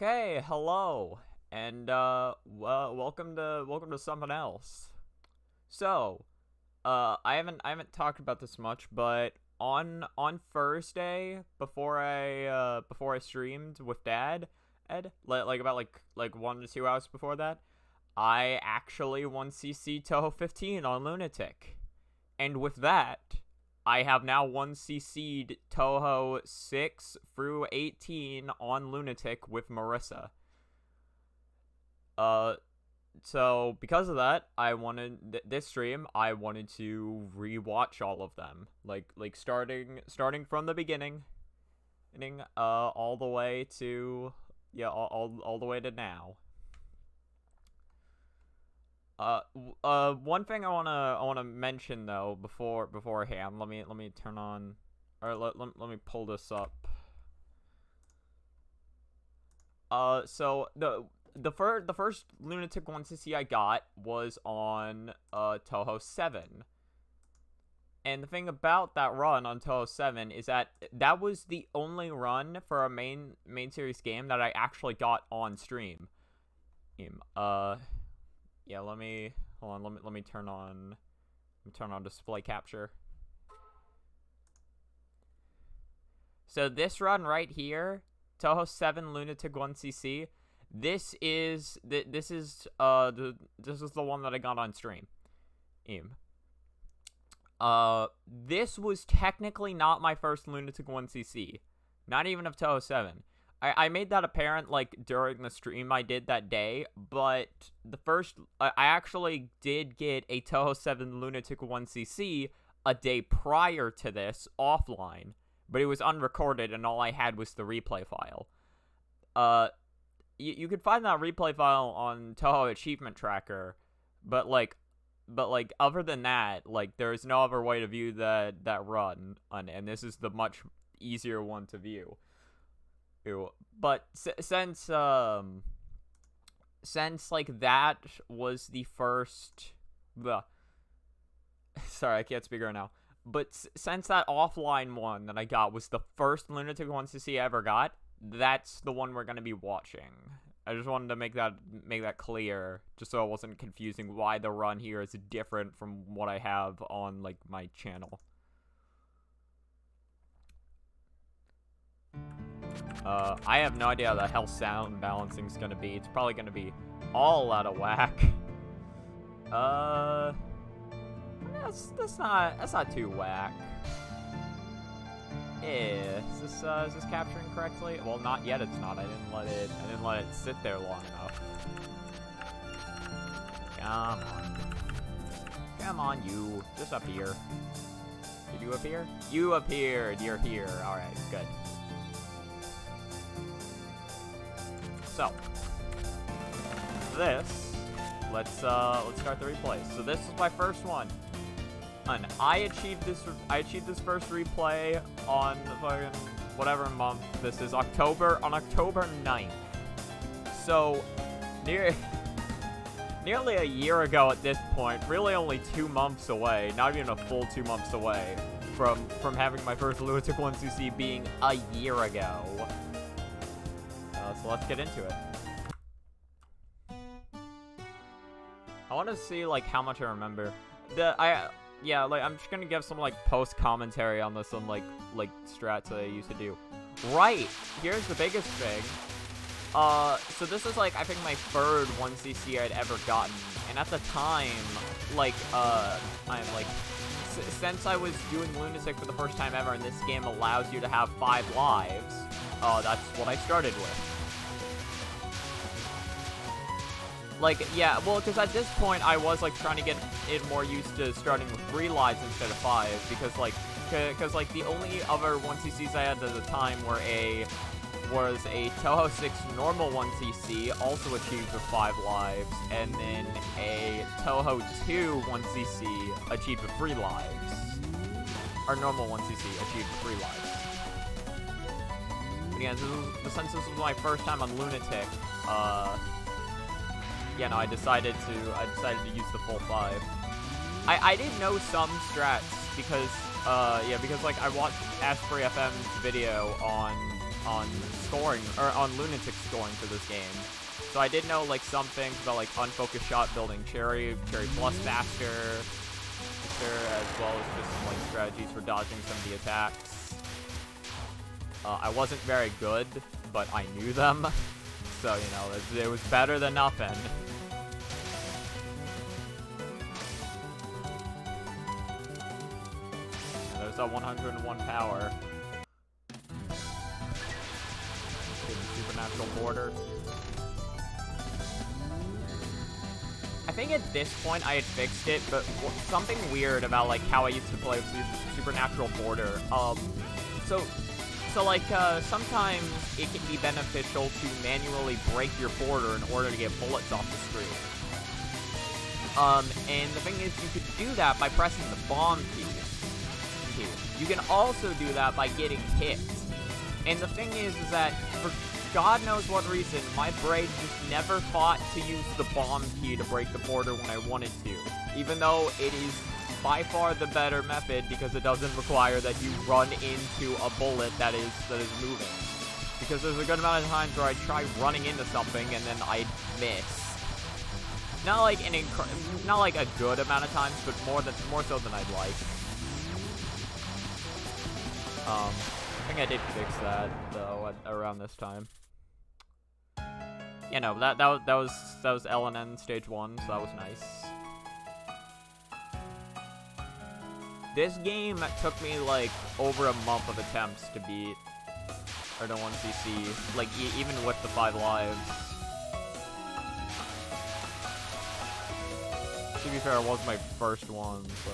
Okay, hello, and welcome to something else. So, I haven't talked about this much, but on Thursday before I streamed with Dad, like about like 1 to 2 hours before that, I actually won CC Touhou 15 on Lunatic, and with that, I have now 1cc'd Touhou 6 through 18 on Lunatic with Marisa. Uh, so because of that, I wanted this stream. I wanted to rewatch all of them, like starting from the beginning, all the way to all the way to now. One thing I wanna mention though beforehand. Let me turn on, or let me pull this up. So the first Lunatic 1cc I got was on Touhou 7. And the thing about that run on Touhou 7 is that was the only run for a main series game that I actually got on stream. Yeah, let me turn on display capture. So this run right here, Touhou 7 Lunatic 1cc, this is the one that I got on stream. This was technically not my first Lunatic 1cc, not even of Touhou 7. I made that apparent, like, during the stream I did that day, but I actually did get a Touhou 7 Lunatic 1cc a day prior to this, offline, but it was unrecorded, and all I had was the replay file. You could find that replay file on Touhou Achievement Tracker, but other than that, like, there's no other way to view that run, and this is the much easier one to view. But since like that was the first, sorry, I can't speak right now. But since that offline one that I got was the first Lunatic 1cc I ever got, that's the one we're gonna be watching. I just wanted to make that clear, just so it wasn't confusing why the run here is different from what I have on, like, my channel. I have no idea how the hell sound balancing is gonna be. It's probably gonna be all out of whack. That's not too whack. Is this capturing correctly? Well, not yet. It's not. I didn't let it sit there long enough. Come on, you. Just up here. Did you appear? You appeared. You're here. All right, good. So, let's start the replay. So this is my first one. And I achieved this first replay on fucking whatever month this is, on October 9th. So, nearly a year ago at this point, really only 2 months away, not even a full 2 months away from having my first Lunatic 1cc being a year ago. So let's get into it. I want to see, like, how much I remember. I'm just gonna give some, like, post commentary on this, on like strats that I used to do. Right, here's the biggest thing. So this is, like, I think my third 1cc I'd ever gotten, and at the time, like, since I was doing Lunatic for the first time ever, and this game allows you to have 5 lives, that's what I started with. Like, yeah, well, because at this point, I was, like, trying to get it more used to starting with 3 lives instead of 5, because, like, the only other 1cc's I had at the time was a Touhou 6 normal 1cc, also achieved with 5 lives, and then a Touhou 2 1cc achieved with 3 lives. Our normal 1cc achieved with 3 lives. But again, since this was my first time on Lunatic, yeah, no, I decided to use the full 5. I did know some strats because like, I watched Asprey FM's video on scoring, or on lunatic scoring for this game. So I did know, like, some things about, like, unfocused shot building Cherry plus faster, as well as just some, like, strategies for dodging some of the attacks. I wasn't very good, but I knew them. So, you know, it was better than nothing. There's that 101 power. Supernatural border. I think at this point I had fixed it, but something weird about, like, how I used to play with Supernatural Border. So like, sometimes it can be beneficial to manually break your border in order to get bullets off the screen. And the thing is, you could do that by pressing the bomb key. You can also do that by getting hit. And the thing is that, for God knows what reason, my brain just never thought to use the bomb key to break the border when I wanted to. Even though it is by far the better method, because it doesn't require that you run into a bullet that is moving. Because there's a good amount of times where I try running into something and then I miss. Not like a good amount of times, but more so than I'd like. I think I did fix that though around this time. You know, that was LNN stage 1, so that was nice. This game took me like over a month of attempts to beat, or to 1cc, like even with the 5 lives. To be fair, it was my first one, so.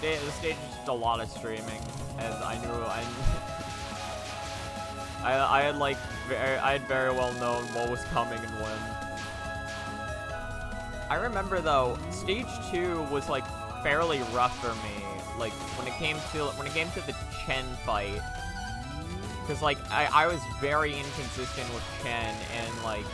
The stage is just a lot of streaming, as I knew I had very well known what was coming and when. I remember though, stage 2 was like fairly rough for me, like when it came to the Chen fight, because like I was very inconsistent with Chen, and like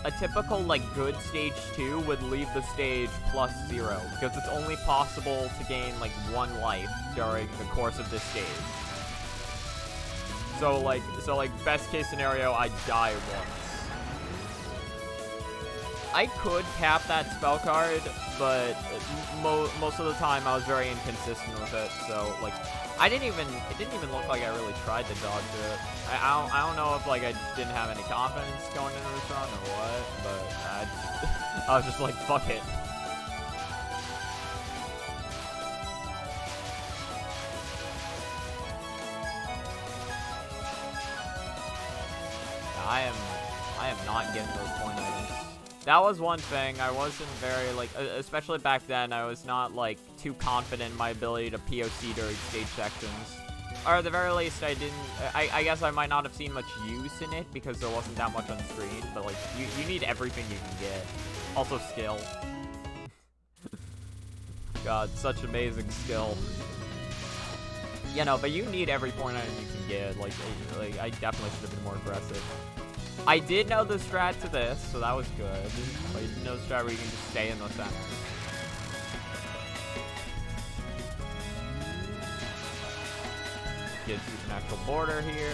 a typical, like, good stage 2 would leave the stage +0, because it's only possible to gain, like, 1 life during the course of this stage. So, like, best case scenario, I die once. I could cap that spell card, but most of the time I was very inconsistent with it, so, like, it didn't even look like I really tried to dodge it. I don't know if, like, I just didn't have any confidence going into this run or what, but I was just like, fuck it. I am not getting those point items. That was one thing. I wasn't very, like, especially back then, I was not, like, too confident in my ability to POC during stage sections. Or at the very least, I guess I might not have seen much use in it because there wasn't that much on screen, but, like, you need everything you can get. Also skill. God, such amazing skill. You know, but you need every point item you can get. Like I definitely should have been more aggressive. I did know the strat to this, so that was good. But I didn't know the strat where you can just stay in the center. Get supernatural border here.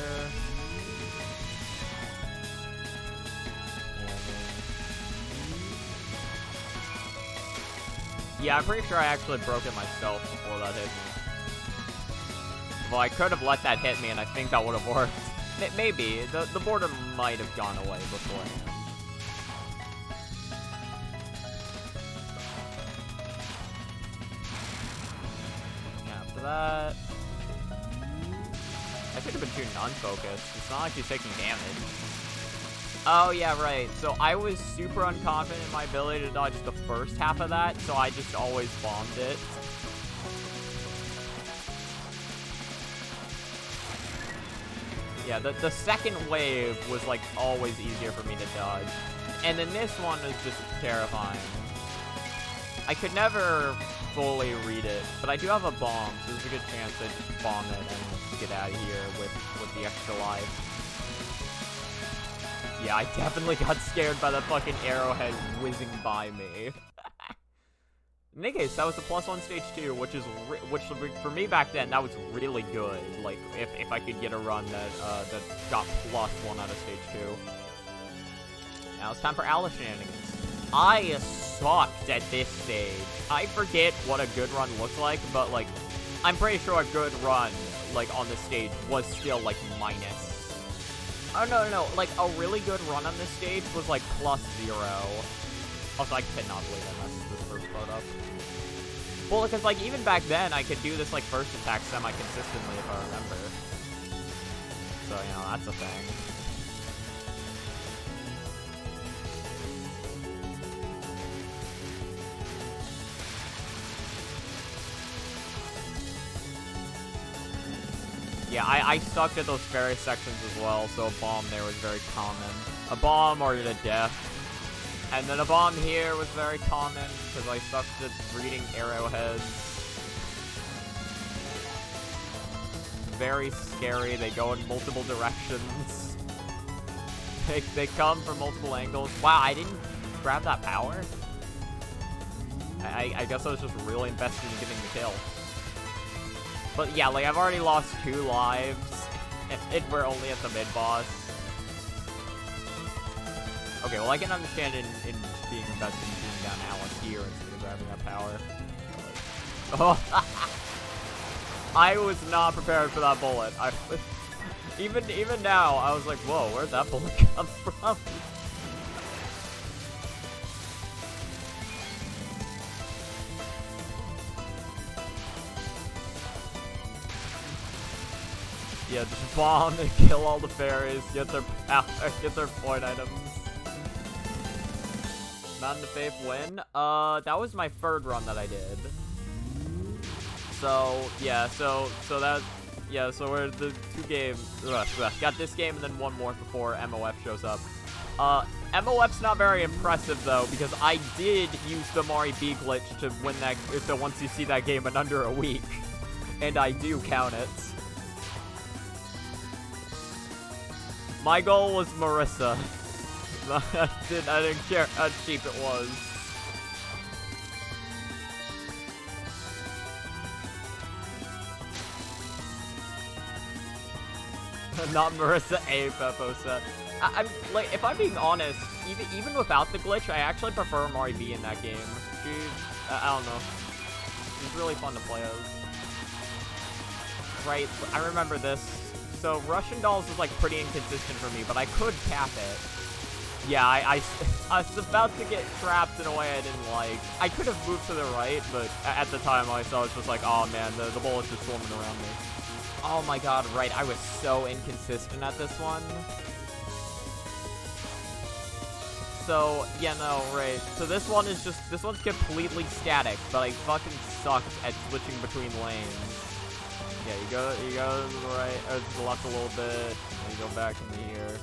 Yeah, I'm pretty sure I actually broke it myself before that hit me. Well, I could have let that hit me, and I think that would have worked. Maybe. The border might have gone away beforehand. After that... I should have been too non-focused. It's not like he's taking damage. Oh, yeah, right. So I was super unconfident in my ability to dodge the first half of that, so I just always bombed it. Yeah, the second wave was, like, always easier for me to dodge. And then this one is just terrifying. I could never fully read it, but I do have a bomb, so there's a good chance I just bomb it and get out of here with the extra life. Yeah, I definitely got scared by that fucking arrowhead whizzing by me. In any case, that was the +1 stage 2, which for me back then, that was really good. Like, if I could get a run that got +1 out of stage 2. Now it's time for Alice shenanigans. I sucked at this stage. I forget what a good run looks like, but, like, I'm pretty sure a good run, like, on this stage was still, like, minus. Oh, no. Like, a really good run on this stage was, like, +0. Also, I cannot believe I messed this first part up. Well, because, like, even back then, I could do this, like, first attack semi-consistently if I remember. So, you know, that's a thing. Yeah, I sucked at those fairy sections as well, so a bomb there was very common. A bomb or to death. And then a bomb here was very common, because I sucked at reading arrowheads. Very scary, they go in multiple directions. They come from multiple angles. Wow, I didn't grab that power? I guess I was just really invested in getting the kill. But yeah, like, I've already lost 2 lives, if we're only at the mid-boss. Okay, well, I can understand in being invested in shooting down Alice here instead of grabbing that power. Oh, I was not prepared for that bullet. Even now, I was like, whoa, where'd that bullet come from? Yeah, just bomb and kill all the fairies, get their power, get their point items. Mountain of Faith win. That was my 3rd run that I did. So yeah, so we're the 2 games. Got this game and then 1 more before MOF shows up. MOF's not very impressive though, because I did use the Mari B glitch to win that. So once you see that game in under a week, and I do count it. My goal was Marisa. I didn't care how cheap it was. Not Marisa A, Beppo said. I'm like, if I'm being honest, even without the glitch, I actually prefer Mari B in that game. I don't know. It's really fun to play as. Right, I remember this. So Russian Dolls was like pretty inconsistent for me, but I could cap it. Yeah, I was about to get trapped in a way I didn't like. I could have moved to the right, but at the time I was just like, oh man, the bullets are swarming around me. Oh my god, right, I was so inconsistent at this one. So, yeah, no, right. So this one's completely static, but I fucking sucked at switching between lanes. Yeah, you go to the right, or to the left a little bit, and you go back into here.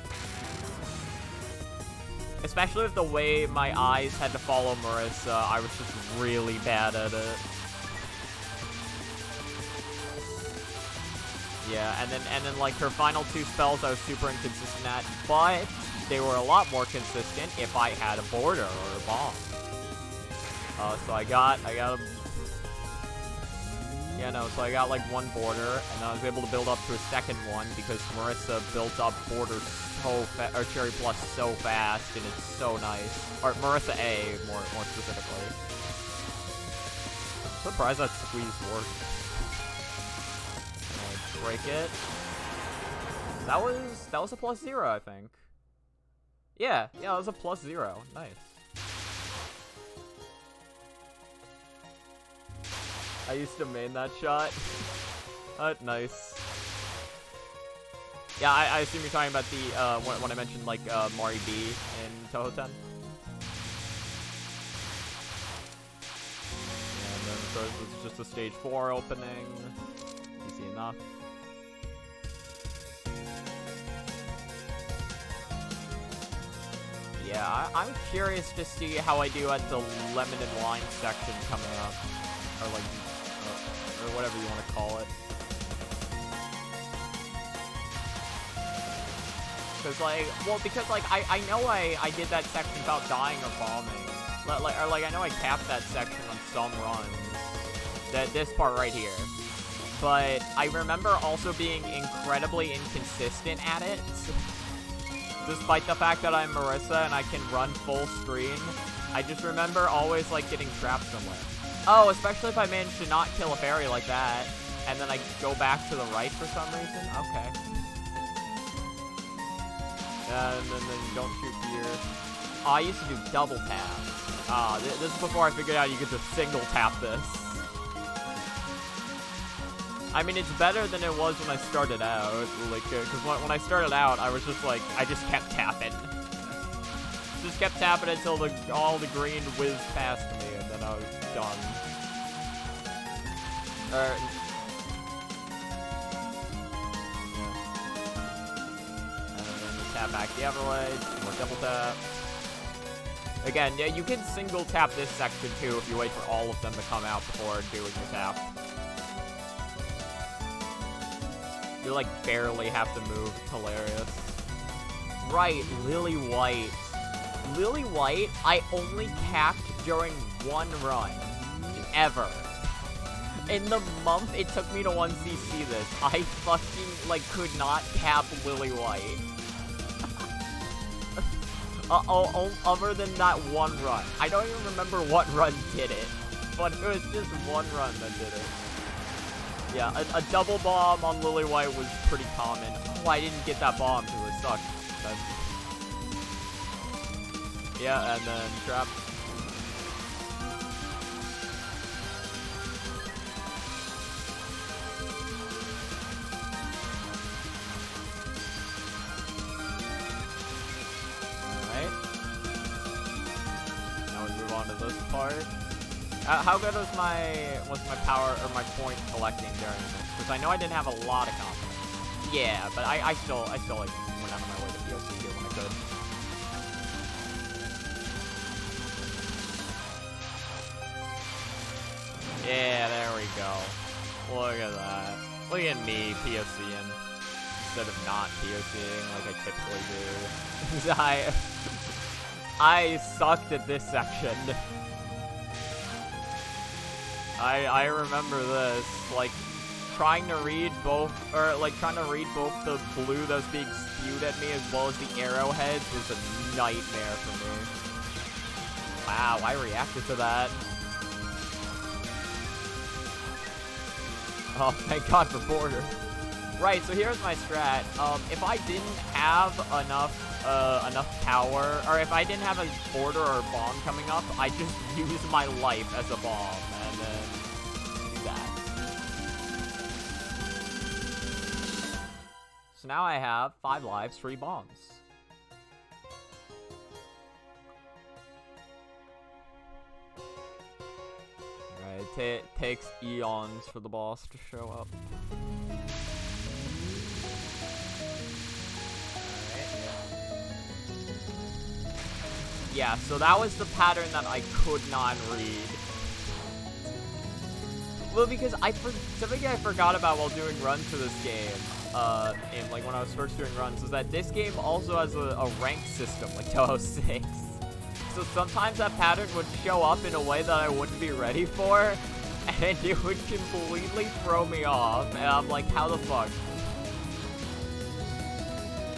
Especially with the way my eyes had to follow Marisa, I was just really bad at it. Yeah, and then like her final 2 spells I was super inconsistent at, but they were a lot more consistent if I had a border or a bomb. So I got a... Yeah, no, so I got like 1 border, and I was able to build up to a 2nd one because Marisa built up border so fast, or Cherry Plus so fast, and it's so nice. Or Marisa A, more specifically. I'm surprised that squeeze worked. Break it. That was a +0, I think. Yeah, that was a +0. Nice. I used to main that shot. Nice. Yeah, I assume you're talking about the, when I mentioned, like, Mari B in Touhou 10. And then, so it's just a stage 4 opening. Easy enough. Yeah, I'm curious to see how I do at the lemon and lime section coming up. Or like, or whatever you want to call it. Because I know I did that section without dying or bombing. I know I capped that section on some runs. This part right here. But I remember also being incredibly inconsistent at it. Despite the fact that I'm Marisa and I can run full screen, I just remember always, like, getting trapped somewhere. Oh, especially if I manage to not kill a fairy like that, and then I go back to the right for some reason? Okay. And then you don't shoot here. Oh, I used to do double tap. This is before I figured out you could just single tap this. I mean, it's better than it was when I started out, like, because when I started out, I was just, like, I just kept tapping. Just kept tapping until all the green whizzed past me, and then I was done. Yeah. And then you tap back the other way, more double tap. Again, yeah, you can single tap this section, too, if you wait for all of them to come out before doing your tap. You, like, barely have to move. It's hilarious. Right, Lily White. Lily White, I only capped during one run. Ever. In the month it took me to 1cc this, I fucking, like, could not cap Lily White. Other than that one run. I don't even remember what run did it. But it was just one run that did it. Yeah, a double bomb on Lily White was pretty common. Oh, I didn't get that bomb because it sucked. Yeah, and then trap. Alright. Now we move on to this part. How good was my power or my point collecting during this? Because I know I didn't have a lot of confidence. Yeah, but I still like went out of my way to POC here when I could. Yeah, there we go. Look at that. Look at me POCing instead of not POCing like I typically do. I sucked at this section. I remember this, like, trying to read both the blue that was being spewed at me as well as the arrowheads was a nightmare for me. Wow, I reacted to that. Oh, thank God for border. Right, so here's my strat. If I didn't have enough power, or if I didn't have a border or a bomb coming up, I just use my life as a bomb, and then do that. So now I have 5 lives, 3 bombs. Alright, it takes eons for the boss to show up. Yeah, so that was the pattern that I could not read. Well, because something I forgot about while doing runs for this game, like when I was first doing runs, is that this game also has a rank system, like Touhou 6. So sometimes that pattern would show up in a way that I wouldn't be ready for, and it would completely throw me off, and I'm like, how the fuck?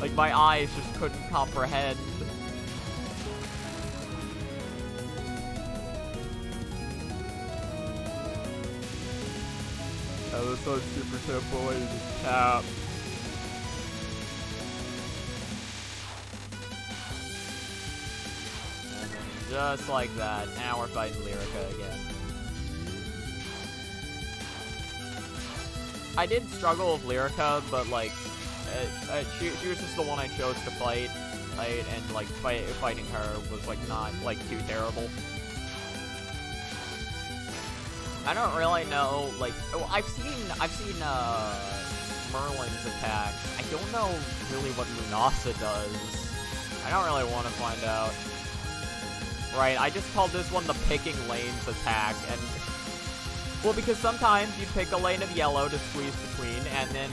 Like, my eyes just couldn't comprehend. Oh, this one's super simple, you just tap. And then just like that, now we're fighting Lyrica again. I did struggle with Lyrica, but like, she was just the one I chose to fight, and like, fighting her was like not like too terrible. I don't really know, like, well, I've seen Merlin's attack. I don't know really what Lunasa does. I don't really want to find out. Right, I just called this one the picking lanes attack, and... Well, because sometimes you pick a lane of yellow to squeeze between, and then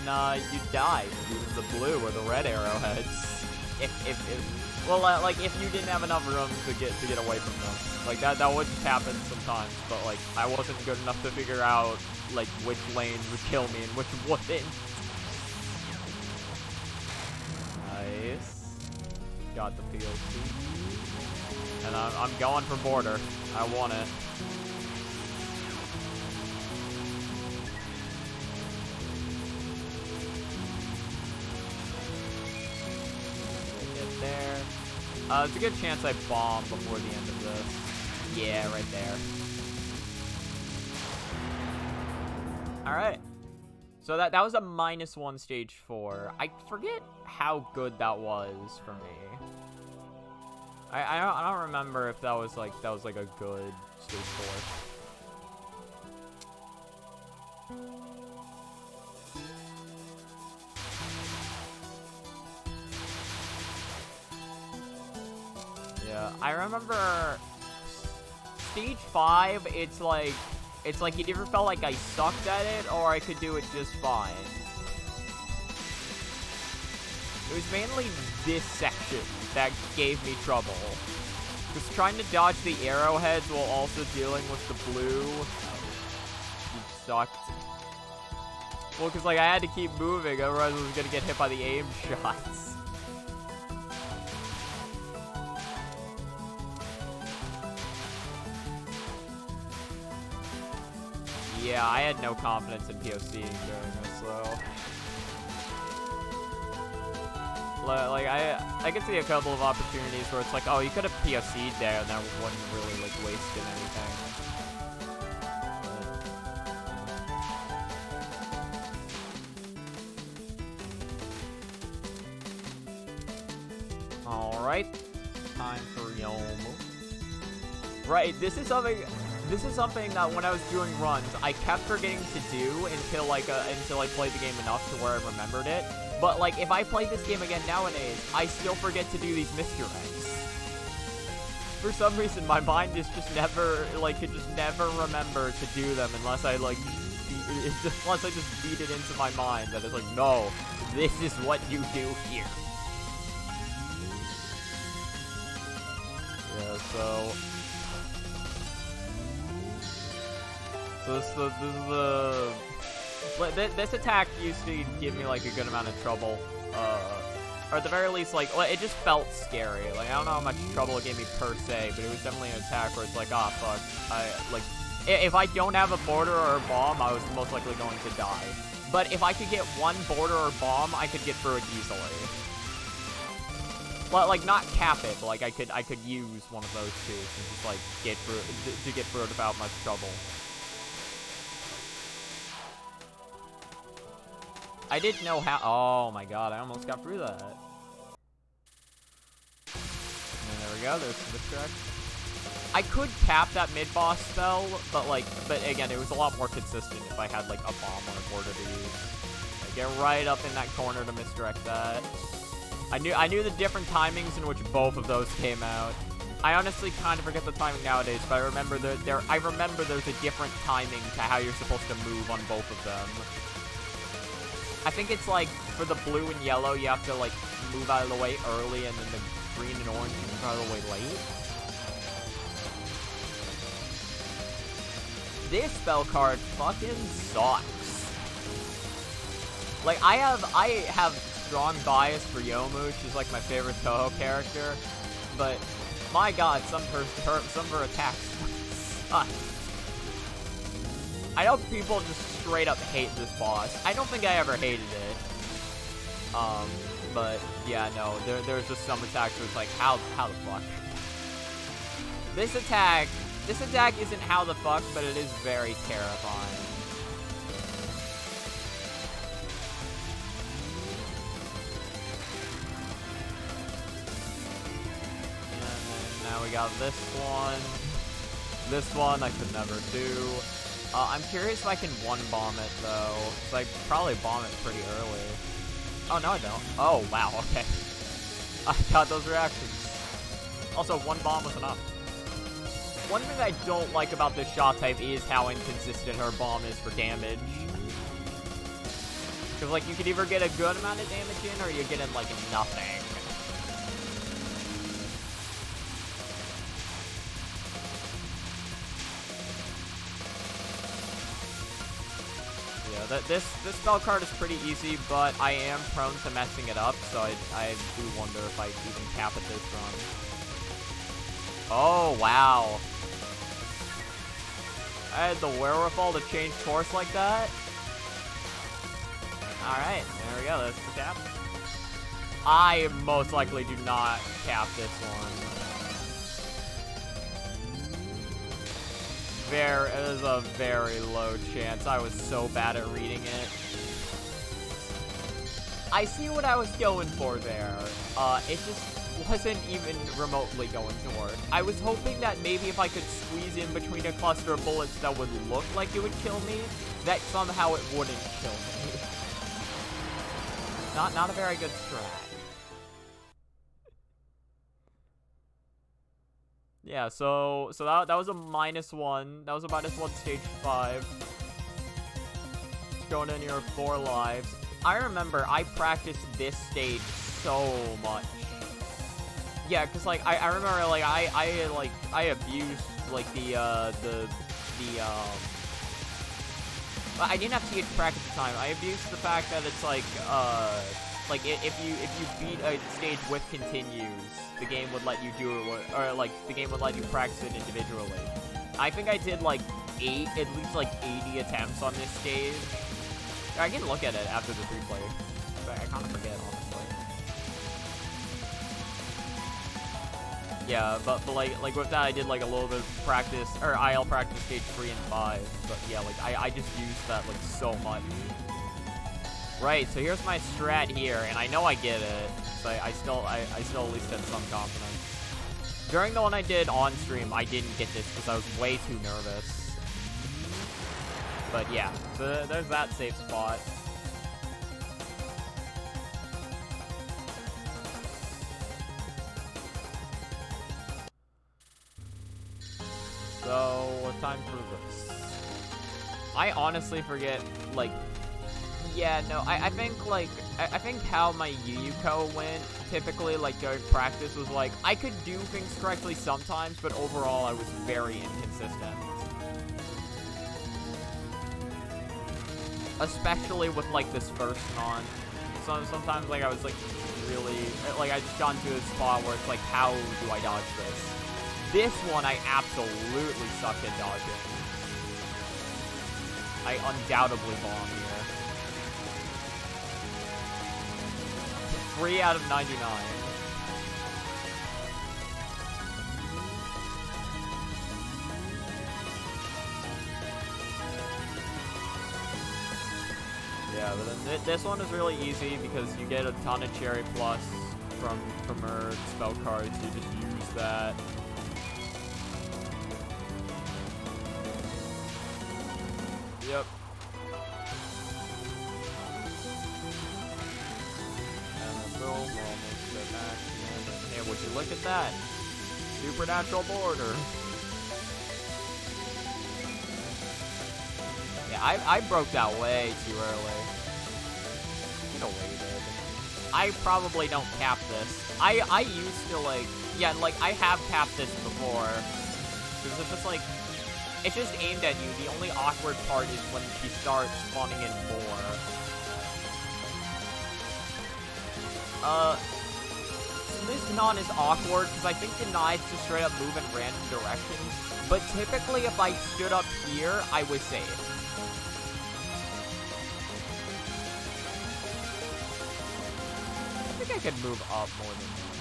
you die due to the blue or the red arrowheads. Well, like, if you didn't have enough room to get away from them. Like, that would just happen sometimes, but, like, I wasn't good enough to figure out, like, which lanes would kill me and which wouldn't. Nice. Got the POC. And I'm going for border. I want it. Get there. There's a good chance I bomb before the end of this. Yeah, right there. Alright. So that was a -1 stage 4. I forget how good that was for me. I don't remember if that was like a good stage 4. Yeah, I remember stage 5. It's like it either felt like I sucked at it or I could do it just fine. It was mainly this section that gave me trouble. Because trying to dodge the arrowheads while also dealing with the blue, it sucked. Well, because like I had to keep moving, otherwise I was gonna get hit by the aim shots. Yeah, I had no confidence in POCing during this, though. Like, I could see a couple of opportunities where it's like, oh, you could have POC'd there, and that wasn't really, like, wasting anything. Alright. Time for Yomu. Right, this is something that when I was doing runs, I kept forgetting to do until I played the game enough to where I remembered it. But like, if I play this game again nowadays, I still forget to do these misdirects. For some reason, my mind is just never, like, could just never remember to do them unless I like, unless I just beat it into my mind that it's like, no, this is what you do here. Yeah, so this attack used to give me like a good amount of trouble, or at the very least, like, well, it just felt scary. Like, I don't know how much trouble it gave me per se, but it was definitely an attack where it's like, ah, fuck, if I don't have a border or a bomb, I was most likely going to die. But if I could get one border or bomb, I could get through it easily. Well, like, not cap it, but like, I could use one of those two to just like get through it without much trouble. I didn't know how. Oh my god, I almost got through that. And there we go, there's the misdirect. I could cap that mid-boss spell, but again, it was a lot more consistent if I had like a bomb or a border to use. Like, get right up in that corner to misdirect that. I knew the different timings in which both of those came out. I honestly kind of forget the timing nowadays, but I remember there's a different timing to how you're supposed to move on both of them. I think it's like, for the blue and yellow, you have to like move out of the way early, and then the green and orange, you move out of the way late. This spell card fucking sucks. Like, I have strong bias for Yomu. She's like my favorite Touhou character, but my god, some of her attacks suck. I know people just straight up hate this boss. I don't think I ever hated it. But yeah, no, there's just some attacks where it's like, how the fuck? This attack isn't how the fuck, but it is very terrifying. And then now we got this one. This one I could never do. I'm curious if I can one-bomb it, though, because I probably bomb it pretty early. Oh, no, I don't. Oh, wow, okay. I got those reactions. Also, one bomb was enough. One thing I don't like about this shot type is how inconsistent her bomb is for damage. Because, like, you could either get a good amount of damage in, or you're getting, like, nothing. Yeah, this spell card is pretty easy, but I am prone to messing it up, so I do wonder if I even cap at this run. Oh, wow. I had the wherewithal to change course like that. Alright, there we go, that's the cap. I most likely do not cap this one. It is a very low chance. I was so bad at reading it. I see what I was going for there. It just wasn't even remotely going to work. I was hoping that maybe if I could squeeze in between a cluster of bullets that would look like it would kill me, that somehow it wouldn't kill me. Not a very good strat. Yeah, so that was a -1. That was a -1 stage 5. Going in here 4 lives. I remember I practiced this stage so much. Yeah, cause like I remember like I abused like I didn't have to get practice at the time. I abused the fact that it's like if you beat a stage with continues, the game would let you do it, or like the game would let you practice it individually. I think I did like at least like 80 attempts on this stage. I can look at it after the replay, but I kind of forget, honestly. Yeah, but like with that, I did like a little bit of practice, or IL practice stage 3 and 5. But yeah, like I just used that like so much. Right, so here's my strat here, and I know I get it. So I still at least had some confidence. During the one I did on stream, I didn't get this because I was way too nervous. But yeah, so there's that safe spot. So, what time for this? I honestly forget, like, yeah, no, I think, like, I think how my Yuyuko went, typically, like, during practice was, like, I could do things correctly sometimes, but overall I was very inconsistent. Especially with, like, this first non. So, sometimes, like, I was, like, really, like, I just got into a spot where it's, like, how do I dodge this? This one, I absolutely sucked at dodging. I undoubtedly bombed here. 3 out of 99. Yeah, but then this one is really easy because you get a ton of Cherry Plus from her spell cards. You just use that. Yep. And then boom, we're almost at max. And would you look at that? Supernatural border. Yeah, I broke that way too early. Get away, baby. I probably don't cap this. I used to, like, yeah, like, I have capped this before. Because it's just, like, it's just aimed at you. The only awkward part is when she starts spawning in more. This non is awkward because I think the knives just straight up move in random directions. But typically, if I stood up here, I was safe. I think I could move up more than that.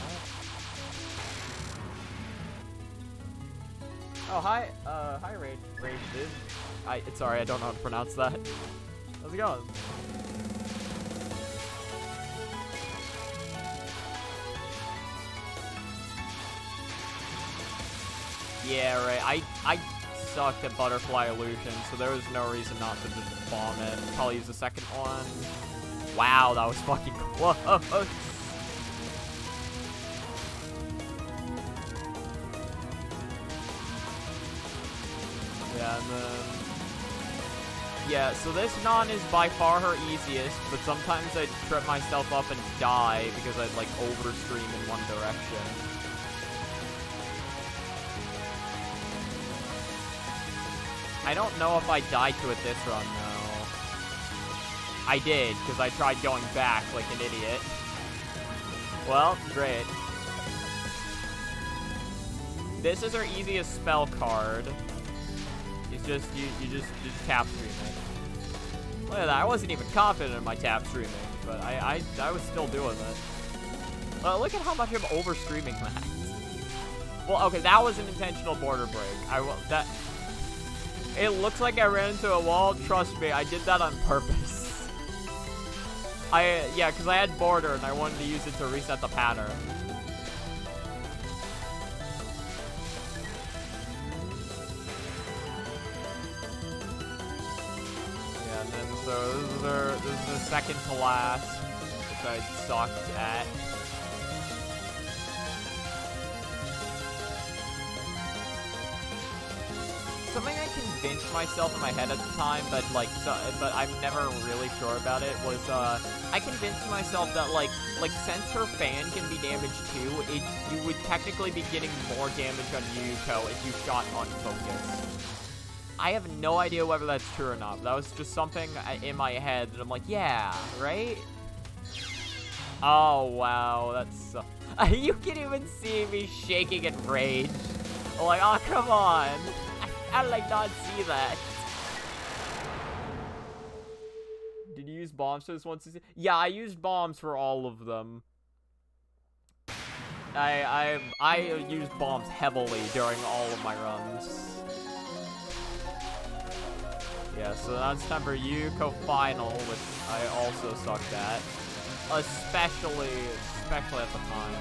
Oh, hi, Rage Viv. Sorry, I don't know how to pronounce that. How's it going? Yeah, right, I sucked at Butterfly Illusion, so there was no reason not to just bomb it. Probably use the second one. Wow, that was fucking close. then... Yeah, so this non is by far her easiest, but sometimes I trip myself up and die because I'd, like, overstream in one direction. I don't know if I died to it this run, though. I did, because I tried going back like an idiot. Well, great. This is her easiest spell card. It's just, you just tap streaming. Look at that, I wasn't even confident in my tap streaming, but I was still doing it. Look at how much I'm overstreaming that. Well, okay, that was an intentional border break. It looks like I ran into a wall. Trust me, I did that on purpose. Yeah, because I had border and I wanted to use it to reset the pattern. Yeah, and then so this is the second to last, which I sucked at. Something I convinced myself in my head at the time, but but I'm never really sure about it, was I convinced myself that like since her fan can be damaged too, you would technically be getting more damage on Yuko if you shot unfocused. I have no idea whether that's true or not. That was just something in my head, and I'm like, yeah, right? Oh wow, that's you can even see me shaking in rage. I'm like, oh come on. How did I not see that? Did you use bombs for this one? Yeah, I used bombs for all of them. I used bombs heavily during all of my runs. Yeah, so now it's time for Yuko Final, which I also sucked at. Especially at the time.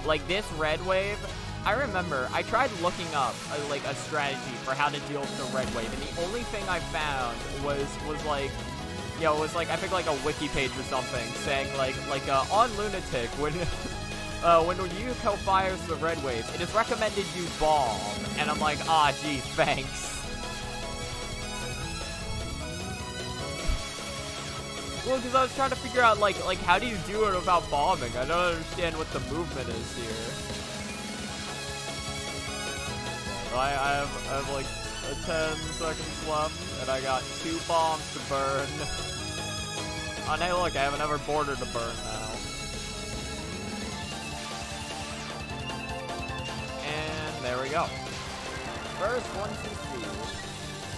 Like this red wave, I remember I tried looking up like a strategy for how to deal with the red wave, and the only thing I found was like, you know, it was like I think like a wiki page or something saying like on lunatic when Yuko fires the red wave, it is recommended use bomb, and I'm like, ah, geez, thanks. Well, because I was trying to figure out, like, how do you do it without bombing? I don't understand what the movement is here. So I have like, 10 seconds left, and I got 2 bombs to burn. Oh, hey, look, I have another border to burn now. And there we go. First 1 CC.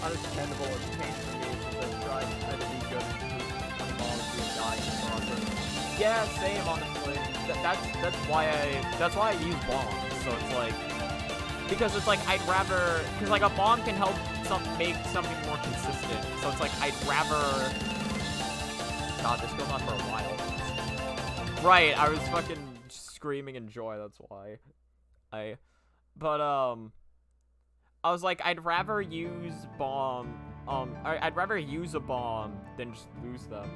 Understandable, it's painful games that try to be good. Yeah, same, honestly. That's why I use bombs. So it's like, because it's like I'd rather, because like a bomb can help make something more consistent. So it's like I'd rather. God, this goes on for a while. Right, I was fucking screaming in joy. That's why. I was like, I'd rather use bomb. I'd rather use a bomb than just lose them.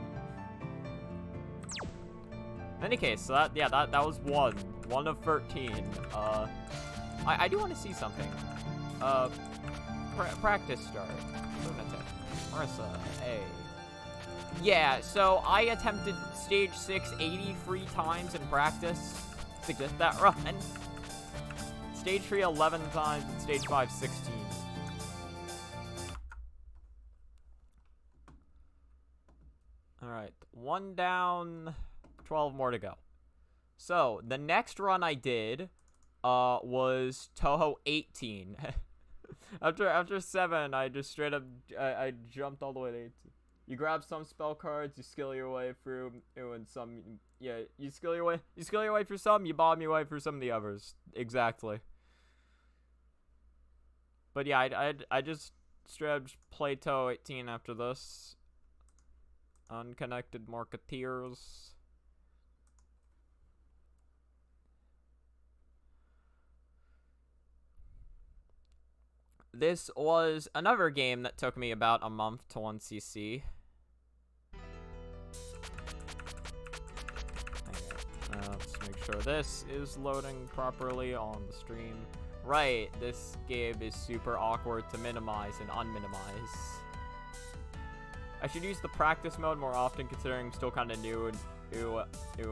In any case, so that was one of 13. I do want to see something. Practice start. Lunatic. Marisa. Hey. Yeah, so I attempted stage 6 83 times in practice to get that run. Stage 3 11 times and stage 5 16. Alright, 1 down, 12 more to go. So, the next run I did was Touhou 18. after 7, I just straight up, I jumped all the way to 18. You grab some spell cards, you skill your way through, and some, yeah, you skill your way through some, you bomb your way through some of the others. Exactly. But yeah, I just straight up play Touhou 18 after this. Unconnected Marketeers. This was another game that took me about a month to 1cc. Let's make sure this is loading properly on the stream. Right, this game is super awkward to minimize and unminimize. I should use the practice mode more often considering I'm still kind of new and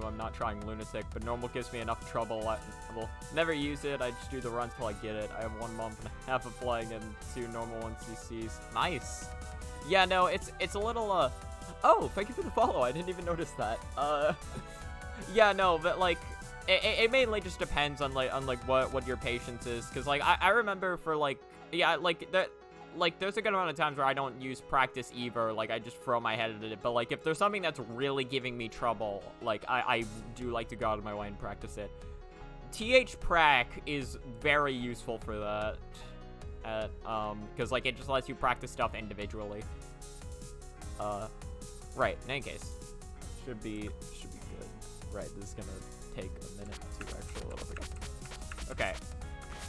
I'm not trying lunatic, but normal gives me enough trouble. I will never use it. I just do the runs till I get it. I have 1 month and a half of playing and 2 normal 1CCs. Nice. Yeah, no, it's a little oh, thank you for the follow. I didn't even notice that. Yeah, no, but like it mainly just depends on what your patience is, because like I remember for like, yeah, like that. Like, there's a good amount of times where I don't use practice either, like, I just throw my head at it, but, like, if there's something that's really giving me trouble, like, I do like to go out of my way and practice it. TH-Prac is very useful for that, because, like, it just lets you practice stuff individually. Right, in any case, should be good. Right, this is gonna take a minute to actually load up again. Okay,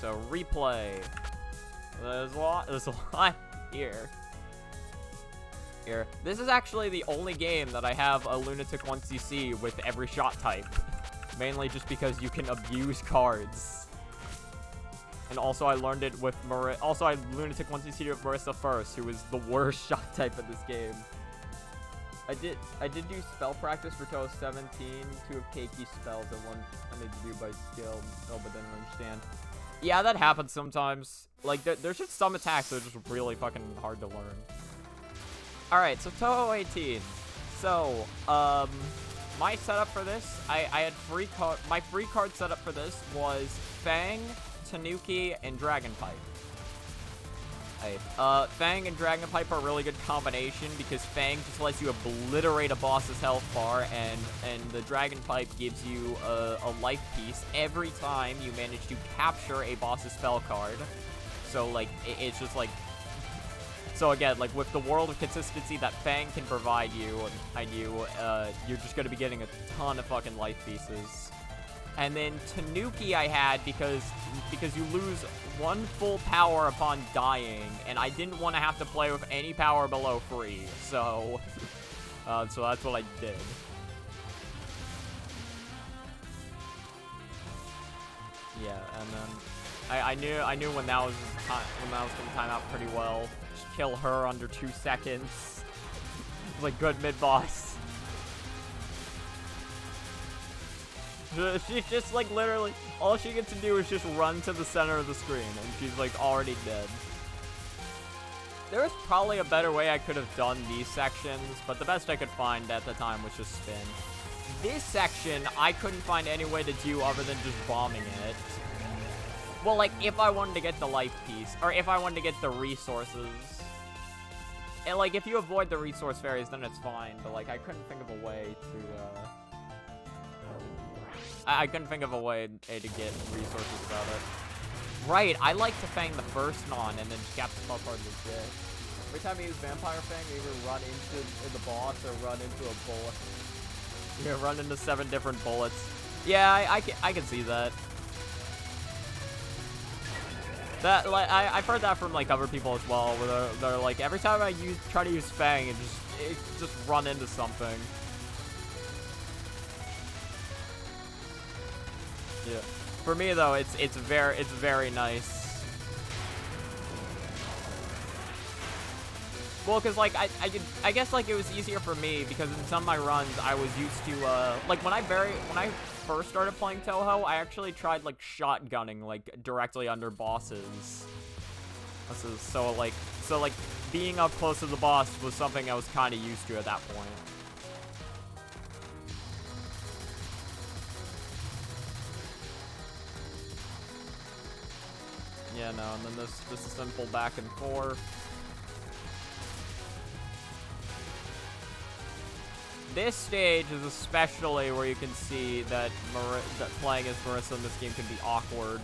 so, replay. There's a lot here. This is actually the only game that I have a lunatic 1cc with every shot type. Mainly just because you can abuse cards. And also I learned it with also I lunatic 1cc with Marisa first, who was the worst shot type in this game. I did do spell practice for Touhou 17, 2 of Keiki spells and 1 I need to do by skill. Oh, but didn't understand. Yeah, that happens sometimes. Like, there's just some attacks that are just really fucking hard to learn. Alright, so Touhou 18. So, my setup for this, I had my free card setup for this was Fang, Tanuki, and Dragon Pipe. Fang and Dragon Pipe are a really good combination because Fang just lets you obliterate a boss's health bar, and the Dragon Pipe gives you a life piece every time you manage to capture a boss's spell card. So, like, it's just, like... So, again, like, with the world of consistency that Fang can provide you, you're just gonna be getting a ton of fucking life pieces. And then Tanuki I had because you lose 1 full power upon dying, and I didn't want to have to play with any power below 3, so so that's what I did. Yeah, and then I knew when that was gonna time out pretty well. Just kill her under 2 seconds. It's like good mid boss. She's just, like, literally, all she gets to do is just run to the center of the screen, and she's, like, already dead. There was probably a better way I could have done these sections, but the best I could find at the time was just spin. This section, I couldn't find any way to do other than just bombing it. Well, like, if I wanted to get the life piece, or if I wanted to get the resources. And, like, if you avoid the resource fairies, then it's fine, but, like, I couldn't think of a way to, I couldn't think of a way to get resources about it. Right, I like to Fang the first non and then just cap the spell card legit. Every time you use Vampire Fang, you either run into the boss or run into a bullet. Yeah, run into 7 different bullets. Yeah, I can see that. That, like, I've heard that from, like, other people as well, where they're like, every time I try to use Fang, it just run into something. Yeah. For me though, it's very nice. Well, cause like I guess like it was easier for me because in some of my runs I was used to like when I first started playing Touhou, I actually tried like shotgunning like directly under bosses. So like being up close to the boss was something I was kind of used to at that point. Yeah, no, and then this is simple back and forth. This stage is especially where you can see that playing as Marisa in this game can be awkward.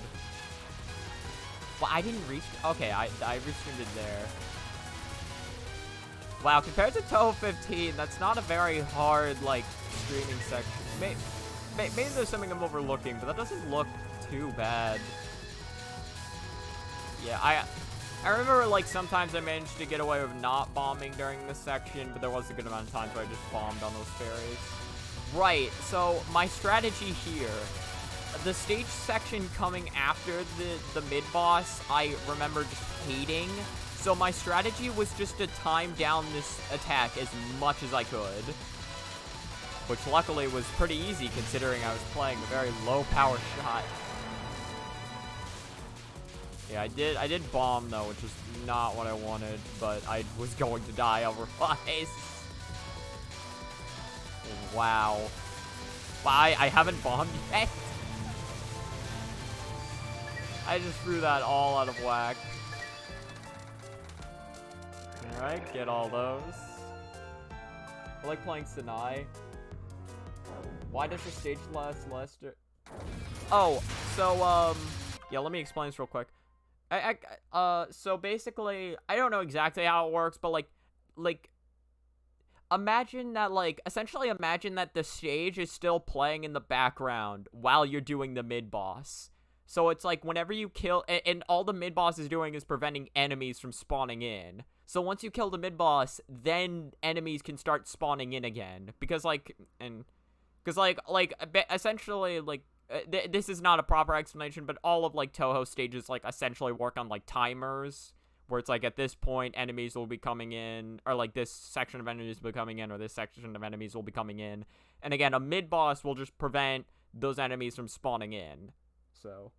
Well, I didn't reach... Okay, I restreamed it there. Wow, compared to Touhou 15, that's not a very hard, like, streaming section. Maybe there's something I'm overlooking, but that doesn't look too bad. Yeah, I remember, like, sometimes I managed to get away with not bombing during this section, but there was a good amount of times where I just bombed on those fairies. Right, so my strategy here the stage section coming after the mid-boss, I remember just hating. So my strategy was just to time down this attack as much as I could. Which luckily was pretty easy considering I was playing a very low power shot. Yeah, I did bomb though, which is not what I wanted, but I was going to die otherwise. Wow. I haven't bombed yet. I just threw that all out of whack. Alright, get all those. I like playing Sinai. Why does the stage last Lester? Oh, so, yeah, let me explain this real quick. So basically, I don't know exactly how it works, but, like, imagine that, essentially imagine that the stage is still playing in the background while you're doing the mid-boss. So it's like, whenever you kill, and all the mid-boss is doing is preventing enemies from spawning in. So once you kill the mid-boss, then enemies can start spawning in again. Because, essentially, this is not a proper explanation, but all of, Touhou stages, essentially work on, timers. Where it's, at this point, enemies will be coming in, or, this section of enemies will be coming in, or this section of enemies will be coming in. And again, a mid-boss will just prevent those enemies from spawning in. So,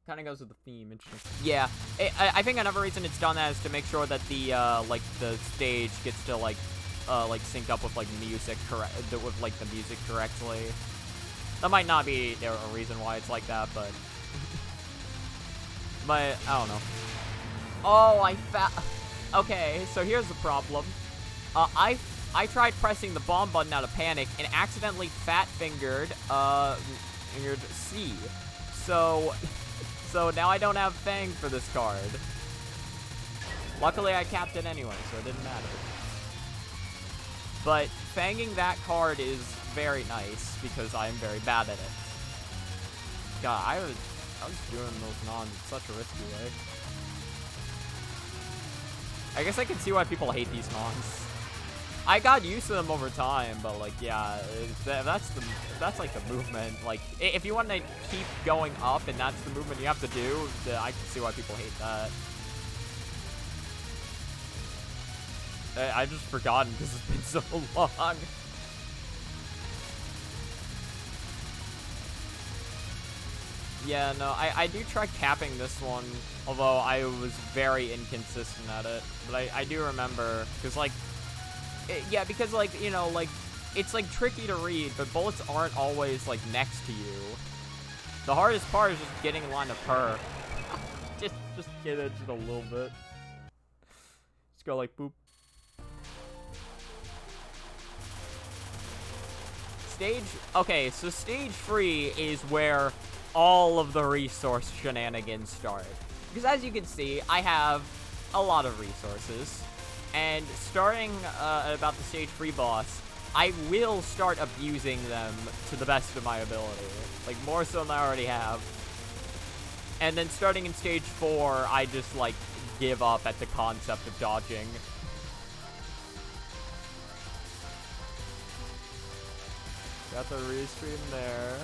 kind of goes with the theme. Interesting. Yeah, I think another reason it's done that is to make sure that the, the stage gets to, sync up with, music with, the music correctly. That might not be a reason why it's like that, but... But, I don't know. Oh, okay, so here's the problem. I tried pressing the bomb button out of panic and accidentally fat-fingered, C. So now I don't have Fang for this card. Luckily, I capped it anyway, so it didn't matter. But fanging that card is very nice, because I am very bad at it. God, I was doing those nons in such a risky way. I guess I can see why people hate these nons. I got used to them over time, but yeah, that's the movement. If you want to keep going up and that's the movement you have to do, I can see why people hate that. I just forgotten because it's been so long. Yeah, no, I do try capping this one, although I was very inconsistent at it. But I do remember, because, yeah, because, you know, it's, tricky to read, but bullets aren't always, next to you. The hardest part is just getting in line of her. just get it just a little bit. Just go, boop. Okay, so stage 3 is where all of the resource shenanigans start. Because as you can see, I have a lot of resources. And starting at about the stage 3 boss, I will start abusing them to the best of my ability. More so than I already have. And then starting in stage 4, I just, give up at the concept of dodging. Got the restream there.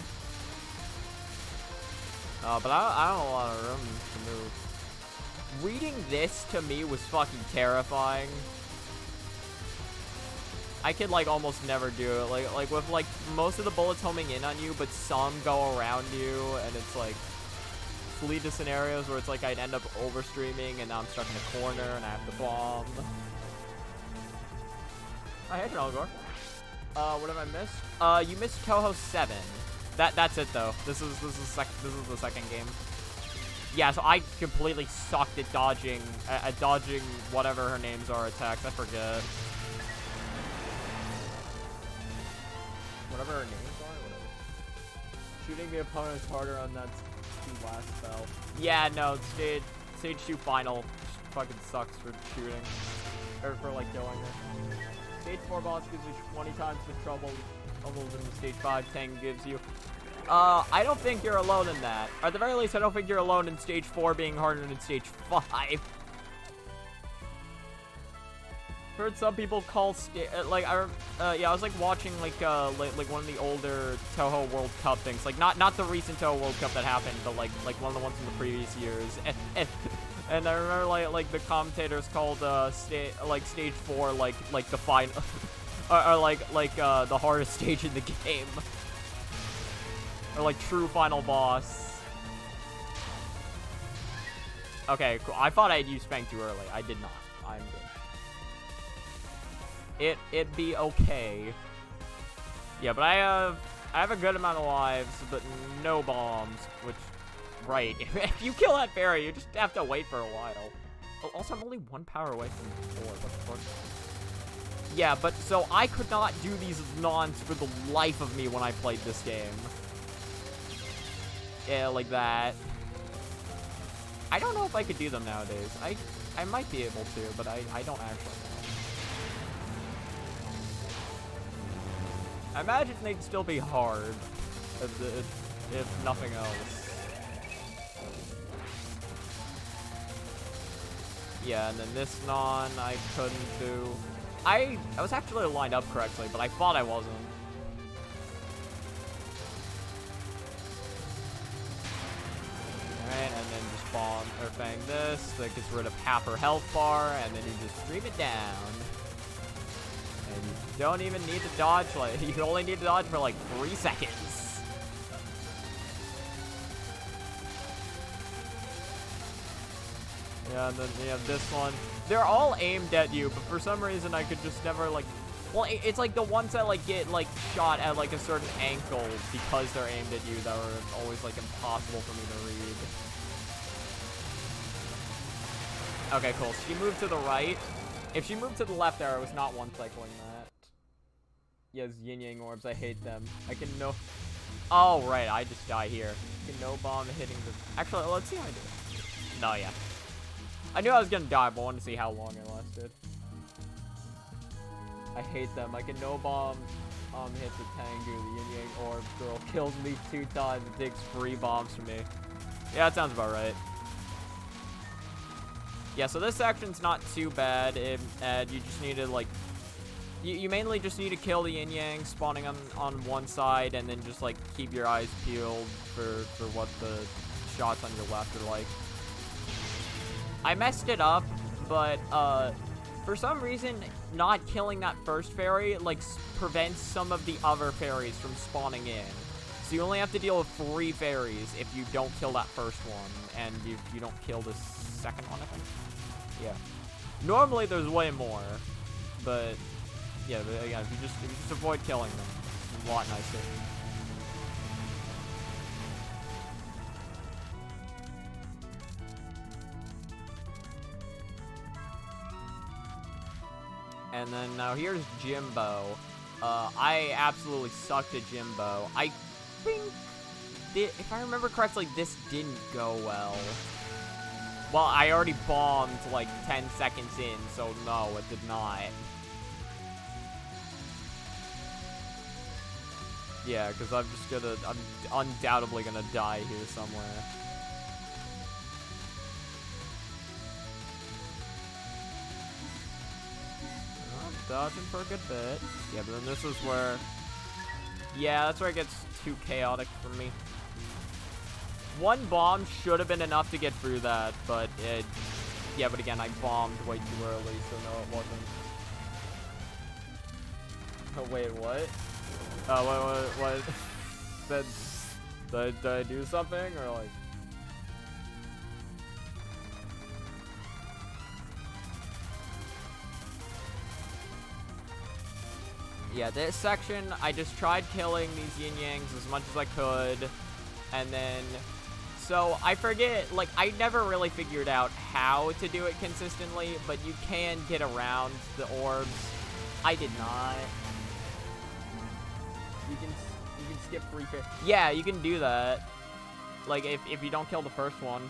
But I don't have a lot of room to move. Reading this, to me, was fucking terrifying. I could, almost never do it. With, most of the bullets homing in on you, but some go around you, and it's, lead to scenarios where it's, I'd end up overstreaming, and now I'm stuck in a corner, and I have to bomb. Oh, hey, Trelgor. What have I missed? You missed Touhou 7. That's it though. This is the second game. Yeah, so I completely sucked at dodging whatever her names are attacks. I forget. Whatever her names are, whatever. Shooting the opponent is harder on that last spell. Yeah, no, stage 2 final fucking sucks for shooting. Or for killing her. Stage 4 boss gives you 20 times the trouble almost in the stage 5 Tang gives you. I don't think you're alone in that. Or at the very least, I don't think you're alone in stage 4 being harder than stage 5. heard some people call like yeah, I was like watching like one of the older Touhou World Cup things, like not the recent Touhou World Cup that happened, but like one of the ones from the previous years, and I remember like the commentators called stage 4 like the final or like the hardest stage in the game, or like true final boss. Okay, cool. I thought I'd used Fang too early. I did not. I'm good. It'd be okay. Yeah, but I have a good amount of lives, but no bombs, which, right. If you kill that fairy, you just have to wait for a while. Also, I'm only 1 power away from 4, but of course. Yeah, but so I could not do these nons for the life of me when I played this game. Yeah, like that. I don't know if I could do them nowadays. I might be able to, but I don't actually know. I imagine they'd still be hard, if nothing else. Yeah, and then this non I couldn't do. I was actually lined up correctly, but I thought I wasn't. Alright, and then just bomb or Fang this. That gets rid of half her health bar, and then you just stream it down. And you don't even need to dodge, like, you only need to dodge for like 3 seconds. Yeah, and then you have this one. They're all aimed at you, but for some reason I could just never, like, well, it's like the ones that like get like shot at like a certain angle because they're aimed at you that are always like impossible for me to read. Okay, cool. She moved to the right. If she moved to the left there, I was not one cycling that. Yes, yin yang orbs. I hate them. I can no. Oh right, I just die here. I can no bomb hitting the. Actually, let's see how I do it. No, yeah. I knew I was gonna die, but I wanted to see how long it lasted. I hate them. I can no bomb hit the Tengu, the Yin Yang Orb girl kills me 2 times and takes 3 bombs from me. Yeah, that sounds about right. Yeah, so this section's not too bad. And you just need to like you mainly just need to kill the Yin Yang spawning on one side, and then just like keep your eyes peeled for what the shots on your left are like. I messed it up, but for some reason, not killing that first fairy, like, prevents some of the other fairies from spawning in. So you only have to deal with 3 fairies if you don't kill that first one, and if you don't kill the second one, I think. Yeah. Normally, there's way more, but, yeah, but again, if you just avoid killing them, it's a lot nicer. And then now here's Jimbo. I absolutely sucked at Jimbo. I think, if I remember correctly, this didn't go well. Well, I already bombed like 10 seconds in, so no, it did not. Yeah, because I'm undoubtedly gonna die here somewhere. Dodging for a good bit. Yeah, but then this is where... Yeah, that's where it gets too chaotic for me. 1 bomb should have been enough to get through that, but it... Yeah, but again, I bombed way too early, so no, it wasn't. Oh, wait, what? Oh, what? Did I do something, or like... Yeah, this section, I just tried killing these yin yangs as much as I could, and then, so I forget, like, I never really figured out how to do it consistently, but you can get around the orbs. I did not. You can skip 3 fairies. Yeah, you can do that. Like, if you don't kill the first one,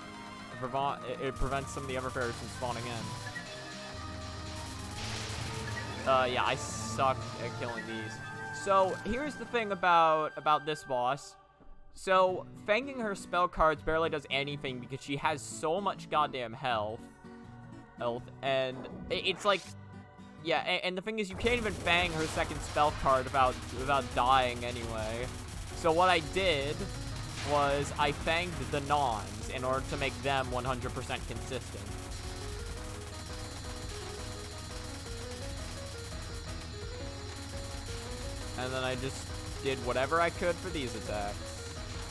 it prevents some of the other fairies from spawning in. Yeah, I suck at killing these. So, here's the thing about this boss. So, fanging her spell cards barely does anything because she has so much goddamn health, and it's like, Yeah, and the thing is, you can't even Fang her second spell card without dying anyway. So what I did was I Fanged the Nons in order to make them 100% consistent. And then I just did whatever I could for these attacks.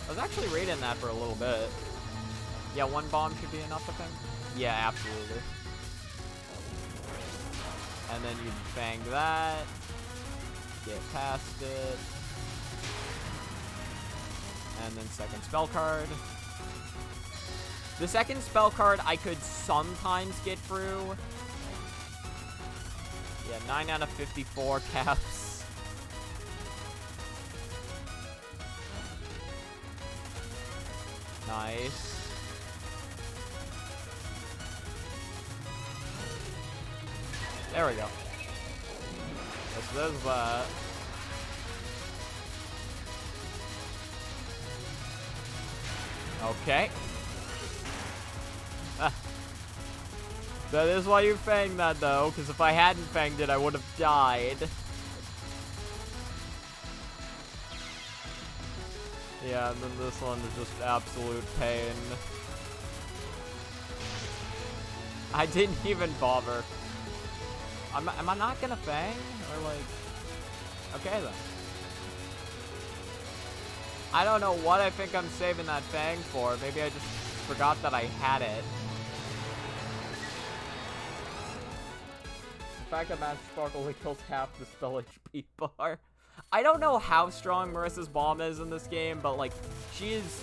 I was actually raiding that for a little bit. Yeah, one bomb should be enough, I think. Yeah, absolutely. And then you Fang that. Get past it. And then second spell card. The second spell card I could sometimes get through. Yeah, 9 out of 54 caps. Nice. There we go. So there's that. Okay. That is why you fanged that, though, because if I hadn't fanged it, I would have died. Yeah, and then this one is just absolute pain. I didn't even bother. Am I not gonna fang? Or like... Okay, then. I don't know what I think I'm saving that fang for. Maybe I just forgot that I had it. The fact that Magic Sparkle only kills half the spell HP bar. I don't know how strong Marisa's bomb is in this game, but like, she is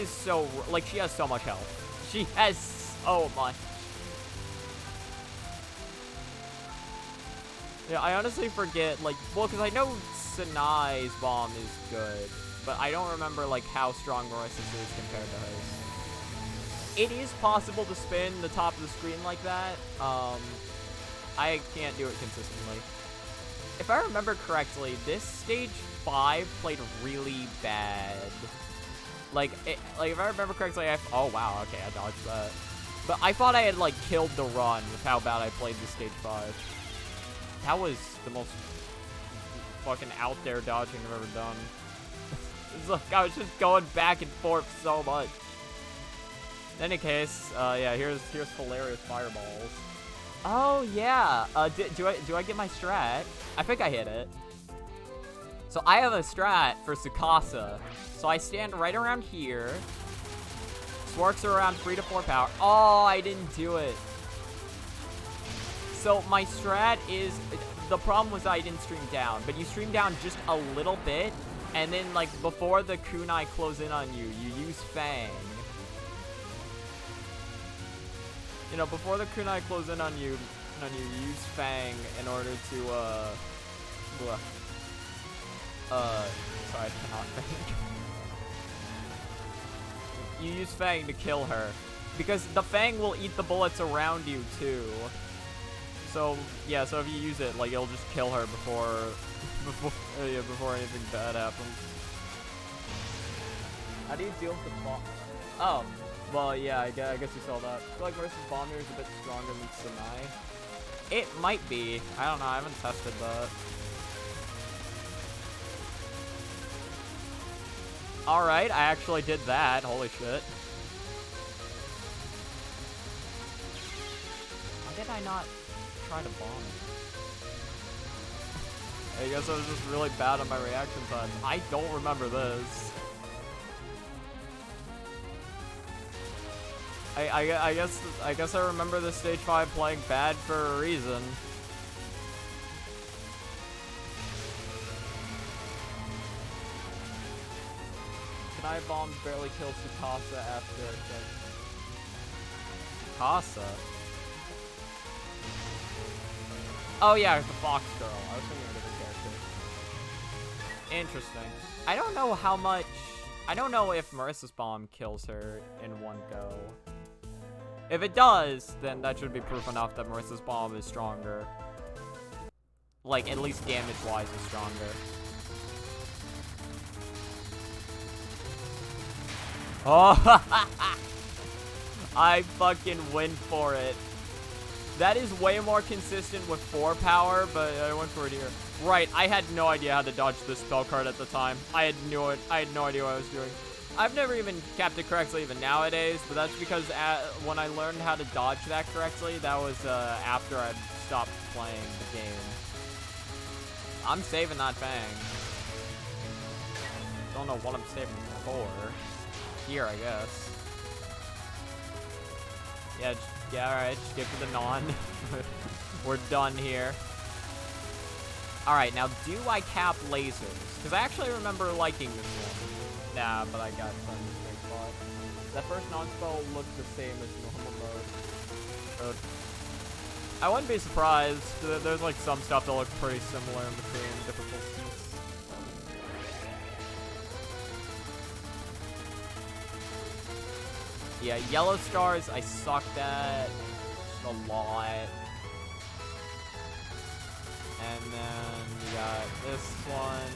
so, like, she has so much health. She has so much. Yeah, I honestly forget, like, well, because I know Sanai's bomb is good, but I don't remember, like, how strong Marisa's is compared to hers. It is possible to spin the top of the screen like that. I can't do it consistently. If I remember correctly, this stage 5 played really bad. Like if I remember correctly, oh wow, okay, I dodged that. But I thought I had, like, killed the run with how bad I played this stage 5. That was the most fucking out there dodging I've ever done. It's like I was just going back and forth so much. In any case, yeah, here's hilarious fireballs. Oh yeah. Do I get my strat? I think I hit it. So I have a strat for Tsukasa. So I stand right around here. Swarks are around 3 to 4 power. Oh, I didn't do it. So my strat is, the problem was I didn't stream down, but you stream down just a little bit, and then like before the kunai close in on you, you use Fang. You know, before the kunai close in on you use Fang in order to, sorry, I cannot think. You use Fang to kill her, because the Fang will eat the bullets around you, too. So, yeah, so if you use it, like, it'll just kill her before anything bad happens. How do you deal with the bomb? Oh. Well, yeah, I guess you saw that. I feel like Marisa's bomb here is a bit stronger than Sanai. It might be. I don't know. I haven't tested that. Alright, I actually did that. Holy shit. Why did I not try to bomb it? I guess I was just really bad on my reaction times. I don't remember this. I guess I remember the stage 5 playing bad for a reason. Kunai bombs barely kill Tsukasa after it. Tsukasa? Oh yeah, the Fox Girl. I was thinking of a different character. Interesting. I don't know how much. I don't know if Marisa's bomb kills her in one go. If it does, then that should be proof enough that Marisa's bomb is stronger. Like, at least damage-wise is stronger. Oh! I fucking went for it. That is way more consistent with 4 power, but I went for it here. Right, I had no idea how to dodge this spell card at the time. I had no idea what I was doing. I've never even capped it correctly even nowadays, but that's because when I learned how to dodge that correctly, that was after I'd stopped playing the game. I'm saving that Fang. Don't know what I'm saving for. Here, I guess. Yeah, alright, just give me the non. We're done here. Alright, now do I cap lasers? Because I actually remember liking this one. Nah, but I got some mistake spot. That first non-spell looked the same as normal mode. I wouldn't be surprised. There's like some stuff that looks pretty similar in between difficulties. Yeah, yellow stars I sucked at just a lot. And then you got this one.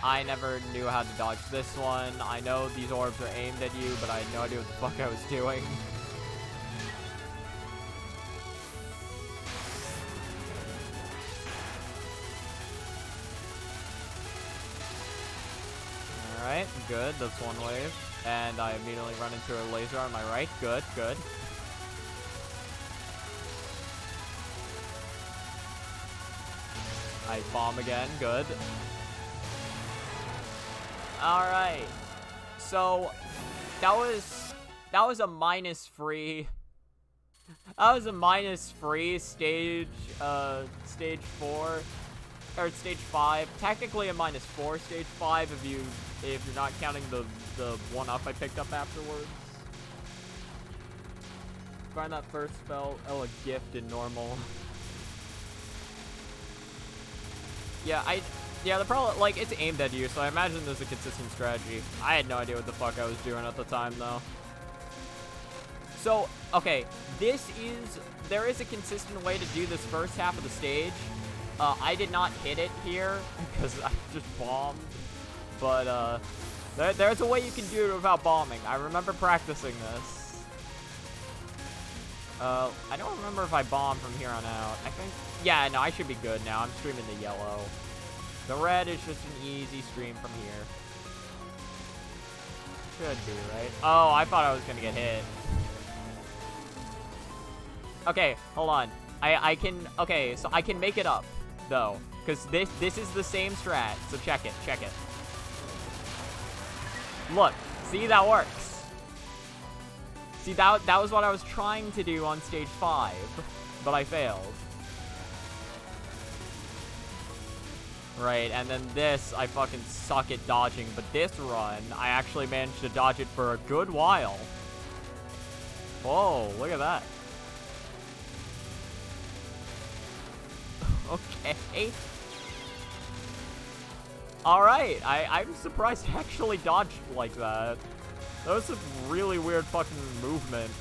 I never knew how to dodge this one. I know these orbs are aimed at you, but I had no idea what the fuck I was doing. Alright, good. That's one wave. And I immediately run into a laser on my right. Good, good. I bomb again. Good. Alright. So, that was a minus free. That was a minus free stage 4. Or stage 5. Technically a minus 4 stage 5 if you're not counting the one up I picked up afterwards. Find that first spell. Oh, a gift in normal. Yeah, the problem, like, it's aimed at you, so I imagine there's a consistent strategy. I had no idea what the fuck I was doing at the time, though. So, okay, there is a consistent way to do this first half of the stage. I did not hit it here, because I just bombed. But, there's a way you can do it without bombing. I remember practicing this. I don't remember if I bombed from here on out. I think, yeah, no, I should be good now. I'm streaming the yellow. The red is just an easy stream from here. Should be, right? Oh, I thought I was gonna get hit. Okay, hold on. Okay, so I can make it up, though. Because this is the same strat, so check it. Look, see, that works. See, that was what I was trying to do on stage 5, but I failed. Right, and then this, I fucking suck at dodging, but this run, I actually managed to dodge it for a good while. Whoa, look at that. Okay. Alright, I'm surprised I actually dodged like that. That was a really weird fucking movement.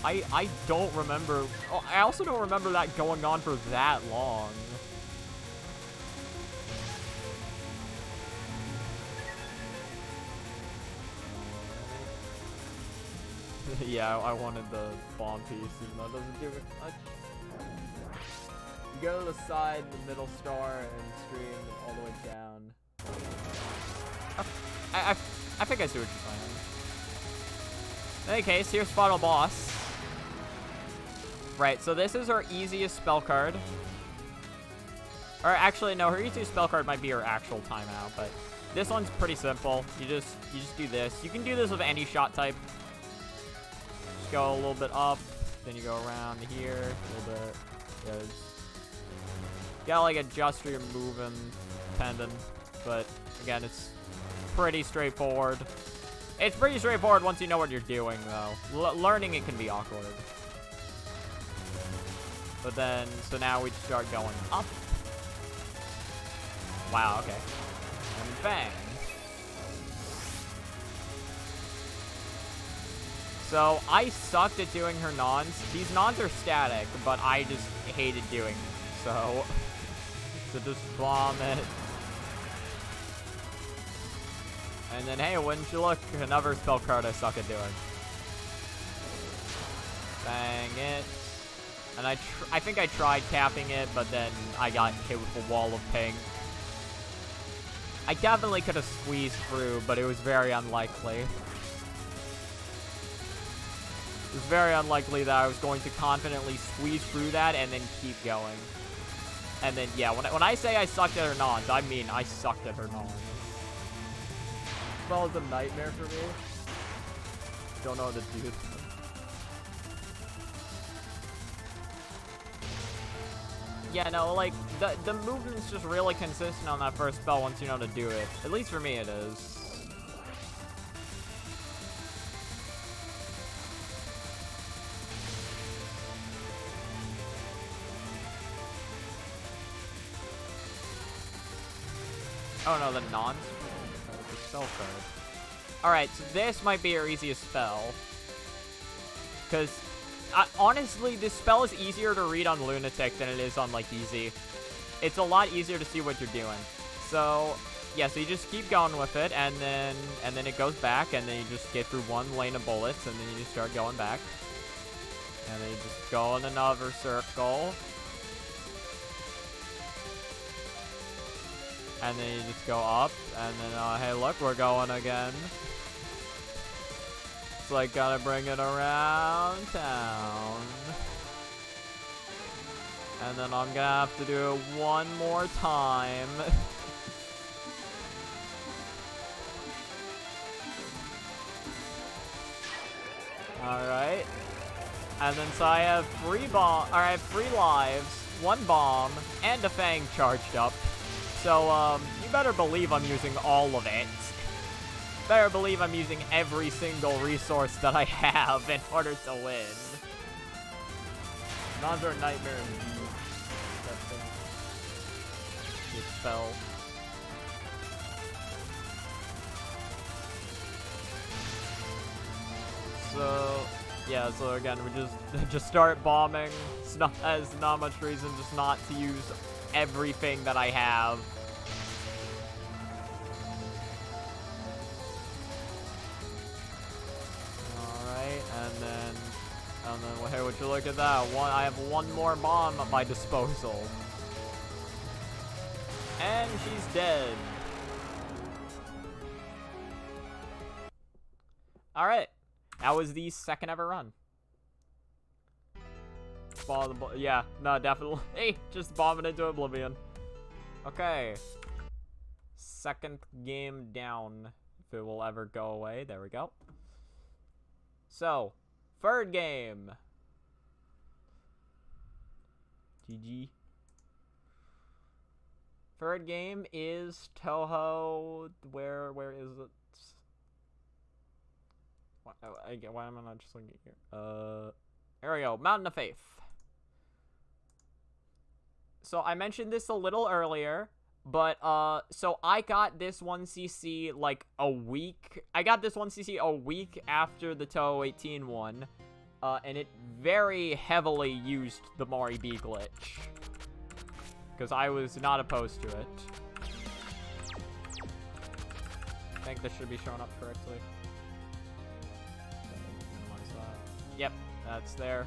I don't remember. Oh, I also don't remember that going on for that long. Yeah, I wanted the bomb piece, even though it doesn't do it much. You go to the side, the middle star, and stream all the way down. I think I see what you're saying. In any case, here's final boss. Right, so this is our easiest spell card. Or actually, no, her easiest spell card might be her actual timeout, but this one's pretty simple. You just do this. You can do this with any shot type. Just go a little bit up, then you go around here a little bit. Yeah, you gotta like adjust your moving pendant, but again, it's pretty straightforward. It's pretty straightforward once you know what you're doing, though. Learning it can be awkward. But then, so now we start going up. Wow, okay. And bang. So, I sucked at doing her nons. These nons are static, but I just hated doing them. So just bomb it. And then, hey, wouldn't you look, another spell card I suck at doing. Bang it. And I think I tried capping it, but then I got hit with a wall of ping. I definitely could have squeezed through, but it was very unlikely. It was very unlikely that I was going to confidently squeeze through that and then keep going. And then, yeah, when I say I sucked at her nons, I mean I sucked at her nons. Well, it's a nightmare for me. Don't know how to do this. Yeah, no, like, the movement's just really consistent on that first spell once you know how to do it. At least for me, it is. Oh no, the non-spell. The spell card. Alright, so this might be your easiest spell. Because, honestly, this spell is easier to read on Lunatic than it is on, like, Easy. It's a lot easier to see what you're doing. So, yeah, so you just keep going with it, and then it goes back, and then you just get through one lane of bullets, and then you just start going back. And then you just go in another circle. And then you just go up, and then, hey, look, we're going again. It's like, gotta bring it around town. And then I'm gonna have to do it one more time. Alright. And then, so I have 3 lives, 1 bomb, and a Fang charged up. So, you better believe I'm using all of it. Better believe I'm using every single resource that I have in order to win. Nons are a nightmare indeed. That thing. This spell. So, yeah, so again, we just start bombing. There's not much reason just not to use everything that I have. Alright, and then well, hey, would you look at that? I have 1 more bomb at my disposal. And she's dead. Alright. That was the 2nd ever run. Yeah, no, definitely. Hey, just bomb it into oblivion. Okay. 2nd game down. If it will ever go away. There we go. So, 3rd game. GG. 3rd game is Touhou. Where is it? Why am I not just looking here? There we go. Mountain of Faith. So I mentioned this a little earlier, but so I got this 1cc like a week. I got this 1cc a week after the Touhou 18 one, and it very heavily used the Mori B glitch because I was not opposed to it. I think this should be showing up correctly. Minimize that. Yep, that's there.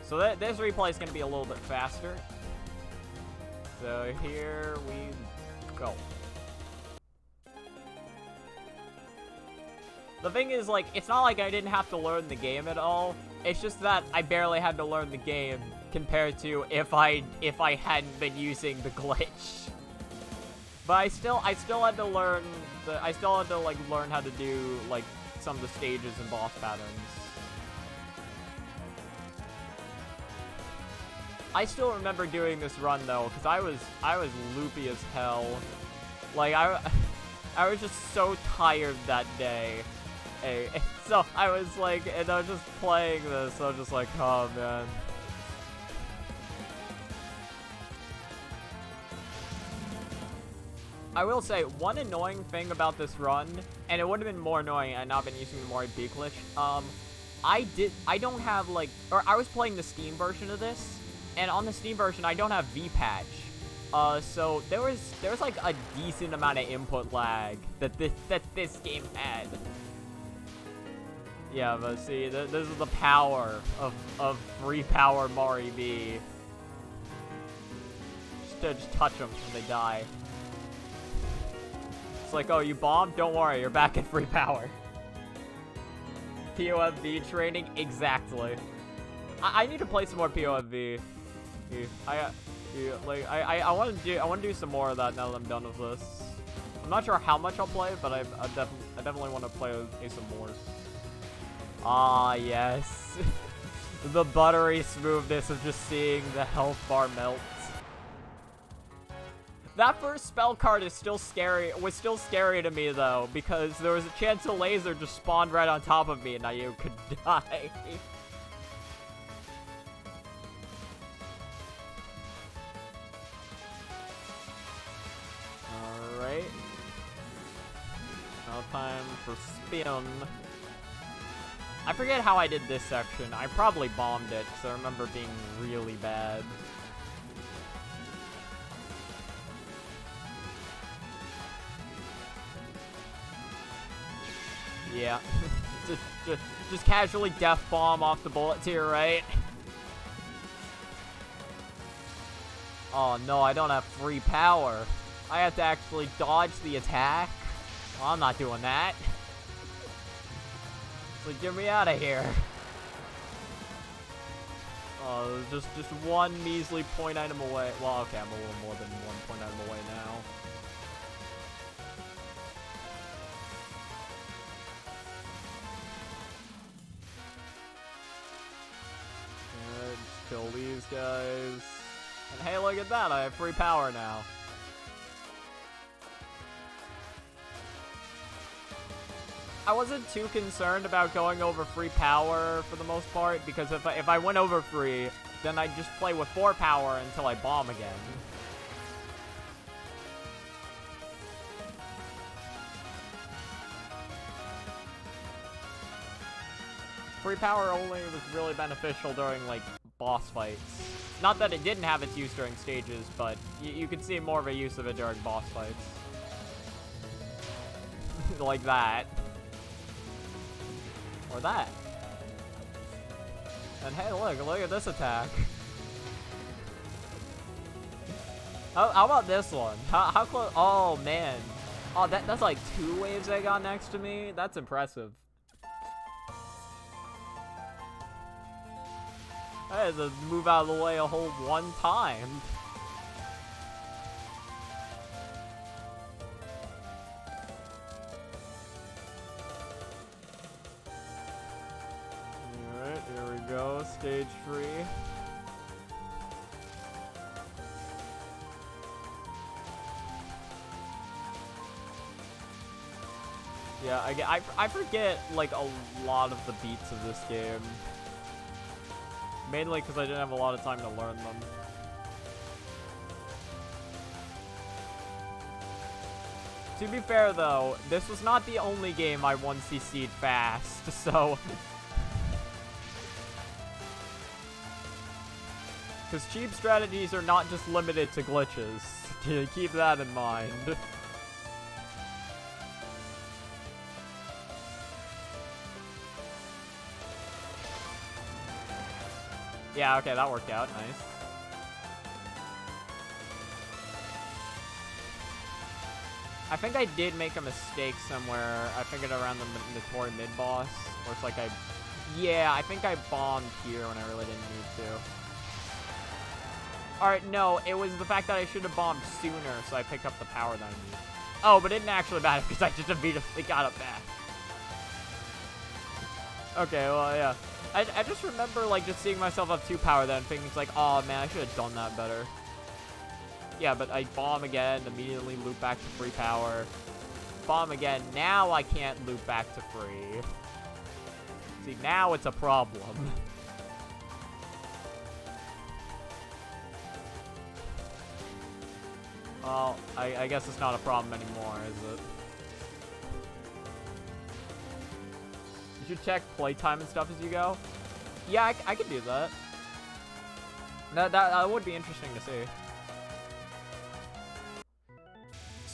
So this replay is going to be a little bit faster. So here we go. The thing is, like, it's not like I didn't have to learn the game at all. It's just that I barely had to learn the game compared to if I hadn't been using the glitch. But I still had to learn learn how to do like some of the stages and boss patterns. I still remember doing this run though, because I was loopy as hell. Like I was just so tired that day. Hey, so I was like, and I was just playing this. So I was just like, oh man. I will say, one annoying thing about this run, and it would have been more annoying had I not been using the Mori B glitch, I don't have, like, or I was playing the Steam version of this, and on the Steam version, I don't have V-Patch. So there was like a decent amount of input lag that this game had. Yeah, but see, this is the power of free power Mari B. Just touch them when they die. It's like, oh, you bombed? Don't worry, you're back at free power. POFV training? Exactly. I need to play some more POFV. I want to do some more of that now that I'm done with this. I'm not sure how much I'll play, but I definitely want to play some more. Ah, yes. The buttery smoothness of just seeing the health bar melt. That first spell card is still scary. Was still scary to me though, because there was a chance a laser just spawned right on top of me and I could die. Alright. Now time for spin. I forget how I did this section. I probably bombed it, because I remember being really bad. Yeah. just casually death bomb off the bullets here, right? Oh no, I don't have free power. I have to actually dodge the attack. Well, I'm not doing that. So get me out of here. Oh, just one measly point item away. Well, okay, I'm a little more than 1 point item away now. Good, just kill these guys. And hey, look at that, I have free power now. I wasn't too concerned about going over free power for the most part, because if I went over free, then I'd just play with 4 power until I bomb again. Free power only was really beneficial during, like, boss fights. Not that it didn't have its use during stages, but you could see more of a use of it during boss fights. Like that. Or that. And hey, look at this attack. How about this one? How close? Oh, man. Oh, that's like 2 waves I got next to me? That's impressive. I had to move out of the way a whole 1 time. Alright, here we go. Stage free. Yeah, I forget, like, a lot of the beats of this game. Mainly because I didn't have a lot of time to learn them. To be fair, though, this was not the only game I 1cc'd fast, so... Because cheap strategies are not just limited to glitches. Keep that in mind. Yeah, okay, that worked out. Nice. I think I did make a mistake somewhere. I think it around the Tory mid-boss. Or it's like yeah, I think I bombed here when I really didn't need to. Alright, no, it was the fact that I should have bombed sooner, so I picked up the power that I need. Oh, but it didn't actually matter because I just immediately got it back. Okay, well, yeah. I just remember, like, just seeing myself have 2 power then, thinking it's like, oh, man, I should have done that better. Yeah, but I bomb again, immediately loop back to free power. Bomb again, now I can't loop back to free. See, now it's a problem. Well, I guess it's not a problem anymore, is it? You should check playtime and stuff as you go. Yeah, I could do that. That would be interesting to see.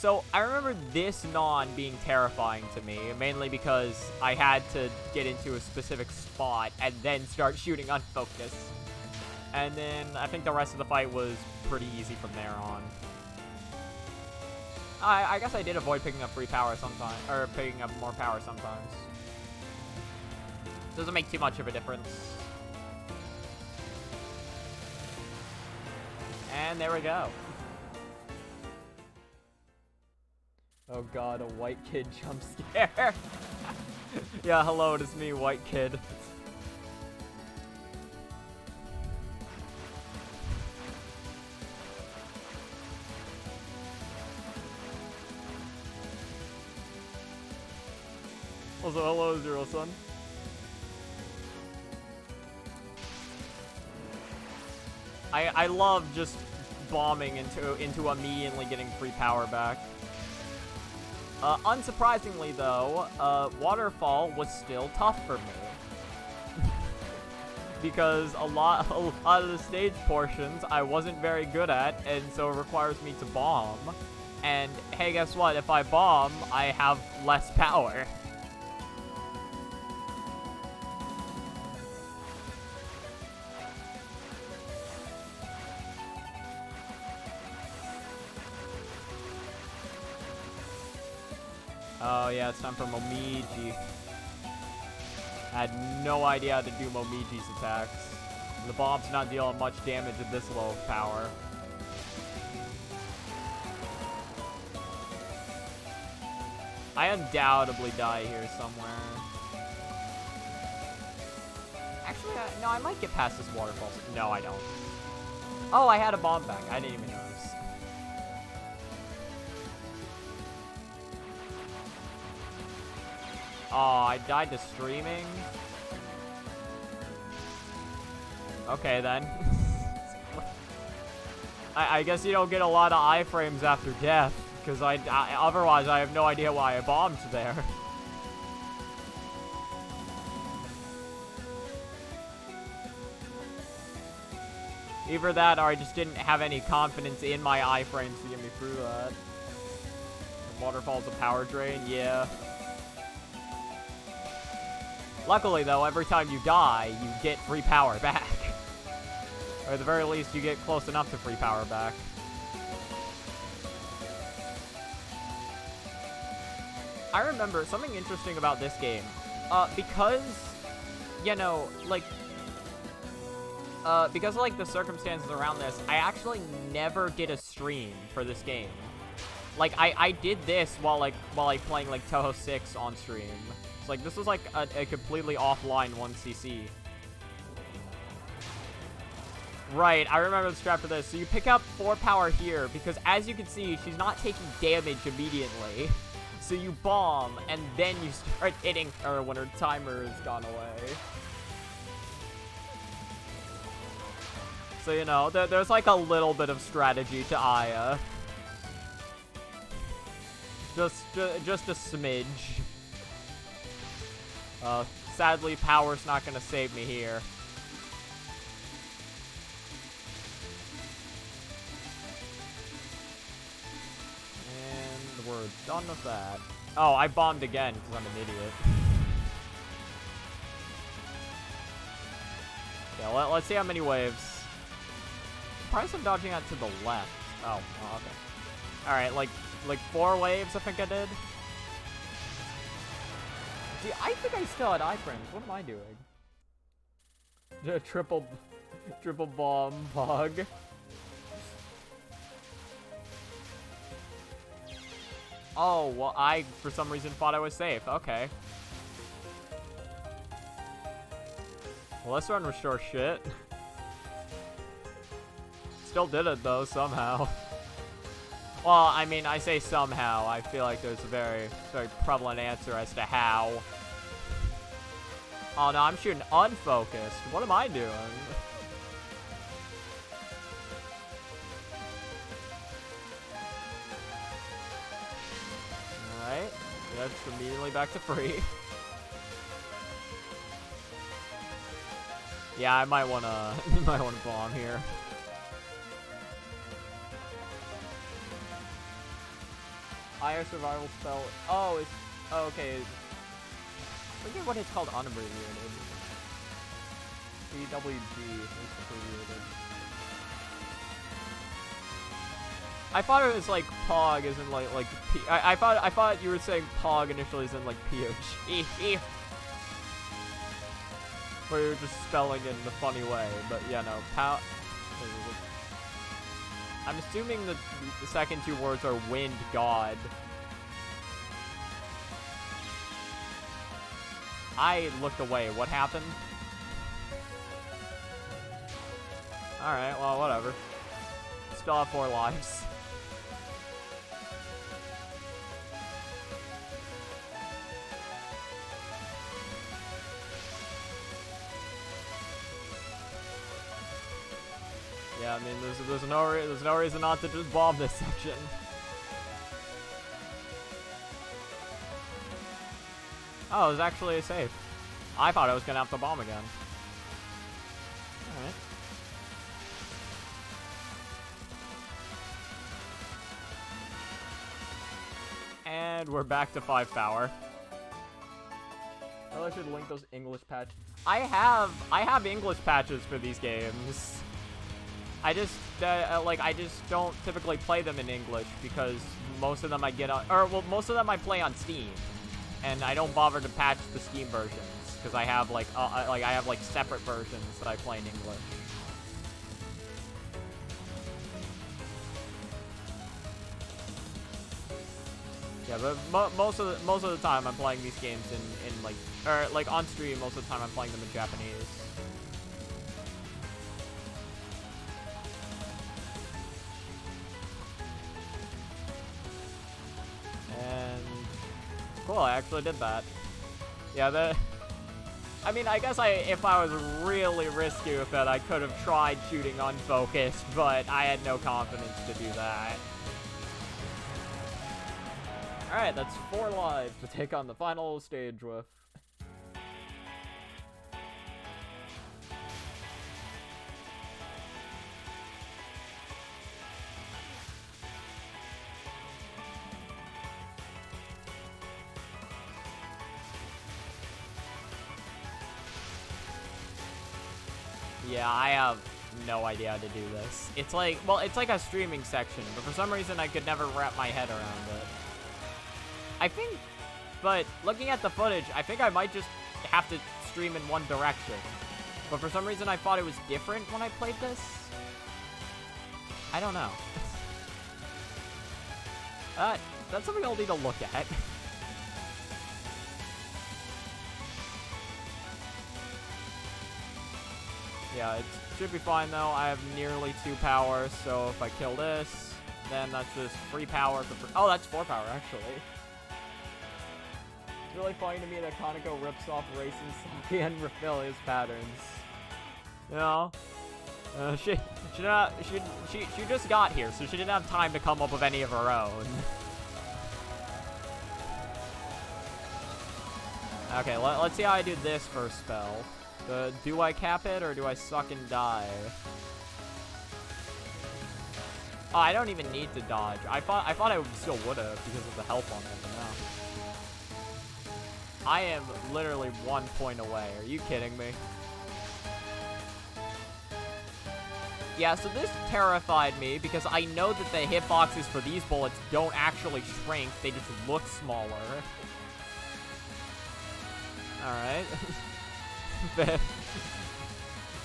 So I remember this non being terrifying to me, mainly because I had to get into a specific spot and then start shooting unfocused. And then I think the rest of the fight was pretty easy from there on. I guess I did avoid picking up free power sometimes, or picking up more power sometimes. Doesn't make too much of a difference. And there we go. Oh god, a white kid jump scare. Yeah, hello, it is me, white kid. Also, hello, Zero-Sun. I love just bombing into immediately getting free power back. Unsurprisingly, though, Waterfall was still tough for me. Because a lot of the stage portions I wasn't very good at, and so it requires me to bomb. And, hey, guess what? If I bomb, I have less power. Oh yeah, it's time for Momiji. I had no idea how to do Momiji's attacks. The bomb's not dealing much damage at this low power. I undoubtedly die here somewhere. Actually, no, I might get past this waterfall. No, I don't. Oh, I had a bomb back. I didn't even notice. Oh, I died to streaming? Okay, then. I guess you don't get a lot of iframes after death, because otherwise I have no idea why I bombed there. Either that, or I just didn't have any confidence in my iframes to get me through that. The waterfall's a power drain, yeah. Luckily, though, every time you die, you get free power back. Or at the very least, you get close enough to free power back. I remember something interesting about this game. Because, you know, like... because of, like, the circumstances around this, I actually never did a stream for this game. Like, I did this while playing, like, Touhou 6 on stream. It's like, this was, like, a completely offline 1cc. Right, I remember the strat for this. So you pick up 4 power here, because as you can see, she's not taking damage immediately. So you bomb, and then you start hitting her when her timer has gone away. So, you know, there's like a little bit of strategy to Aya. Just a smidge. Sadly, power's not gonna save me here. And we're done with that. Oh, I bombed again because I'm an idiot. Yeah, let's see how many waves. Surprised I'm dodging out to the left. Oh, okay. Alright, like 4 waves, I think I did. See, I think I still had iframes. What am I doing? Triple bomb bug. Oh, well, I, for some reason, thought I was safe. Okay. Well, this one was sure shit. Still did it, though, somehow. Well, I mean, I say somehow. I feel like there's a very prevalent answer as to how. Oh, no, I'm shooting unfocused. What am I doing? Alright. That's immediately back to free. Yeah, I might wanna bomb here. IO survival spell. Oh, it's okay. Forget what it's called unabbreviated. CWG is abbreviated. I thought it was like POG, as in like P. I thought you were saying POG initially, as in like POG. Where you're just spelling it in a funny way, but yeah, no. I'm assuming that the second two words are wind god. I looked away. What happened? Alright, well, whatever. Still have 4 lives. Yeah, I mean, there's no reason not to just bomb this section. Oh, it was actually a save. I thought I was gonna have to bomb again. Alright. And we're back to 5 power. I should link those English patches. I have English patches for these games. I just don't typically play them in English because most of them I get on, most of them I play on Steam, and I don't bother to patch the Steam versions because I have I have separate versions that I play in English. Yeah, but most of the time I'm playing these games in on stream. Most of the time I'm playing them in Japanese. And cool, I actually did that. Yeah, I mean, I guess if I was really risky with it, I could have tried shooting unfocused, but I had no confidence to do that. Alright, that's 4 lives to take on the final stage with. Yeah, I have no idea how to do this. It's like, well, it's like a streaming section, but for some reason I could never wrap my head around it. I think, but looking at the footage, I think I might just have to stream in one direction. But for some reason I thought it was different when I played this. I don't know. That's something I'll need to look at. Yeah, it should be fine though. I have nearly 2 power, so if I kill this, then that's just 3 power. Oh, that's 4 power actually. It's really funny to me that Kaneko rips off Racing Saki and refill his patterns. You know? She just got here, so she didn't have time to come up with any of her own. Okay, let's see how I do this first spell. Do I cap it, or do I suck and die? Oh, I don't even need to dodge. I thought I still would have because of the health on it, but no. I am literally 1 point away. Are you kidding me? Yeah, so this terrified me because I know that the hitboxes for these bullets don't actually shrink. They just look smaller. Alright.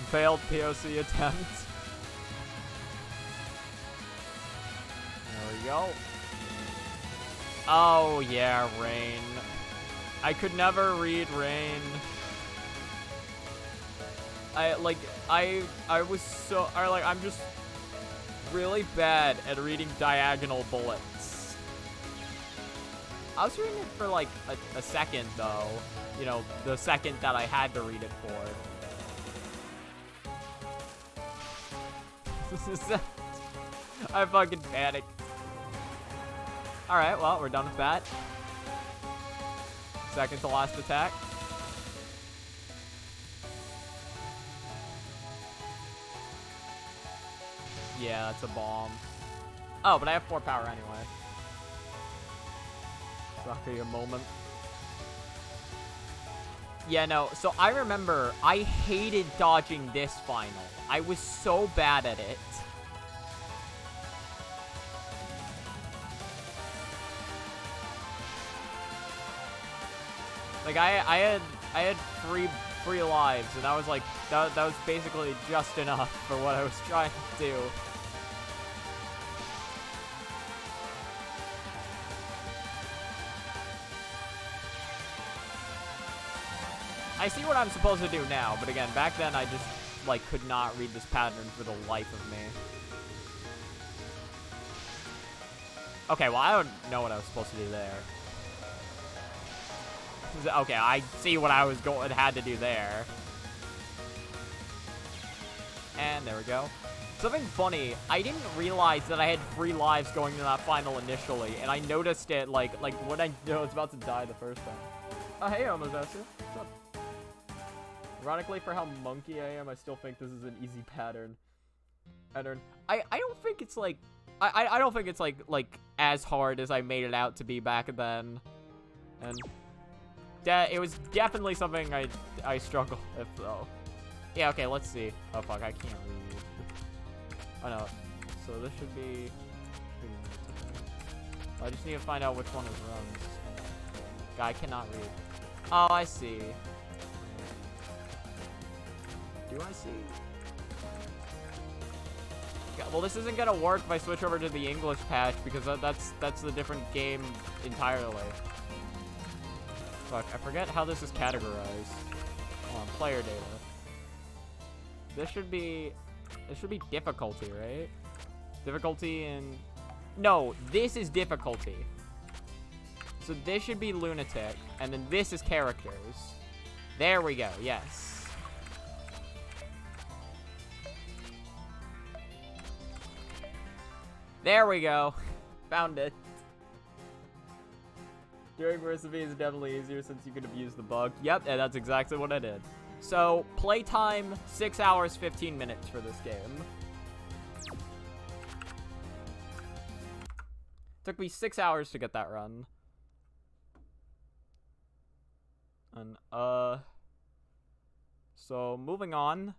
Failed POC attempt. There we go. Oh, yeah, rain. I could never read rain. I'm just really bad at reading diagonal bullets. I was reading it for like a second though. You know, the second that I had to read it for. I fucking panicked. Alright, well, we're done with that. Second to last attack. Yeah, that's a bomb. Oh, but I have 4 power anyway. Sakuya moment. Yeah, no, so I remember I hated dodging this final. I was so bad at it. Like, I had three lives, and I was like, that was basically just enough for what I was trying to do. I see what I'm supposed to do now, but again, back then I just, like, could not read this pattern for the life of me. Okay, well, I don't know what I was supposed to do there. Okay, I see what I was had to do there. And there we go. Something funny, I didn't realize that I had 3 lives going to that final initially, and I noticed it, like when I was about to die the first time. Oh, hey, Omozasu. What's up? Ironically, for how monkey I am, I still think this is an easy pattern. I don't think it's like... I don't think it's like as hard as I made it out to be back then. And... it was definitely something I struggled with, though. Yeah, okay, let's see. Oh, fuck, I can't read. Oh, no. So this should be... I just need to find out which one is runs. I cannot read. Oh, I see. Do I see? Yeah, well, this isn't gonna work if I switch over to the English patch, because that's a different game entirely. Fuck, I forget how this is categorized. Hold on, player data. This should be difficulty, right? Difficulty in... No, this is difficulty. So this should be lunatic, and then this is characters. There we go, yes. There we go. Found it. Doing Marisa is definitely easier since you can abuse the bug. Yep, and that's exactly what I did. So, playtime, 6 hours, 15 minutes for this game. Took me 6 hours to get that run. And, so, moving on.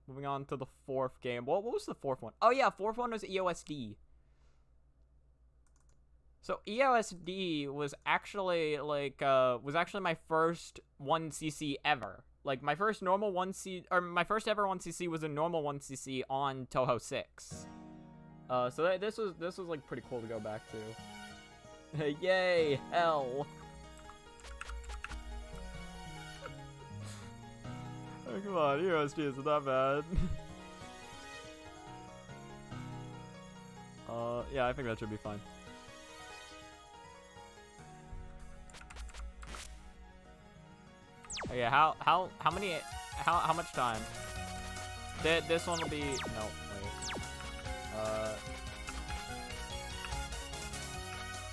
Moving on to the 4th game. What was the 4th one? Oh, yeah, 4th one was EOSD. So EOSD was actually like my first 1cc ever. Like my first normal 1cc, or my first ever 1cc was a normal 1cc on Touhou 6. So this was like pretty cool to go back to. Yay, hell. Oh, come on, EOSD isn't that bad. Yeah, I think that should be fine. Yeah, how much time? This one will be, no, wait.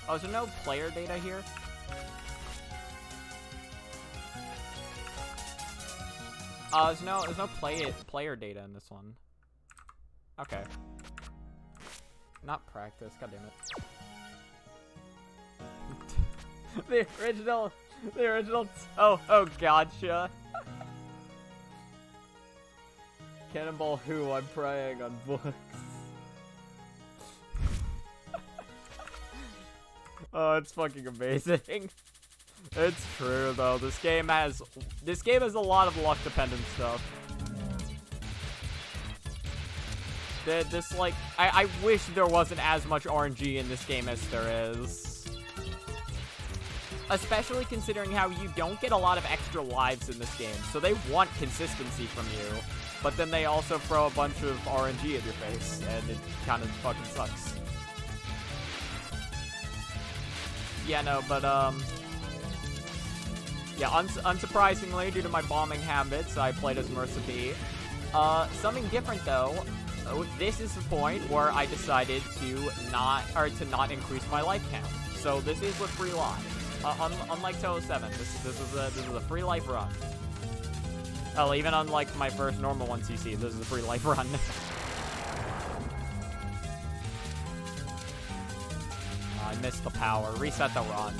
Oh, is there no player data here? There's no player data in this one. Okay. Not practice, god damn it. The original, oh, gotcha. Cannonball who, I'm praying on books. Oh, it's fucking amazing. It's true though, this game has a lot of luck dependent stuff. This, like, I wish there wasn't as much RNG in this game as there is. Especially considering how you don't get a lot of extra lives in this game, so they want consistency from you, but then they also throw a bunch of RNG at your face, and it kind of fucking sucks. Yeah, no, but, yeah, unsurprisingly, due to my bombing habits, I played as Marisa B. Something different, though. This is the point where I decided to not increase my life count. So this is with free life. Unlike Touhou 7, this is a free life run. Oh, even unlike my first normal 1cc, this is a free life run. missed the power. Reset the run.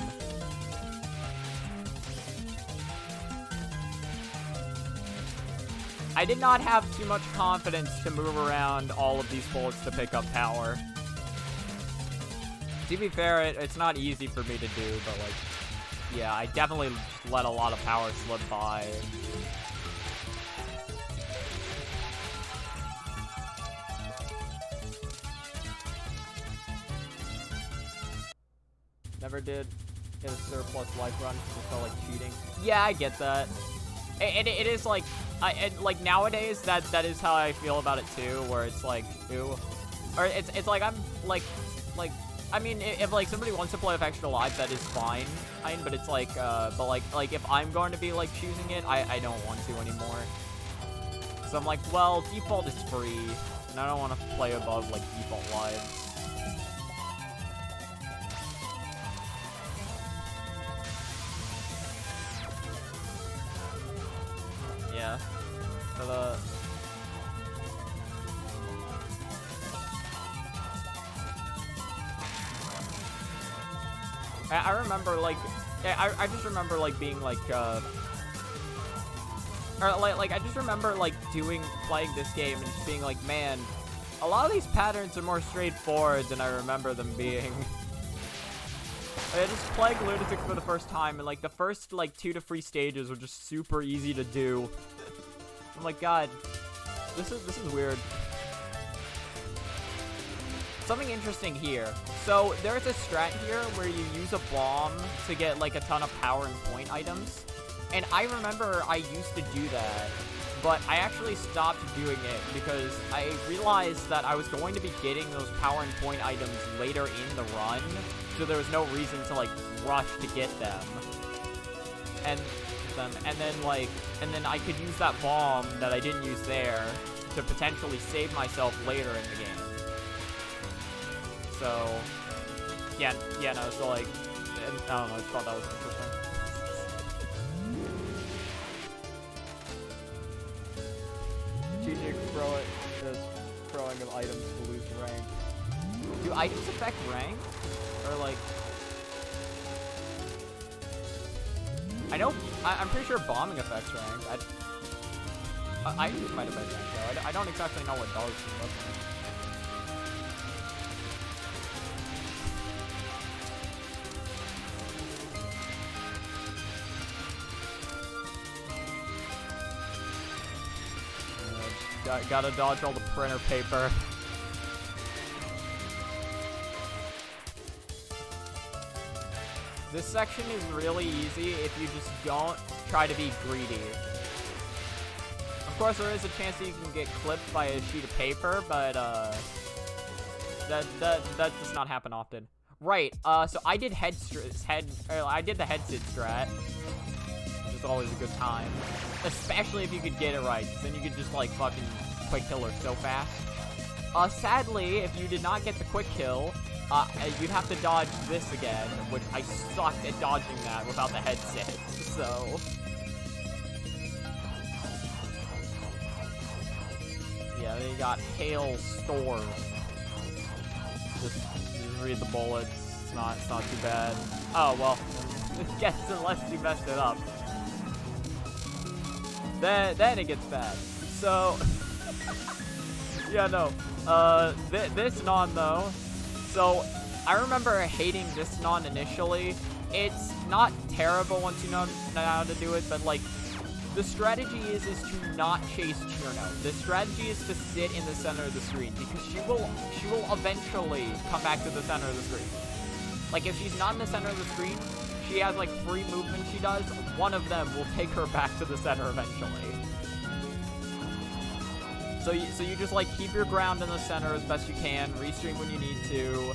I did not have too much confidence to move around all of these bullets to pick up power. To be fair, it's not easy for me to do, but like, yeah, I definitely let a lot of power slip by. Never did get a surplus life run because it felt like cheating. Yeah, I get that. It is like, like nowadays that is how I feel about it too, where it's like, ew. Or it's like I'm like, I mean, if like somebody wants to play with extra lives, that is fine. But it's like, but like if I'm going to be like choosing it, I don't want to anymore. So I'm like, well, default is free, and I don't want to play above like default lives. Yeah. So the I remember like I just remember like being like or like I just remember like playing this game and just being like, man, a lot of these patterns are more straightforward than I remember them being. I just played Lunatic for the first time, and like the first like 2 to 3 stages were just super easy to do. I'm like, God, this is weird. Something interesting here. So there's a strat here where you use a bomb to get like a ton of power and point items. And I remember I used to do that, but I actually stopped doing it because I realized that I was going to be getting those power and point items later in the run, so there was no reason to like rush to get them. And then I could use that bomb that I didn't use there to potentially save myself later in the game. So, yeah, no, so like, I don't know, I just thought that was interesting. Strategic throw it, just throwing of items to lose rank. Do items affect rank? Or like, I know, I'm pretty sure bombing affects rank. Items might affect rank though. I don't exactly know what does. Gotta dodge all the printer paper. This section is really easy if you just don't try to be greedy. Of course, there is a chance that you can get clipped by a sheet of paper, but that does not happen often. Right. So I did the head sit strat, which is always a good time. Especially if you could get it right, then you could just like fucking quick kill her so fast. Sadly, if you did not get the quick kill, you'd have to dodge this again, which I sucked at dodging that without the headset. So yeah, then you got Hail Storm. Just read the bullets. It's not too bad. Oh well, it gets unless you messed it up. Then it gets bad. So, yeah, no. This non, though. So, I remember hating this non initially. It's not terrible once you know how to do it, but, like, the strategy is to not chase Cherno. The strategy is to sit in the center of the screen, because she will eventually come back to the center of the screen. Like, if she's not in the center of the screen, she has like 3 movements she does. One of them will take her back to the center eventually. So you just like keep your ground in the center as best you can, restream when you need to,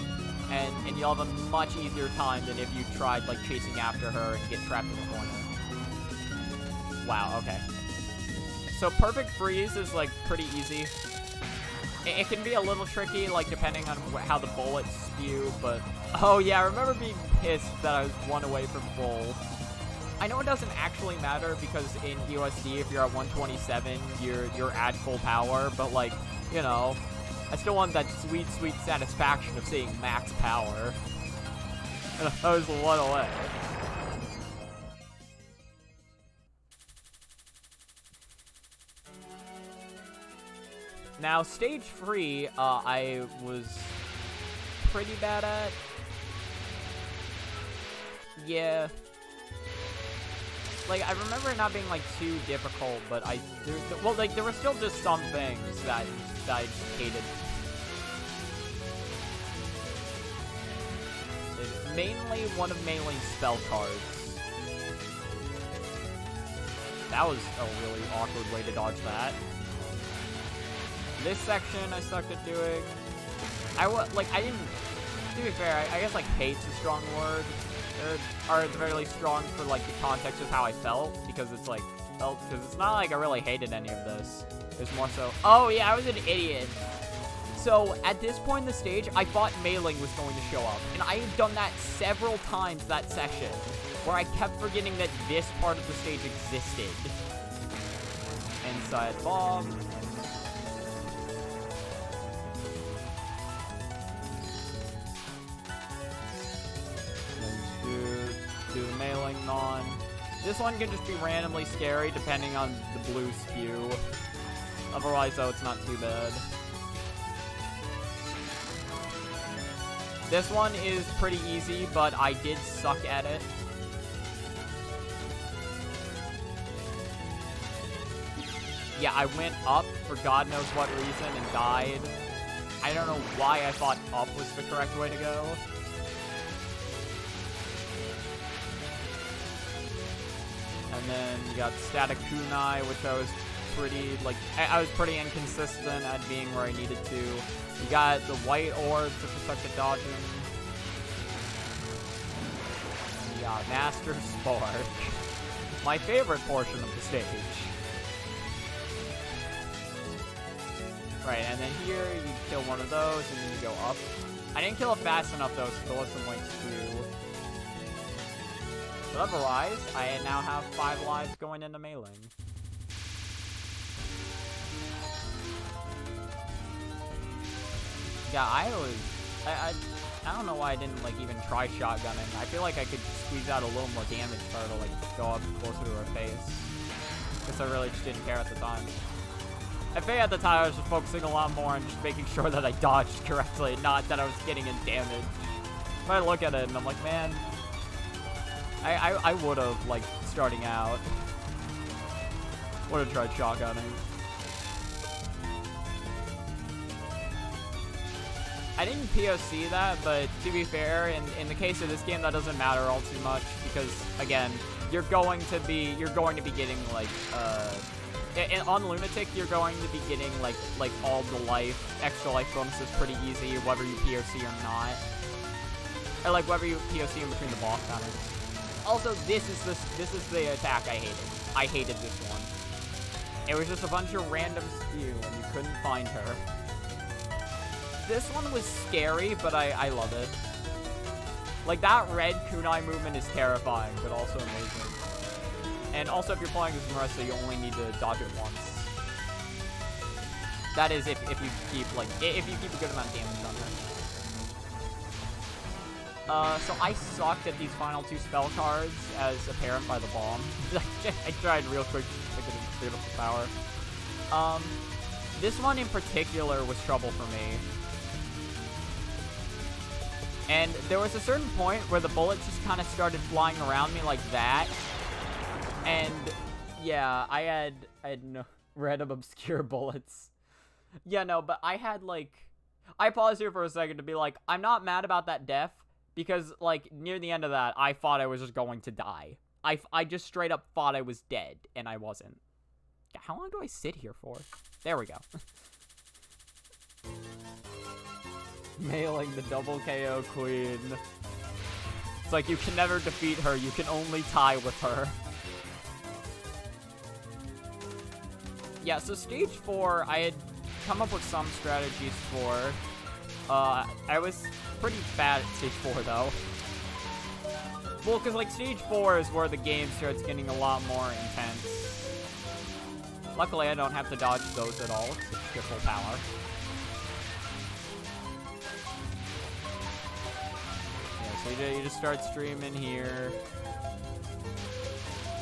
and you'll have a much easier time than if you tried like chasing after her and get trapped in the corner. Wow, okay. So perfect freeze is like pretty easy. It can be a little tricky, like depending on how the bullets spew, but oh yeah, I remember being pissed that I was 1 away from full. I know it doesn't actually matter because in USD, if you're at 127, you're at full power, but like, you know, I still want that sweet satisfaction of seeing max power. And I was one away. Now, stage 3, I was pretty bad at. Yeah. Like, I remember it not being, like, too difficult, but there were still just some things that I just hated. It's mainly one of Meiling's spell cards. That was a really awkward way to dodge that. This section I sucked at doing. I didn't, to be fair, I guess, like, hate's a strong word. Or at the very least strong for, like, the context of how I felt, because it's, like, because it's not like I really hated any of this. It's more so, oh, yeah, I was an idiot. So, at this point in the stage, I thought Meiling was going to show up, and I had done that several times that session, where I kept forgetting that this part of the stage existed. Inside bomb. Do the Meiling non. This one can just be randomly scary depending on the blue spew. Otherwise, though, it's not too bad. This one is pretty easy, but I did suck at it. Yeah, I went up for God knows what reason and died. I don't know why I thought up was the correct way to go. And then you got static kunai, which I was pretty, like, I was pretty inconsistent at being where I needed to. You got the white orbs, if you suck at dodging. And you got Master Spark. My favorite portion of the stage. Right, and then here, you kill one of those, and then you go up. I didn't kill it fast enough, though, so there was some ways to. But otherwise, I now have 5 lives going into Meiling. Yeah, I don't know why I didn't, like, even try shotgunning. I feel like I could squeeze out a little more damage if I were to, like, go up closer to her face. Guess I really just didn't care at the time. I think at the time I was just focusing a lot more on just making sure that I dodged correctly, not that I was getting in damage. But I look at it and I'm like, man, I would have, like, starting out. Would have tried shotgunning. I didn't POC that, but to be fair, in the case of this game, that doesn't matter all too much because, again, you're going to be getting, like, on Lunatic, you're going to be getting, like all the extra life bonuses pretty easy, whether you POC or not. Or, like, whether you POC in between the boss battles. Also, this is the attack I hated. I hated this one. It was just a bunch of random spew, and you couldn't find her. This one was scary, but I love it. Like, that red kunai movement is terrifying, but also amazing. And also, if you're playing as Marisa, you only need to dodge it once. That is, if you keep a good amount of damage on her. So I sucked at these final 2 spell cards, as apparent by the bomb. I tried real quick to get a beautiful power. This one in particular was trouble for me. And there was a certain point where the bullets just kind of started flying around me like that. And yeah, I had no random obscure bullets. Yeah, no, but I had, like, I paused here for a second to be like, I'm not mad about that death because, like, near the end of that, I thought I was just going to die. I just straight up thought I was dead, and I wasn't. How long do I sit here for? There we go. Mailing the double KO queen. It's like you can never defeat her, you can only tie with her. Yeah, so stage 4, I had come up with some strategies for. I was pretty bad at stage 4, though. Well, because, like, stage 4 is where the game starts getting a lot more intense. Luckily, I don't have to dodge those at all. It's just full power. Yeah, So you just start streaming here.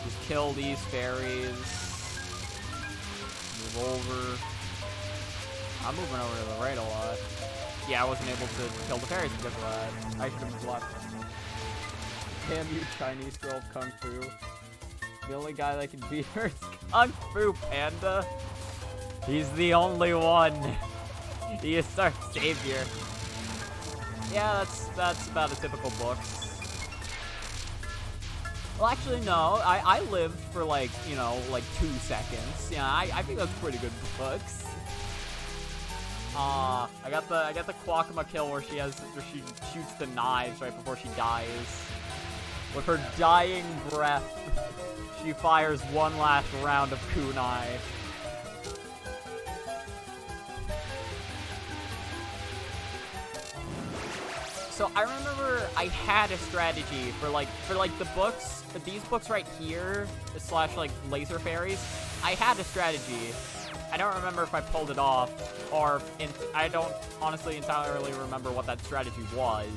Just kill these fairies. Move over. I'm moving over to the right a lot. Yeah, I wasn't able to kill the fairies because of that. I should have moved left. Damn you, Chinese girl of Kung Fu. The only guy that can beat her is Kung Fu Panda. He's the only one. He is our savior. Yeah, that's about a typical books. Well, actually, no. I lived for like, you know, like 2 seconds. Yeah, I think that's pretty good books. I got the Quackma kill where she shoots the knives right before she dies. With her dying breath, she fires one last round of kunai. So I remember I had a strategy for the books, these books right here, slash like laser fairies. I had a strategy. I don't remember if I pulled it off, or I don't honestly entirely remember what that strategy was.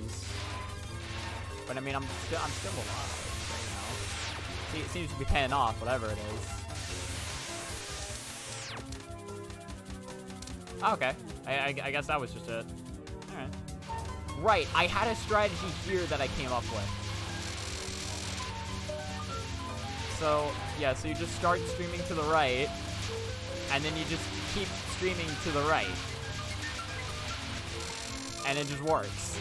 But I mean, I'm still alive, so, you know. It seems to be paying off, whatever it is. Oh, okay, I guess that was just it. All right. Right, I had a strategy here that I came up with. So yeah, so you just start streaming to the right. And then you just keep streaming to the right. And it just works.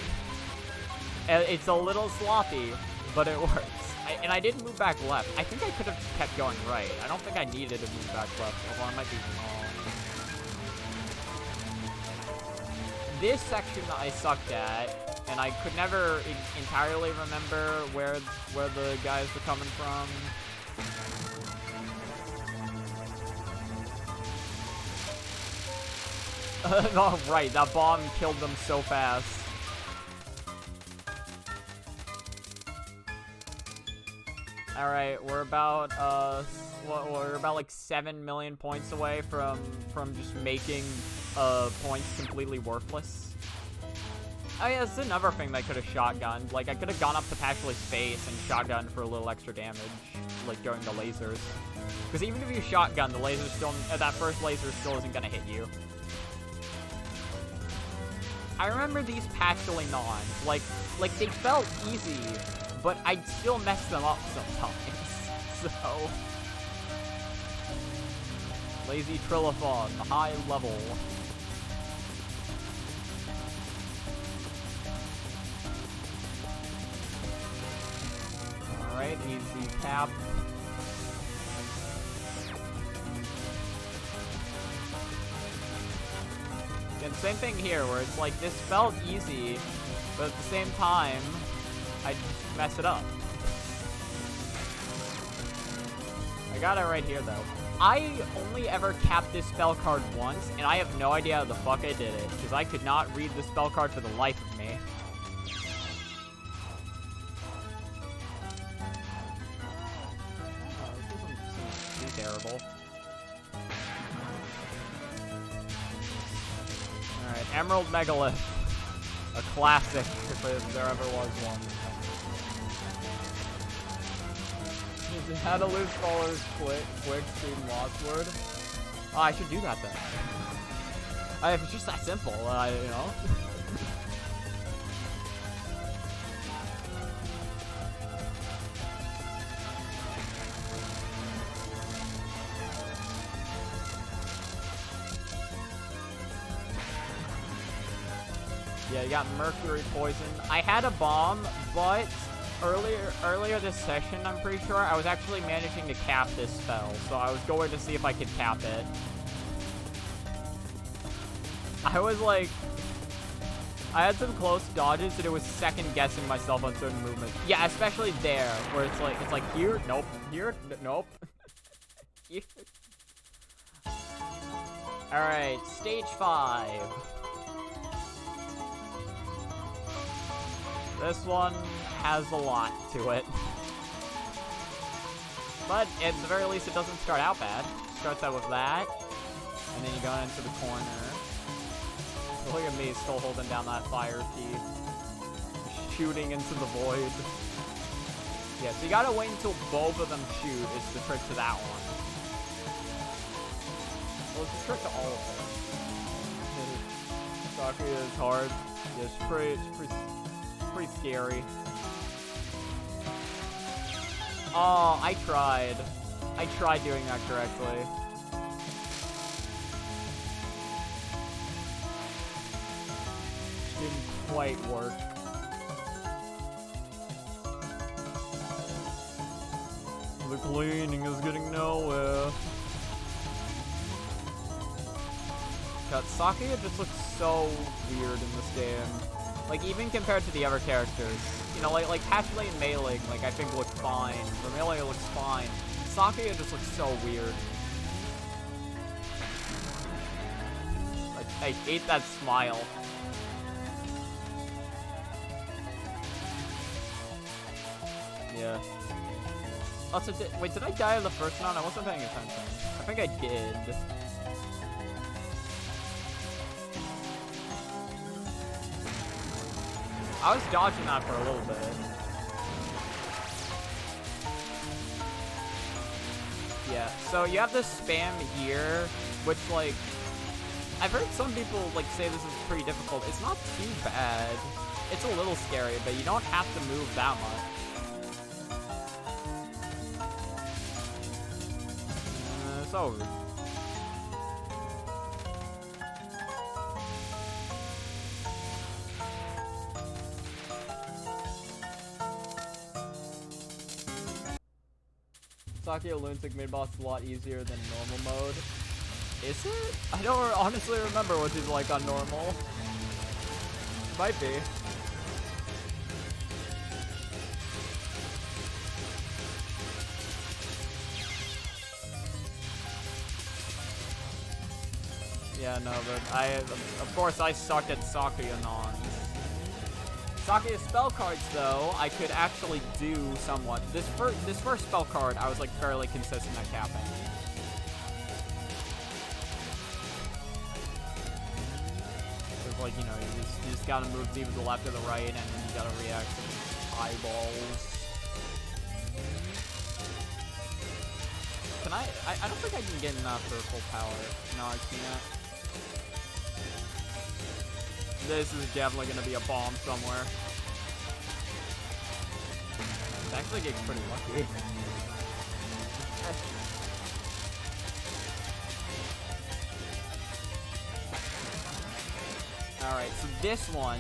It's a little sloppy, but it works. And I didn't move back left. I think I could have just kept going right. I don't think I needed to move back left, although I might be wrong. This section I sucked at, and I could never entirely remember where the guys were coming from. Oh, right, that bomb killed them so fast. Alright, we're about like 7 million points away from just making points completely worthless. Oh yeah, this is another thing that I could have shotgunned. Like, I could have gone up to Pashley's face and shotgunned for a little extra damage, like during the lasers. Because even if you shotgun, the laser still, that first laser still isn't gonna hit you. I remember these Pashley Nons, like they felt easy, but I'd still mess them up sometimes. So, Lazy Trilliphon, high level. Alright, easy tap. And same thing here, where it's like, this felt easy, but at the same time, I just mess it up. I got it right here, though. I only ever capped this spell card once, and I have no idea how the fuck I did it, because I could not read the spell card for the life of me. Oh, this doesn't seem too terrible. Alright, Emerald Megalith. A classic, if there ever was one. How to lose followers quick stream Lost Word. Oh, I should do that then. If it's just that simple, you know. Yeah, you got Mercury Poison. I had a bomb, but earlier this session, I'm pretty sure, I was actually managing to cap this spell, so I was going to see if I could cap it. I was like, I had some close dodges, and it was second-guessing myself on certain movements. Yeah, especially there, where it's like here, nope, here, nope. Here. Alright, stage 5. This one has a lot to it. But at the very least, it doesn't start out bad. It starts out with that, and then you go into the corner. Look at me still holding down that fire key. shooting into the void. Yeah, so you gotta wait until both of them shoot is the trick to that one. Well, it's the trick to all of them. Sakuya is hard. Yeah, it's pretty scary. Oh, I tried. I tried doing that correctly. Didn't quite work. The cleaning is getting nowhere. God, Sakuya just looks so weird in this game. Like, even compared to the other characters. You know, like Hatchley and Mei Ling, like, I think look fine. Or Mei Ling looks fine. Sakuya just looks so weird. Like, I hate that smile. Yeah. Also, wait, did I die in the first round? I wasn't paying attention. I think I did. I was dodging that for a little bit. Yeah, so you have this spam here, which, like, I've heard some people, like, say this is pretty difficult. It's not too bad. It's a little scary, but you don't have to move that much. It's over. Sakuya Lunatic mid boss a lot easier than normal mode. Is it? I don't honestly remember what he's like on normal. Might be. Yeah, no, but of course I sucked at Sakuya non. Sakuya spell cards, though, I could actually do somewhat. This first spell card, I was, like, fairly consistent at capping. Because, like, you know, you just gotta move either the left or the right, and then you gotta react to eyeballs. Can I don't think I can get enough for full power. No, I can't. This is definitely going to be a bomb somewhere. It's actually getting pretty lucky. Alright, so this one,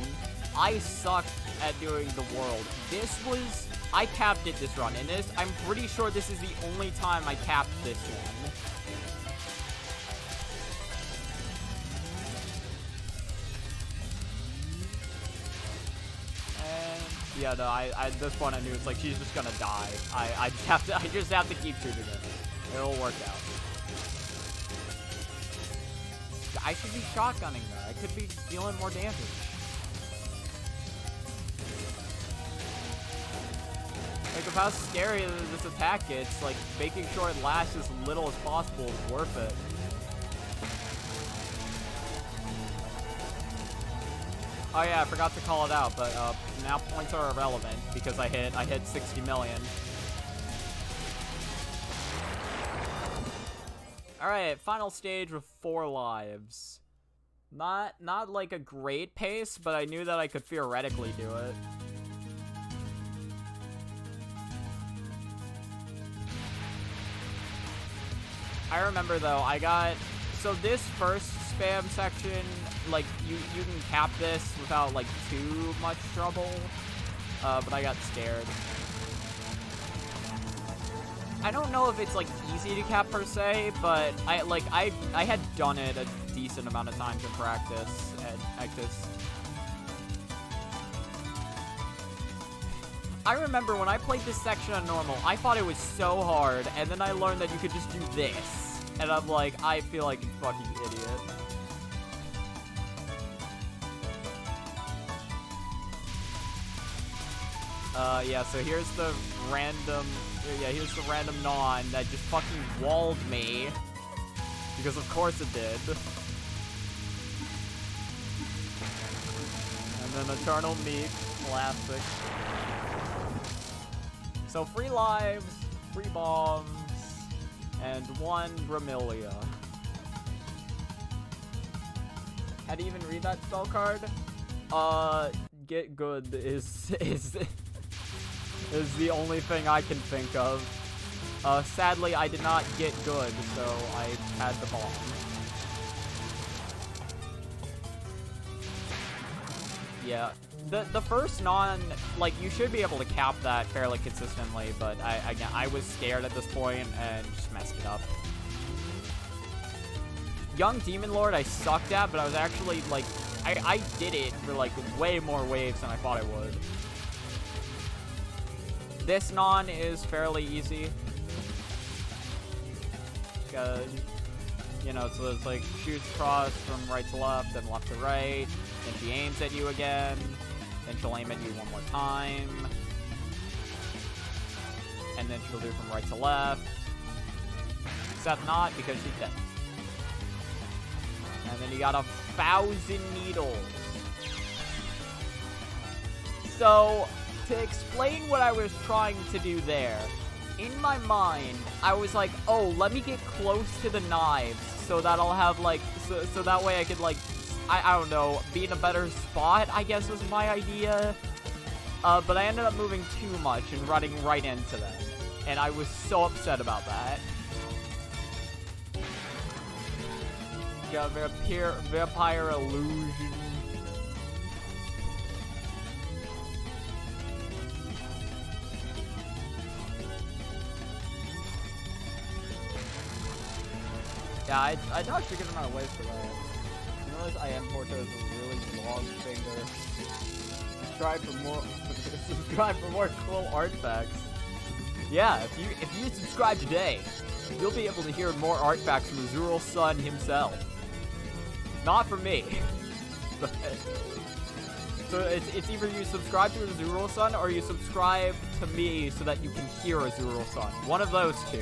I sucked at doing the world. This was, I capped it this run, and I'm pretty sure this is the only time I capped this one. Yeah, no, at this point I knew it's like she's just gonna die. I just have to keep shooting it. It'll work out. I should be shotgunning though. I could be dealing more damage. Like, of how scary this attack gets, like, making sure it lasts as little as possible is worth it. Oh yeah, I forgot to call it out, but now points are irrelevant because I hit 60 million. Alright, final stage with 4 lives. Not like a great pace, but I knew that I could theoretically do it. I remember though, so this first spam section, like, you can cap this without, like, too much trouble, but I got scared. I don't know if it's, like, easy to cap per se, but I had done it a decent amount of times in practice at this. I remember when I played this section on normal, I thought it was so hard, and then I learned that you could just do this, and I'm like, I feel like a fucking idiot. Yeah, so here's the random non that just fucking walled me. Because of course it did. And then Eternal Meek. Classic. So 3 lives, 3 bombs, and 1 Bramilia. How do you even read that spell card? Get good is the only thing I can think of. Sadly, I did not get good, so I had the bomb. Yeah, the first like, you should be able to cap that fairly consistently, but I was scared at this point and just messed it up. Young Demon Lord I sucked at, but I was actually, like, I did it for, like, way more waves than I thought I would. This non is fairly easy. You know, so it's like shoots across from right to left, then left to right, then she aims at you again, then she'll aim at you one more time, and then she'll do from right to left, except not, because she's dead. And then you got 1,000 needles. So, to explain what I was trying to do there, in my mind, I was like, oh, let me get close to the knives so that I'll have, like, so that way I could, like, I don't know, be in a better spot, I guess was my idea. But I ended up moving too much and running right into them. And I was so upset about that. Got vampire illusion. Yeah, I dodged a good amount of waves for that. You realize I am Porto is a really long finger. Subscribe for more cool artifacts. Yeah, if you subscribe today, you'll be able to hear more artifacts from Azural's son himself. Not from me. So it's either you subscribe to Azural's son or you subscribe to me so that you can hear Azural's son. One of those two.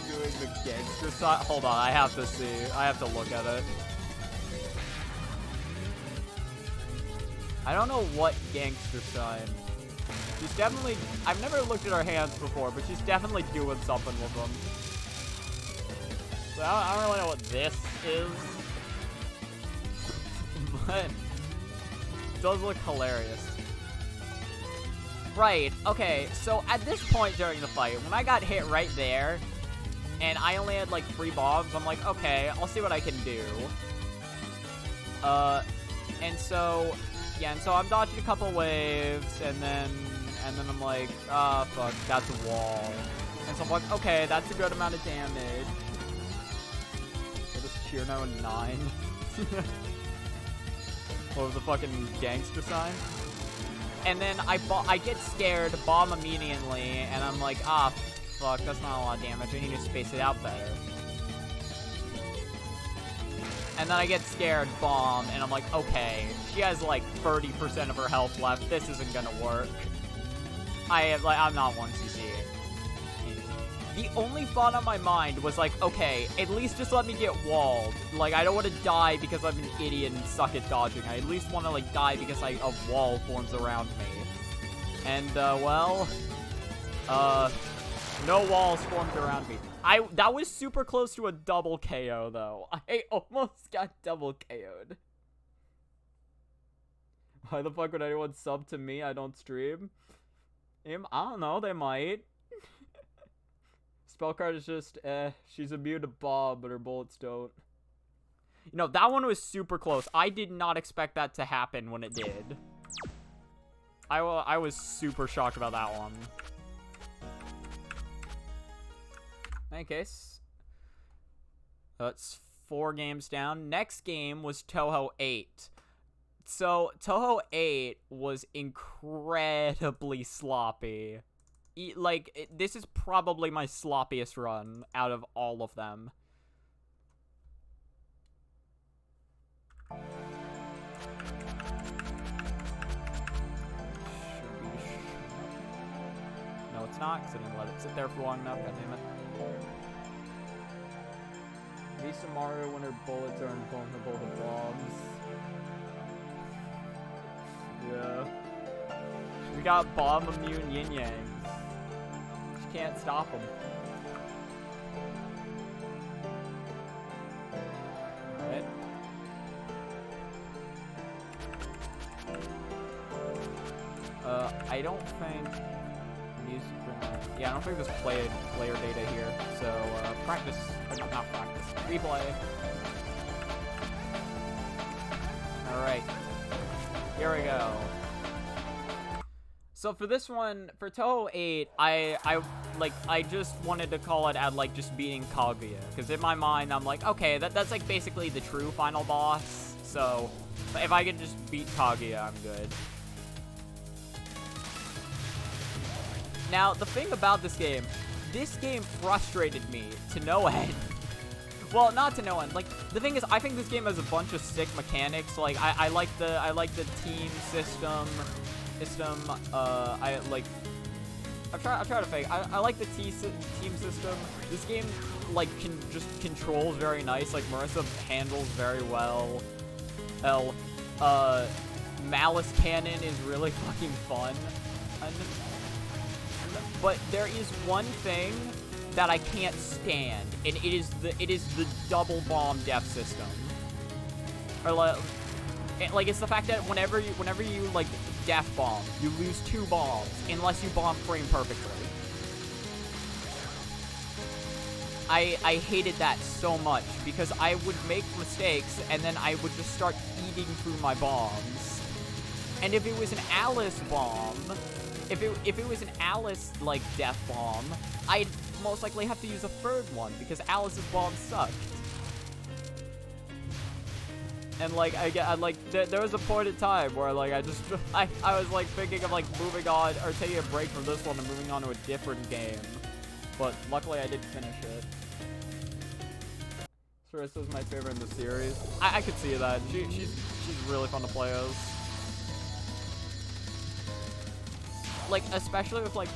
Doing the gangster side. Hold on, I have to see. I have to look at it. I don't know what gangster sign. She's definitely. I've never looked at her hands before, but she's definitely doing something with them. So I don't really know what this is, but it does look hilarious. Right. Okay. So at this point during the fight, when I got hit right there. And I only had, like, 3 bombs. I'm like, okay, I'll see what I can do. And so, yeah, and so I'm dodging a couple waves, and then I'm like, ah, fuck, that's a wall. And so I'm like, okay, that's a good amount of damage. So this Cheerno 9. What was the fucking gangster sign? And then I get scared, bomb immediately, and I'm like, ah, fuck, that's not a lot of damage. I need to space it out better. And then I get scared, bomb, and I'm like, okay, she has like 30% of her health left. This isn't gonna work. I'm not 1cc. The only thought on my mind was like, okay, at least just let me get walled. Like, I don't want to die because I'm an idiot and suck at dodging. I at least want to, like, die because a wall forms around me. And, well, no walls formed around me. That was super close to a double KO, though. I almost got double KO'd. Why the fuck would anyone sub to me? I don't stream. I don't know, they might. Spell card is just, she's immune to bomb, but her bullets don't. You know, that one was super close. I did not expect that to happen when it did. I was super shocked about that one. In any case, that's 4 games down. Next game was Touhou 8. So, Touhou 8 was incredibly sloppy. This is probably my sloppiest run out of all of them. No, it's not, because I didn't let it sit there for long enough. God damn it. Marisa Mario when her bullets are invulnerable to bombs. Yeah. We got bomb immune yin yangs. She can't stop them. Alright. I don't think music. Yeah, I don't think there's player data here. So practice, not practice. Replay. All right. Here we go. So for this one, for Touhou 8, I just wanted to call it at like just beating Kaguya, because in my mind I'm like, okay, that's like basically the true final boss. So if I could just beat Kaguya, I'm good. Now the thing about this game frustrated me to no end. Well, not to no end. Like, the thing is, I think this game has a bunch of sick mechanics. Like, I like the team system. I try to fake. I like the team system. This game like just controls very nice. Like Marisa handles very well. Malice Cannon is really fucking fun. But there is one thing that I can't stand, and it is the double bomb death system. Or like it's the fact that whenever you like death bomb, you lose 2 bombs unless you bomb frame perfectly. I hated that so much because I would make mistakes and then I would just start eating through my bombs. And if it was an Alice bomb, if it was an Alice like death bomb, I'd most likely have to use a third one because Alice's bomb sucked. And like there was a point in time where like I was like thinking of like moving on or taking a break from this one and moving on to a different game, but luckily I did finish it. Sarissa is my favorite in the series. I could see that. She's really fun to play as. Like especially with like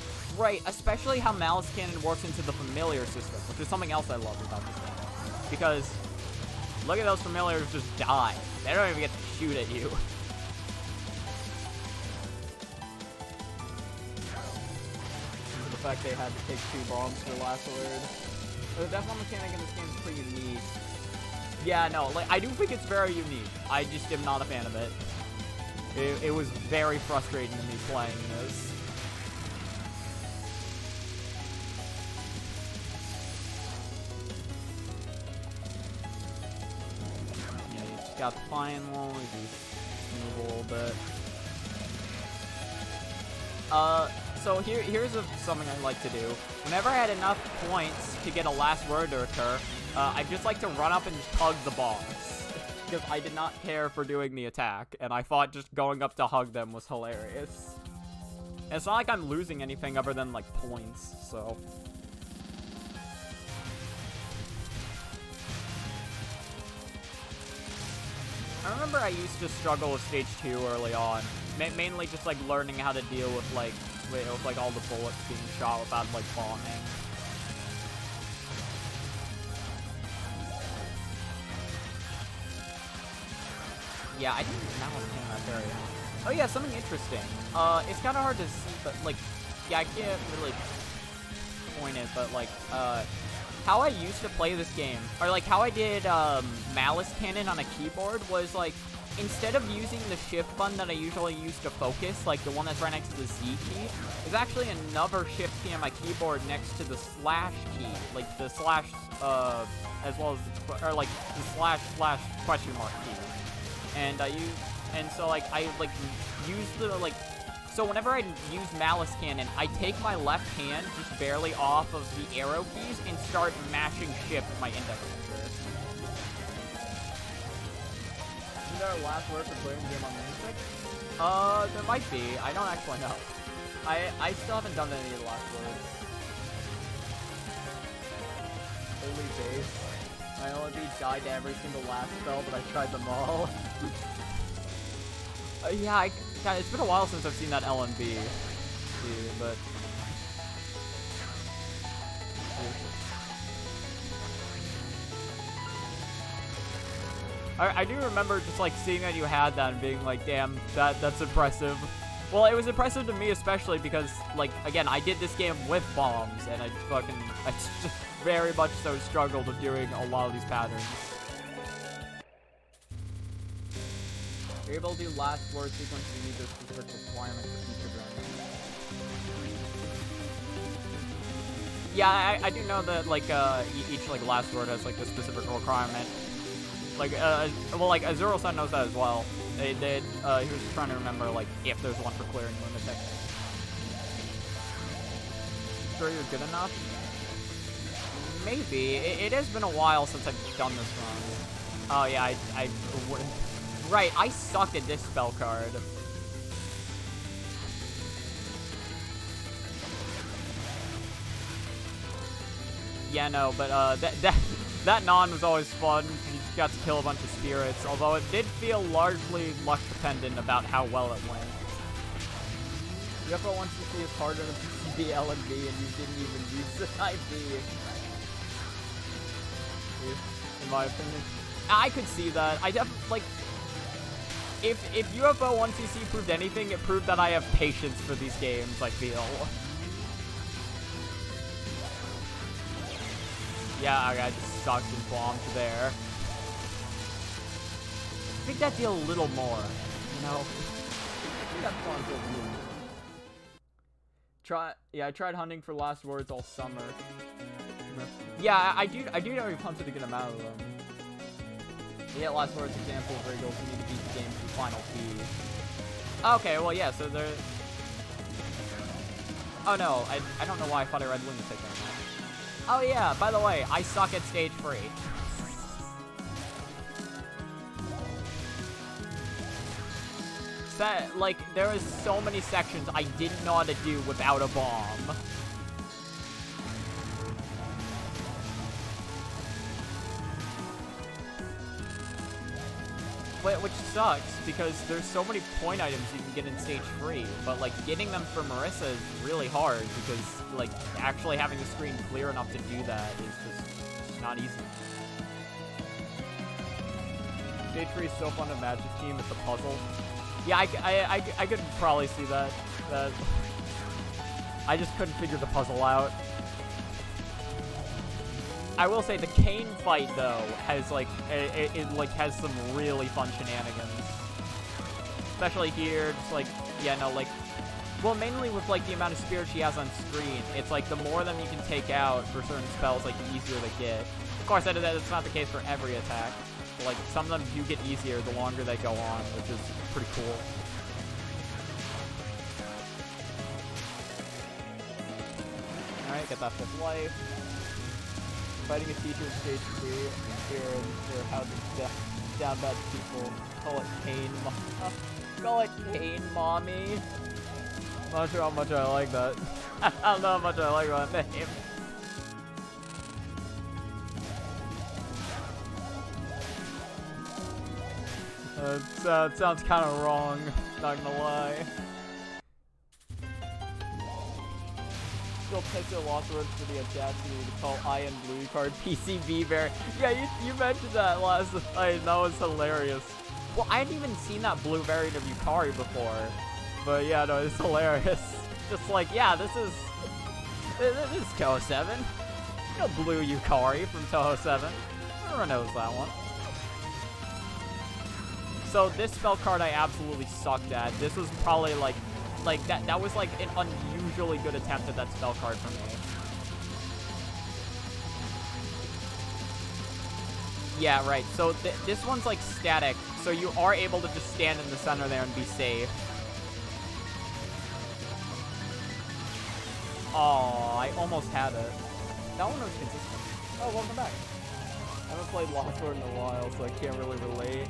especially how Malice Cannon works into the familiar system, which is something else I love about this game. Because look at those familiars just die. They don't even get to shoot at you. The fact they had to take 2 bombs for the last word. The death bomb mechanic in this game is pretty unique. Yeah, no, like I do think it's very unique. I just am not a fan of it. It was very frustrating to me playing this. Got the final, we just move a little bit. So here's something I like to do. Whenever I had enough points to get a last word to occur, I'd just like to run up and just hug the boss. Because I did not care for doing the attack, and I thought just going up to hug them was hilarious. And it's not like I'm losing anything other than, like, points, so... I remember I used to struggle with stage 2 early on, mainly just like learning how to deal with like all the bullets being shot without like bombing. Yeah, I didn't know that was in that area. Oh yeah, something interesting. It's kind of hard to see, but like, yeah, I can't really point it, but like, how I used to play this game, or like how I did Malice Cannon on a keyboard was like, instead of using the shift button that I usually use to focus, like the one that's right next to the Z key, there's actually another shift key on my keyboard next to the slash key, like the slash, as well as, or like the slash question mark key. And so like I like use the like. So whenever I use Malice Cannon, I take my left hand just barely off of the arrow keys and start mashing shift with my index finger. Is there a last word for playing the game on music? There might be. I don't actually know. I still haven't done any of the last words. Holy base. My LMB died to every single last spell, but I tried them all. Yeah, God, it's been a while since I've seen that LMB, but... I do remember just like seeing that you had that and being like, damn, that's impressive. Well, it was impressive to me especially because, like, again, I did this game with bombs, and I just very much so struggled with doing a lot of these patterns. You're able to do last word sequence, you need a specific requirement for each of them. Yeah, I do know that, like, each, like, last word has, like, the specific requirement. Like, well, like, Azuro-san knows that as well. He was just trying to remember, like, if there's one for clearing lunatic. Sure you're good enough? Maybe. It has been a while since I've done this run. Oh, yeah, I wouldn't. Right, I sucked at this spell card. Yeah, no, but, that non was always fun. You just got to kill a bunch of spirits, although it did feel largely luck-dependent about how well it went. UFO wants to see is harder than PCB, LNB, and you didn't even use the IV. In my opinion. I could see that. I definitely, like, if UFO 1cc proved anything, it proved that I have patience for these games, I feel. Yeah, I just sucked and bombed there. I think that'd be a little more, you know? I think that's fun to I tried hunting for last words all summer. Yeah, I do know you've hunted to get them out of them. You get last words example of Wriggles, you need to beat the game through final P. Okay, well yeah, so there... Oh no, I don't know why I thought I read Lunatic anymore. Oh yeah, by the way, I suck at stage 3. Like, there was so many sections I didn't know how to do without a bomb. Which sucks, because there's so many point items you can get in stage 3, but, like, getting them for Marisa is really hard, because, like, actually having the screen clear enough to do that is just not easy. Stage 3 is so fun to Magic Team with the puzzle. Yeah, I could probably see that. I just couldn't figure the puzzle out. I will say the Kane fight though has like it like has some really fun shenanigans. Especially here, just like like well mainly with like the amount of spirits she has on screen. It's like the more of them you can take out for certain spells, like the easier they get. Of course, that's not the case for every attack. But, like some of them do get easier the longer they go on, which is pretty cool. Alright, get that 5th life. Fighting a teacher in stage 3, here how to down bad people. Call it Kane, call it Kane, mommy. I'm not sure how much I like that. I don't know how much I like that name. It sounds kind of wrong, not gonna lie. Still picked a lost words for the audacity to call Iron Blue card PCB Bear. Yeah, you mentioned that last night, that was hilarious. Well, I hadn't even seen that blue variant of Yukari before. But yeah, no, it's hilarious. Just like, yeah, this is Touhou 7. You know blue Yukari from Touhou 7. Everyone knows that one. So this spell card I absolutely sucked at. This was probably like that was like an unusually good attempt at that spell card for me. Yeah, right. So this one's like static, so you are able to just stand in the center there and be safe. Oh, I almost had it. That one was consistent. Oh, welcome back. I haven't played Lost World in a while, so I can't really relate.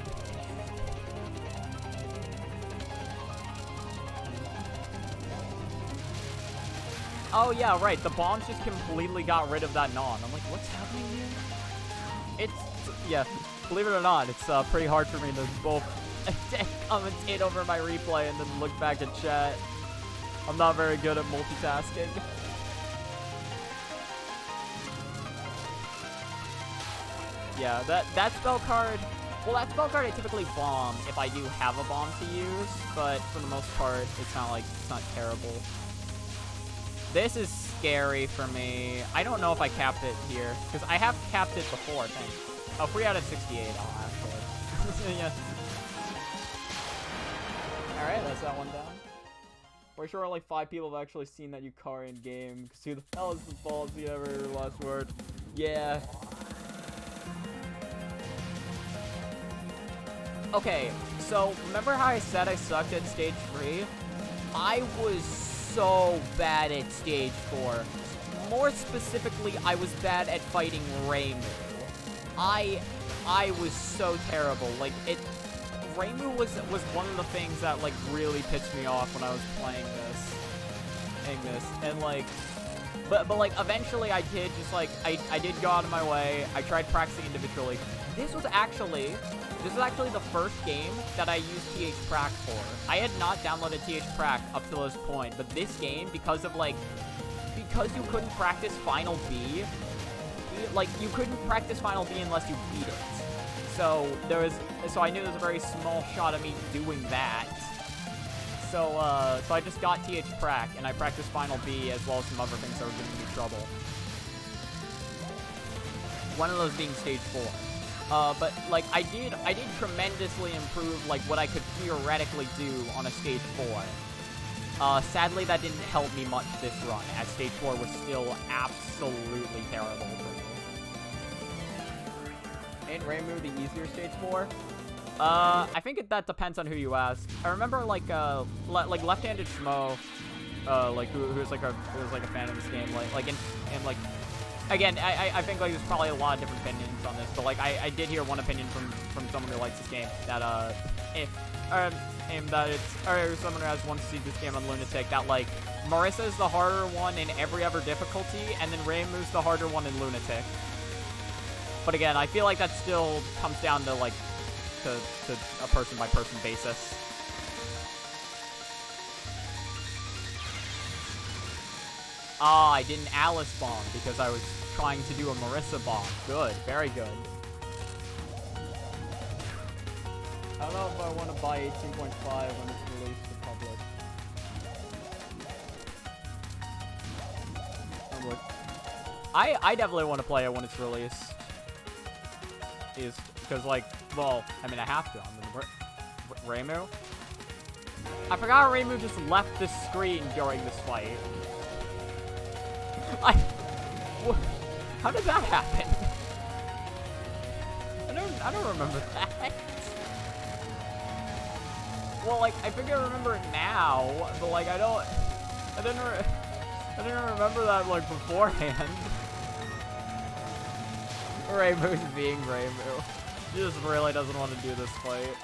Oh yeah, right. The bombs just completely got rid of that non. I'm like, what's happening here? It's, yeah, believe it or not, it's pretty hard for me to both commentate over my replay and then look back at chat. I'm not very good at multitasking. Yeah, that spell card, Well, that spell card I typically bomb if I do have a bomb to use, but for the most part, it's not terrible. This is scary for me. I don't know if I capped it here, because I have capped it before, I think. Oh, 3 out of 68, oh, actually. Yeah. Alright, that's that one down. We're sure only 5 people have actually seen that Yukari in game, because who the hell is the ballsy ever, last word? Yeah. Okay, so remember how I said I sucked at stage 3? I was so bad at stage 4. More specifically, I was bad at fighting Reimu. I was so terrible. Like, Reimu was one of the things that, like, really pissed me off when I was playing this. And, like, but like, eventually I did just, like, I did go out of my way. I tried practicing individually. This was actually the first game that I used TH Prac for. I had not downloaded TH Prac up to this point, but this game, because you couldn't practice Final B, like, you couldn't practice Final B unless you beat it. So I knew there was a very small shot of me doing that. So I just got TH Prac, and I practiced Final B as well as some other things that were giving me trouble. One of those being stage 4. But, like, I did tremendously improve, like, what I could theoretically do on a stage 4. Sadly, that didn't help me much this run, as stage 4 was still absolutely terrible for me. Ain't Reimu the easier stage 4? I think that depends on who you ask. I remember, like left-handed Schmo, like, who was like a fan of this game, like, again, I think, like, there's probably a lot of different opinions on this, but, like, I did hear one opinion from someone who likes this game, that, or someone who has wants to see this game on Lunatic, that, like, Marisa is the harder one in every other difficulty, and then Reimu's the harder one in Lunatic. But again, I feel like that still comes down to, like, to a person-by-person basis. Ah, I didn't Alice bomb because I was trying to do a Marisa bomb. Good, very good. I don't know if I want to buy 18.5 when it's released to public. I definitely want to play it when it's released. Because, like, well, I mean, I have to. Reimu? I forgot Reimu just left the screen during this fight. How did that happen? I don't remember that. Well, like, I think I remember it now, but, like, I didn't remember that, like, beforehand. Reimu's being Reimu. He just really doesn't want to do this fight.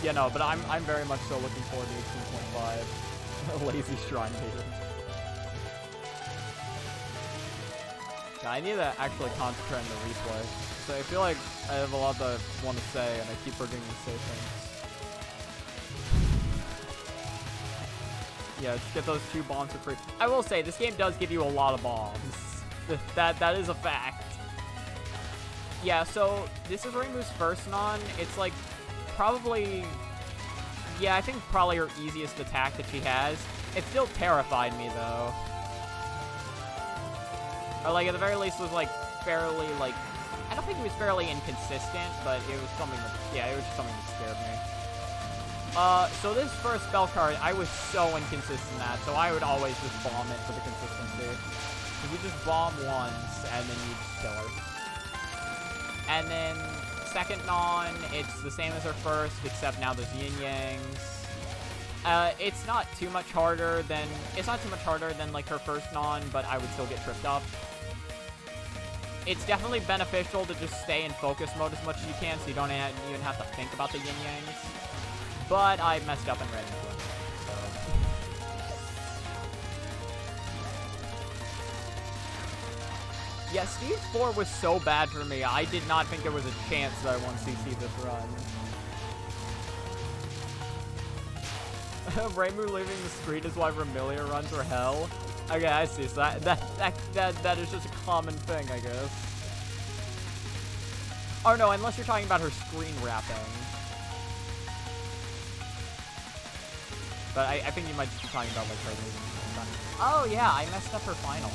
Yeah, no, but I'm very much so looking forward to 18.5. Lazy Shrine Maiden. Yeah, I need to actually concentrate on the replay. So I feel like I have a lot to want to say, and I keep forgetting to say things. Yeah, just get those 2 bombs for free. I will say, this game does give you a lot of bombs. That is a fact. Yeah, so this is Reimu's first non. It's like probably, yeah, I think probably her easiest attack that she has. It still terrified me though. Or like at the very least was like fairly like, I don't think it was fairly inconsistent, but it was something that, yeah, it was just something that scared me. So this first spell card, I was so inconsistent at, so I would always just bomb it for the consistency. Because you just bomb once, and then you just kill her. And then, second non, it's the same as her first, except now there's yin-yangs. It's not too much harder than like her first non, but I would still get tripped up. It's definitely beneficial to just stay in focus mode as much as you can, so you don't even have to think about the yin-yangs. But I messed up and ran into it, so. Yeah, Stage 4 was so bad for me, I did not think there was a chance that I won CC this run. Reimu leaving the screen is why Vermilia runs for hell. Okay, I see. So that is just a common thing, I guess. Oh no, unless you're talking about her screen wrapping. But I think you might just be talking about like her leaving. Oh yeah, I messed up her final.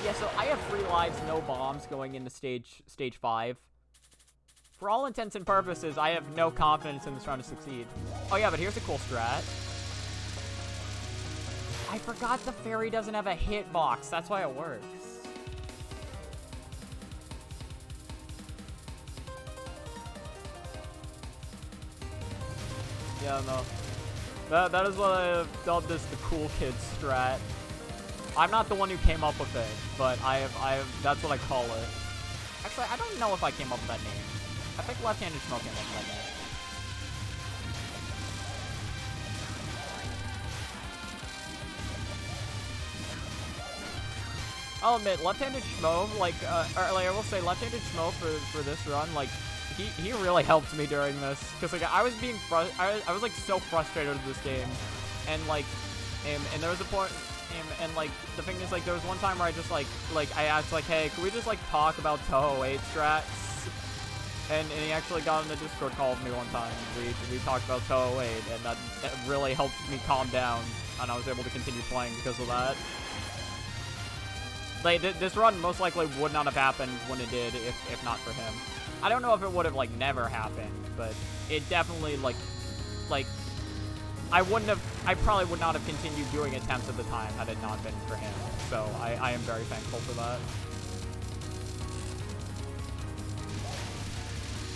Yeah, so I have 3 lives, no bombs going into stage 5. For all intents and purposes, I have no confidence in this round to succeed. Oh yeah, but here's a cool strat. I forgot the fairy doesn't have a hitbox. That's why it works. Yeah, no. That is what I have dubbed as the cool kid strat. I'm not the one who came up with it, but that's what I call it. Actually, I don't know if I came up with that name. I think Left-Handed Smoke came up with that name. I'll admit, Left-Handed Schmo, like I will say, Left-Handed Schmo for this run, like, he really helped me during this, because, like, I was being, I was, like, so frustrated with this game, and, like, and there was a point, and, like, the thing is, like, there was one time where I just, like, I asked, like, hey, could we just, like, talk about Touhou 8 strats? And he actually got on the Discord call with me one time. We talked about Touhou 8, and that really helped me calm down, and I was able to continue playing because of that. Like, this run most likely would not have happened when it did if not for him. I don't know if it would have, like, never happened, but it definitely, like, I probably would not have continued doing attempts at the time had it not been for him. So I am very thankful for that.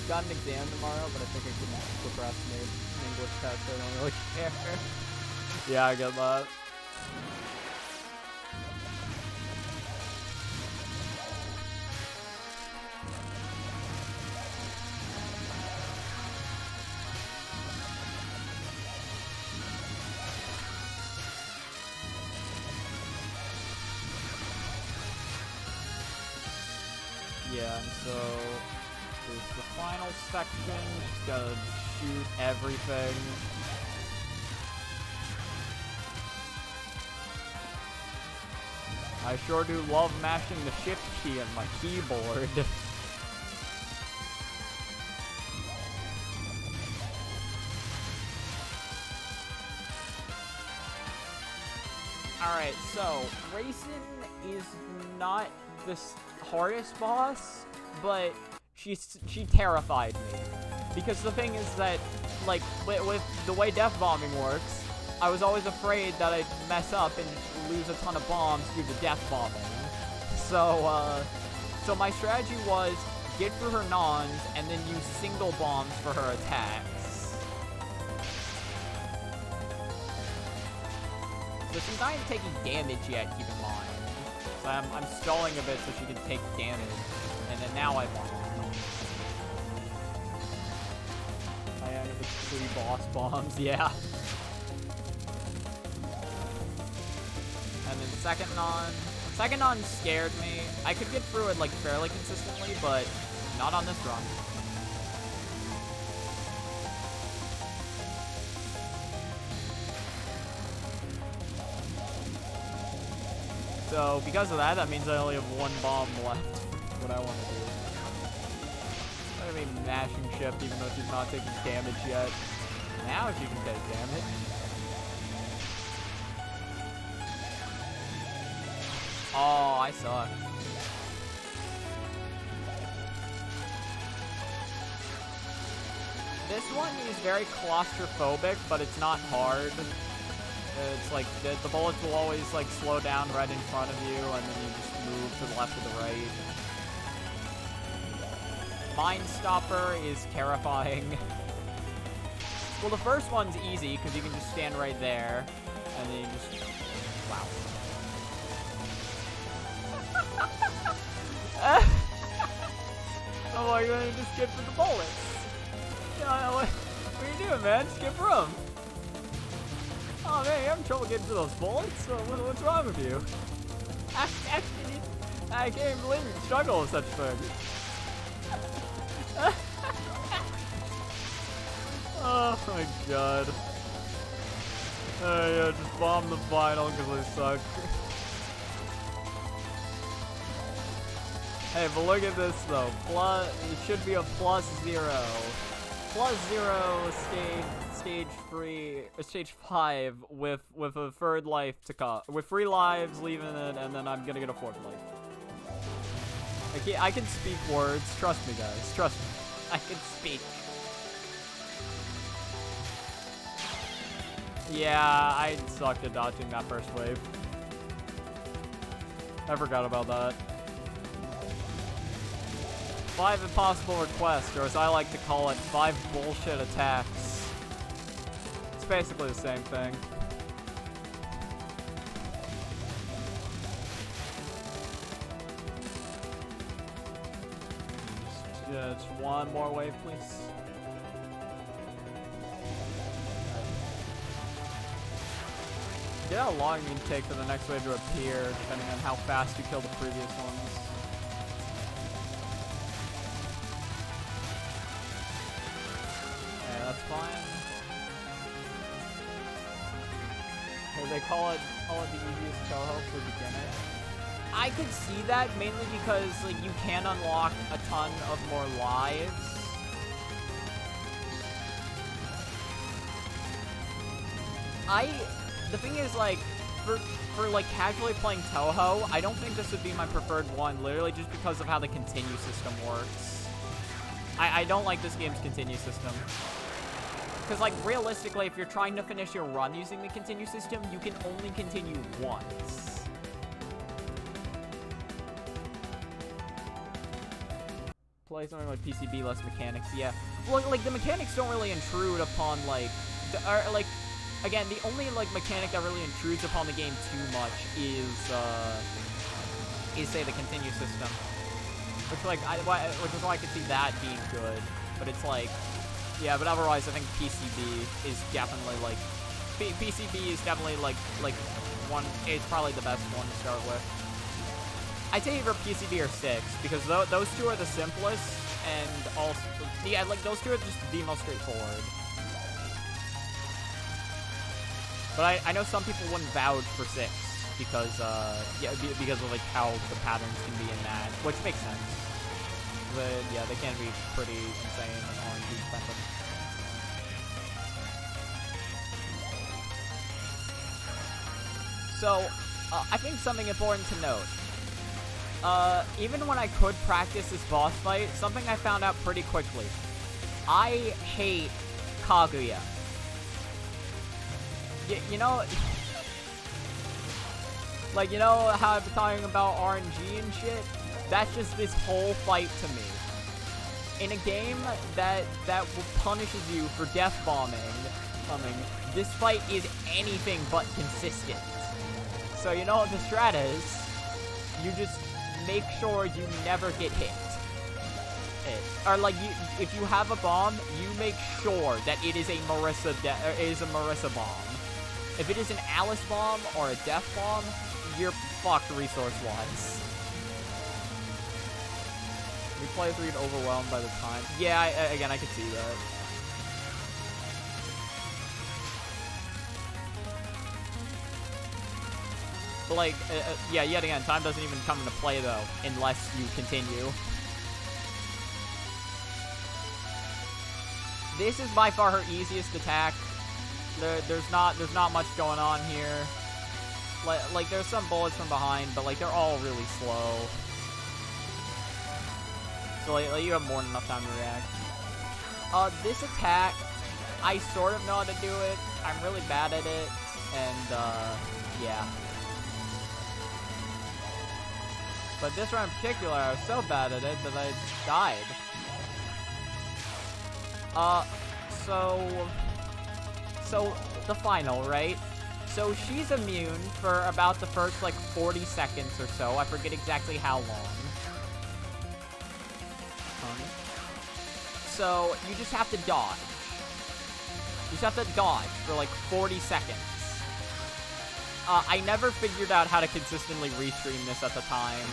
Got an exam tomorrow, but I think I can procrastinate an English test, so I don't really care. Yeah, I get that. Yeah, and so there's the final section. Just gotta shoot everything. I sure do love mashing the shift key on my keyboard. Alright, so Raisin is not the hardest boss, but she terrified me. Because the thing is that, like, with the way death bombing works, I was always afraid that I'd mess up and lose a ton of bombs due to death bombing. So, so my strategy was get through her nons and then use single bombs for her attacks. So she's not even taking damage yet, keep in mind. So I'm stalling a bit so she can take damage. And then now I want her. I have the 3 boss bombs, yeah. And then second non scared me. I could get through it like fairly consistently, but not on this run. So because of that, that means I only have 1 bomb left. What I want to do. I'm gonna be mashing shift even though she's not taking damage yet. Now she can take damage. Oh, I suck. This one is very claustrophobic, but it's not hard. It's like, the bullets will always, like, slow down right in front of you, and then you just move to the left or the right. Mind Stopper is terrifying. Well, the first one's easy, because you can just stand right there, and then you just... Wow. Oh my god, you just skip for the bullets. What are you doing, man? Skip for them. Oh man, you're having trouble getting to those bullets? What's wrong with you? Actually, I can't believe you struggle with such things. Oh my god. Yeah, just bomb the final because they suck. Hey, but look at this though. It should be a +0. +0 stage 5 with a third life to come. With 3 lives leaving it, and then I'm gonna get a 4th life. I can speak words. Trust me, guys. Trust me. I can speak. Yeah, I sucked at dodging that first wave. I forgot about that. 5 impossible requests, or as I like to call it, 5 bullshit attacks. It's basically the same thing. Yeah, just one more wave, please. Get how long you can take for the next wave to appear, depending on how fast you kill the previous ones. Yeah, that's fine. Well, they call it the easiest Touhou for beginners. I could see that mainly because like you can unlock a ton of more lives. The thing is, like, for like casually playing Touhou, I don't think this would be my preferred one, literally just because of how the continue system works. I don't like this game's continue system. Because, like, realistically, if you're trying to finish your run using the continue system, you can only continue once. Play something like PCB, less mechanics, yeah. Well, like, the mechanics don't really intrude upon, like, again, the only, like, mechanic that really intrudes upon the game too much is say, the continue system. Which, like, which is why I could see that being good. But it's, like, yeah, but otherwise, I think PCB is definitely, like, PCB is definitely, like, it's probably the best one to start with. I'd say either PCB or 6, because those two are the simplest, and also, yeah, like, those two are just the most straightforward. But I know some people wouldn't vouch for 6 because yeah, because of like how the patterns can be in that, which makes sense. But yeah, they can be pretty insane and RNG expensive. So I think something important to note. Even when I could practice this boss fight, something I found out pretty quickly. I hate Kaguya. You know, like, you know how I've been talking about RNG and shit? That's just this whole fight to me. In a game that punishes you for death bombing, this fight is anything but consistent. So you know what the strat is? You just make sure you never get hit. Or like, if you have a bomb, you make sure that it is a Marisa bomb. If it is an Alice bomb or a Death bomb, you're fucked resource-wise. We play through it overwhelmed by the time. Yeah, again, I could see that. But like, yeah, yet again, time doesn't even come into play though, unless you continue. This is by far her easiest attack. There's not much going on here. Like there's some bullets from behind, but like they're all really slow. So like you have more than enough time to react. This attack, I sort of know how to do it. I'm really bad at it, and yeah. But this round in particular, I was so bad at it that I died. So the final, right? So she's immune for about the first, like, 40 seconds or so. I forget exactly how long. So you just have to dodge. You just have to dodge for, like, 40 seconds. I never figured out how to consistently restream this at the time.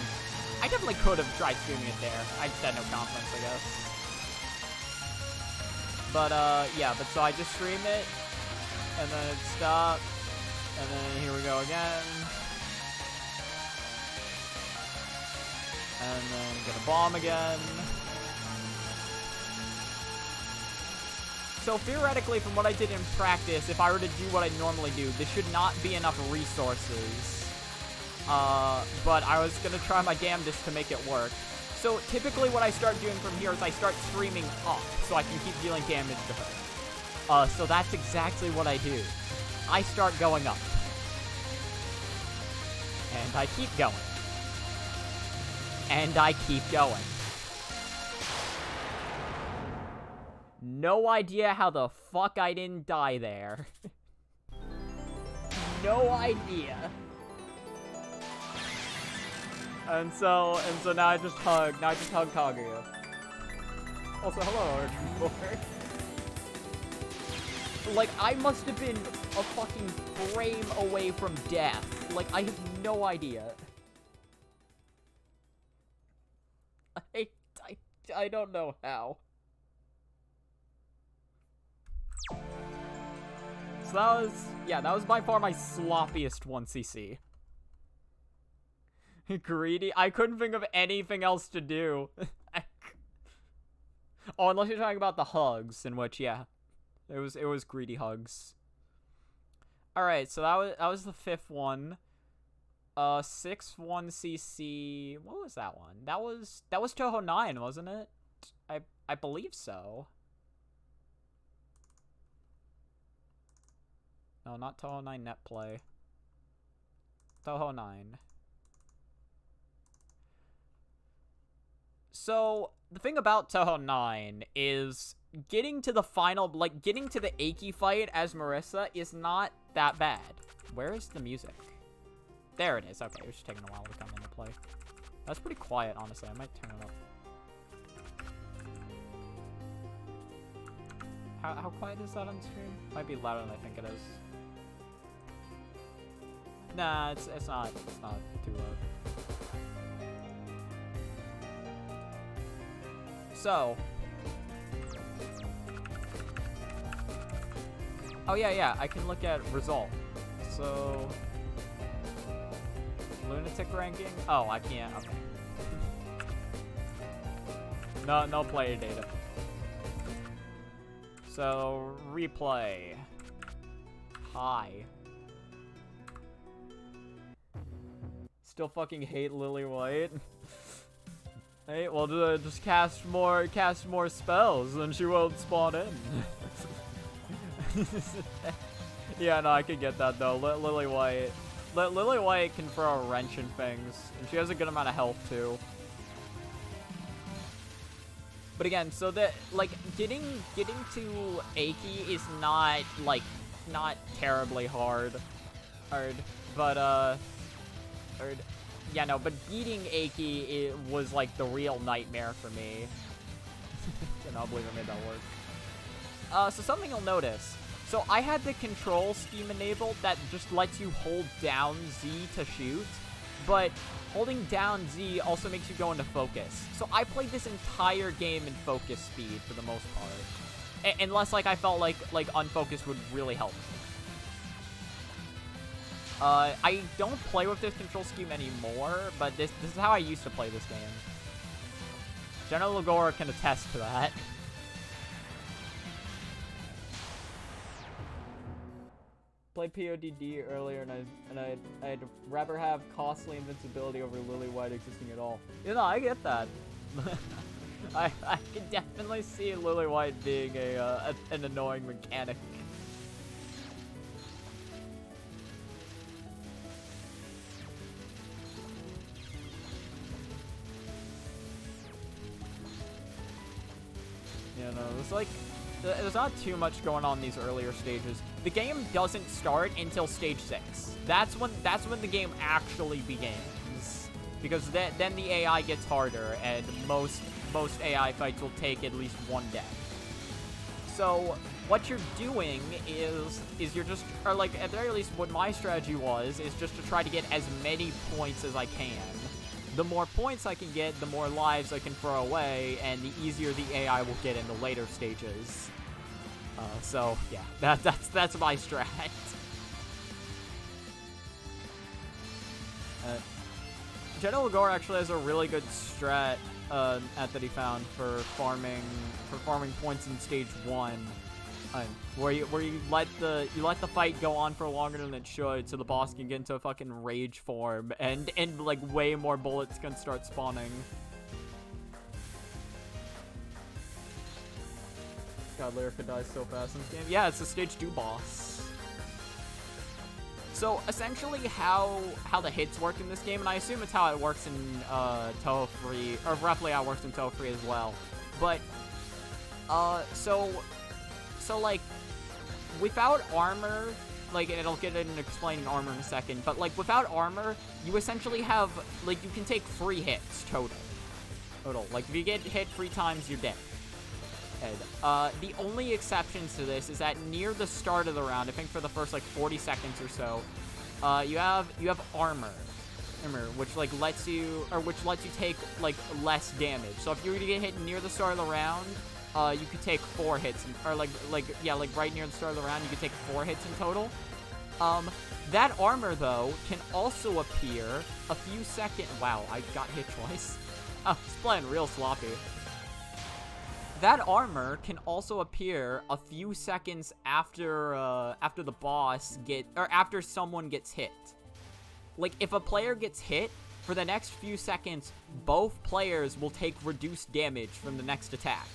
I definitely could have tried streaming it there. I just had no confidence, I guess. But, yeah, but so I just stream it, and then it stopped, and then here we go again. And then get a bomb again. So theoretically, from what I did in practice, if I were to do what I normally do, this should not be enough resources. But I was gonna try my damnedest to make it work. So typically what I start doing from here is I start streaming up, so I can keep dealing damage to her. So that's exactly what I do. I start going up. And I keep going. And I keep going. No idea how the fuck I didn't die there. No idea. And so now I just hug Kaguya. Also, hello, Archie. Like, I must have been a fucking frame away from death. Like, I have no idea. I don't know how. So that was by far my sloppiest 1cc. Greedy? I couldn't think of anything else to do. Oh, unless you're talking about the hugs, in which, yeah, it was greedy hugs. Alright, so that was the 5th one. 6th 1cc. What was that one? That was Touhou 9, wasn't it? I believe so. No, not Touhou 9 net play. Touhou 9. So, the thing about Touhou 9 is getting to the final, like, getting to the Aki fight as Marisa is not that bad. Where is the music? There it is. Okay, it was just taking a while to come into play. That's pretty quiet, honestly. I might turn it up. How quiet is that on stream? Might be louder than I think it is. Nah, it's not too loud. So. Oh yeah, I can look at result. So. Lunatic ranking? Oh, I can't. Okay. No player data. So, replay. Hi. Still fucking hate Lily White. Hey, well, just cast more spells, and she won't spawn in. Yeah, no, I can get that though. Lily White can throw a wrench in things, and she has a good amount of health too. But again, so that, like, getting to Aki is not terribly hard, but yeah, no, but beating Aki was like the real nightmare for me. Cannot believe I made that work. So something you'll notice. So I had the control scheme enabled that just lets you hold down Z to shoot, but holding down Z also makes you go into focus. So I played this entire game in focus speed for the most part. Unless, like, I felt like unfocus would really help me. I don't play with this control scheme anymore, but this is how I used to play this game. General Lagora can attest to that. Played PODD earlier, and I'd rather have costly invincibility over Lily White existing at all. You know, I get that. I can definitely see Lily White being an annoying mechanic. You know, it's like, there's not too much going on in these earlier stages. The game doesn't start until stage 6. That's when the game actually begins. Because then the AI gets harder, and most AI fights will take at least one death. So what you're doing is you're just, or like at the very least what my strategy was, is just to try to get as many points as I can. The more points I can get, the more lives I can throw away, and the easier the AI will get in the later stages. So yeah, that's my strat. General Gore actually has a really good strat that he found for farming points in stage 1, where you let the fight go on for longer than it should, so the boss can get into a fucking rage form, and like way more bullets can start spawning. God, Lyrica dies so fast in this game. Yeah, it's a stage 2 boss. So essentially how the hits work in this game, and I assume it's how it works in Touhou 3, or roughly how it works in Touhou 3 as well. But so like without armor, like, and it'll get into explaining armor in a second, but like without armor, you essentially have, like, you can take 3 hits total. Like if you get hit 3 times, you're dead. The only exceptions to this is that near the start of the round, I think for the first like 40 seconds or so, you have armor, which like lets you take like less damage. So if you were to get hit near the start of the round, you could take 4 hits, or like right near the start of the round, you could take 4 hits in total. That armor though can also appear a few seconds. Wow, I got hit twice. I was playing real sloppy. That armor can also appear a few seconds after the boss after someone gets hit. Like if a player gets hit, for the next few seconds, both players will take reduced damage from the next attack,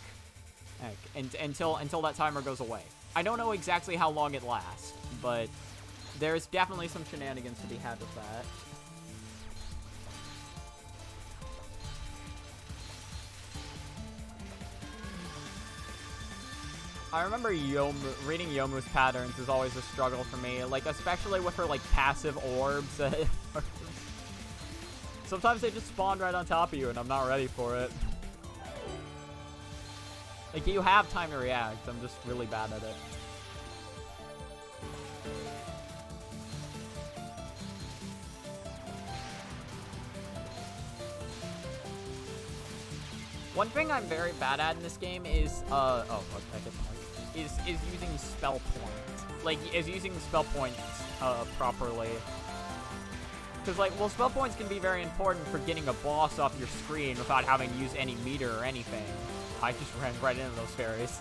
until that timer goes away. I don't know exactly how long it lasts, but there's definitely some shenanigans to be had with that. I remember reading Yomu's patterns is always a struggle for me, like, especially with her, like, passive orbs. Sometimes they just spawn right on top of you, and I'm not ready for it. Like, you have time to react, I'm just really bad at it. One thing I'm very bad at in this game is, is using spell points. Like, using spell points, properly. Because, like, well, spell points can be very important for getting a boss off your screen without having to use any meter or anything. I just ran right into those fairies.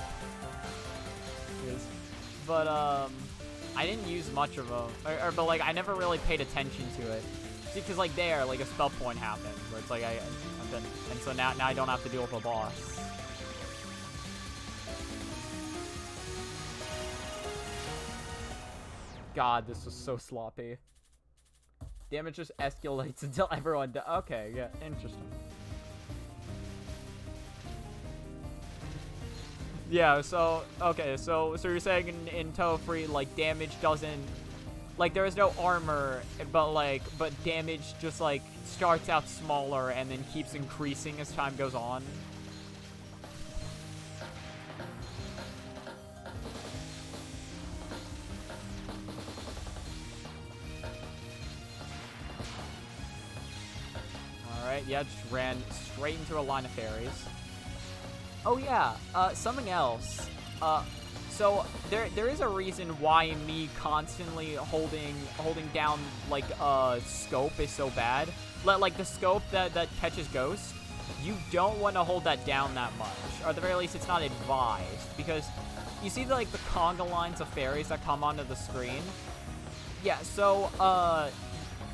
But, I didn't use much of them. But, like, I never really paid attention to it. See, because, like, like, a spell point happened, where it's like, and so now I don't have to deal with a boss. God, this was so sloppy. Damage just escalates until everyone okay, yeah, interesting. Yeah, so, okay, so you're saying in Touhou 3, like, damage doesn't, like, there is no armor, but damage just, like, starts out smaller and then keeps increasing as time goes on. Alright, yeah, just ran straight into a line of fairies. Oh yeah, something else. So there is a reason why me constantly holding down, like, scope is so bad. Like the scope that catches ghosts, you don't want to hold that down that much, or at the very least it's not advised, because you see the conga lines of fairies that come onto the screen. Yeah, so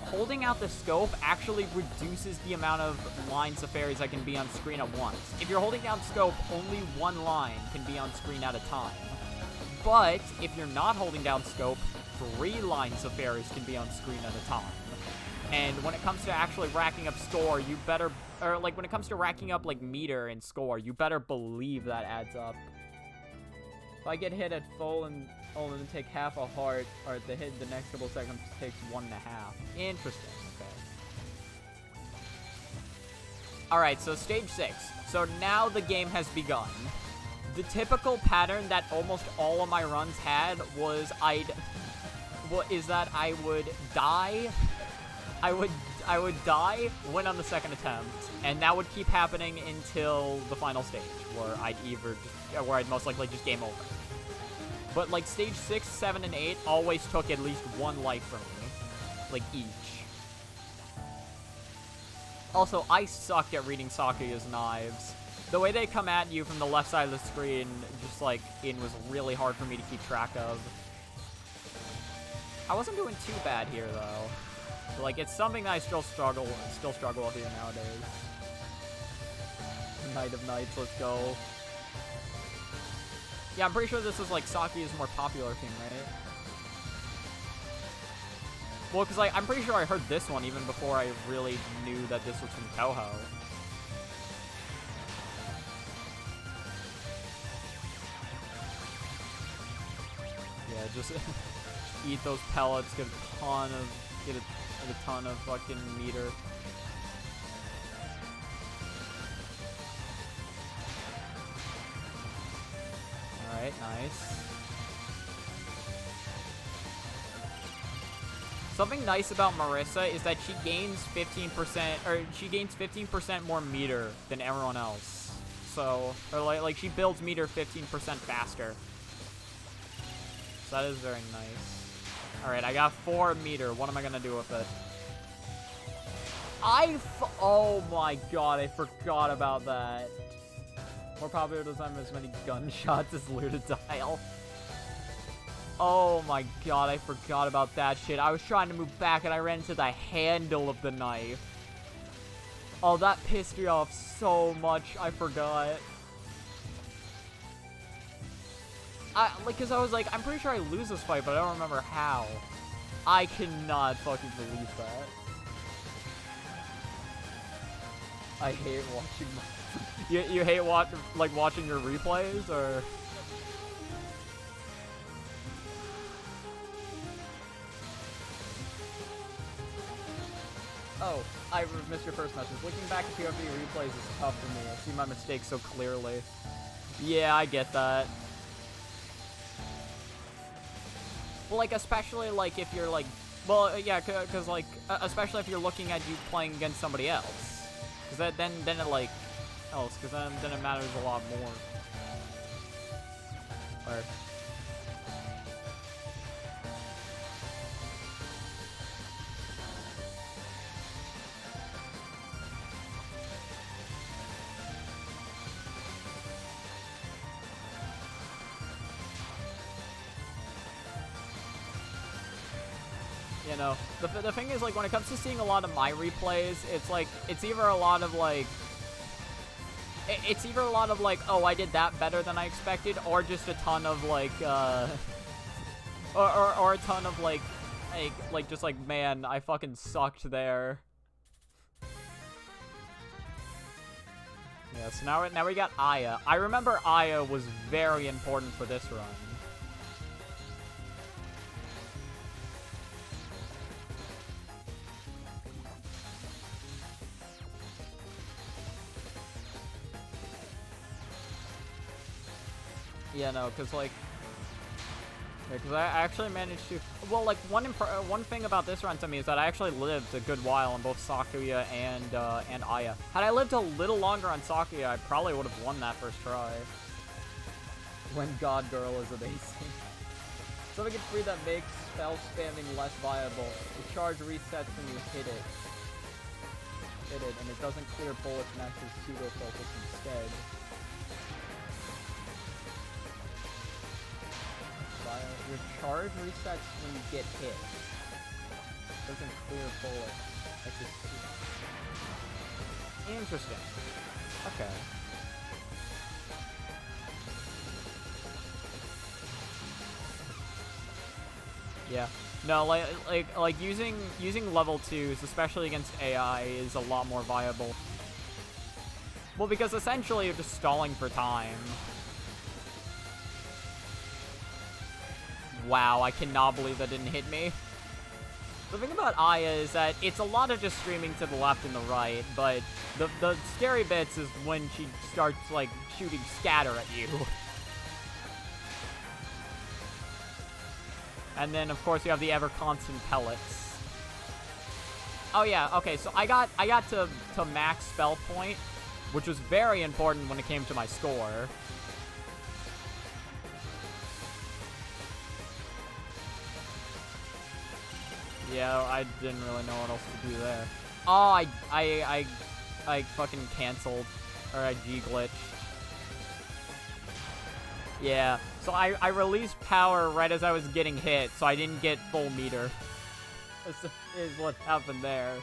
holding out the scope actually reduces the amount of lines of fairies that can be on screen at once. If you're holding down scope, only one line can be on screen at a time. But if you're not holding down scope, 3 lines of fairies can be on screen at a time. And when it comes to actually racking up score, you better, or like when it comes to racking up like meter and score, you better believe that adds up. If I get hit at full and only take half a heart, or the hit the next couple of seconds takes 1.5. Interesting, okay. Alright, so stage 6. So now the game has begun. The typical pattern that almost all of my runs had was that I would die. I would die, win on the second attempt, and that would keep happening until the final stage, where I'd most likely just game over. But, like, stage 6, 7, and 8 always took at least 1 life from me. Like, each. Also, I sucked at reading Sakuya's knives. The way they come at you from the left side of the screen, just, like, was really hard for me to keep track of. I wasn't doing too bad here, though. But, like, it's something that I still struggle with here nowadays. Knight of Knights, let's go. Yeah, I'm pretty sure this is, like, Sakuya's more popular theme, right? Well, because, like, I'm pretty sure I heard this one even before I really knew that this was from Touhou. Yeah, just eat those pellets, get a ton of fucking meter. Alright, nice. Something nice about Marisa is that she gains 15% more meter than everyone else. So, or like she builds meter 15% faster. So that is very nice. Alright, I got 4 meter. What am I gonna do with it? Oh my god, I forgot about that. More popular doesn't have as many gunshots as Lunatile. Oh my god, I forgot about that shit. I was trying to move back and I ran into the handle of the knife. Oh, that pissed me off so much. I forgot. Cause I was like, I'm pretty sure I lose this fight, but I don't remember how. I cannot fucking believe that. I hate watching you hate watching your replays, or? Oh, I missed your first message. Looking back at POV replays is tough for me. I see my mistakes so clearly. Yeah, I get that. Well, like, especially, like, if you're, like... Well, yeah, because, like, especially if you're looking at you playing against somebody else. Because then it, like... Because then it matters a lot more. Or... You know, the thing is, like, when it comes to seeing a lot of my replays, it's like, it's either a lot of, like, oh, I did that better than I expected, or just a ton of, like, or a ton of, like, just like, man, I fucking sucked there. Yeah, so now we got Aya. I remember Aya was very important for this run. Yeah, no, because, like... Because I actually managed to... Well, like, one thing about this run to me is that I actually lived a good while on both Sakuya and Aya. Had I lived a little longer on Sakuya, I probably would have won that first try. When God Girl is amazing. Something gets free that makes spell spamming less viable. The charge resets when you hit it, and it doesn't clear bullets and acts as pseudo-focus instead. Your charge resets when you get hit. Doesn't clear bullet. That's just interesting. Okay. Yeah. No, like using level 2s, especially against AI, is a lot more viable. Well, because essentially you're just stalling for time. Wow, I cannot believe that didn't hit me. The thing about Aya is that it's a lot of just streaming to the left and the right, but the scary bits is when she starts, like, shooting scatter at you. And then, of course, you have the ever-constant pellets. Oh, yeah, okay, so I got to max spell point, which was very important when it came to my score. Yeah, I didn't really know what else to do there. Oh, I fucking canceled. Or I G-glitched. Yeah, so I released power right as I was getting hit, so I didn't get full meter. This is what happened there.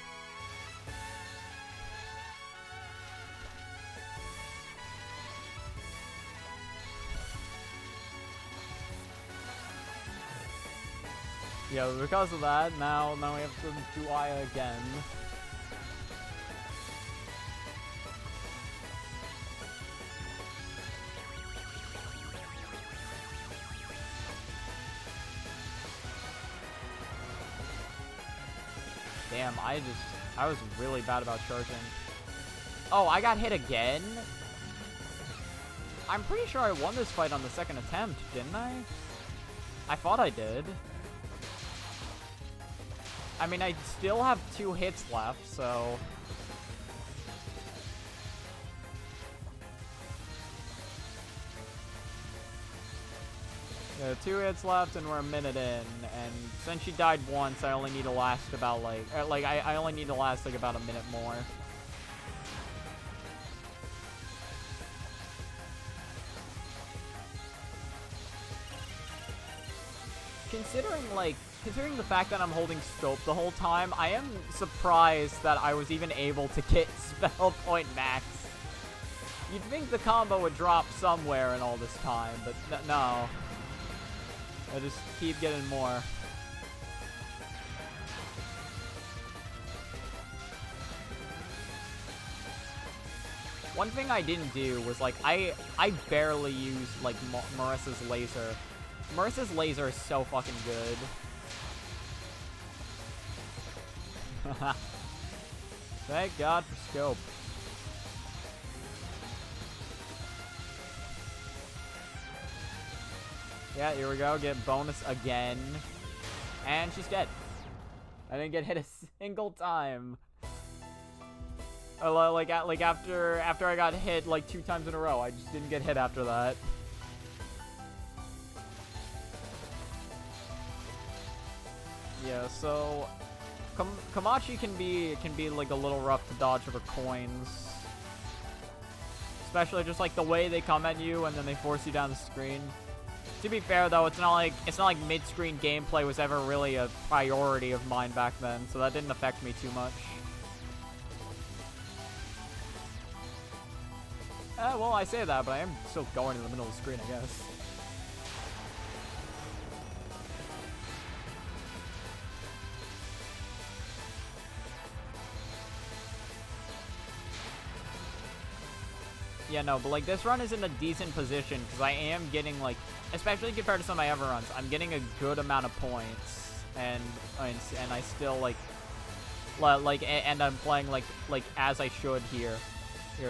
Yeah, because of that, now we have to do Aya again. Damn, I was really bad about charging. Oh, I got hit again? I'm pretty sure I won this fight on the second attempt, didn't I? I thought I did. I mean, I still have 2 hits left, so... Yeah, 2 hits left, and we're a minute in. And since she died once, I only need to last about, I only need to last, about a minute more. Considering the fact that I'm holding scope the whole time, I am surprised that I was even able to get spell point max. You'd think the combo would drop somewhere in all this time, but no. I just keep getting more. One thing I didn't do was, I barely used, Marisa's laser. Marisa's laser is so fucking good. Thank God for scope. Yeah, here we go. Get bonus again. And she's dead. I didn't get hit a single time. After I got hit 2 times in a row, I just didn't get hit after that. Yeah, so Kamachi can be a little rough to dodge over coins. Especially just the way they come at you and then they force you down the screen. To be fair though, it's not like mid-screen gameplay was ever really a priority of mine back then, so that didn't affect me too much. Well, I say that, but I am still going in the middle of the screen, I guess. Yeah, no, but this run is in a decent position because I am getting especially compared to some of my other runs, I'm getting a good amount of points, and I still and I'm playing as I should here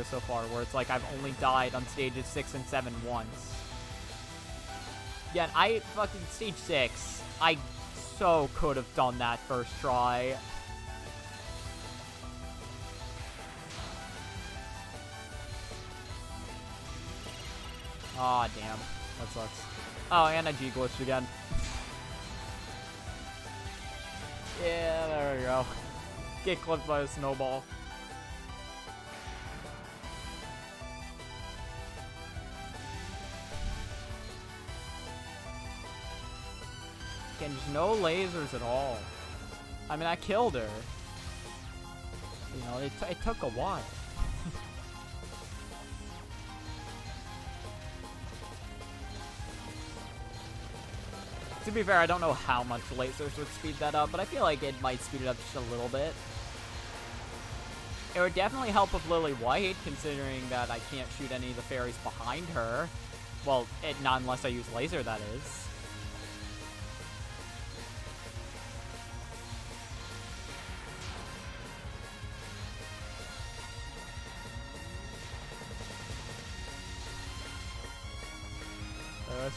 so far, where it's I've only died on stages 6 and 7 once. Yeah, and I fucking stage 6, I so could have done that first try. Aw, damn. That sucks. Oh, and I G-glitched again. Yeah, there we go. Get clipped by a snowball. Again, just no lasers at all. I mean, I killed her. You know, it took a while. To be fair, I don't know how much lasers would speed that up, but I feel like it might speed it up just a little bit. It would definitely help with Lily White, considering that I can't shoot any of the fairies behind her. Well, not unless I use laser, that is.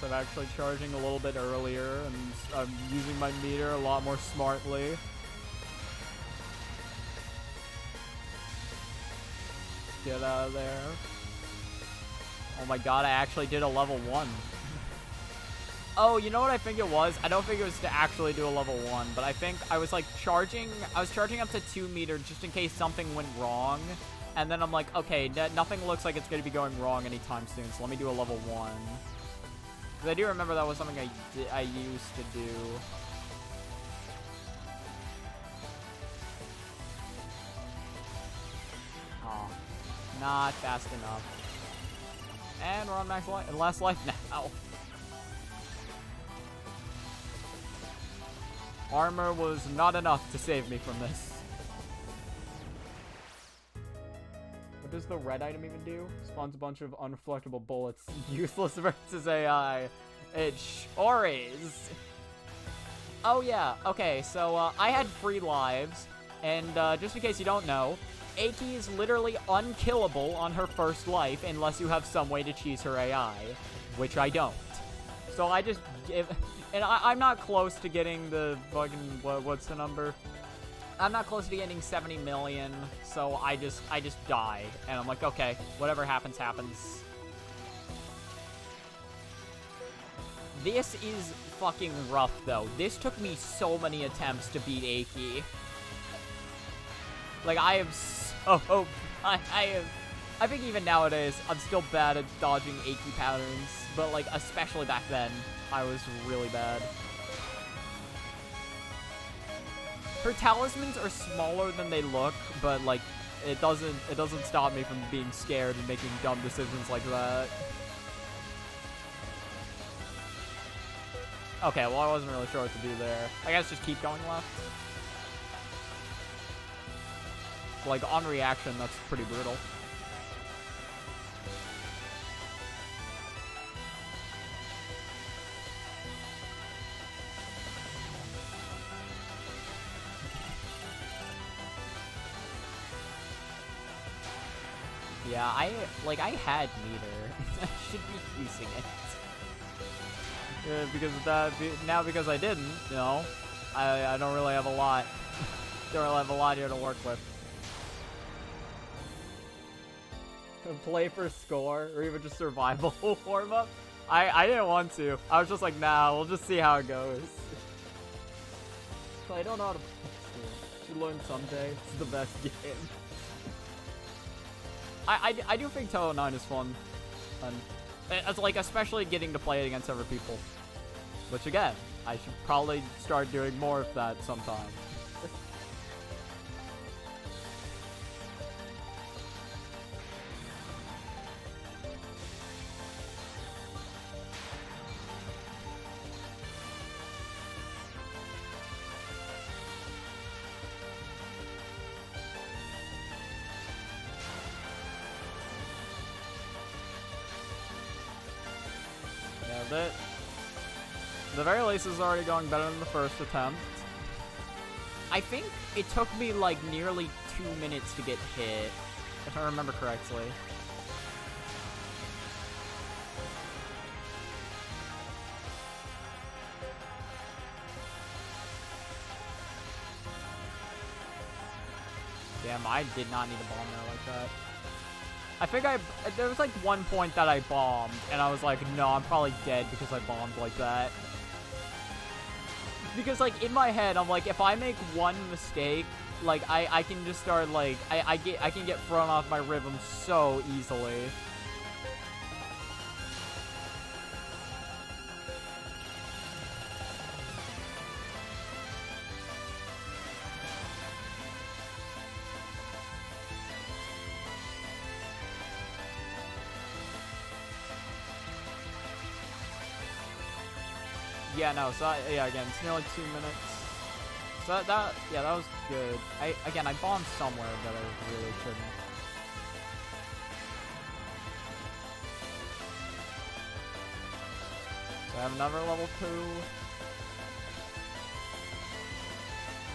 I'm actually charging a little bit earlier, and I'm using my meter a lot more smartly. Get out of there. Oh my god, I actually did a level 1. Oh, you know what I think it was? I don't think it was to actually do a level 1, but I think I was, like, charging up to 2 meters just in case something went wrong. And then I'm like, okay, nothing looks like it's going to be going wrong anytime soon, so let me do a level 1. Because I do remember that was something I used to do. Oh, not fast enough. And we're on max life, and last life now. Armor was not enough to save me from this. What does the red item even do? Spawns a bunch of unreflectable bullets. Useless versus AI. It sure is. Oh yeah, okay, so I had 3 lives, and just in case you don't know, Aki is literally unkillable on her first life unless you have some way to cheese her AI, which I don't. So I just give... And I'm not close to getting the fucking... What's the number? I'm not close to getting 70 million, so I just die. And I'm like, okay, whatever happens, happens. This is fucking rough, though. This took me so many attempts to beat Aki. Like, I have so... I think even nowadays, I'm still bad at dodging Aki patterns. But, like, especially back then, I was really bad. Her talismans are smaller than they look, but, like, it doesn't stop me from being scared and making dumb decisions like that. Okay, well, I wasn't really sure what to do there. I guess just keep going left. Like, on reaction, that's pretty brutal. Yeah, I had meter. I should be using it. Because I didn't, you know, I don't really have a lot. Don't really have a lot here to work with. Play for score, or even just survival warm-up. I didn't want to. I was just like, nah, we'll just see how it goes. So I don't know how to play. Should learn someday. It's the best game. I do think Touhou 9 is fun. And it's like, especially getting to play it against other people. Which again, I should probably start doing more of that sometime. The very least is already going better than the first attempt. I think it took me like nearly 2 minutes to get hit, if I remember correctly. Damn, I did not need a bomb there like that. I think there was like one point that I bombed, and I was like, no, I'm probably dead because I bombed like that. Because, like, in my head, I'm like, if I make one mistake, like, I can just start, like, I can get thrown off my rhythm so easily. Yeah, no, so yeah, again, it's nearly 2 minutes. So that was good. I bombed somewhere that I really shouldn't. So I have another level 2.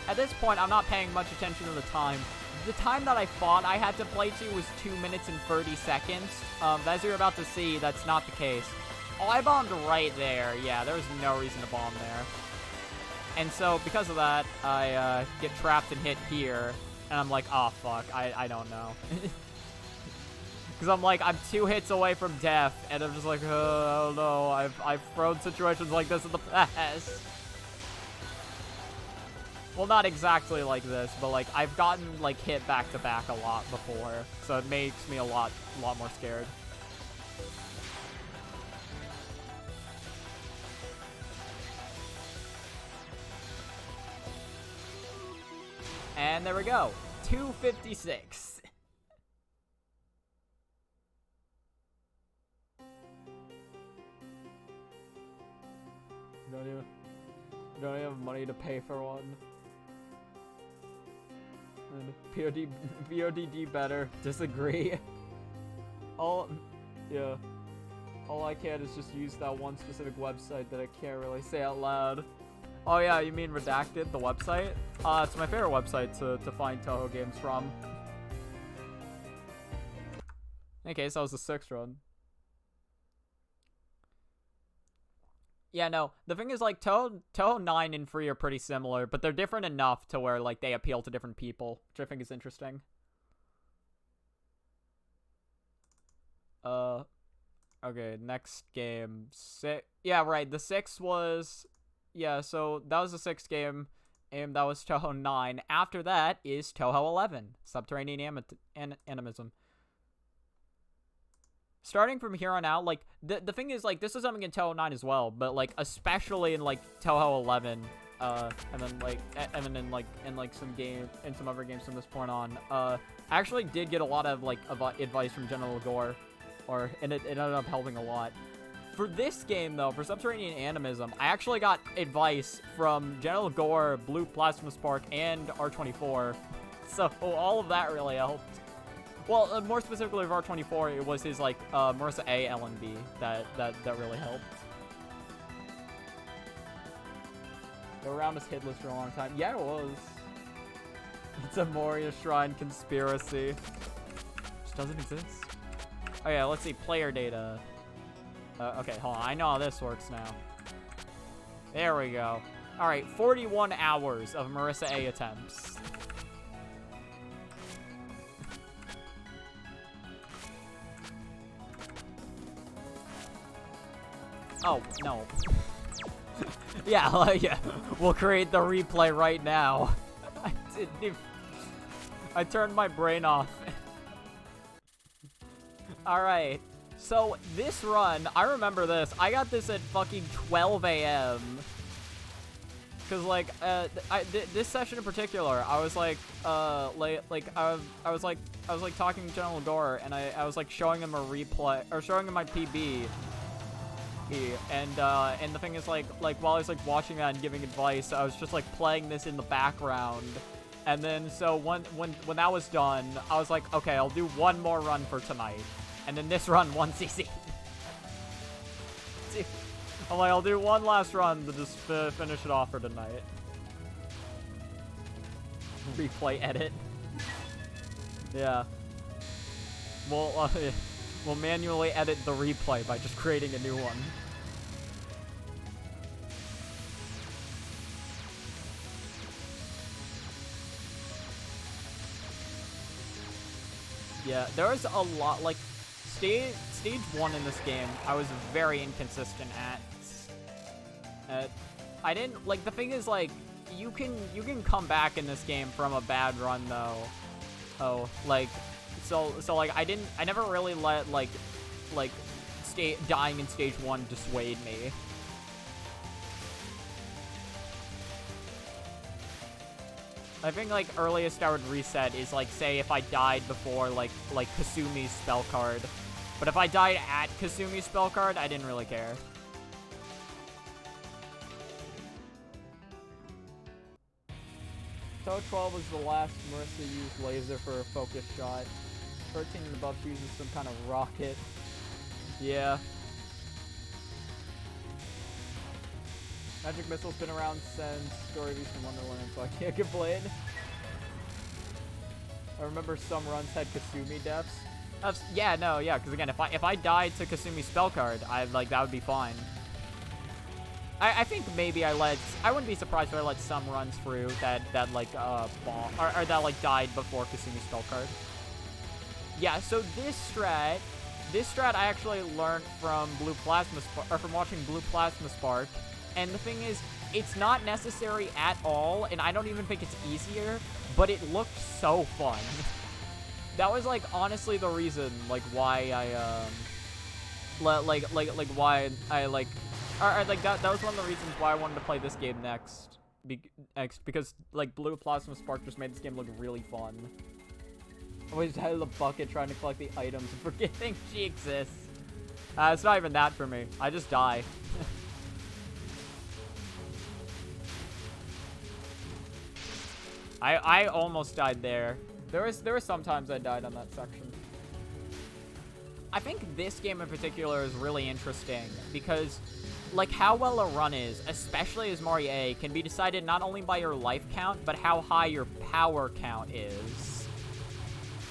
At this point, I'm not paying much attention to the time. The time that I thought I had to play to was 2 minutes and 30 seconds. As you're about to see, that's not the case. Oh, I bombed right there. Yeah, there was no reason to bomb there. And so, because of that, I get trapped and hit here. And I'm like, oh, fuck, I don't know. Because I'm like, I'm 2 hits away from death, and I'm just like, oh no, I've thrown situations like this in the past. Well, not exactly like this, but like I've gotten like hit back to back a lot before, so it makes me a lot more scared. And there we go, 256. Don't even have money to pay for one. PODD better. Disagree. All I can is just use that one specific website that I can't really say out loud. Oh yeah, you mean Redacted, the website? It's my favorite website to find Touhou games from. In any case, that was the 6th run. Yeah, no, the thing is, like, Touhou 9 and 3 are pretty similar, but they're different enough to where, like, they appeal to different people, which I think is interesting. Okay, next game. Yeah, right, the 6th was... Yeah, so that was the 6th game, and that was Touhou 9. After that is Touhou 11, Subterranean Animism. Starting from here on out, like, the thing is, like, this is something in Touhou 9 as well, but, like, especially in, like, Touhou 11, and then, like, in some other games from this point on, I actually did get a lot of, like, advice from General Gore, and it ended up helping a lot. For this game, though, for Subterranean Animism, I actually got advice from General Gore, Blue Plasma Spark, and R24, so all of that really helped. Well, more specifically of R24, it was his, like, Marisa A LNB that really helped. They were around as hitless for a long time. Yeah, it was. It's a Moria Shrine conspiracy. Just doesn't exist. Oh yeah, let's see, player data. Okay, hold on, I know how this works now. There we go. Alright, 41 hours of Marisa A attempts. Oh, no. Yeah, yeah. We'll create the replay right now. I turned my brain off. Alright. So, this run, I remember this. I got this at fucking 12 a.m. Because, like, this session in particular, I was like, I was like talking to General Gore, and I was like showing him a replay, or showing him my PB. And the thing is, like while I was like watching that and giving advice, I was just like playing this in the background, and then so when that was done, I was like, okay, I'll do one more run for tonight, and then this run 1 CC. I'm like, I'll do one last run to just finish it off for tonight. Replay edit. Yeah. Well, we'll manually edit the replay by just creating a new one. Yeah, there was a lot, like, stage 1 in this game, I was very inconsistent at. I didn't, like, the thing is, like, you can come back in this game from a bad run, though. Oh, like, so like, I never really let, like, dying in stage 1 dissuade me. I think, like, earliest I would reset is, like, say if I died before, like Kasumi's spell card. But if I died at Kasumi's spell card, I didn't really care. Touhou 12 was the last Marisa used laser for a focus shot. 13 and above uses some kind of rocket. Yeah. Magic Missile's been around since Story of East and Wonderland, so I can't complain. I remember some runs had Kasumi deaths. Yeah, no, yeah, because again, if I died to Kasumi's spell card, like, that would be fine. I think maybe I wouldn't be surprised if I let some runs through that like, bomb, or that, like, died before Kasumi's spell card. yeah, so this strat I actually learned from from watching Blue Plasma Spark, and the thing is, it's not necessary at all, and I don't even think it's easier, but it looked so fun. That was, like, honestly the reason, like, why I, why I, like, that was one of the reasons why I wanted to play this game next, because, like, Blue Plasma Spark just made this game look really fun. I always had the bucket trying to collect the items and forgetting she exists. It's not even that for me. I just die. I almost died there. There were some times I died on that section. I think this game in particular is really interesting because, like, how well a run is, especially as Mario A, can be decided not only by your life count, but how high your power count is.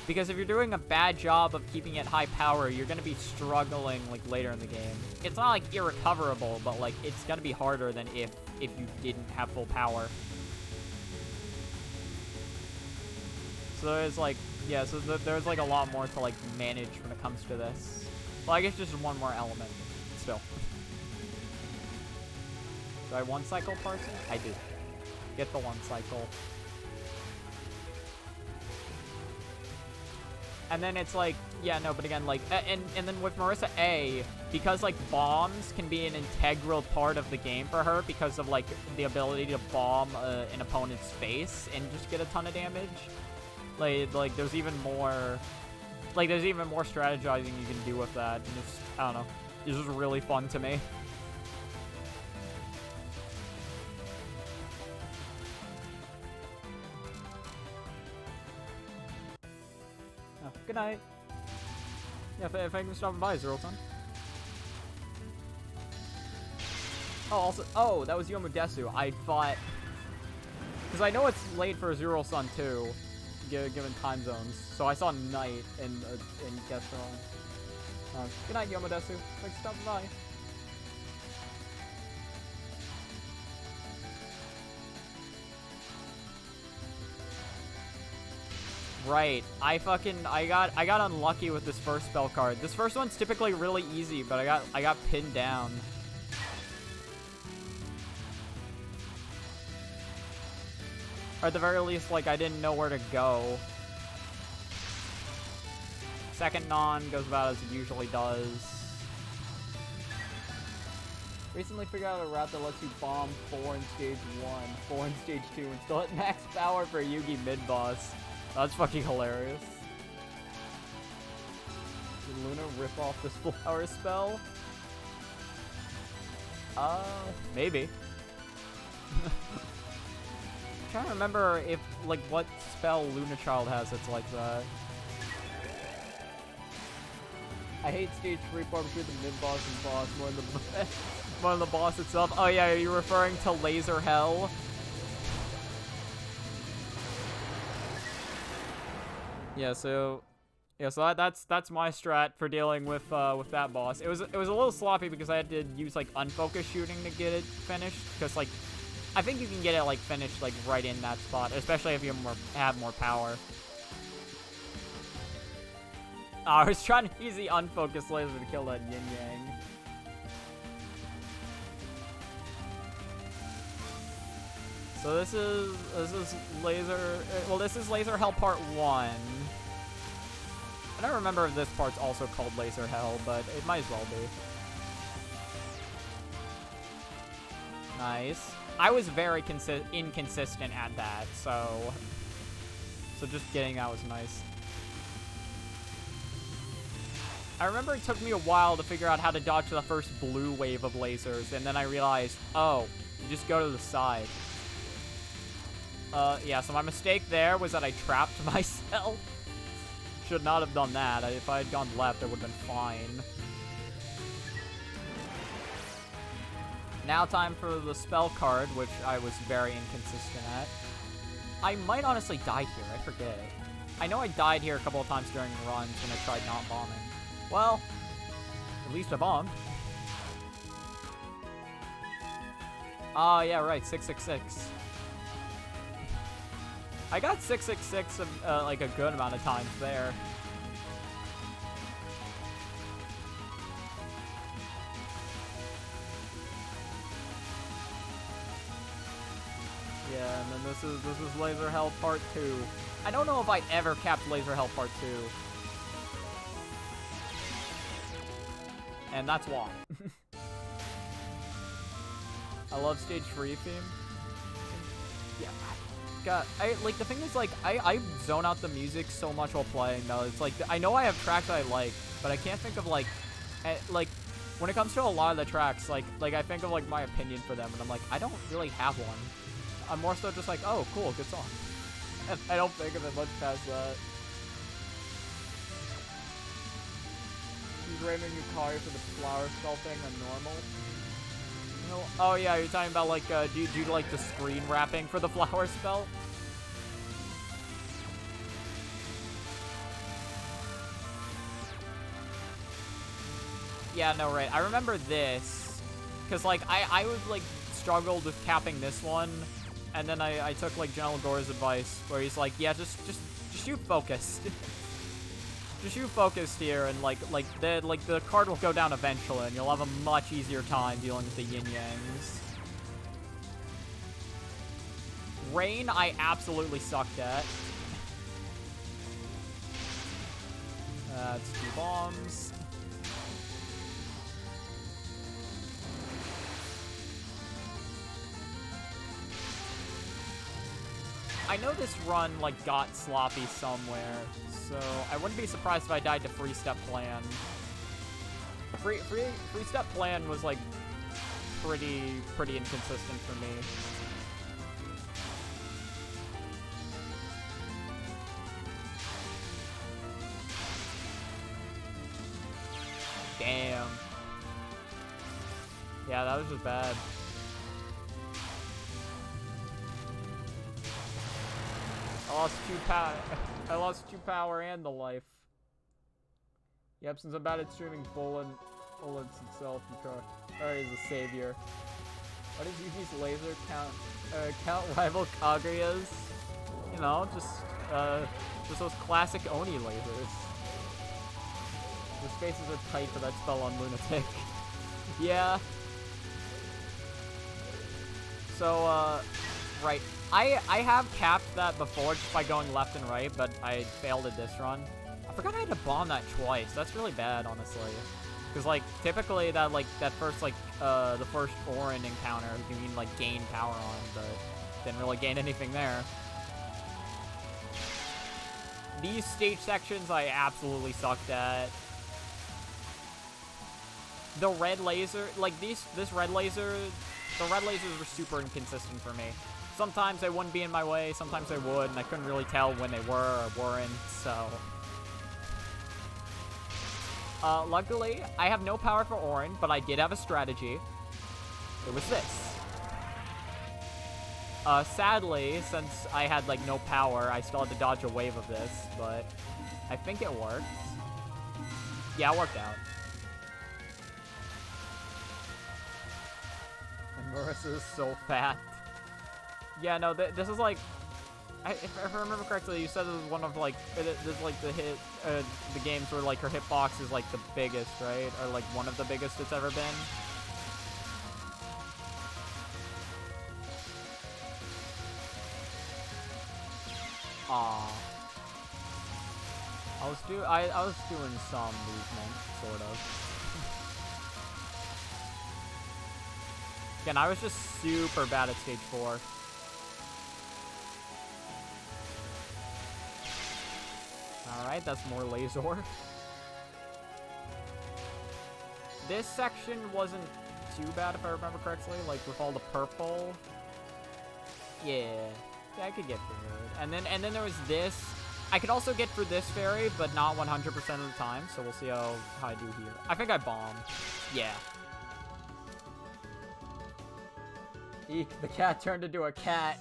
Because if you're doing a bad job of keeping it high power, you're going to be struggling, like, later in the game. It's not, like, irrecoverable, but, like, it's going to be harder than if you didn't have full power. So there's, like, yeah, so there's, like, a lot more to, like, manage when it comes to this. Well, I guess just one more element, still. Do I one cycle person? I do. Get the one cycle. And then it's like, yeah, no, but again, like, and then with Marisa A, because, like, bombs can be an integral part of the game for her because of, like, the ability to bomb an opponent's face and just get a ton of damage. Like, there's even more strategizing you can do with that, and it's, I don't know, it's just really fun to me. Oh, good night. Yeah, if I can stop by, Zero-san. Oh, also, oh, that was Yomudesu. I thought, because I know it's late for Zero-san too, given time zones. So I saw night and guessed wrong. Good night, Yomodesu. Thanks for stopping by. Right. I got unlucky with this first spell card. This first one's typically really easy, but I got pinned down. Or at the very least, like, I didn't know where to go. Second non goes about as it usually does. Recently figured out a route that lets you bomb 4 in stage 1, 4 in stage 2, and still at max power for Yugi mid-boss. That's fucking hilarious. Did Luna rip off this flower spell? Maybe. I'm trying to remember if, like, what spell Luna Child has that's like that. I hate stage 3 part between the mid-boss and boss more than the boss itself. Oh yeah, are you referring to Laser Hell? So that's my strat for dealing with that boss. It was a little sloppy because I had to use, like, unfocused shooting to get it finished, because, like, I think you can get it, like, finished, like, right in that spot, especially if you have more power. Oh, I was trying to use the unfocused laser to kill that yin-yang. So this is laser. Well, this is Laser Hell Part 1. I don't remember if this part's also called Laser Hell, but it might as well be. Nice. I was very inconsistent at that, so just getting that was nice. I remember it took me a while to figure out how to dodge the first blue wave of lasers, and then I realized, oh, you just go to the side. Yeah, so my mistake there was that I trapped myself. Should not have done that. If I had gone left, it would have been fine. Now time for the spell card, which I was very inconsistent at. I might honestly die here, I forget. I know I died here a couple of times during runs when I tried not bombing. Well, at least I bombed. Oh, yeah, right, 666. I got 666 like a good amount of times there. Yeah, and then this is Laser Hell Part 2. I don't know if I ever capped Laser Hell Part 2. And that's why. I love stage 3 theme. Yeah. God, like, the thing is, like, I zone out the music so much while playing, though. It's like, I know I have tracks I like, but I can't think of, like, when it comes to a lot of the tracks, like, I think of, like, my opinion for them, and I'm like, I don't really have one. I'm more so just like, oh, cool, good song. And I don't think of it much past that. He's ramming your car for the flower spell thing on normal. You know, oh yeah, you're talking about, like, do you like the screen wrapping for the flower spell? Yeah, no, right. I remember this, because, like, I was, like, struggled with capping this one, and then I took, like, General Gore's advice, where he's like, yeah, just shoot focused. Just shoot focused here, and, like, the card will go down eventually, and you'll have a much easier time dealing with the yin-yangs. Rain, I absolutely sucked at. That's 2 bombs. I know this run, like, got sloppy somewhere, so I wouldn't be surprised if I died to Free-Step Plan. Free-Step Plan was, like, pretty inconsistent for me. Damn. Yeah, that was just bad. I lost 2 power and the life. Yep, since I'm bad at streaming bullets itself, you try. Alright, he's a savior. What does Yuji's laser count rival Kaguya's? You know, just those classic Oni lasers. The spaces are tight for that spell on Lunatic. Yeah. So, right. I have capped that before just by going left and right, but I failed at this run. I forgot I had to bomb that twice. That's really bad, honestly. Because, like, typically that first, like, the first Orin encounter, you can, like, gain power on, but didn't really gain anything there. These stage sections I absolutely sucked at. The red laser, like, the red lasers were super inconsistent for me. Sometimes they wouldn't be in my way, sometimes they would, and I couldn't really tell when they were or weren't, so. Luckily, I have no power for Orin, but I did have a strategy. It was this. Sadly, since I had, like, no power, I still had to dodge a wave of this, but I think it worked. Yeah, it worked out. And Marisa is so fat. Yeah, no, this is like, if I remember correctly, you said this was one of, like, this is like the games where, like, her hitbox is, like, the biggest, right? Or, like, one of the biggest it's ever been. Aww. I was doing some movement, sort of. Again, I was just super bad at stage 4. Alright, that's more laser. This section wasn't too bad, if I remember correctly, like, with all the purple. Yeah, I could get through it. And then there was this. I could also get through this fairy, but not 100% of the time, so we'll see how I do here. I think I bombed. Yeah. Eek, the cat turned into a cat.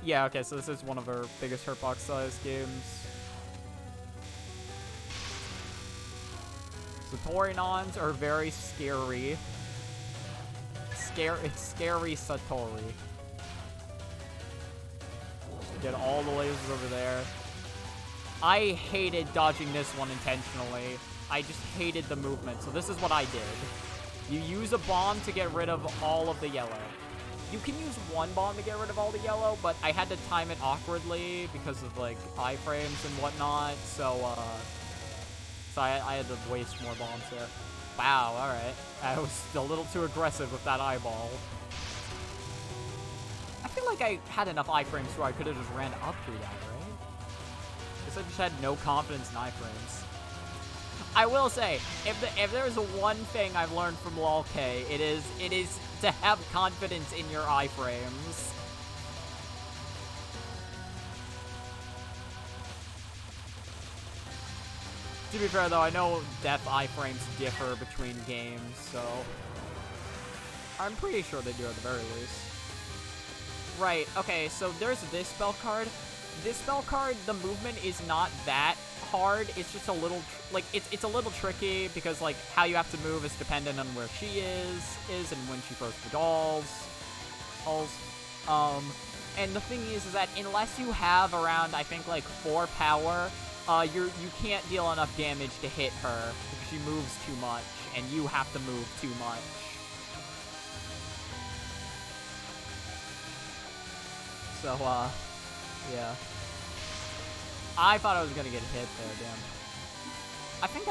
Yeah, okay, so this is one of our biggest hurtbox size games. The Torinons are very scary. It's scary Satori. Get all the lasers over there. I hated dodging this one intentionally. I just hated the movement, so this is what I did. You use a bomb to get rid of all of the yellow. You can use one bomb to get rid of all the yellow, but I had to time it awkwardly because of, like, iframes and whatnot, so I had to waste more bombs there. Wow, alright. I was a little too aggressive with that eyeball. I feel like I had enough iframes where I could have just ran up through that, right? Guess I just had no confidence in iframes. I will say, if there's one thing I've learned from LOLK, it is to have confidence in your iframes. To be fair, though, I know death iframes differ between games, so I'm pretty sure they do at the very least. Right, okay, so there's this spell card. This spell card, the movement is not that hard. It's just a little, it's a little tricky because, like, how you have to move is dependent on where she is and when she throws the dolls. And the thing is that unless you have around, I think, like, 4 power, you can't deal enough damage to hit her because she moves too much, and you have to move too much. So, yeah. I thought I was gonna get hit there, damn. I think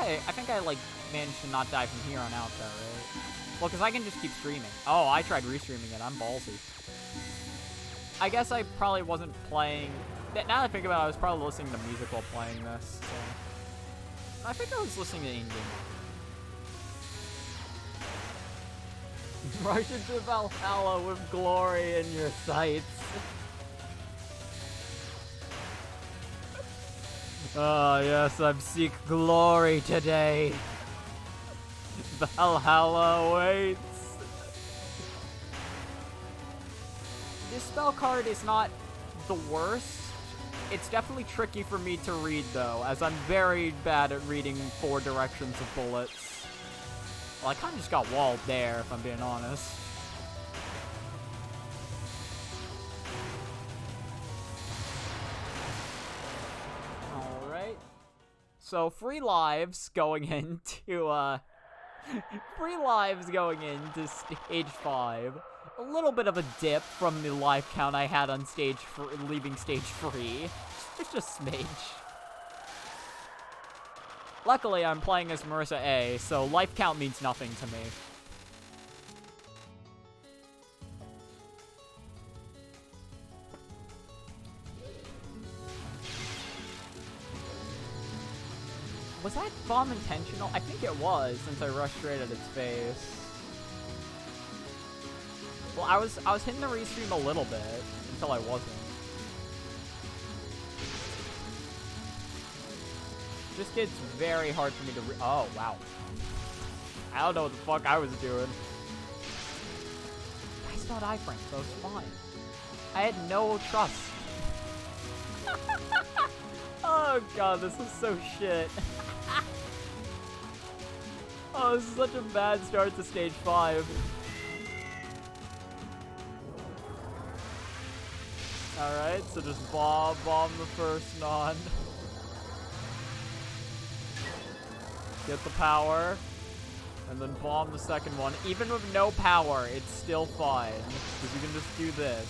I, like, managed to not die from here on out, though, right? Well, because I can just keep streaming. Oh, I tried restreaming it. I'm ballsy. I guess I probably wasn't playing... Now that I think about it, I was probably listening to music while playing this, so... I think I was listening to in-game. Rush into Valhalla with glory in your sights. Oh, yes, I seek glory today. Valhalla awaits. This spell card is not the worst. It's definitely tricky for me to read, though, as I'm very bad at reading 4 directions of bullets. Well, I kind of just got walled there, if I'm being honest. Alright. So, free lives going into, free lives going into stage 5. A little bit of a dip from the life count I had on leaving stage 3. Just a smidge. Luckily, I'm playing as Marisa A, so life count means nothing to me. Was that bomb intentional? I think it was, since I rushed straight at its face. Well, I was hitting the restream a little bit, until I wasn't. Just gets very hard for me to oh, wow. I don't know what the fuck I was doing. I spelled iframe, so it's fine. I had no trust. Oh god, this is so shit. Oh, this is such a bad start to stage 5. Alright, so just bomb the first non. Get the power. And then bomb the second one. Even with no power, it's still fine. Because you can just do this.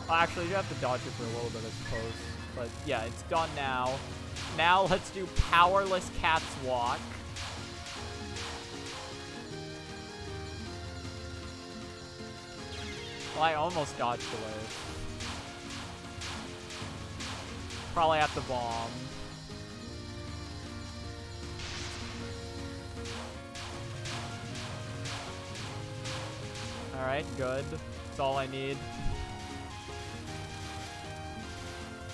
Well, actually, you have to dodge it for a little bit, I suppose. But yeah, it's done now. Now let's do powerless cat's walk. Well, I almost dodged the wave. Probably have to bomb. Alright, good. That's all I need.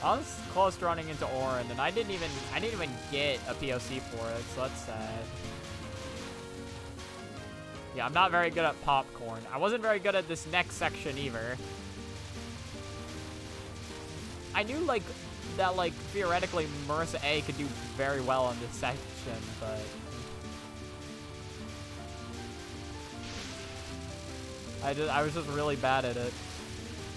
I was close to running into Orin, and I didn't even get a POC for it, so that's sad. Yeah, I'm not very good at popcorn. I wasn't very good at this next section either. I knew, like, that, like, theoretically Marisa A could do very well on this section, but... I was just really bad at it.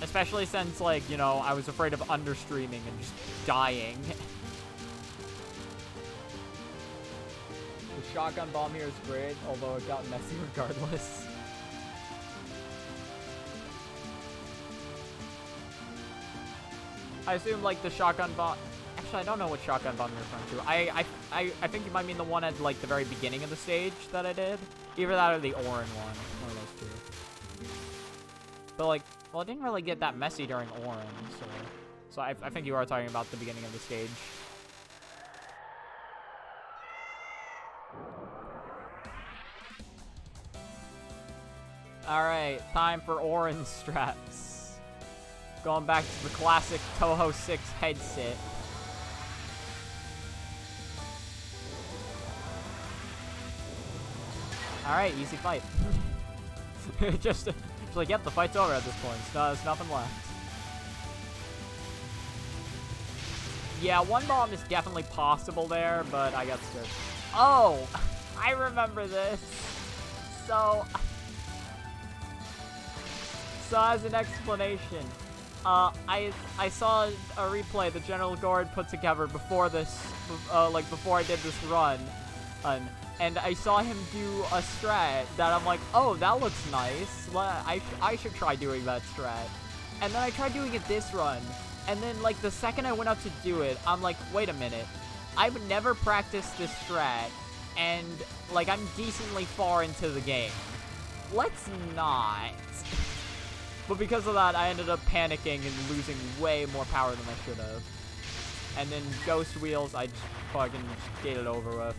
Especially since, like, you know, I was afraid of understreaming and just dying. The shotgun bomb here is great, although it got messy regardless. I assume, like, the shotgun bomb... Actually, I don't know what shotgun bomb you're referring to. I think you might mean the one at, like, the very beginning of the stage that I did. Either that or the orange one. One of those two. But, like, well, it didn't really get that messy during orange, so... So I think you are talking about the beginning of the stage. Alright, time for orange straps. Going back to the classic Touhou 6 headset. Alright, easy fight. just like, yep, the fight's over at this point. There's nothing left. Yeah, one bomb is definitely possible there, but I got scared. Oh! I remember this! So as an explanation, I saw a replay the General Guard put together before this, like before I did this run, and I saw him do a strat that I'm like, oh, that looks nice. I should try doing that strat. And then I tried doing it this run, and then like the second I went up to do it, I'm like, wait a minute, I've never practiced this strat, and like I'm decently far into the game. Let's not. But because of that, I ended up panicking and losing way more power than I should have. And then Ghost Wheels, I just fucking get it over with.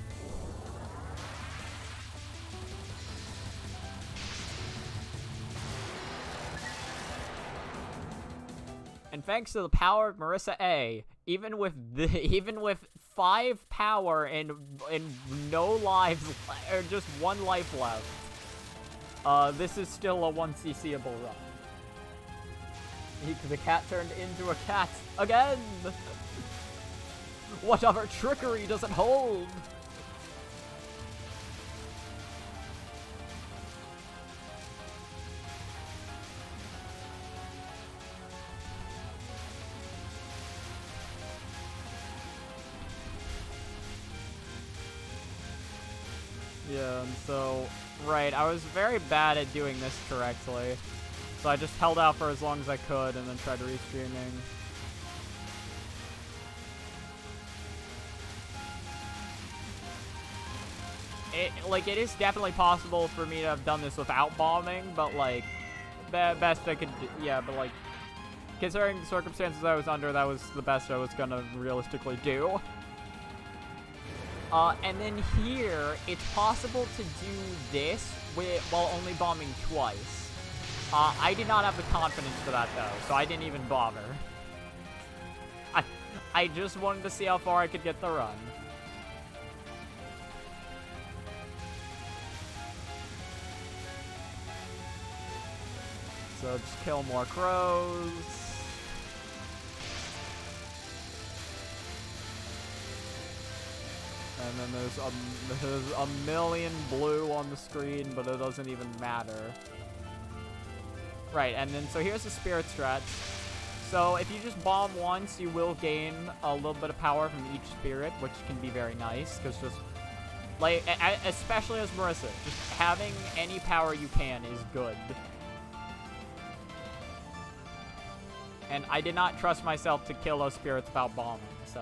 And thanks to the power of Marisa A, even with 5 power and no lives, or just 1 life left, this is still a 1CCable run. The cat turned into a cat again! Whatever trickery does it hold? Yeah, and so, right, I was very bad at doing this correctly. So I just held out for as long as I could and then tried restreaming. It is definitely possible for me to have done this without bombing, but like, best I could do, yeah, but like, considering the circumstances I was under, that was the best I was gonna realistically do. And then here, it's possible to do this while only bombing twice. I did not have the confidence for that, though, so I didn't even bother. I just wanted to see how far I could get the run. So just kill more crows. And then there's a million blue on the screen, but it doesn't even matter. Right, and then, so here's the spirit strat. So if you just bomb once, you will gain a little bit of power from each spirit, which can be very nice, because just, like, especially as Marisa, just having any power you can is good. And I did not trust myself to kill those spirits without bombing, so...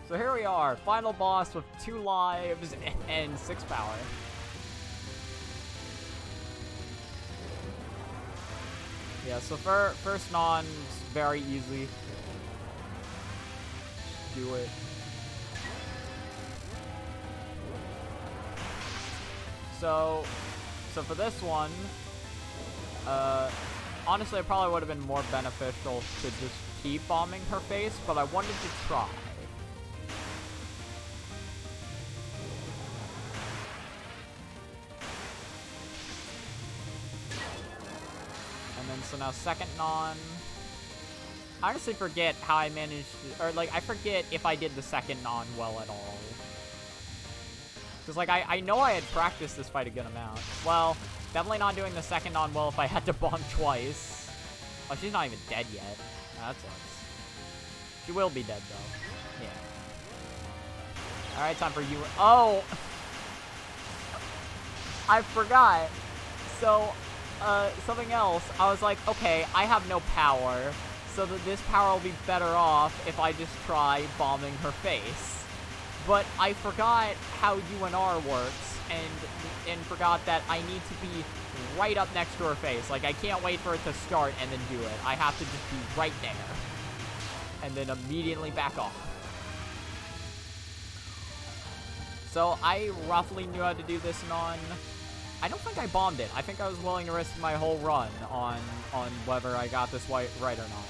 So here we are, final boss with 2 lives and 6 power. Yeah, so first non, very easy. Do it. So for this one, honestly, it probably would have been more beneficial to just keep bombing her face, but I wanted to try. So now second non. I honestly forget how I managed to, or like I forget if I did the second non well at all. Because like I know I had practiced this fight a good amount. Well, definitely not doing the second non well if I had to bomb twice. Oh, she's not even dead yet. Oh, that sucks. She will be dead though. Yeah. Alright, time for you. Oh! I forgot. So, something else. I was like, okay, I have no power. so that this power will be better off if I just try bombing her face. But I forgot how UNR works, and forgot that I need to be right up next to her face. Like, I can't wait for it to start and then do it. I have to just be right there. And then immediately back off. So I roughly knew how to do this on... I don't think I bombed it. I think I was willing to risk my whole run on whether I got this right or not.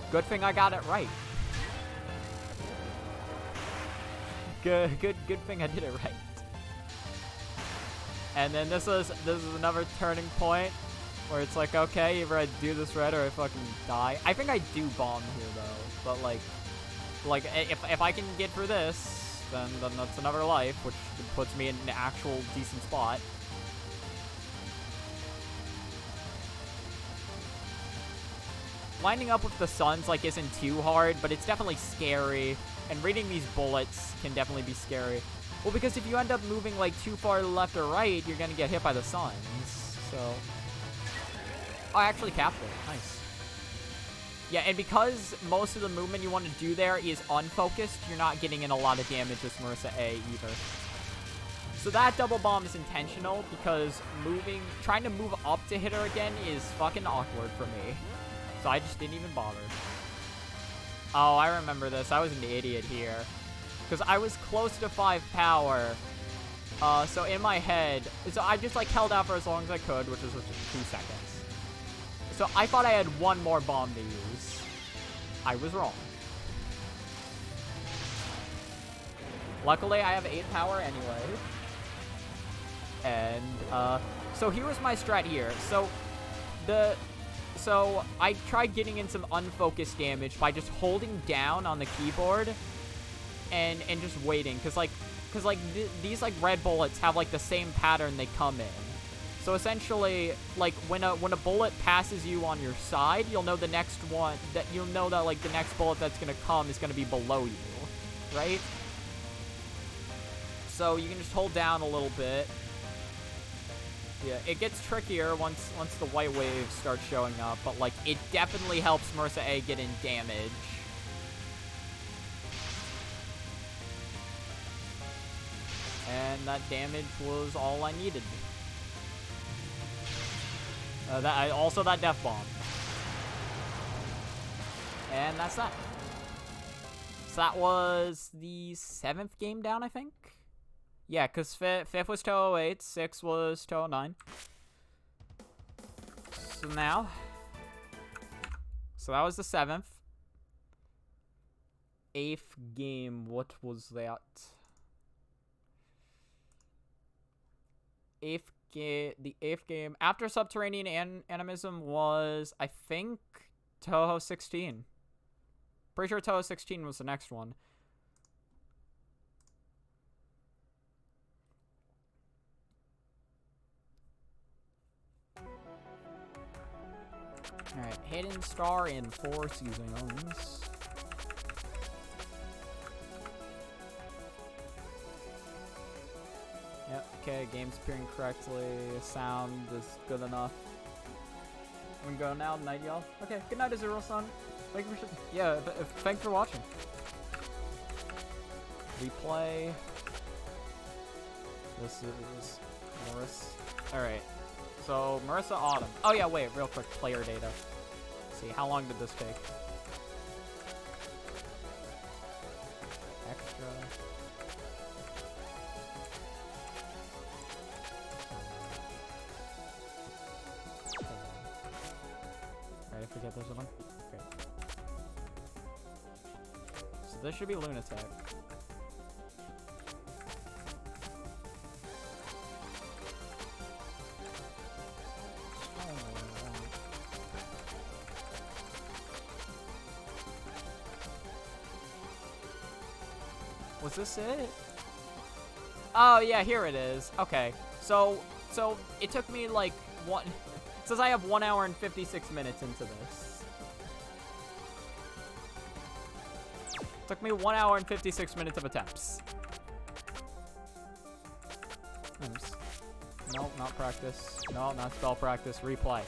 Good thing I got it right. Good thing I did it right. And then this is another turning point where it's like, okay, either I do this right or I fucking die. I think I do bomb here though, but like if I can get through this, then that's another life, which puts me in an actual decent spot. Lining up with the suns like isn't too hard, but it's definitely scary. And reading these bullets can definitely be scary. Well, because if you end up moving like too far left or right, you're gonna get hit by the suns. So, oh, I actually capped it. Nice. Yeah, and because most of the movement you want to do there is unfocused, you're not getting in a lot of damage with Marisa A either. So that double bomb is intentional because trying to move up to hit her again is fucking awkward for me. So I just didn't even bother. Oh, I remember this. I was an idiot here. Because I was close to 5 power. So in my head... So I just, like, held out for as long as I could, which was just 2 seconds. So I thought I had one more bomb to use. I was wrong. Luckily, I have 8 power anyway. And, so here was my strat here. So I tried getting in some unfocused damage by just holding down on the keyboard and just waiting, cause these like red bullets have like the same pattern they come in. So essentially, like when a bullet passes you on your side, you'll know the next one that like the next bullet that's gonna come is gonna be below you, right? So you can just hold down a little bit. Yeah, it gets trickier once the white waves start showing up, but like it definitely helps Marisa A get in damage. And that damage was all I needed. Also that death bomb. And that's that. So that was the 7th game down, I think. Yeah, because 5th was Touhou 8, 6 was Touhou 9. So now... So that was the 7th. 8th game, what was that? The 8th game after Subterranean Animism was, I think, Touhou 16. Pretty sure Touhou 16 was the next one. Alright, Hidden Star in 4 seasons. Yep, okay, game's appearing correctly. Sound is good enough. I'm gonna go now. Night, y'all. Okay, good night, Azuriel-san. Thank you for thanks for watching. Replay. This is Marisa. Alright. So, Marisa Autumn. Oh yeah, wait, real quick, player data. Let's see, how long did this take? Extra. Alright, I forget there's one. Okay. So this should be Lunatic. Was this it? Oh yeah, here it is. Okay, so it took me like one. It says I have 1 hour and 56 minutes into this. Took me 1 hour and 56 minutes of attempts. Oops. No, not practice. No, not spell practice. Replay.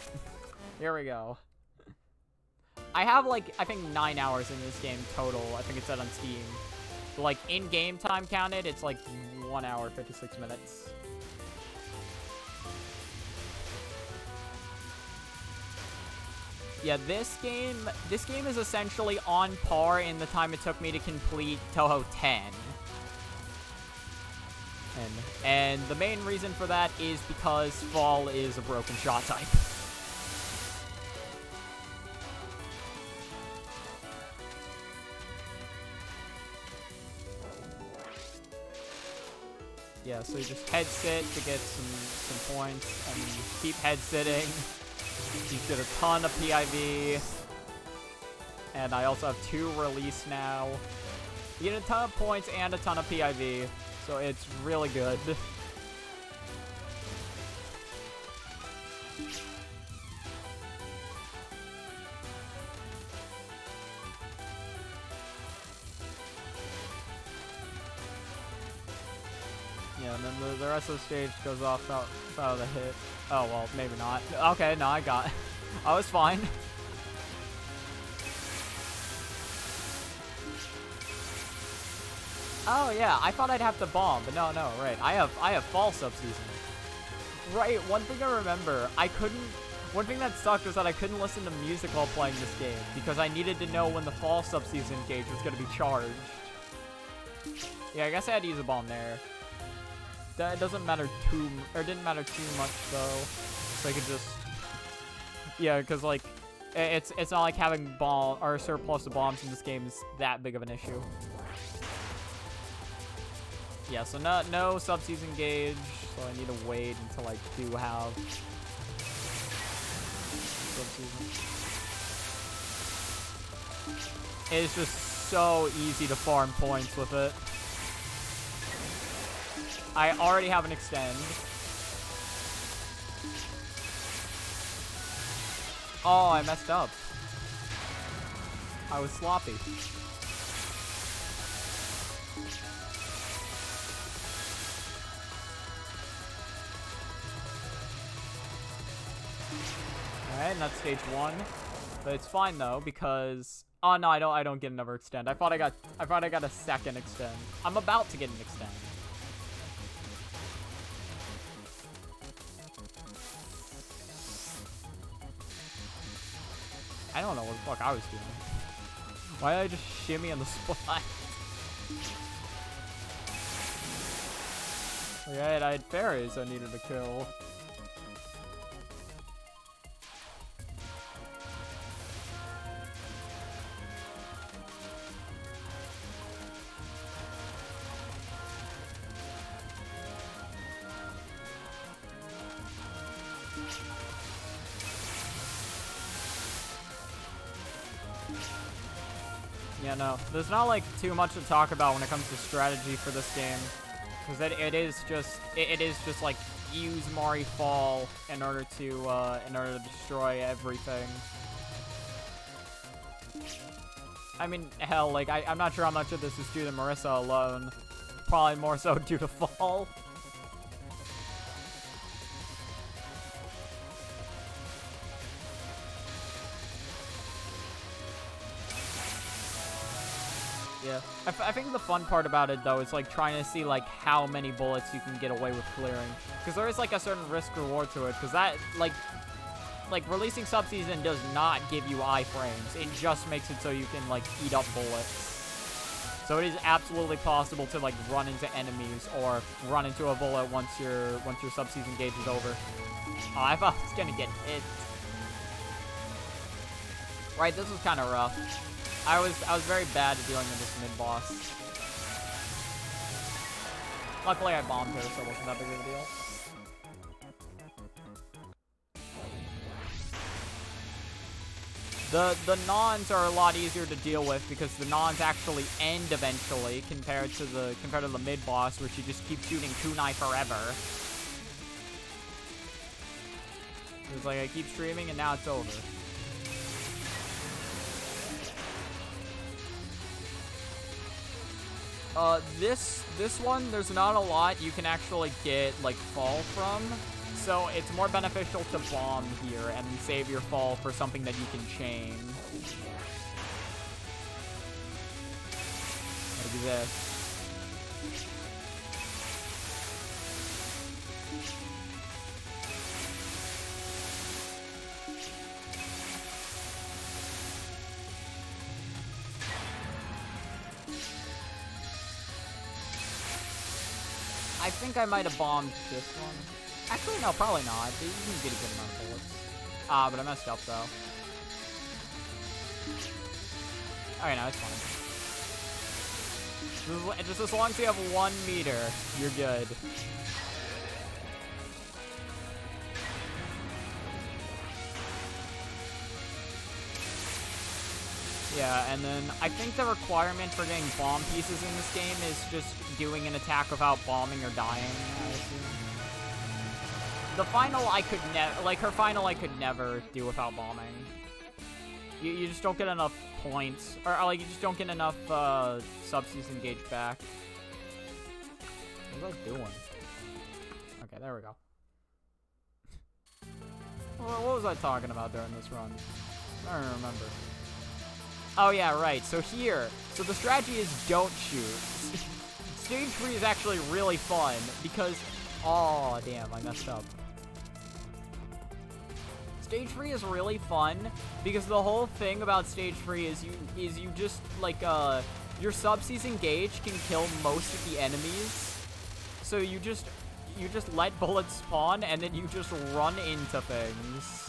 Here we go. I have, like, I think 9 hours in this game total. I think it said on Steam. But, like, in-game time counted, it's, like, 1 hour, 56 minutes. Yeah, this game is essentially on par in the time it took me to complete Touhou 10. And the main reason for that is because Fall is a broken shot type. Yeah, so you just head sit to get some points, and you keep head sitting. You get a ton of PIV. And I also have 2 release now. You get a ton of points and a ton of PIV. So it's really good. Yeah, and then the rest of the stage goes off without a hit. Oh, well, maybe not. Okay, no, I got it. I was fine. Oh, yeah, I thought I'd have to bomb, but no, right. I have fall subseason. Right, one thing I remember, one thing that sucked was that I couldn't listen to music while playing this game, because I needed to know when the fall subseason gauge was going to be charged. Yeah, I guess I had to use a bomb there. That doesn't matter didn't matter too much, though. So I could just... Yeah, because, like, it's not like having surplus of bombs in this game is that big of an issue. Yeah, so no subseason gauge, so I need to wait until I do have subseason. It's just so easy to farm points with it. I already have an extend. Oh, I messed up. I was sloppy. Alright, and that's stage 1. But it's fine though, because oh no, I don't get another extend. I thought I got a second extend. I'm about to get an extend. I don't know what the fuck I was doing. Why did I just shimmy on the spot? Alright, I had fairies I needed to kill. Yeah, no, there's not like too much to talk about when it comes to strategy for this game, because it is just like use Mari Fall in order to destroy everything. I mean, hell, like I'm not sure how much of this is due to Marisa alone. Probably more so due to Fall. Yeah, I think the fun part about it, though, is, like, trying to see, like, how many bullets you can get away with clearing. Because there is, like, a certain risk-reward to it. Because that, like, releasing Subseason does not give you iframes. It just makes it so you can, like, eat up bullets. So it is absolutely possible to, like, run into enemies or run into a bullet once your Subseason gauge is over. Oh, I thought I was gonna get hit. Right, this was kind of rough. I was very bad at dealing with this mid-boss. Luckily I bombed her, so it wasn't that big of a deal. The Nons are a lot easier to deal with because the Nons actually end eventually compared to the mid-boss where she just keeps shooting kunai forever. It's like I keep streaming and now it's over. This one, there's not a lot you can actually get, like, fall from. So it's more beneficial to bomb here and save your fall for something that you can chain. Gotta do this. I think I might have bombed this one. Actually, no, probably not. You can get a good amount of bullets. Ah, but I messed up, though. Okay, no, it's fine. Just as long as you have 1 meter, you're good. Yeah, and then I think the requirement for getting bomb pieces in this game is just doing an attack without bombing or dying, I assume. The final I could never, like her final I could never do without bombing. You just don't get enough points, or like you just don't get enough subspecies engaged back. What was I doing? Okay, there we go. What was I talking about during this run? I don't remember. Oh yeah, right. So here, so the strategy is don't shoot. Stage 3 is actually really fun because, oh damn, I messed up. Stage 3 is really fun because the whole thing about Stage 3 is you just like your subspecies engaged can kill most of the enemies. So you just let bullets spawn and then you just run into things.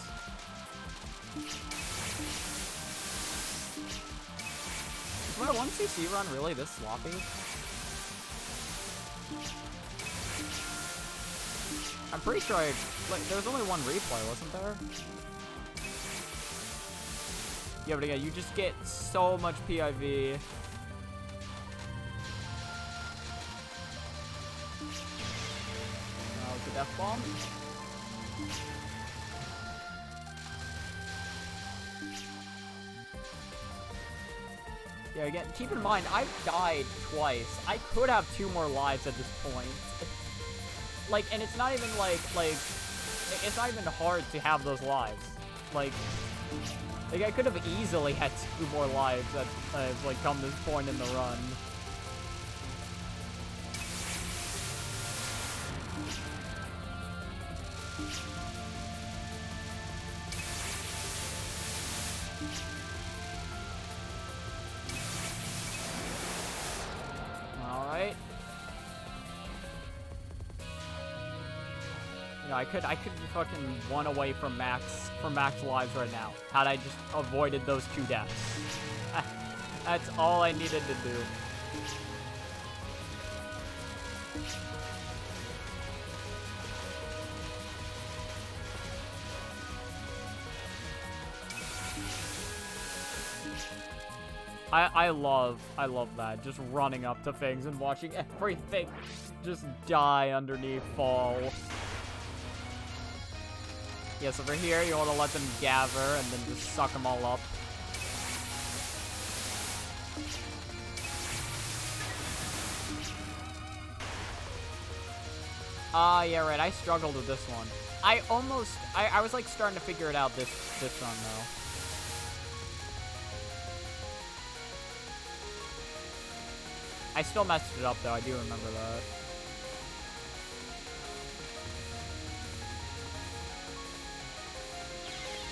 Is my 1cc run really this sloppy? I'm pretty sure there was only one replay, wasn't there? Yeah, but again, you just get so much PIV. Oh, the death bomb? Yeah, again, keep in mind, I've died twice. I could have 2 more lives at this point. Like, and it's not even it's not even hard to have those lives. Like I could have easily had 2 more lives at, like, come this point in the run. Alright. Yeah, I could be fucking 1 away from max lives right now. Had I just avoided those 2 deaths. That's all I needed to do. I love that. Just running up to things and watching everything just die underneath fall. Yes, over here, you want to let them gather and then just suck them all up. Yeah, right, I struggled with this one. I was like starting to figure it out this run, though. I still messed it up, though, I do remember that.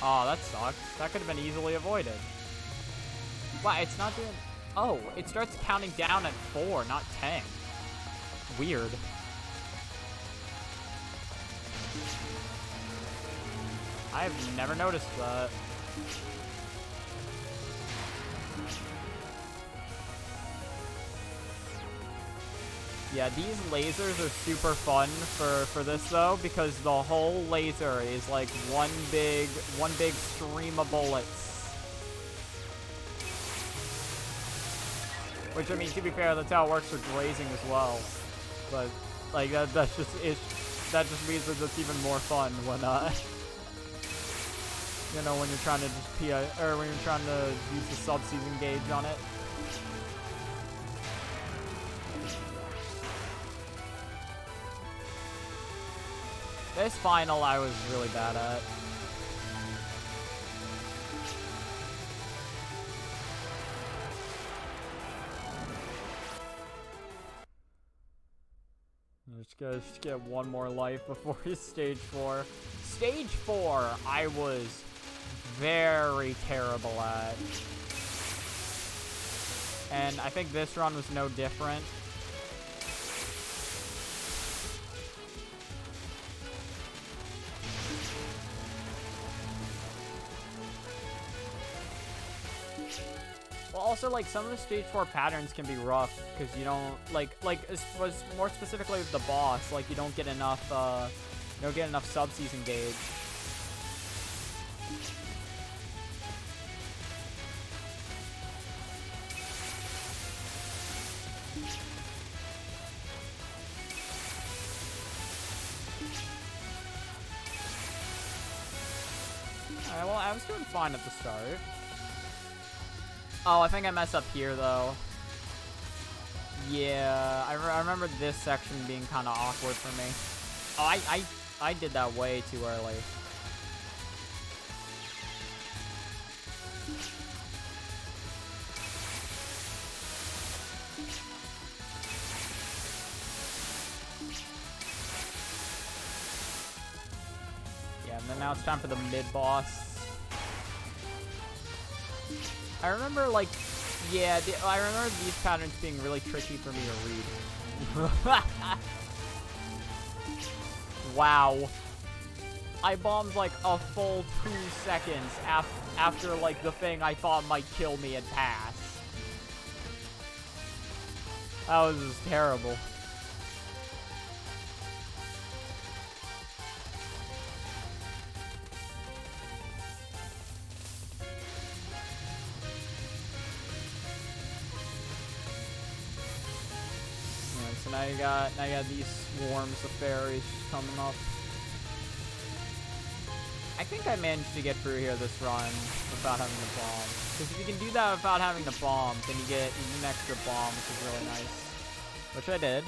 Oh, that sucks. That could have been easily avoided. Wow, it's not doing... Oh, it starts counting down at 4, not 10. Weird. I've never noticed that. Yeah, these lasers are super fun for this though, because the whole laser is like one big stream of bullets. Which, I mean, to be fair, that's how it works for grazing as well. But like that just means that it's even more fun when you know, when you're trying to just when you're trying to use the sub-season gauge on it. This final I was really bad at. Just get one more life before stage 4. Stage 4, I was very terrible at. And I think this run was no different. Well, also, like, some of the stage 4 patterns can be rough, because you don't, was more specifically with the boss, like, you don't get enough sub-season gauge. Alright, well, I was doing fine at the start. Oh, I think I messed up here, though. Yeah, I remember this section being kind of awkward for me. Oh, I did that way too early. Yeah, and then now it's time for the mid-boss. I remember, like, yeah, I remember these patterns being really tricky for me to read. Wow. I bombed, like, a full 2 seconds after, like, the thing I thought might kill me had passed. That was just terrible. So now you got these swarms of fairies coming up. I think I managed to get through here this run without having the bomb. Because if you can do that without having the bomb, then you get an extra bomb, which is really nice. Which I did.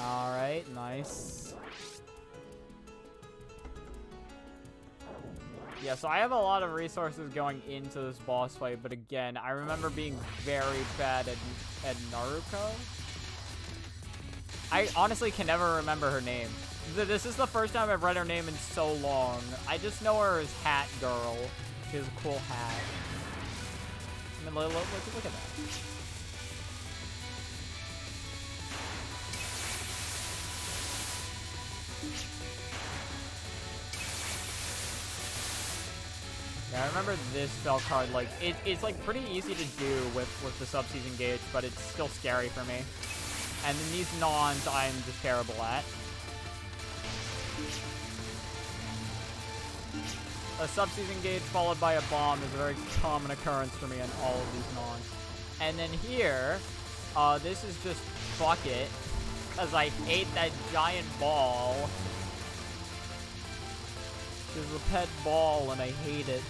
Alright, nice. Yeah, so I have a lot of resources going into this boss fight, but again, I remember being very bad at Naruko. I honestly can never remember her name. This is the first time I've read her name in so long. I just know her as Hat Girl. She has a cool hat. I mean, look at that. Yeah, I remember this spell card, like, it's like pretty easy to do with the sub-season gauge, but it's still scary for me. And then these nons I'm just terrible at. A sub-season gauge followed by a bomb is a very common occurrence for me in all of these nons. And then here, this is just fuck it, because I hate that giant ball. There's a pet ball and I hate it.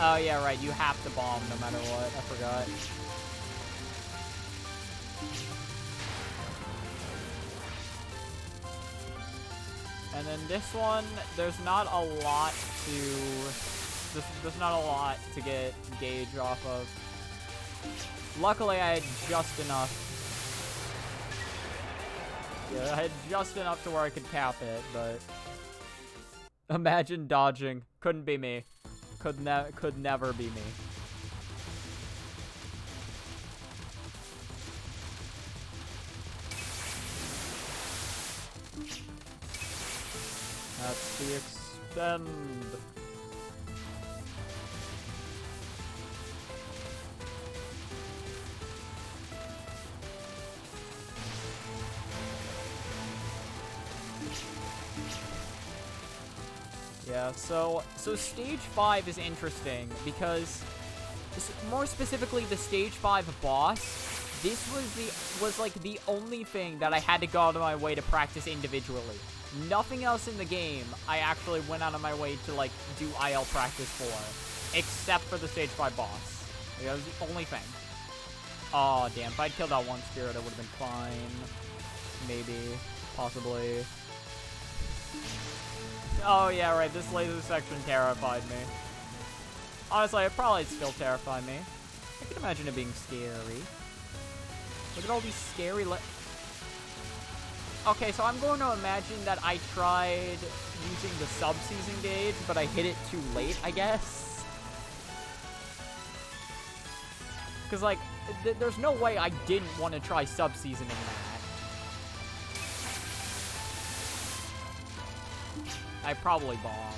Oh yeah, right, you have to bomb no matter what, I forgot. And then this one, there's not a lot to get gauge off of. Luckily, I had just enough. Yeah, I had just enough to where I could cap it, but... Imagine dodging. Couldn't be me. Could never be me. That's the extend. Yeah, so stage 5 is interesting because, more specifically, the stage 5 boss, this was like the only thing that I had to go out of my way to practice individually. Nothing else in the game I actually went out of my way to, like, do IL practice for, except for the stage 5 boss. Like, that was the only thing. Oh, damn. If I'd killed that one spirit, I would have been fine. Maybe. Possibly. Oh, yeah, right. This laser section terrified me. Honestly, it probably still terrified me. I can imagine it being scary. Look at all these scary Okay, so I'm going to imagine that I tried using the sub-season gauge, but I hit it too late, I guess. Because, like, there's no way I didn't want to try sub-seasoning that. I probably bombed.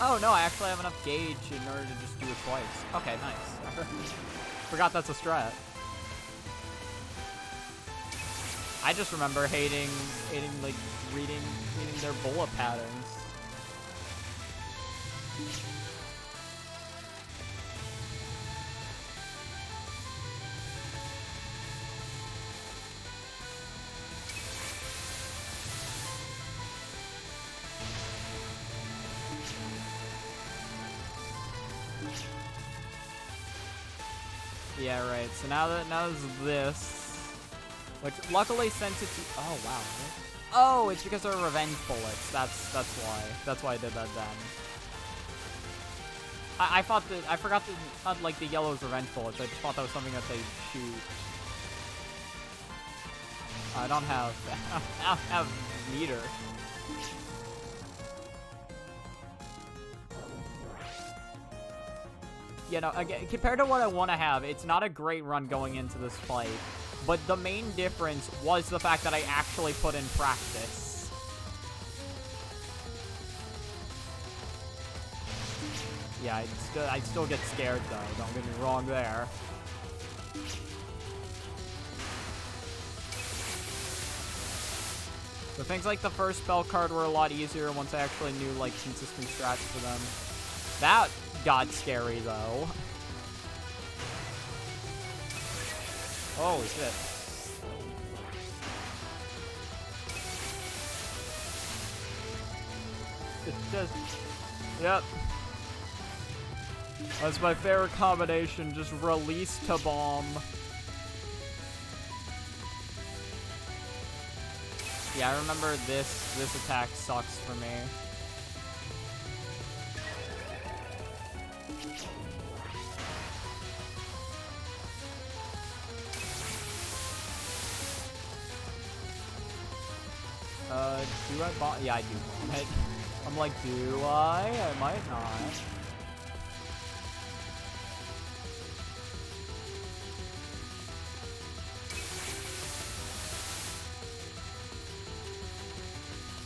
Oh, no, I actually have enough gauge in order to just do it twice. Okay, nice. Forgot that's a strat. I just remember hating like, reading their bullet patterns. Yeah, right. So now there's this. Which luckily sent it to... Oh, wow. Oh, it's because they're revenge bullets. That's why. That's why I did that then. I thought that... I forgot that, like, the yellow's revenge bullets. I just thought that was something that they shoot. I don't have... I don't have meter. You know, again, compared to what I want to have, it's not a great run going into this fight. But the main difference was the fact that I actually put in practice. Yeah, I'd still get scared, though. Don't get me wrong there. So things like the first spell card were a lot easier once I actually knew, like, consistent strats for them. That got scary, though. Holy shit. It's just... Yep. That's my favorite combination. Just release to bomb. Yeah, I remember this attack sucks for me. Do I bomb? Yeah, I do bomb it. I'm like, do I? I might not.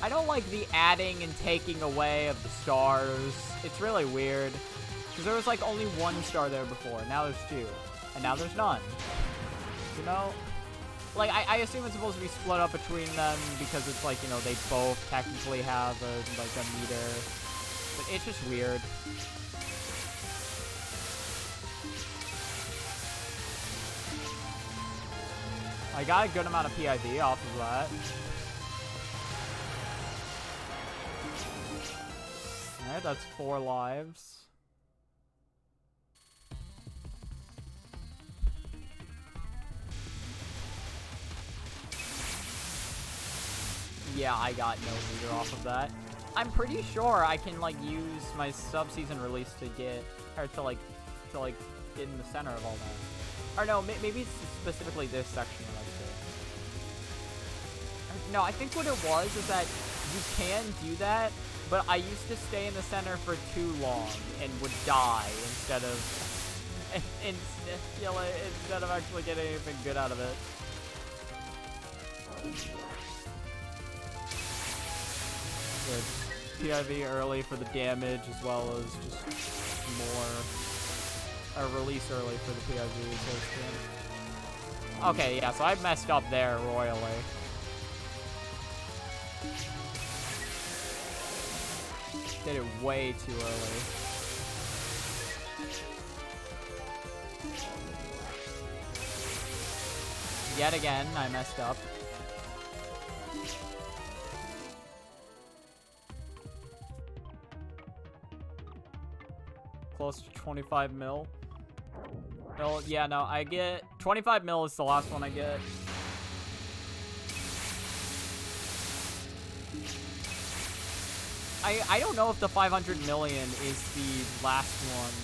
I don't like the adding and taking away of the stars. It's really weird. Because there was like only one star there before. Now there's two. And now there's none. You know? Like, I assume it's supposed to be split up between them because it's like, you know, they both technically have a meter. But it's just weird. I got a good amount of PIV off of that. Alright, that's 4 lives. Yeah, I got no meter off of that. I'm pretty sure I can, like, use my sub-season release to get, or to get in the center of all that. Or no, maybe it's specifically this section that I did. No, I think what it was is that you can do that, but I used to stay in the center for too long and would die instead of, instead of actually getting anything good out of it. PIV early for the damage as well as just more release early for the PIV. Okay, yeah, so I messed up there royally. Did it way too early. Yet again, I messed up. Close to 25 mil. No, yeah, no, I get 25 mil is the last one I get. I don't know if the 500 million is the last one.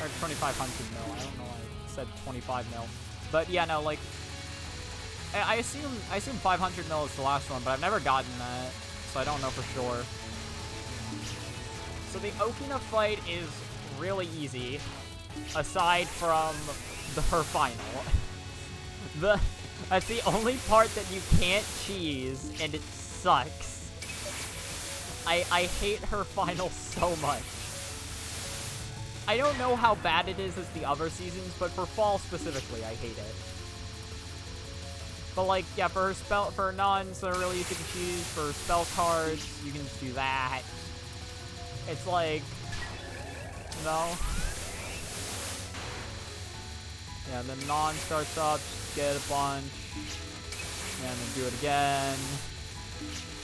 Or 2,500 mil. I don't know. I said 25 mil, but yeah, no, like I assume 500 mil is the last one, but I've never gotten that, so I don't know for sure. So the Okina fight is really easy, aside from her final. That's the only part that you can't cheese, and it sucks. I hate her final so much. I don't know how bad it is as the other seasons, but for fall specifically, I hate it. But like, yeah, for her nuns, they're really easy to choose. For spell cards, you can just do that. It's like, you know. Yeah, and then non starts up, just get a bunch, and then do it again,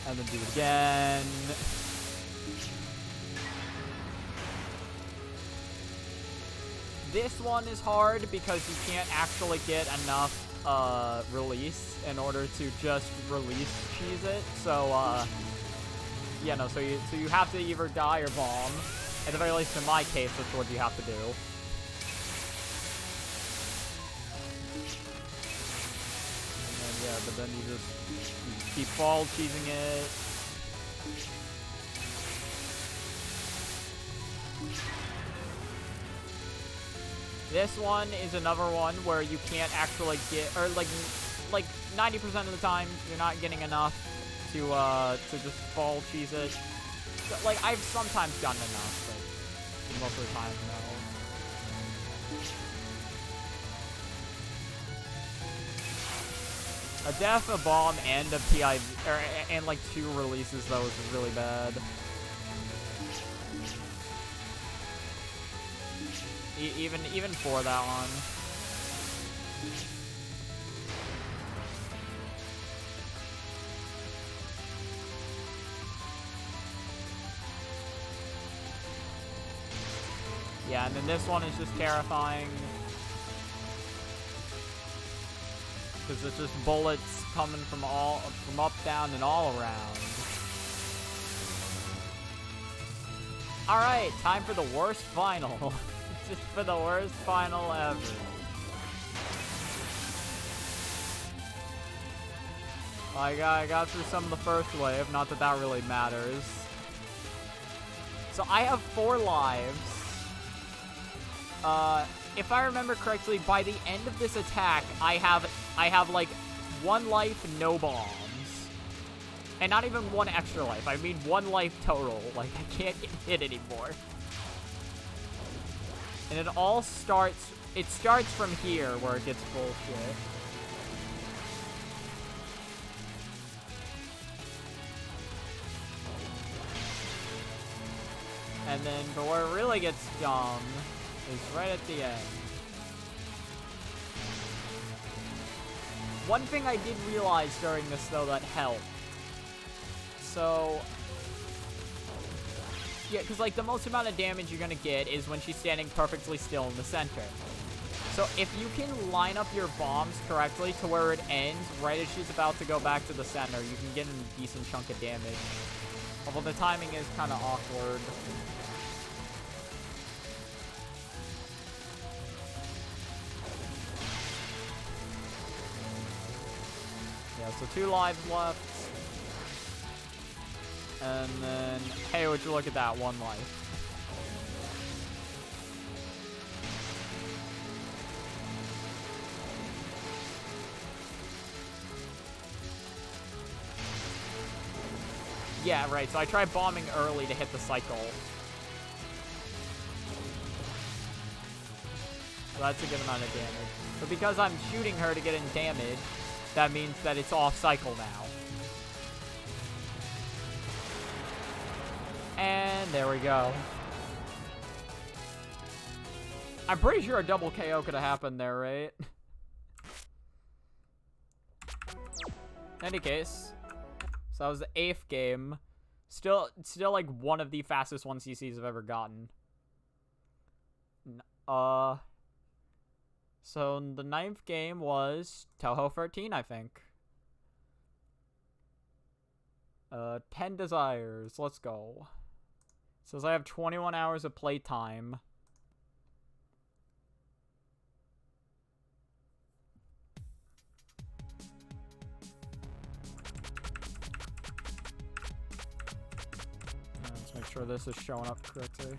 and then do it again. This one is hard because you can't actually get enough release in order to just release cheese it. So yeah, no, so you have to either die or bomb. At the very least in my case, that's what you have to do. And then yeah, but then you just keep fall cheesing it. This one is another one where you can't actually get, or like 90% of the time, you're not getting enough to just fall cheese it. So, like, I've sometimes gotten enough, but most of the time, no. A death, a bomb, and a PIV, and like 2 releases, though, is really bad. Even for that one. Yeah, and then this one is just terrifying. Because it's just bullets coming from up, down, and all around. Alright, time for the worst final. Just for the worst final ever. I got through some of the first wave, not that that really matters. So I have 4 lives. If I remember correctly, by the end of this attack, I have like 1 life, no bombs. And not even 1 extra life. I mean 1 life total. Like, I can't get hit anymore. And it all starts, from here where it gets bullshit. And then, but where it really gets dumb is right at the end. One thing I did realize during this, though, that helped. So, yeah, because, like, the most amount of damage you're going to get is when she's standing perfectly still in the center. So, if you can line up your bombs correctly to where it ends right as she's about to go back to the center, you can get a decent chunk of damage. Although the timing is kind of awkward. Yeah, so 2 lives left. And then, hey, would you look at that, 1 life. Yeah, right, so I tried bombing early to hit the cycle. So that's a good amount of damage. But because I'm shooting her to get in damage, that means that it's off cycle now. And there we go. I'm pretty sure a double KO could have happened there, right? In any case, so that was the 8th game. Still like one of the fastest 1cc's I've ever gotten. So the 9th game was Touhou 13, I think. 10 desires. Let's go. Says I have 21 hours of playtime. Let's make sure this is showing up correctly.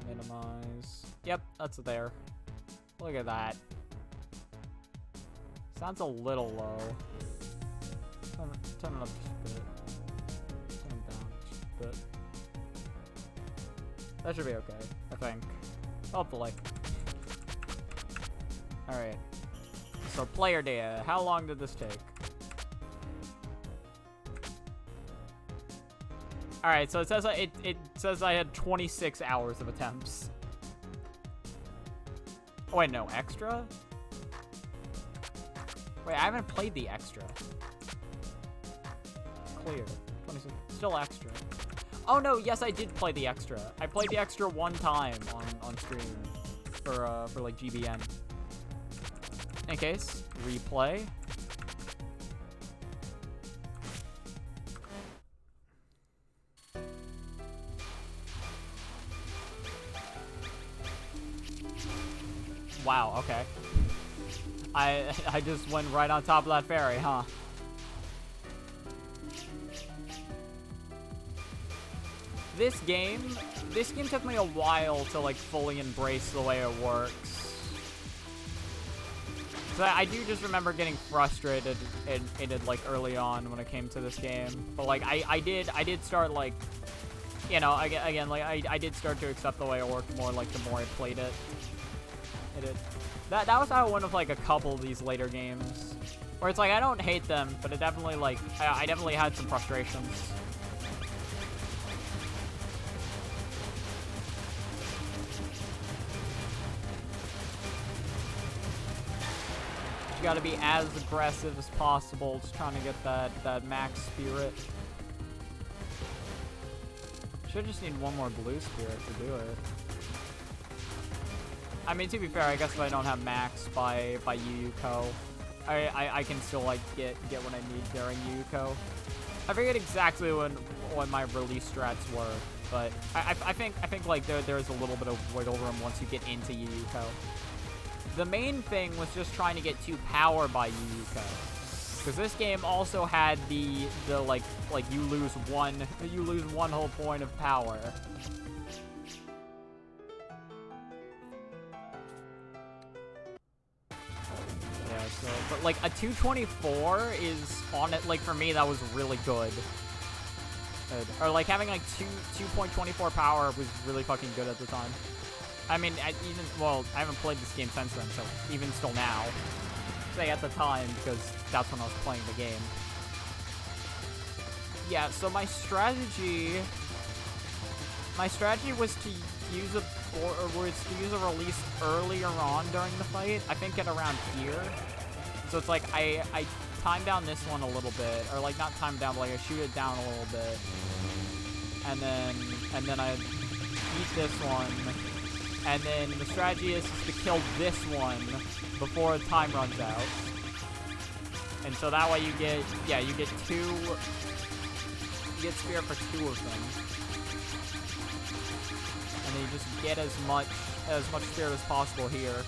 Minimize. Yep, that's there. Look at that. Sounds a little low. Turn it up just a bit. Turn it down just a bit. That should be okay, I think. Hopefully. Alright. So, player data. How long did this take? Alright, so it says I had 26 hours of attempts. Oh, wait, no, extra? Wait, I haven't played the extra. Clear. 26. Still extra. Oh, no, yes, I did play the extra. I played the extra one time on stream for like, GBN. In case, replay. Wow, okay. I just went right on top of that ferry, huh? This game took me a while to like fully embrace the way it works. So I do just remember getting frustrated in it like early on when it came to this game. But like I did start like, you know, again like I did start to accept the way it worked more like the more I played it. That was how one of like a couple of these later games where it's like I don't hate them, but it definitely like I definitely had some frustrations. You gotta be as aggressive as possible, just trying to get that max spirit. Should just need one more blue spirit to do it. I mean, to be fair, I guess if I don't have max by Yuuko, I can still like get what I need during Yuuko. I forget exactly when my release strats were, but I think like there's a little bit of wiggle room once you get into Yuuko. The main thing was just trying to get to power by Yuuko, because this game also had the like you lose one whole point of power. So, but like a 224 is on it. Like for me, that was really good. Or like having like 2.24 power was really fucking good at the time. I mean, I haven't played this game since then, so even still now, say at the time because that's when I was playing the game. Yeah. So my strategy was to use a release earlier on during the fight. I think at around here. So it's like I time down this one a little bit, or like not time down, but like I shoot it down a little bit, and then I beat this one, and then the strategy is to kill this one before time runs out, and so that way you get spirit for 2 of them, and then you just get as much spirit as possible here.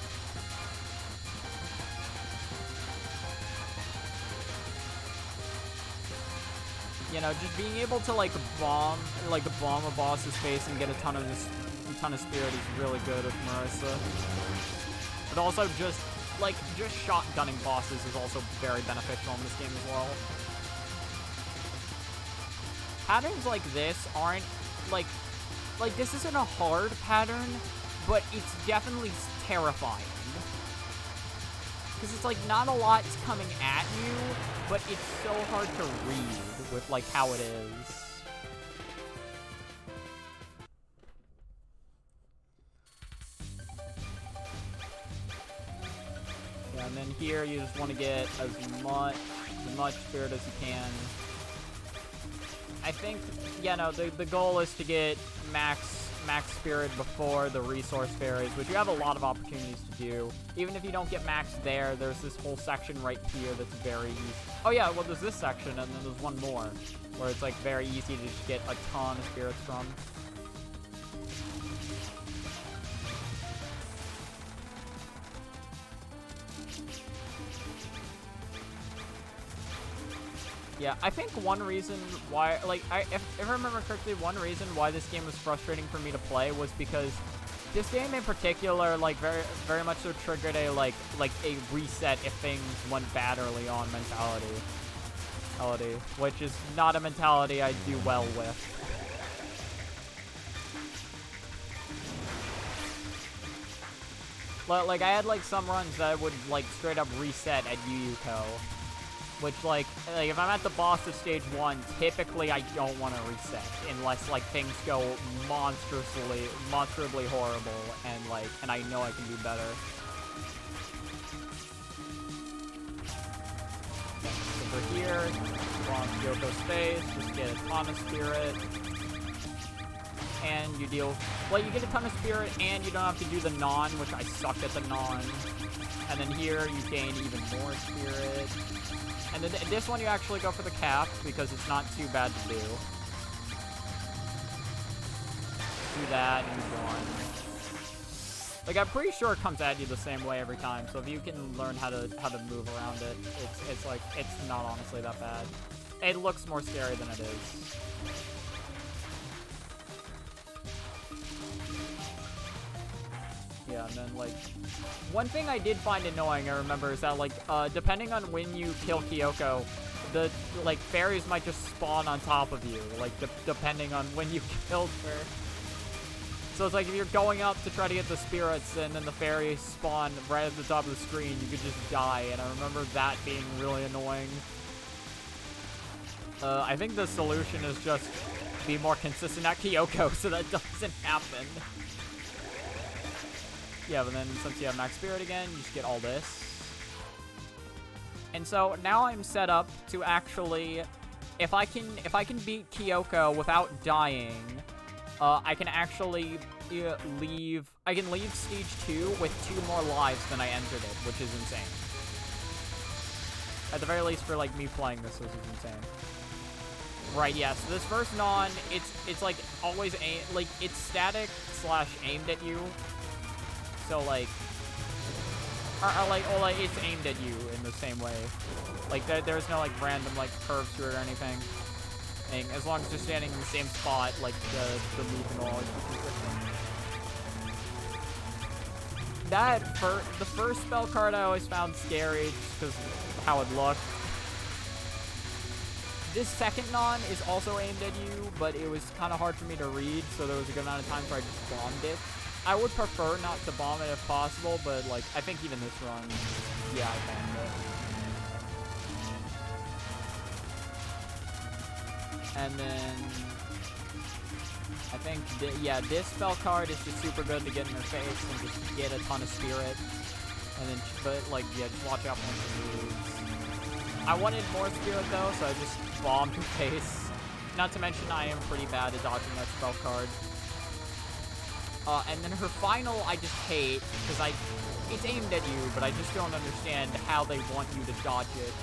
You know, just being able to like bomb a boss's face and get a ton of spirit is really good with Marisa. But also just shotgunning bosses is also very beneficial in this game as well. Patterns like this aren't like this isn't a hard pattern, but it's definitely terrifying. Because it's like not a lot's coming at you, but it's so hard to read with like how it is. Yeah, and then here you just want to get as much spirit as you can. I think, yeah, no, the goal is to get max spirit before the resource fairies, which you have a lot of opportunities to do. Even if you don't get max there, there's this whole section right here that's very easy. Oh yeah, well there's this section, and then there's one more, where it's like very easy to just get a ton of spirits from. Yeah, I think one reason why, like, if I remember correctly, one reason why this game was frustrating for me to play was because this game in particular, like, very much so triggered a, like a reset if things went bad early on mentality, which is not a mentality I do well with. Like, I had, like, some runs that would, like, straight up reset at Yuyuko. Which, like, if I'm at the boss of stage 1, typically I don't want to reset. Unless, like, things go monstrously horrible, and I know I can do better. Over here, launch Yoko's face, just get a ton of spirit. And you deal, well, you get a ton of spirit, and you don't have to do the non, which I suck at the non. And then here, you gain even more spirit. And then this one, you actually go for the cap, because it's not too bad to do. Do that, and you're done. Like, I'm pretty sure it comes at you the same way every time, so if you can learn how to move around it, it's like, it's not honestly that bad. It looks more scary than it is. Yeah, and then, like, one thing I did find annoying, I remember, is that, like, depending on when you kill Kyoko, the, like, fairies might just spawn on top of you, like, depending on when you killed her. So it's like, if you're going up to try to get the spirits, and then the fairies spawn right at the top of the screen, you could just die, and I remember that being really annoying. I think the solution is just be more consistent at Kyoko, so that doesn't happen. Yeah, but then since you have max spirit again, you just get all this. And so now I'm set up to actually, if I can beat Kyoko without dying, I can actually leave stage 2 with 2 more lives than I entered it, which is insane. At the very least, for like me playing this is insane. Right, yeah, so this first non, it's like always it's static / aimed at you. So, like, it's aimed at you in the same way. Like, there's no, like, random, like, curves to it or anything. As long as you're standing in the same spot, like, the move and all is consistent. The first spell card I always found scary just because of how it looked. This second non is also aimed at you, but it was kind of hard for me to read, so there was a good amount of times where I just bombed it. I would prefer not to bomb it if possible, but, like, I think even this run, yeah, I bombed it. And then, I think, this spell card is just super good to get in her face and just get a ton of spirit. And then, but, like, yeah, just watch out for the moves. I wanted more spirit, though, so I just bombed her face. Not to mention, I am pretty bad at dodging that spell card. And then her final, I just hate, because it's aimed at you, but I just don't understand how they want you to dodge it.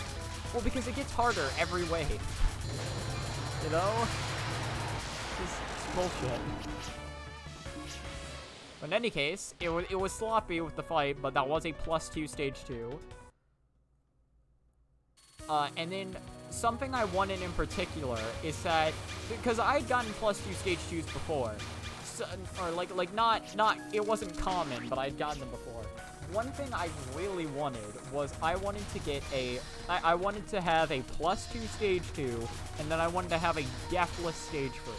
Well, because it gets harder every wave. You know? It's bullshit. But in any case, it was sloppy with the fight, but that was a +2 stage 2. And then something I wanted in particular is that, because I had gotten +2 stage 2s before, or like not it wasn't common, but I'd gotten them before. One thing I really wanted was I wanted to have a +2 stage 2, and then I wanted to have a deathless stage 3.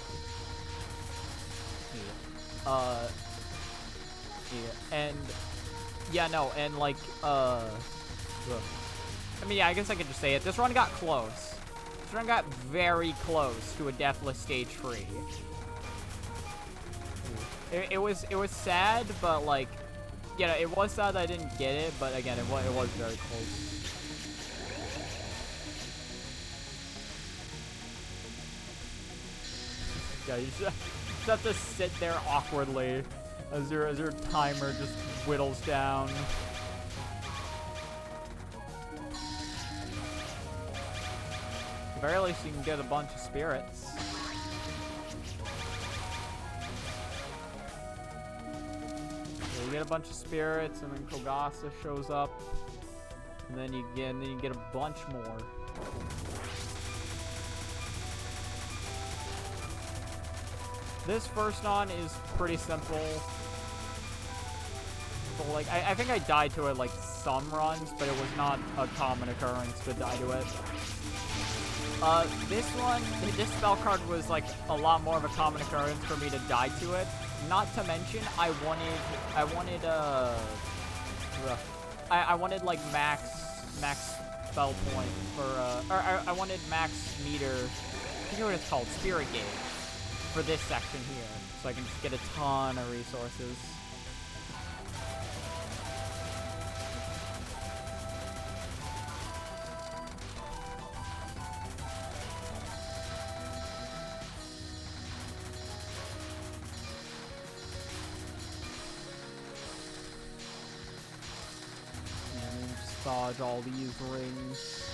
Yeah. And yeah, no, and like I mean, yeah, I guess I could just say it. This run got close. This run got very close to a deathless stage 3. It was sad, but like, yeah, it was sad that I didn't get it, but again, it was very close. Yeah, you just have to sit there awkwardly as your timer just whittles down. At the very least, you can get a bunch of spirits. So you get a bunch of spirits, and then Kogasa shows up, and then you get a bunch more. This first non is pretty simple. So, like, I think I died to it, like, some runs, but it was not a common occurrence to die to it. This one, this spell card was, like, a lot more of a common occurrence for me to die to it. Not to mention, I wanted, like, max spell point for, I wanted max meter, I forget what it's called, Spirit Gauge, for this section here, so I can just get a ton of resources. And then just dodge all these rings.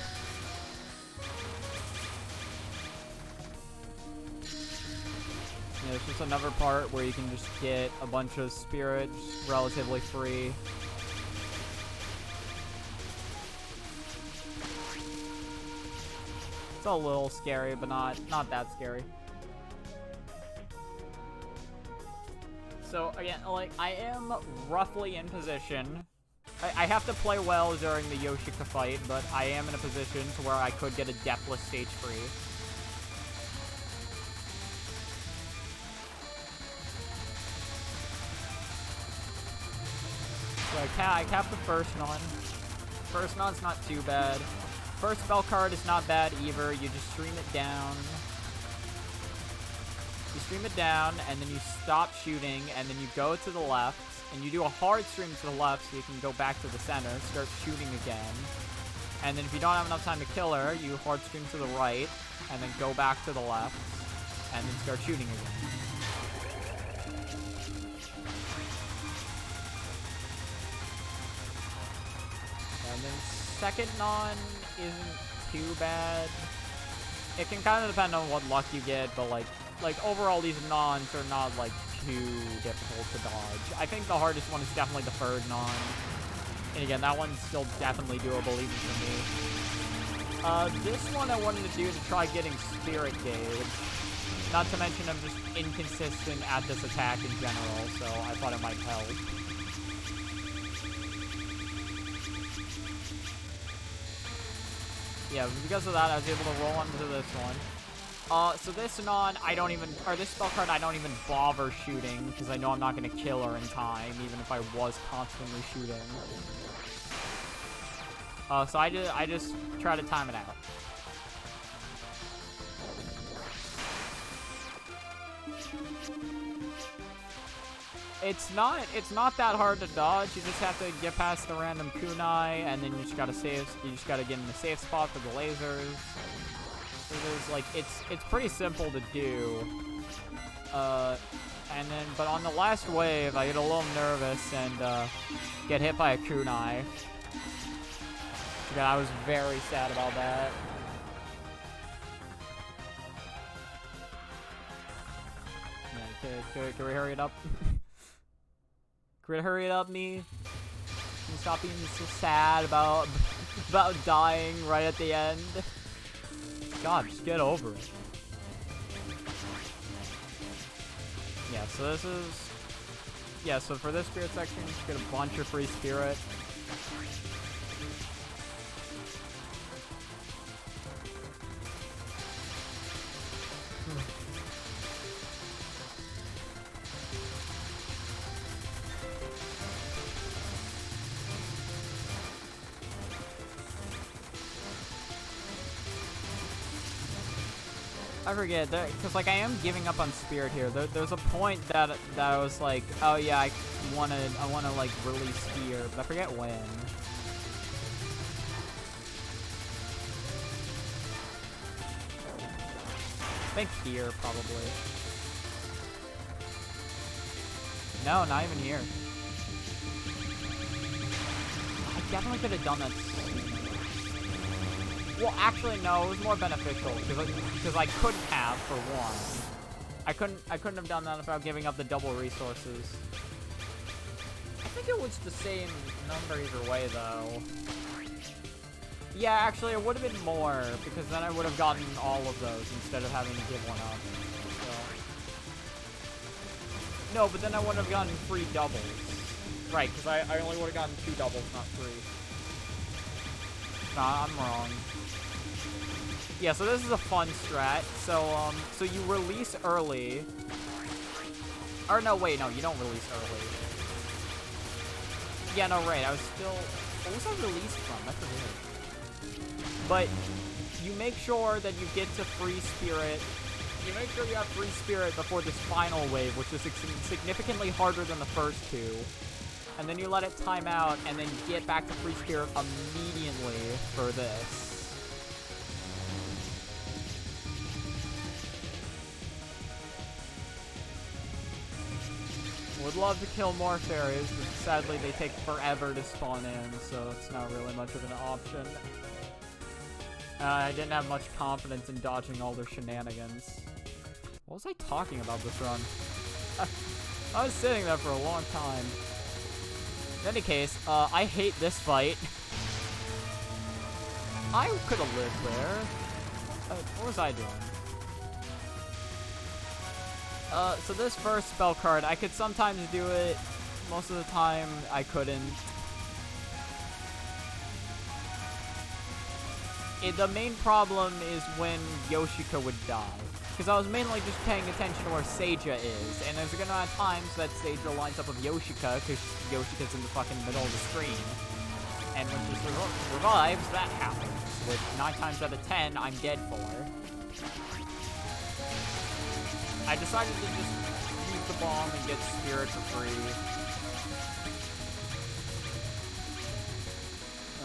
Yeah, it's just another part where you can just get a bunch of spirits relatively free. It's a little scary, but not that scary. So again, like, I am roughly in position. I have to play well during the Yoshika fight, but I am in a position to where I could get a deathless stage 3. So I capped the first non. First non's not too bad. First spell card is not bad either. You just stream it down. You stream it down, and then you stop shooting, and then you go to the left, and you do a hard stream to the left so you can go back to the center, start shooting again. And then if you don't have enough time to kill her, you hard stream to the right, and then go back to the left, and then start shooting again. And then second non isn't too bad. It can kind of depend on what luck you get, but like overall these nons are not like too difficult to dodge. I think the hardest one is definitely the third non. And again, that one's still definitely doable even for me. This one I wanted to do to try getting Spirit Gauge. Not to mention I'm just inconsistent at this attack in general, so I thought it might help. Yeah, because of that, I was able to roll onto this one. So this non, this spell card I don't even bother shooting, because I know I'm not going to kill her in time, even if I was constantly shooting. So I just try to time it out. It's not that hard to dodge. You just have to get past the random kunai, and then you just gotta get in the safe spot for the lasers. So there's like, it's pretty simple to do. And then, but on the last wave, I get a little nervous and get hit by a kunai. Yeah, I was very sad about that. Yeah, can we hurry it up? Can we hurry it up, me? Can you stop being so sad about dying right at the end? God, just get over it. Yeah, so this is... Yeah, so for this spirit section, just get a bunch of free spirit. I forget, because, like, I am giving up on Spirit here. There's a point that I was like, oh, yeah, I wanna, like, release Fear, but I forget when. I think here, probably. No, not even here. I definitely could have done that sooner. Well, actually, no, it was more beneficial, because I couldn't have, for one. I couldn't have done that without giving up the double resources. I think it was the same number either way, though. Yeah, actually, it would have been more, because then I would have gotten all of those instead of having to give one up. So. No, but then I would have gotten 3 doubles. Right, because I only would have gotten 2 doubles, not 3. Nah, I'm wrong. Yeah, so this is a fun strat. So you release early. Or no, wait, no, you don't release early. Yeah, no, right, I was still... What was I released from? I forget. But you make sure that you get to Free Spirit. You make sure you have Free Spirit before this final wave, which is significantly harder than the first 2. And then you let it time out, and then you get back to Free Spirit immediately for this. Would love to kill more fairies, but sadly they take forever to spawn in, so it's not really much of an option. I didn't have much confidence in dodging all their shenanigans. What was I talking about this run? I was sitting there for a long time. In any case, I hate this fight. I could have lived there. What was I doing? So this first spell card, I could sometimes do it. Most of the time, I couldn't. The main problem is when Yoshika would die. Because I was mainly just paying attention to where Seija is. And there's gonna have times that Seija lines up with Yoshika, because Yoshika's in the fucking middle of the screen. And when she revives, that happens. Which 9 times out of 10, I'm dead for. I decided to just use the bomb and get Spirit for free.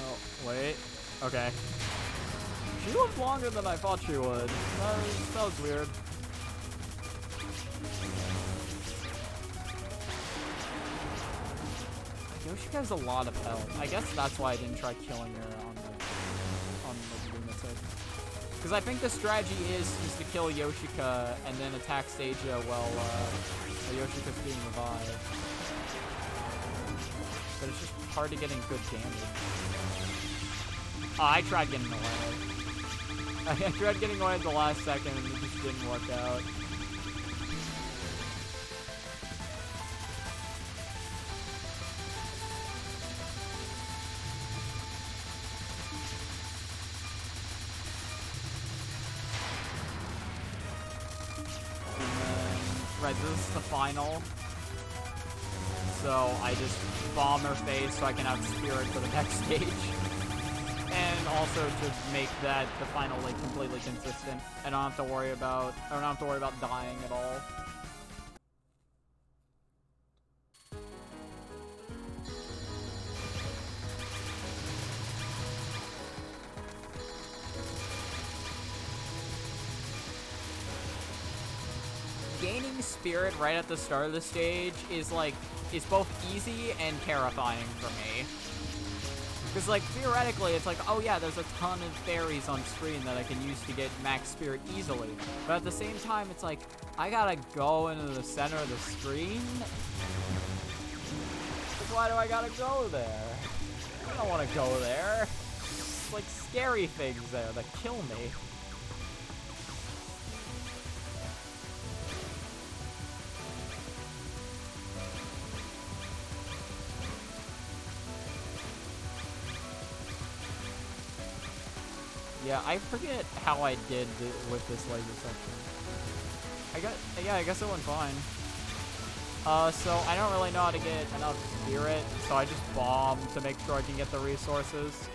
Oh, wait. Okay. She lived longer than I thought she would. That was weird. Yoshika has a lot of health. I guess that's why I didn't try killing her on the lunatic. Because I think the strategy is to kill Yoshika and then attack Seija while Yoshika's being revived. But it's just hard to get in good damage. I tried getting away. I tried getting away at the last second and it just didn't work out. Right, this is the final. So I just bomb her face so I can have Spirit for the next stage. And also just make that the final like completely consistent. I don't have to worry about dying at all. Gaining Spirit right at the start of the stage is both easy and terrifying for me. Because, like, theoretically, it's like, oh yeah, there's a ton of fairies on screen that I can use to get max Spirit easily. But at the same time, it's like, I gotta go into the center of the screen? Why do I gotta go there? I don't want to go there. There's, like, scary things there that kill me. Yeah, I forget how I did with this laser section. I guess it went fine. So I don't really know how to get enough Spirit, so I just bombed to make sure I can get the resources.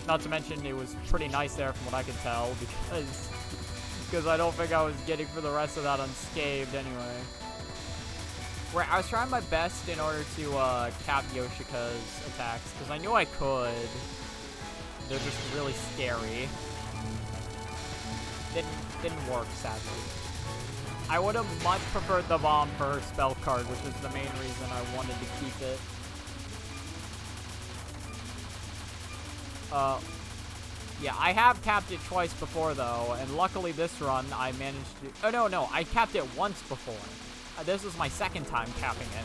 Not to mention it was pretty nice there from what I could tell, because because I don't think I was getting for the rest of that unscathed anyway. Right, I was trying my best in order to cap Yoshika's attacks, because I knew I could. They're just really scary. Didn't work, sadly. I would have much preferred the bomb for her spell card, which is the main reason I wanted to keep it. Yeah, I have capped it twice before, though, and luckily this run I managed to... Oh, no, I capped it once before. This is my second time capping it.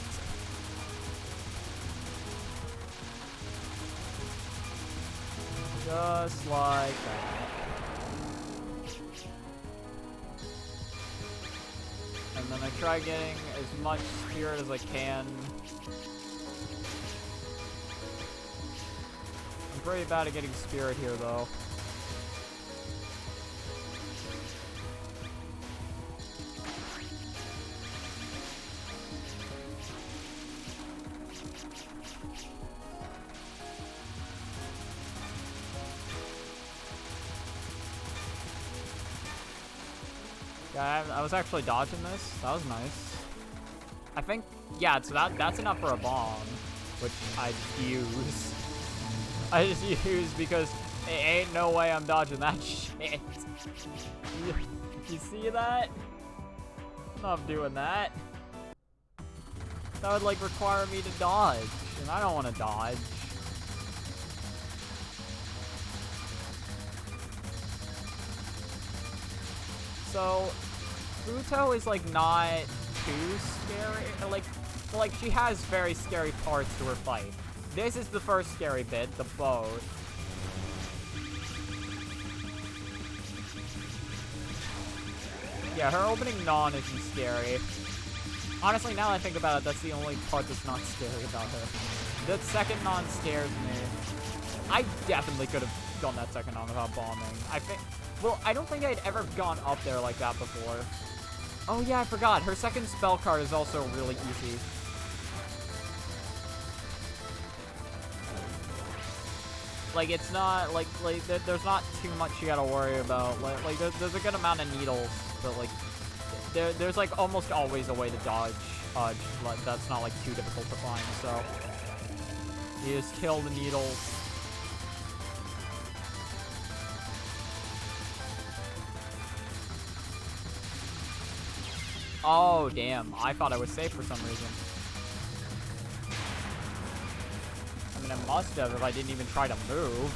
Just like that. And then I try getting as much spirit as I can. I'm pretty bad at getting spirit here, though. Yeah, I was actually dodging this. That was nice. I think, yeah, so that's enough for a bomb, which I use. I just use because it ain't no way I'm dodging that shit. You see that? I'm not doing that. That would, like, require me to dodge, and I don't want to dodge. So, Futo is, like, not too scary. Like, she has very scary parts to her fight. This is the first scary bit, the boat. Yeah, her opening non isn't scary. Honestly, now that I think about it, that's the only part that's not scary about her. The second non scares me. I definitely could have done that second non without bombing. I think... Well, I don't think I'd ever gone up there like that before. Oh yeah, I forgot. Her second spell card is also really easy. Like, it's not, like there's not too much you gotta worry about. Like there's a good amount of needles, but, like, there's, like, almost always a way to dodge. Like, that's not, like, too difficult to find, so... You just kill the needles. Oh, damn. I thought I was safe for some reason. I mean, I must have if I didn't even try to move.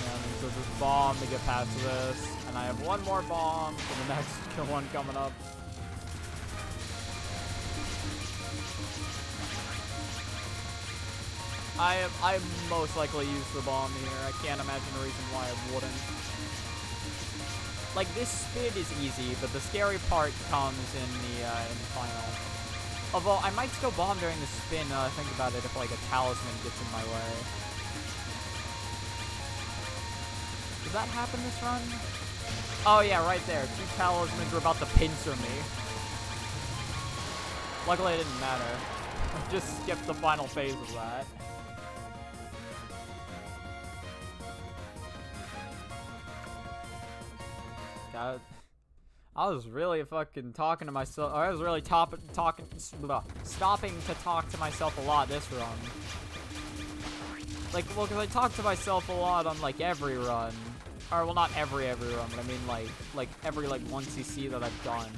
And so this bomb to get past this. And I have one more bomb for the next one coming up. I most likely use the bomb here. I can't imagine a reason why I wouldn't. Like, this spin is easy, but the scary part comes in the final. Although, I might still bomb during the spin, now that I think about it, if, like, a talisman gets in my way. Does that happen this run? Oh, yeah, right there. 2 talismans were about to pincer me. Luckily, it didn't matter. I just skipped the final phase of that. God, I was really fucking talking to myself. I was really stopping to talk to myself a lot this run. Like, well, because I talk to myself a lot on, like, every run. Or, well, not every run, but I mean, like every, like, 1cc that I've done.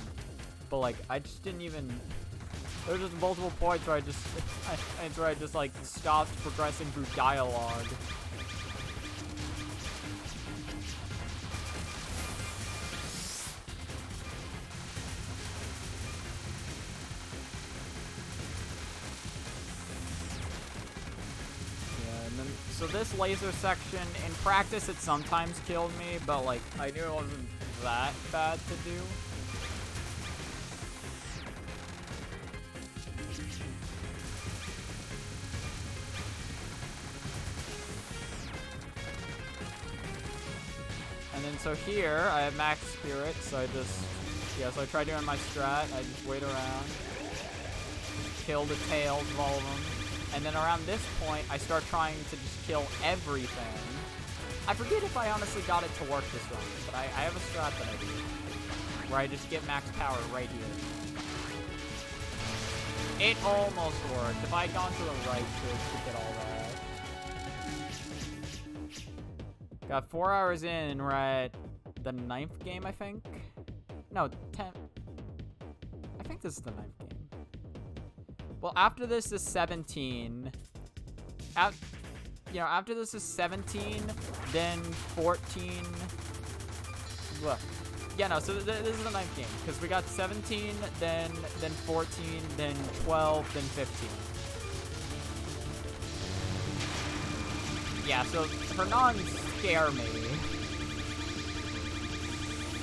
But, like, I just didn't even... There were just multiple points where I just, like, stopped progressing through dialogue. So this laser section, in practice, it sometimes killed me, but, like, I knew it wasn't that bad to do. And then, so here, I have max spirit, so I just, yeah, so I try doing my strat, I just wait around. kill the tails of all of them. And then around this point, I start trying to just kill everything. I forget if I honestly got it to work this run, but I have a strat that I do, where I just get max power right here. It almost worked. If I had gone to the right to get all that. Got 4 hours in, and we're at the 9th game, I think? No, 10th. I think this is the 9th game. Well, after this is 17. After this is 17, then 14. Look. Yeah, no, so this is the 9th game. Because we got 17, then 14, then 12, then 15. Yeah, so Hernans scare me.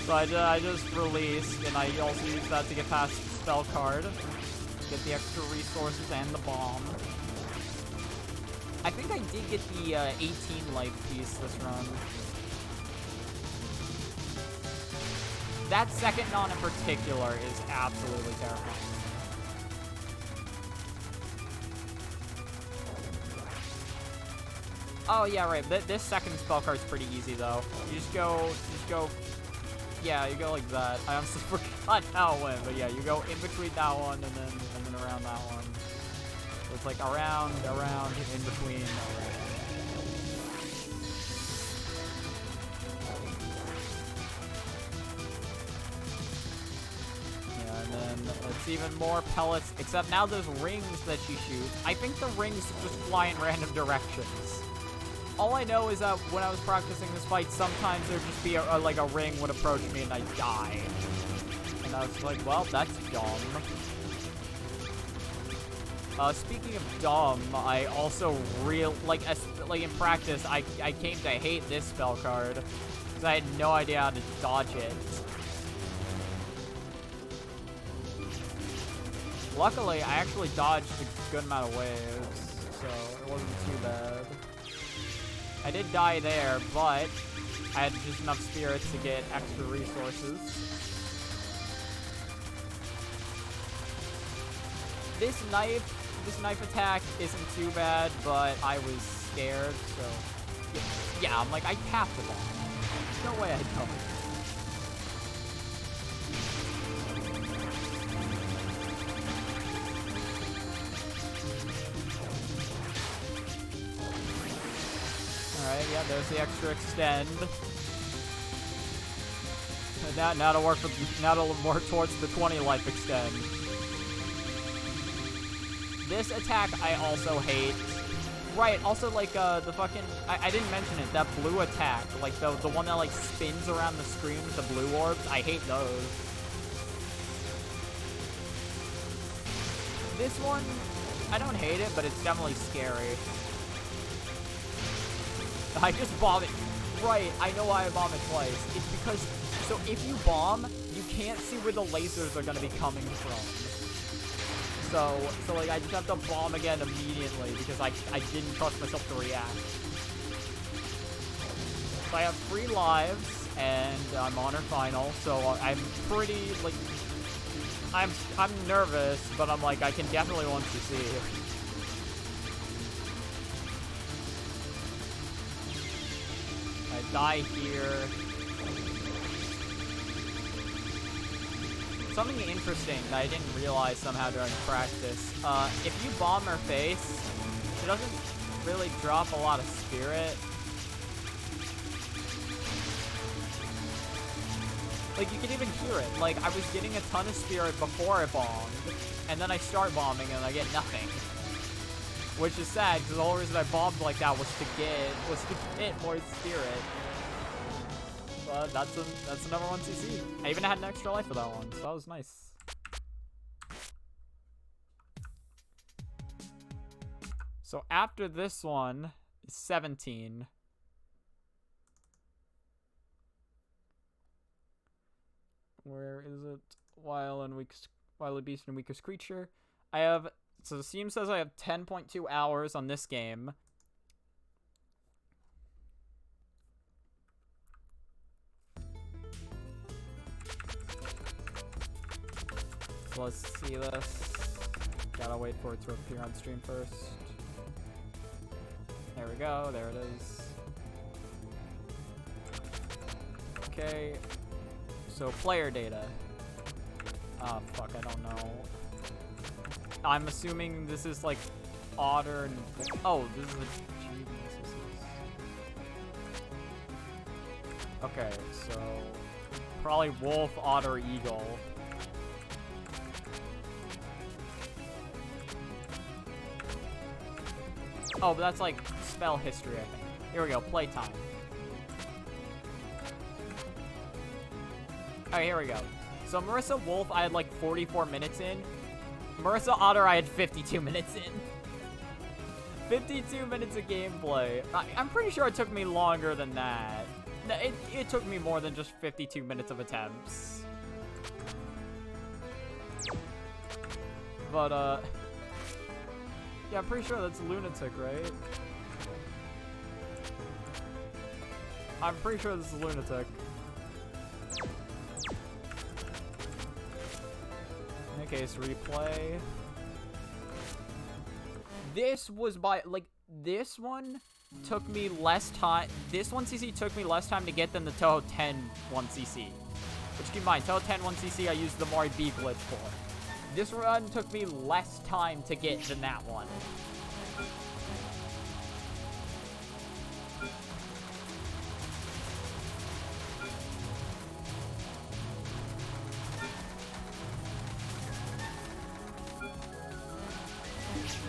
So I just released, and I also used that to get past the spell card. Get the extra resources and the bomb. I think I did get the 18 life piece this run. That second non in particular is absolutely terrifying. Oh yeah, right. This second spell card's pretty easy though. You just go. Yeah, you go like that. I honestly forgot how it went, but yeah, you go in between that one and then around that one. So it's like around, in between, around. Yeah, and then it's even more pellets, except now there's rings that you shoot. I think the rings just fly in random directions. All I know is that when I was practicing this fight, sometimes there'd just be a ring would approach me and I'd die. And I was like, well, that's dumb. Speaking of dumb, I also in practice, I came to hate this spell card because I had no idea how to dodge it. Luckily, I actually dodged a good amount of waves, so it wasn't too bad. I did die there, but I had just enough spirits to get extra resources. This knife attack isn't too bad, but I was scared, so yeah, I'm like, I have to bomb. There's no way I don't. Alright, yeah, there's the extra extend. Now to work towards the 20 life extend. This attack I also hate. Right, also like the fucking I didn't mention it, that blue attack, like the one that like spins around the screen with the blue orbs, I hate those. This one, I don't hate it, but it's definitely scary. I just bomb it. Right, I know why I bomb it twice. It's because, so if you bomb, you can't see where the lasers are gonna be coming from. So like, I just have to bomb again immediately because I didn't trust myself to react. So I have 3 lives, and I'm on her final, so I'm pretty, like, I'm nervous, but I'm like, I can definitely want to see. I die here. Something interesting that I didn't realize somehow during practice. If you bomb her face, she doesn't really drop a lot of spirit. Like, you can even hear it. Like, I was getting a ton of spirit before I bombed, and then I start bombing and I get nothing. Which is sad, because the whole reason I bombed like that was to get more spirit. But that's the number 1 CC. I even had an extra life for that one, so that was nice. So after this one is 17. Where is it? Wild beast and weakest creature. I have, so the Steam says I have 10.2 hours on this game. So let's see this. gotta wait for it to appear on stream first. There we go, there it is. Okay, so player data. Oh, fuck, I don't know. I'm assuming this is like otter and... Oh, this is achievements. Okay, so probably wolf, otter, eagle. Oh, but that's like spell history, I think. Here we go, playtime. Alright, here we go. So Marisa Wolf, I had like 44 minutes in. Marisa Otter, I had 52 minutes in. 52 minutes of gameplay. I'm pretty sure it took me longer than that. It took me more than just 52 minutes of attempts. But, yeah, I'm pretty sure that's lunatic, right? I'm pretty sure this is lunatic. In any case, replay. This was this one took me less time. This 1cc took me less time to get than the Touhou 10 1cc. Which, keep in mind, Touhou 10 1cc I used the Mari B glitch for. This run took me less time to get than that one.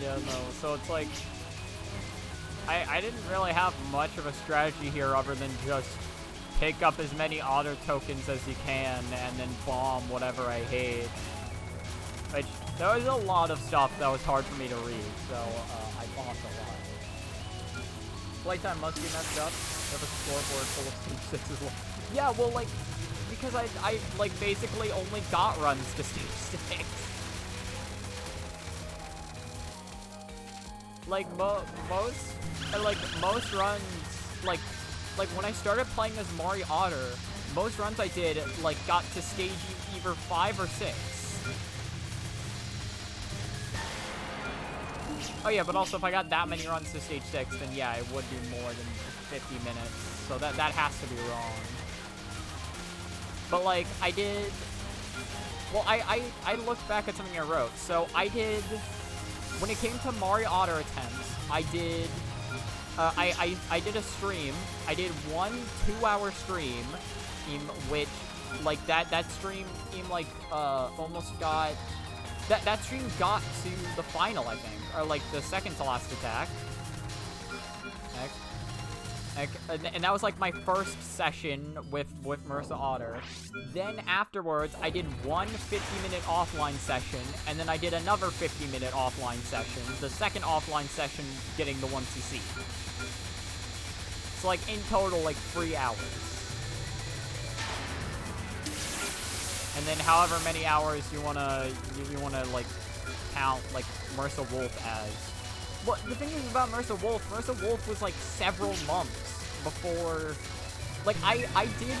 Yeah, no, so it's like, I didn't really have much of a strategy here other than just pick up as many otter tokens as you can and then bomb whatever I hate. Which, there was a lot of stuff that was hard for me to read, so I bombed a lot. Playtime must be messed up. You have a scoreboard full of stage 6s. Yeah, well, like, because I like, basically only got runs to stage 6. Like, most runs, like when I started playing as Mari Otter, most runs I did, like, got to stage either 5 or 6. Oh yeah, but also if I got that many runs to stage 6, then yeah, it would be more than 50 minutes. So that has to be wrong. But like, I did... Well, I looked back at something I wrote. So I did... When it came to Mari Otter attempts, I did... I did a stream. I did one 2-hour stream, which, like, that stream, like, almost got... That stream got to the final, I think. Or, like, the second to last attack. And that was, like, my first session with Marisa Otter. Then, afterwards, I did one 50-minute offline session, and then I did another 50-minute offline session. The second offline session getting the 1cc. So, like, in total, like, 3 hours. And then however many hours you wanna like count like Marisa Wolf as. Well, the thing is about Marisa Wolf was like several months before. Like I did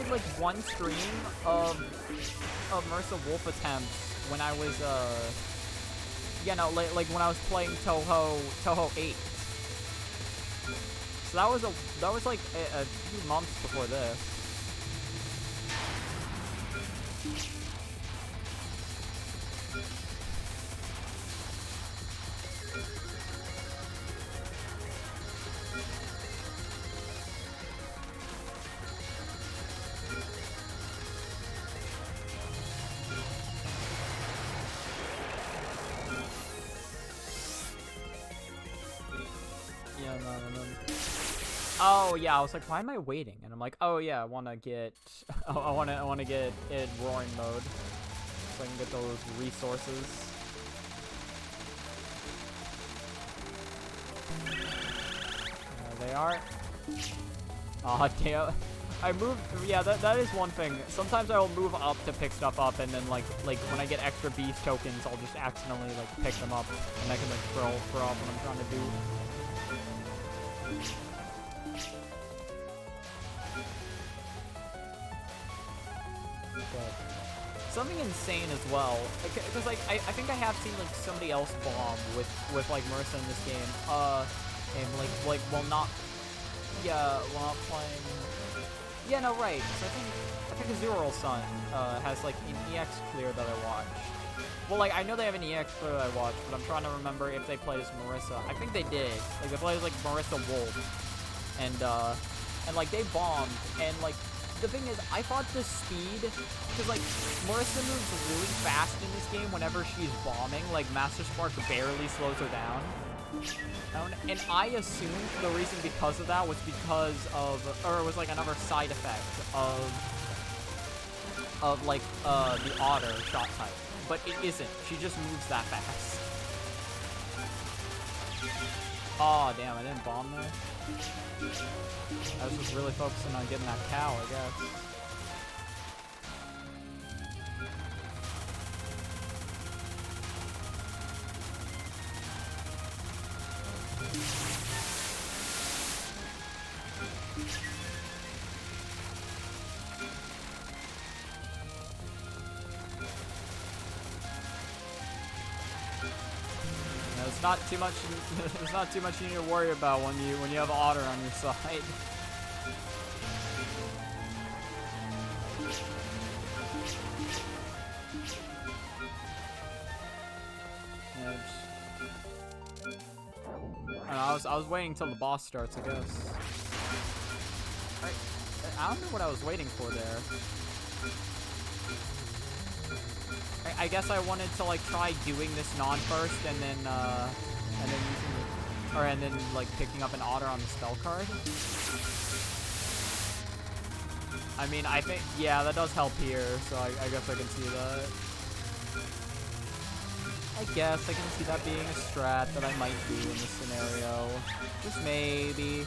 like one stream of Marisa Wolf attempts when I was like when I was playing Touhou 8. So that was like a few months before this. Oh yeah, I was like, why am I waiting? And I'm like, oh yeah, I wanna get get it roaring mode, so I can get those resources. There they are. Aw, damn. I moved, yeah, that is one thing. Sometimes I will move up to pick stuff up, and then like when I get extra beast tokens, I'll just accidentally like pick them up, and I can like throw off what I'm trying to do. something insane as well, because like I think I have seen like somebody else bomb with like Marisa in this game. Like while not playing. Yeah, no, right. So I think Azure Sun has like an EX clear that I watched. Well, like I know they have an EX clear that I watched, but I'm trying to remember if they played as Marisa. I think they did. Like they played as like Marisa Wolf, and like they bombed, and like the thing is, I thought the speed, because like Marisa moves really fast in this game whenever she's bombing. Like Master Spark barely slows her down. And I assumed the reason because of that was because of, or it was like another side effect of like the otter shot type, but it isn't. She just moves that fast. Oh damn! I didn't bomb there. I was just really focusing on getting that cow, I guess. It's not too much. There's not too much you need to worry about when you have otter on your side. Yeah, I was waiting until the boss starts, I guess. I don't know what I was waiting for there. I guess I wanted to like try doing this non first and then like picking up an otter on the spell card. I mean, I think, yeah, that does help here, so I guess I can see that. I guess I can see that being a strat that I might do in this scenario. Just maybe.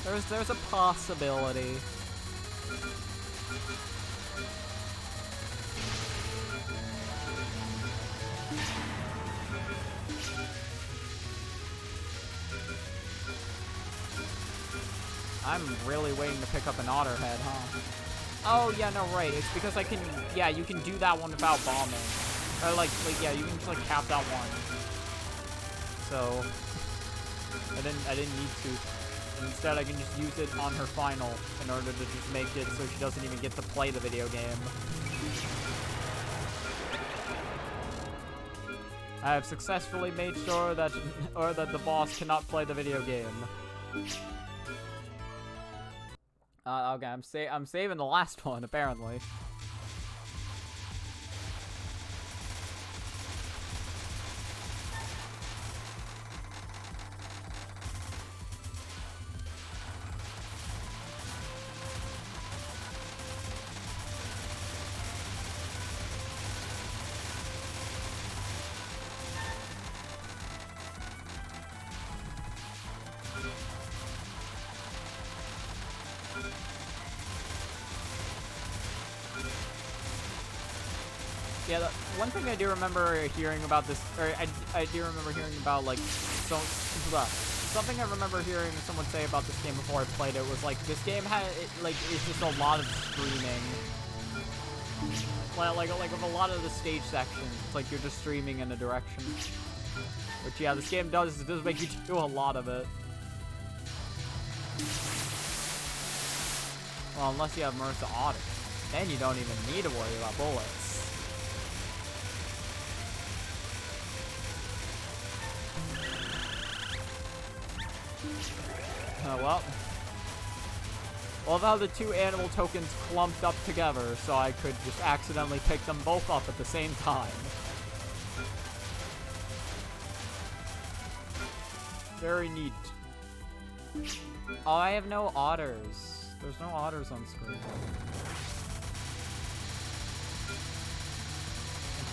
There's a possibility. I'm really waiting to pick up an otter head, huh? Oh, yeah, no, right. It's because I can, yeah, you can do that one without bombing. Or, like yeah, you can just, like, cap that one. So, I didn't need to. Instead, I can just use it on her final in order to just make it so she doesn't even get to play the video game. I have successfully made sure that the boss cannot play the video game. Okay, I'm saving the last one, apparently. Yeah, one thing I do remember hearing about this, or I do remember hearing about, like, something I remember hearing someone say about this game before I played it was, like, this game it's just a lot of streaming. Like of a lot of the stage sections, it's like you're just streaming in a direction. Which, yeah, this game does make you do a lot of it. Well, unless you have Marisa Otter. Then you don't even need to worry about bullets. Well. Love how the two animal tokens clumped up together, so I could just accidentally pick them both up at the same time. Very neat. Oh, I have no otters. There's no otters on screen.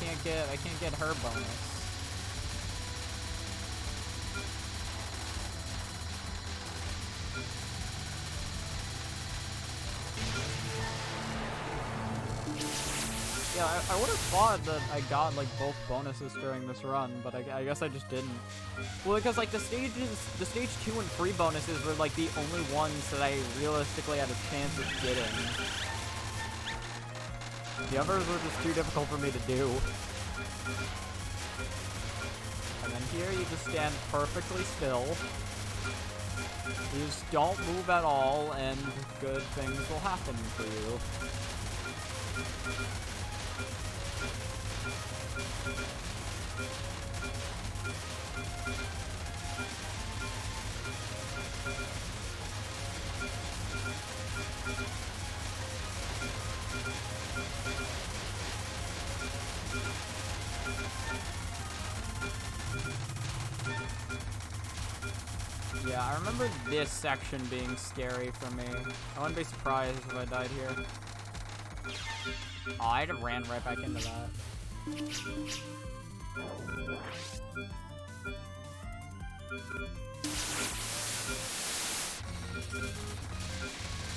I can't get her bonus. Yeah, I would have thought that I got, like, both bonuses during this run, but I guess I just didn't. Well, because, like, the stage 2 and 3 bonuses were, like, the only ones that I realistically had a chance of getting. The others were just too difficult for me to do. And then here you just stand perfectly still. You just don't move at all, and good things will happen for you. Yeah, I remember this section being scary for me. I wouldn't be surprised if I died here. Oh, I'd have ran right back into that.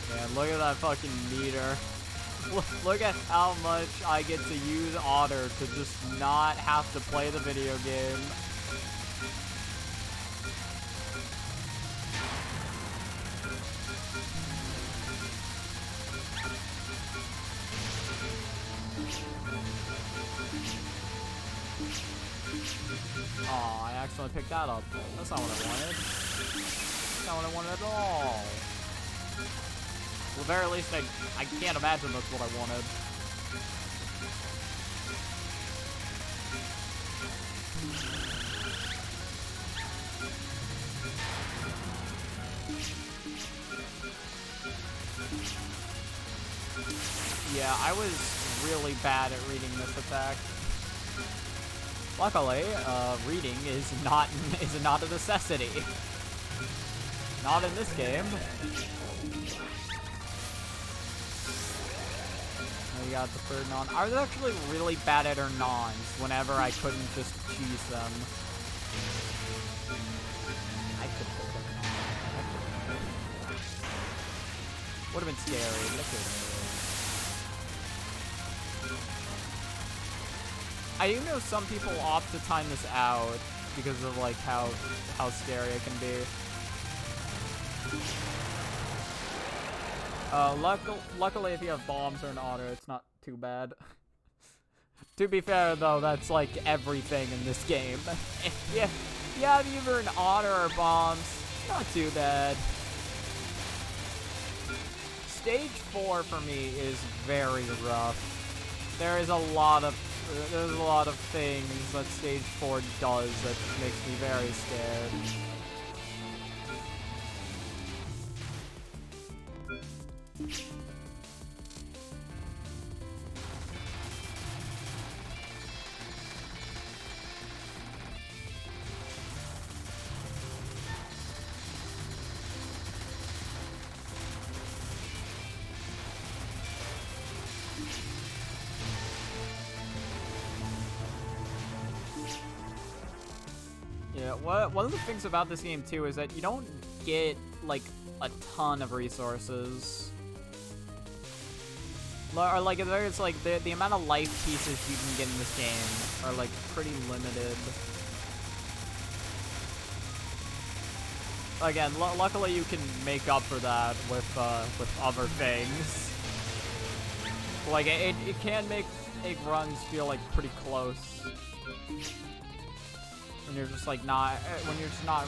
Man, look at that fucking meter. Look at how much I get to use Otter to just not have to play the video game. Aw, I accidentally picked that up. That's not what I wanted. That's not what I wanted at all. Well, at the very least, I can't imagine that's what I wanted. Yeah, I was really bad at reading this attack. Luckily, reading is not a necessity. Not in this game. We got the third non. I was actually really bad at her nons whenever I couldn't just cheese them. I could have put them on. Would have been scary. Look at it. I do know some people opt to time this out because of like how scary it can be. Luckily, if you have bombs or an Otter, it's not too bad. To be fair, though, that's like everything in this game. Yeah, you have either an Otter or bombs, not too bad. Stage 4 for me is very rough. There's a lot of things that Stage 4 does that makes me very scared. Yeah, one of the things about this game too is that you don't get like a ton of resources. Or like there's like the amount of life pieces you can get in this game are like pretty limited. Again, luckily you can make up for that with other things. Like it can make runs feel like pretty close. When you're just like not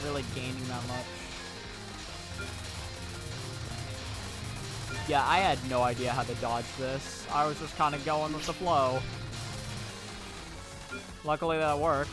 really gaining that much. Yeah, I had no idea how to dodge this. I was just kind of going with the flow. Luckily that worked.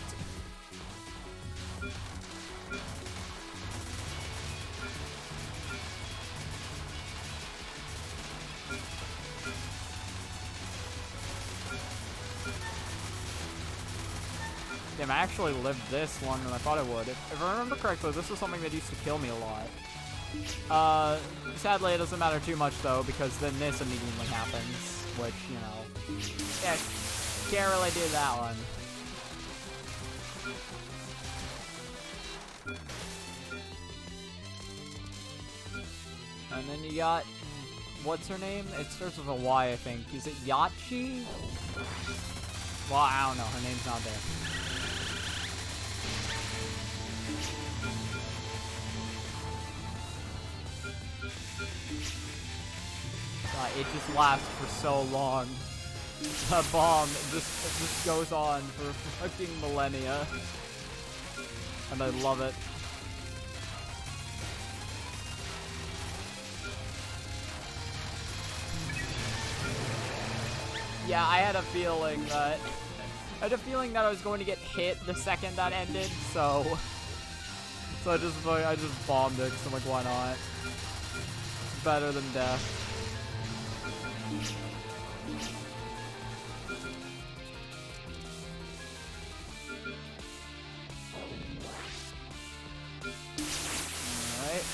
Damn, I actually lived this longer than I thought I would. If I remember correctly, this was something that used to kill me a lot. Sadly, it doesn't matter too much, though, because then this immediately happens, which, you know, yeah, can't really do that one. And then you got, what's her name? It starts with a Y, I think. Is it Yachi? Well, I don't know. Her name's not there. It just lasts for so long. That bomb just goes on for fucking millennia. And I love it. Yeah, I had a feeling that I was going to get hit the second that ended, so I just bombed it, so I'm like, why not? Better than death. Alright.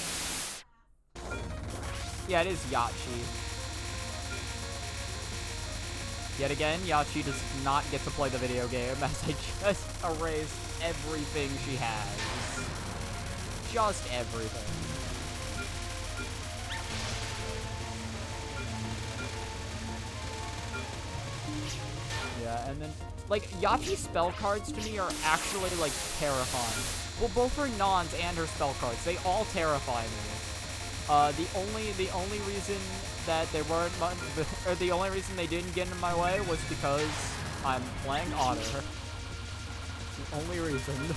Yeah, it is Yachi. Yet again, Yachi does not get to play the video game, as I just erased everything she has. Just everything. Yeah, and then, like, Yachi's spell cards to me are actually, like, terrifying. Well, both her nons and her spell cards, they all terrify me. The only reason that they weren't, or the only reason they didn't get in my way was because I'm playing Otter. The only reason.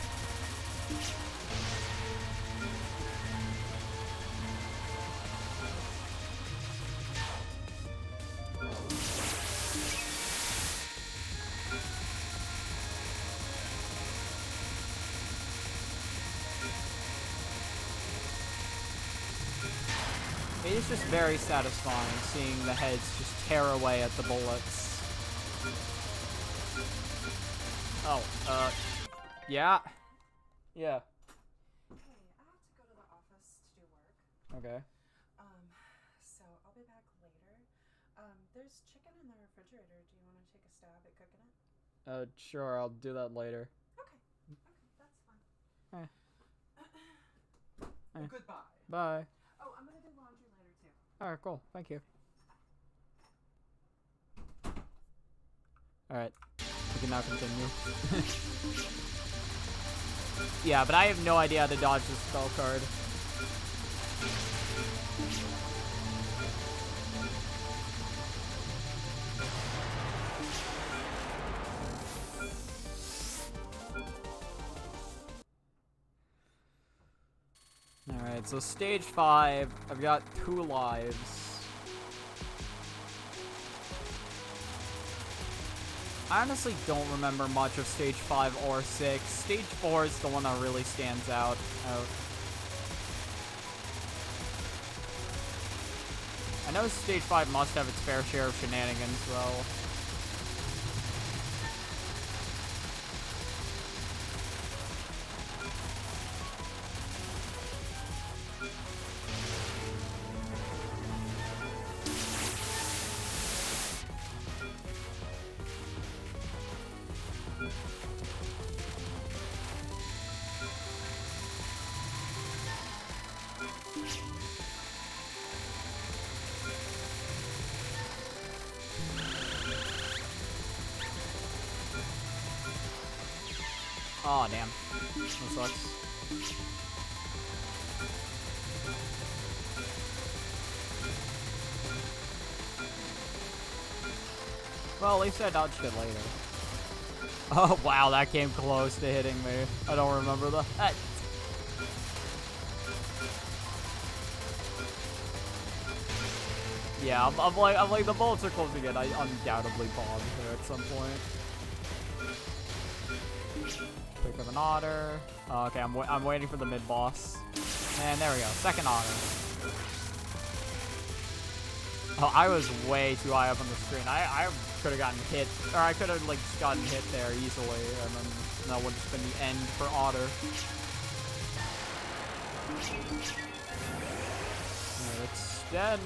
It's just very satisfying seeing the heads just tear away at the bullets. Oh, yeah? Yeah. Hey, I have to go to the office to do work. Okay. So I'll be back later. There's chicken in the refrigerator. Do you want to take a stab at cooking it? Sure, I'll do that later. Okay, that's fine. Goodbye. Bye. Oh, I'm gonna do laundry later too. Alright, cool. Thank you. Alright. We can now continue. Yeah, but I have no idea how to dodge this spell card. Alright, so stage 5, I've got 2 lives. I honestly don't remember much of stage 5 or 6. Stage 4 is the one that really stands out. I know stage 5 must have its fair share of shenanigans, though. Aw, damn. That sucks. Well, at least I dodged it later. Oh, wow, that came close to hitting me. I don't remember that. Yeah, I'm like, the bullets are closing in. I undoubtedly bombed her at some point. Pick up an otter. Okay, I'm waiting for the mid boss. And there we go. Second otter. Oh, I was way too high up on the screen. I could have gotten hit, or I could have like just gotten hit there easily, and then that would have just been the end for Otter. Extend.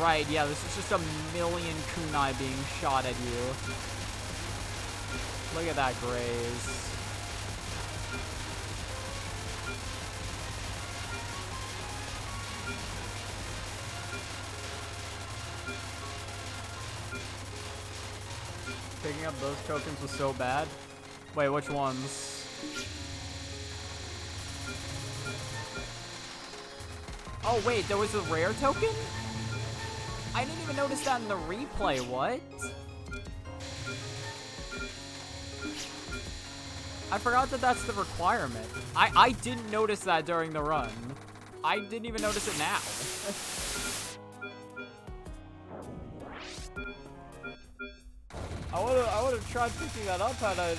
Right, yeah, this is just a million kunai being shot at you. Look at that graze. Picking up those tokens was so bad. Wait, which ones? Oh wait, there was a rare token? I didn't even notice that in the replay, what? I forgot that that's the requirement. I didn't notice that during the run. I didn't even notice it now. I would have tried picking that up had I,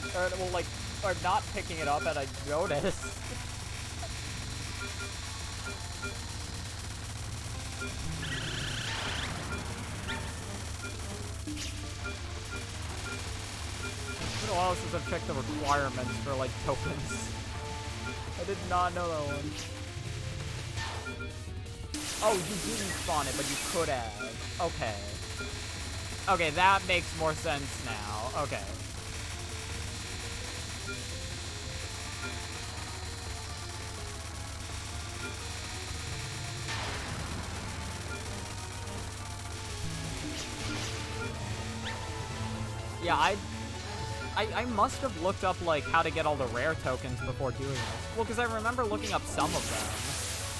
or not picking it up had I noticed. It's been a while since I've checked the requirements for, like, tokens. I did not know that one. Oh, you didn't spawn it, but you could have. Okay. Okay, that makes more sense now. Okay. Yeah, I must have looked up, like, how to get all the rare tokens before doing this. Well, because I remember looking up some of them.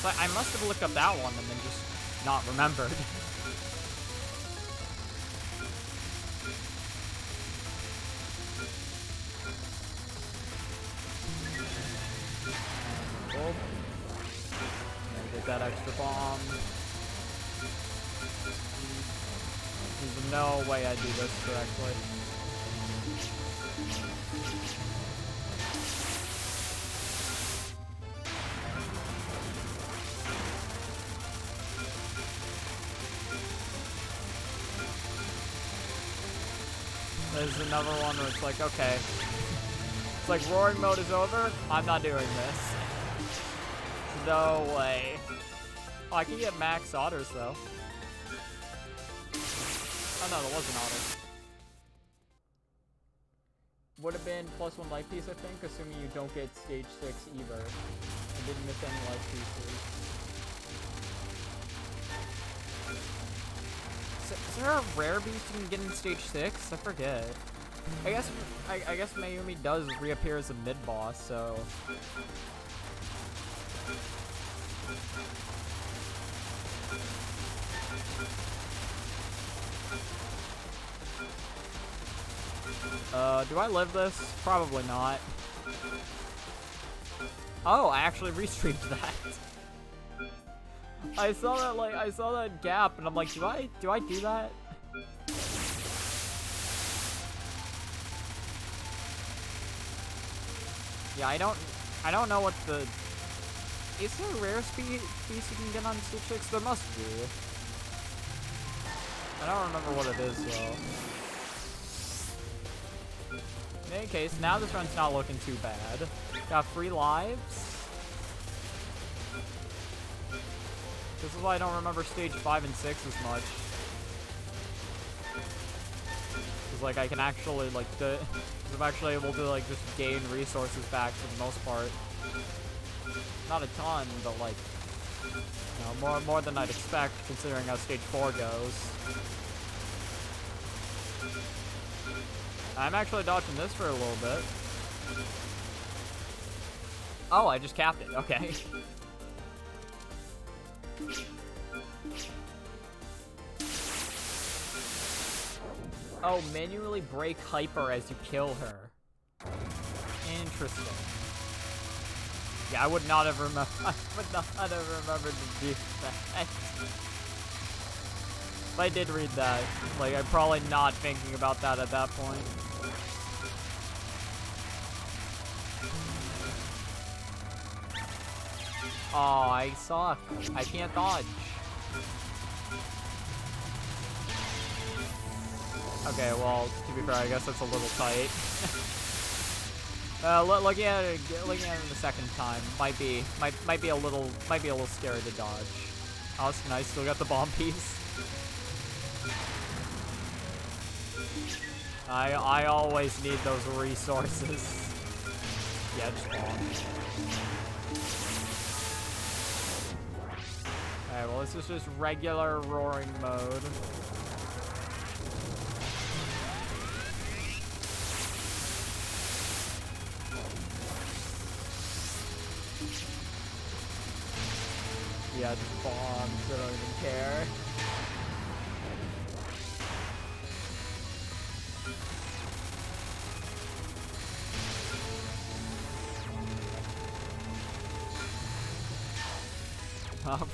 So I must have looked up that one and then just not remembered. Cool. Get that extra bomb. There's no way I do this correctly. There's another one where it's like, okay. It's like, roaring mode is over. I'm not doing this. No way. Oh, I can get max otters, though. Oh, no, that wasn't otter. Would have been +1 life piece, I think, assuming you don't get stage 6 either. I didn't miss any life pieces. Is there a rare beast you can get in stage 6? I forget. I guess Mayumi does reappear as a mid-boss, so... Do I live this? Probably not. Oh, I actually restreamed that. I saw that gap, and I'm like, do I do that? Yeah, I don't know what the... Is there a rare piece you can get on stage 6? There must be. I don't remember what it is, though. In any case, now this run's not looking too bad. Got 3 lives. This is why I don't remember stage 5 and 6 as much. Because, like, I can actually, like, because I'm actually able to, like, just gain resources back for the most part. Not a ton, but, like, you know, more than I'd expect, considering how stage 4 goes. I'm actually dodging this for a little bit. Oh, I just capped it. Okay. Oh, manually break Hyper as you kill her. Interesting. Yeah, I would not have remembered. I would not have remembered to do that. If I did read that, like, I'm probably not thinking about that at that point. Oh, I suck. I can't dodge. Okay, well, to be fair, I guess that's a little tight. Looking at it the second time might be a little scary to dodge. Oh, that's nice. Still got the bomb piece. I always need those resources. Yeah, just bomb. Alright, well, this is just regular roaring mode. Yeah, just bombs. I don't even care. up.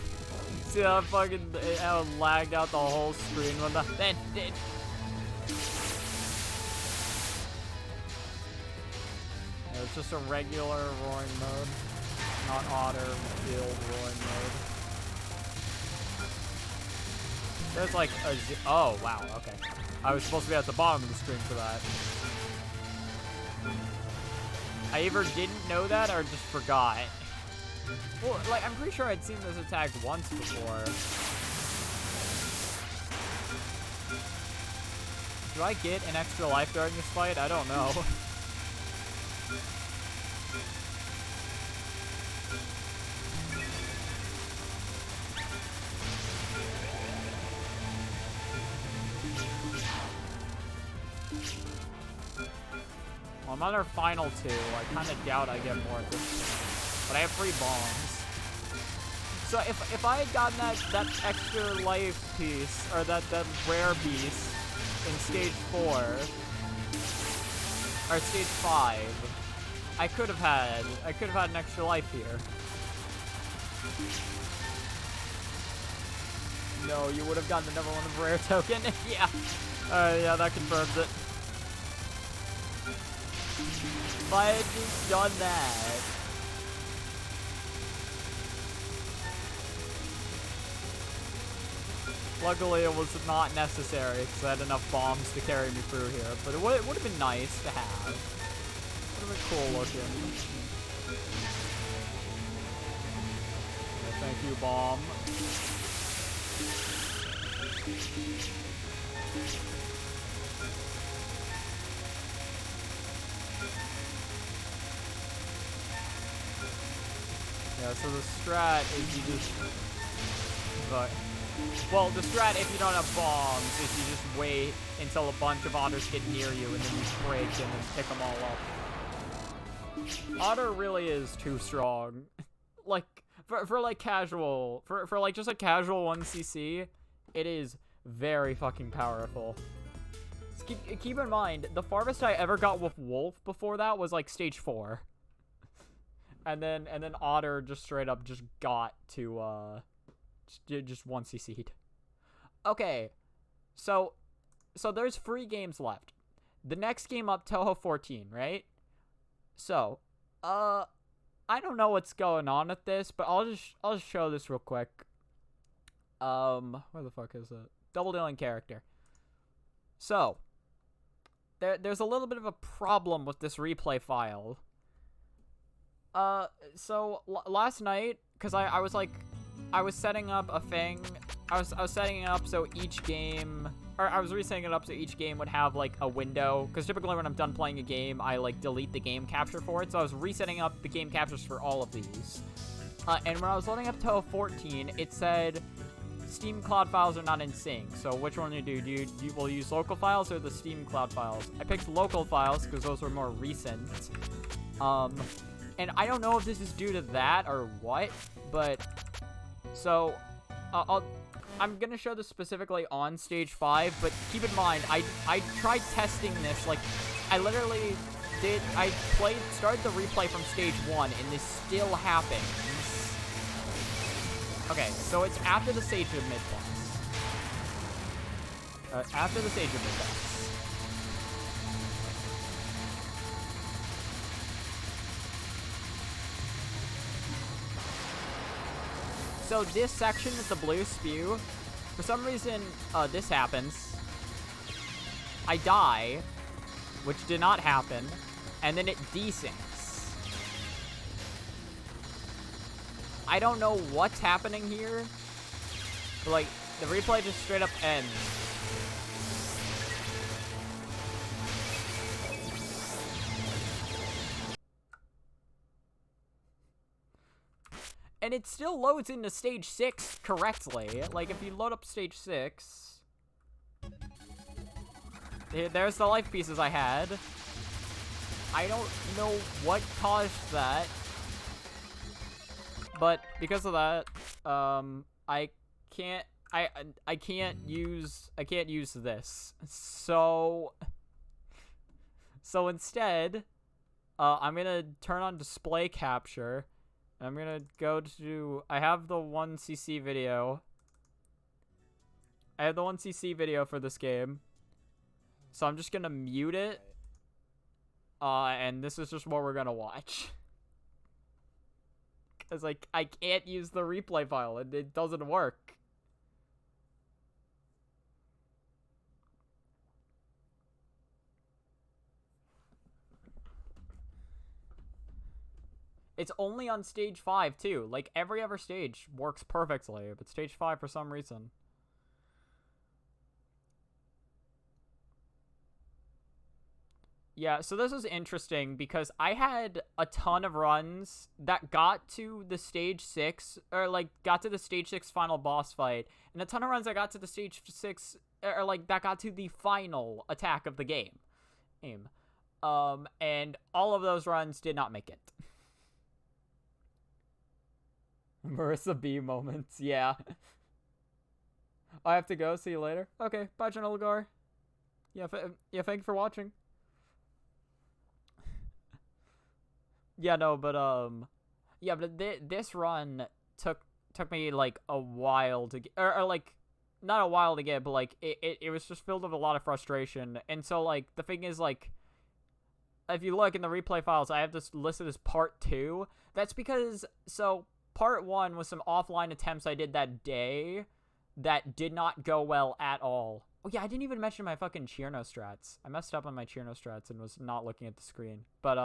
See how fucking how it lagged out the whole screen when the then did. It's just a regular roaring mode, not otter field roaring mode. There's like a oh wow, okay. I was supposed to be at the bottom of the screen for that. I either didn't know that or just forgot. Well, like, I'm pretty sure I'd seen this attack once before. Do I get an extra life during this fight? I don't know. Well, I'm on our final two. I kind of doubt I get more at this point. But I have 3 bombs. So if I had gotten that extra life piece, or that rare piece in stage 4, or stage 5, I could have had an extra life here. No, you would have gotten the number 1 rare token. Yeah. Yeah, that confirms it. If I had just done that. Luckily, it was not necessary because I had enough bombs to carry me through here. But it would have been nice to have. Would have been cool looking. Yeah, thank you, bomb. Yeah, so the strat is you just... well, the strat, if you don't have bombs, is you just wait until a bunch of otters get near you, and then you break and then pick them all up. Otter really is too strong. Like, for like casual, for like just a casual 1cc, it is very fucking powerful. Keep in mind, the farthest I ever got with Wolf before that was like stage 4. And then Otter just straight up just got to, just 1cc'd. Okay, so there's 3 games left. The next game up, Touhou 14, right? So, I don't know what's going on with this, but I'll just show this real quick. Where the fuck is it? Double dealing character. So, there's a little bit of a problem with this replay file. So last night, because I was setting up a thing. I was setting it up so each game, or I was resetting it up so each game would have like a window. Because typically when I'm done playing a game, I like delete the game capture for it. So I was resetting up the game captures for all of these. And when I was loading up Touhou 14, it said Steam cloud files are not in sync. So which one do you will you use local files or the Steam cloud files? I picked local files because those were more recent. And I don't know if this is due to that or what, but so I'm gonna show this specifically on stage 5, but keep in mind, I tried testing this, like, I literally started the replay from stage 1, and this still happens. Okay, so it's after the stage of mid-boss. After the stage of mid-boss. So this section with the blue spew, for some reason, this happens. I die, which did not happen, and then it desyncs. I don't know what's happening here, but, like, the replay just straight up ends. And it still loads into stage 6 correctly. Like, if you load up stage 6... There's the life pieces I had. I don't know what caused that. But because of that, I can't use this. So instead, I'm gonna turn on display capture. I'm gonna go to... I have the 1cc video. I have the 1cc video for this game. So I'm just gonna mute it. And this is just what we're gonna watch. Because, like, I can't use the replay file. It doesn't work. It's only on stage 5, too. Like, every other stage works perfectly, but stage 5 for some reason. Yeah, so this was interesting because I had a ton of runs that got to the stage 6, or, like, got to the stage 6 final boss fight, and a ton of runs that got to the stage 6, or, like, that got to the final attack of the game. And all of those runs did not make it. Marisa B moments, yeah. I have to go, see you later. Okay, bye, General Lagar. Yeah, thank you for watching. Yeah, no, but, yeah, but this run took me, like, a while to get, or, like, not a while to get, but, like, it was just filled with a lot of frustration, and so, like, the thing is, like, if you look in the replay files, I have this listed as part 2. That's because, so, part 1 was some offline attempts I did that day that did not go well at all. Oh, yeah, I didn't even mention my fucking Cheerno strats. I messed up on my Cheerno strats and was not looking at the screen, but,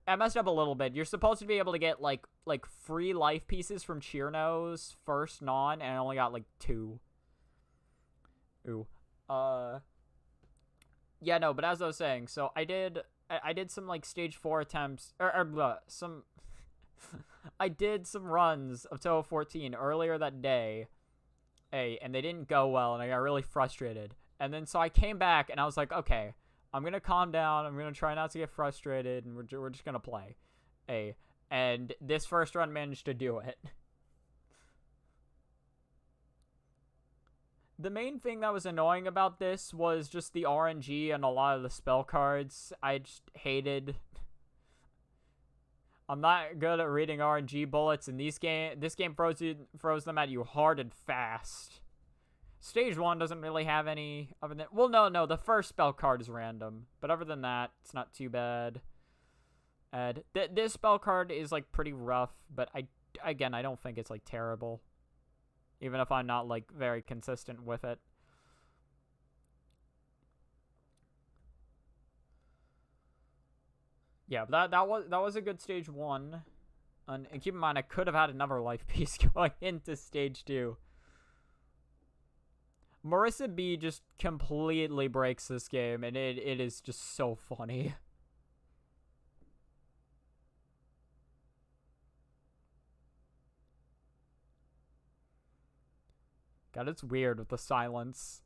I messed up a little bit. You're supposed to be able to get, like free life pieces from Cheerno's first non, and I only got, like, 2. Ooh. Yeah, no, but as I was saying, so I did some, like, stage 4 attempts, some... I did some runs of Touhou 14 earlier that day, and they didn't go well, and I got really frustrated. And then, so I came back, and I was like, okay, I'm going to calm down. I'm going to try not to get frustrated, and we're just going to play. And this first run managed to do it. The main thing that was annoying about this was just the RNG and a lot of the spell cards. I just hated. I'm not good at reading RNG bullets, and this game froze them at you hard and fast. Stage 1 doesn't really have any other than... Well, no, the first spell card is random. But other than that, it's not too bad. And this spell card is, like, pretty rough. But, again, I don't think it's, like, terrible. Even if I'm not, like, very consistent with it. Yeah, but that was a good stage 1. And keep in mind, I could have had another life piece going into stage 2. Marisa B just completely breaks this game, and it is just so funny. God, it's weird with the silence.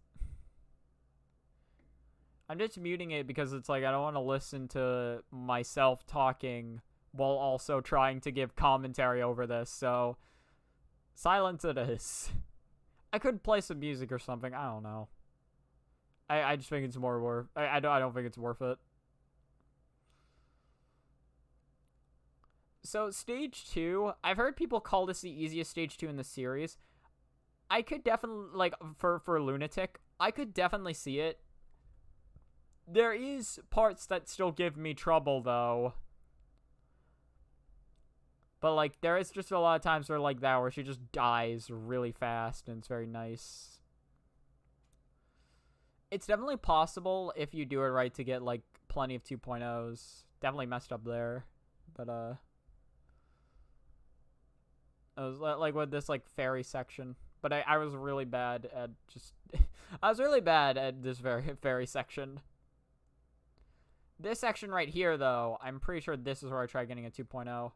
I'm just muting it because it's like I don't want to listen to myself talking while also trying to give commentary over this, so silence it is. I could play some music or something. I don't know. I just think it's more worth. I don't think it's worth it. So stage 2, I've heard people call this the easiest stage 2 in the series. I could definitely, like, for lunatic, I could definitely see it. There is parts that still give me trouble though. But, like, there is just a lot of times where, like, that where she just dies really fast, and it's very nice. It's definitely possible, if you do it right, to get, like, plenty of 2.0s. Definitely messed up there. But, I was, like, with this, like, fairy section. But I was really bad at just... I was really bad at this fairy section. This section right here, though, I'm pretty sure this is where I tried getting a 2.0.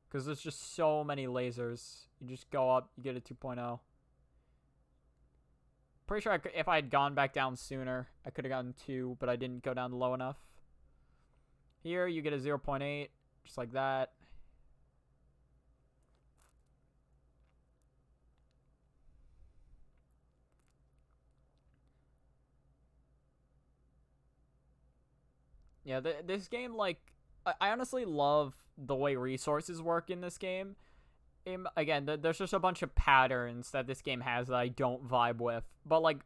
Because there's just so many lasers. You just go up, you get a 2.0. Pretty sure if I had gone back down sooner, I could have gotten 2, but I didn't go down low enough. Here, you get a 0.8, just like that. Yeah, this game, like, I honestly love the way resources work in this game. Again, there's just a bunch of patterns that this game has that I don't vibe with. But like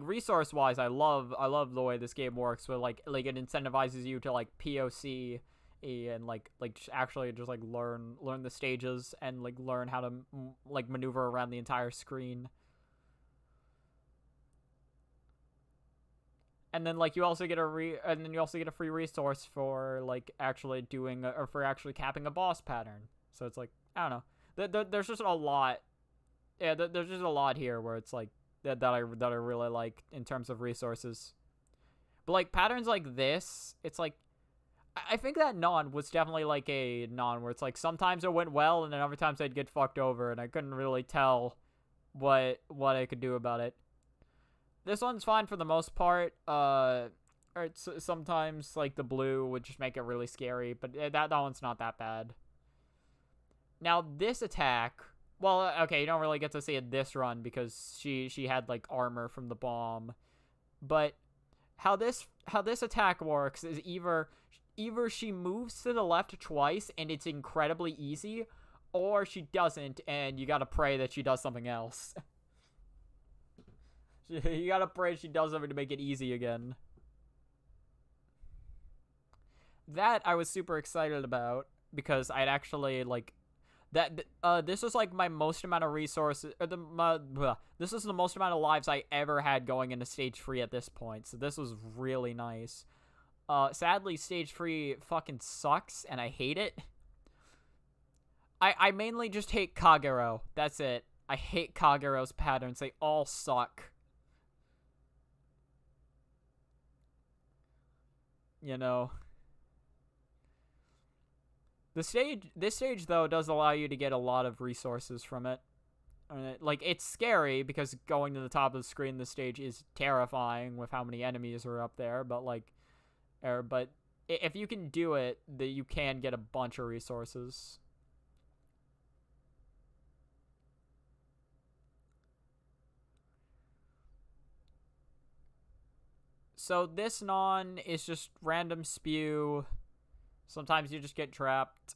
resource wise, I love the way this game works. Where like it incentivizes you to like POC and like actually just like learn the stages and like learn how to like maneuver around the entire screen. And then like you also get a free resource for like actually doing or for actually capping a boss pattern. So it's like I don't know. There's just a lot. Yeah, there's just a lot here where it's like that I really like in terms of resources. But like patterns like this, it's like I think that non was definitely like a non where it's like sometimes it went well and then other times I'd get fucked over and I couldn't really tell what I could do about it. This one's fine for the most part. Or sometimes like the blue would just make it really scary, but that one's not that bad. Now this attack, well, okay, you don't really get to see it this run because she had like armor from the bomb, but how this attack works is either she moves to the left twice and it's incredibly easy, or she doesn't and you gotta pray that she does something else. You gotta pray she does something to make it easy again. That I was super excited about because I'd actually like that. This was like my most amount of resources, or this is the most amount of lives I ever had going into stage 3 at this point. So this was really nice. Sadly, stage 3 fucking sucks, and I hate it. I mainly just hate Kagero. That's it. I hate Kagero's patterns. They all suck. You know. This stage though does allow you to get a lot of resources from it. Like it's scary because going to the top of the screen, the stage is terrifying with how many enemies are up there. But but if you can do it, you can get a bunch of resources. So this non is just random spew. Sometimes you just get trapped.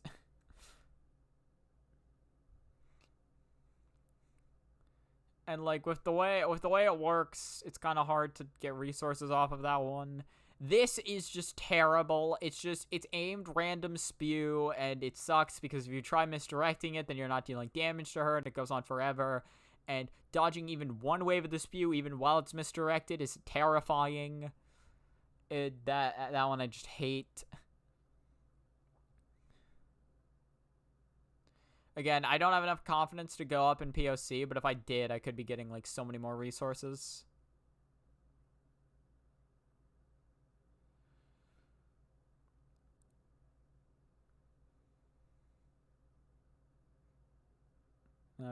And like with the way it works, it's kind of hard to get resources off of that one. This is just terrible. It's aimed random spew and it sucks because if you try misdirecting it, then you're not dealing damage to her and it goes on forever. And dodging even one wave of the spew, even while it's misdirected, is terrifying. That one I just hate. Again, I don't have enough confidence to go up in POC, but if I did, I could be getting like so many more resources.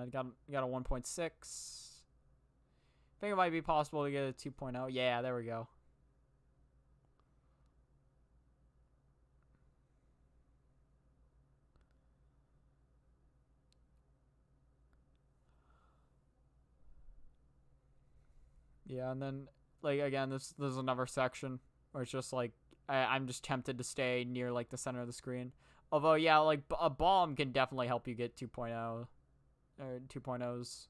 Got a 1.6. I think it might be possible to get a 2.0. Yeah, there we go. Yeah, and then like again, this is another section where it's just like I'm just tempted to stay near like the center of the screen. Although yeah, like a bomb can definitely help you get 2.0 or 2.0s.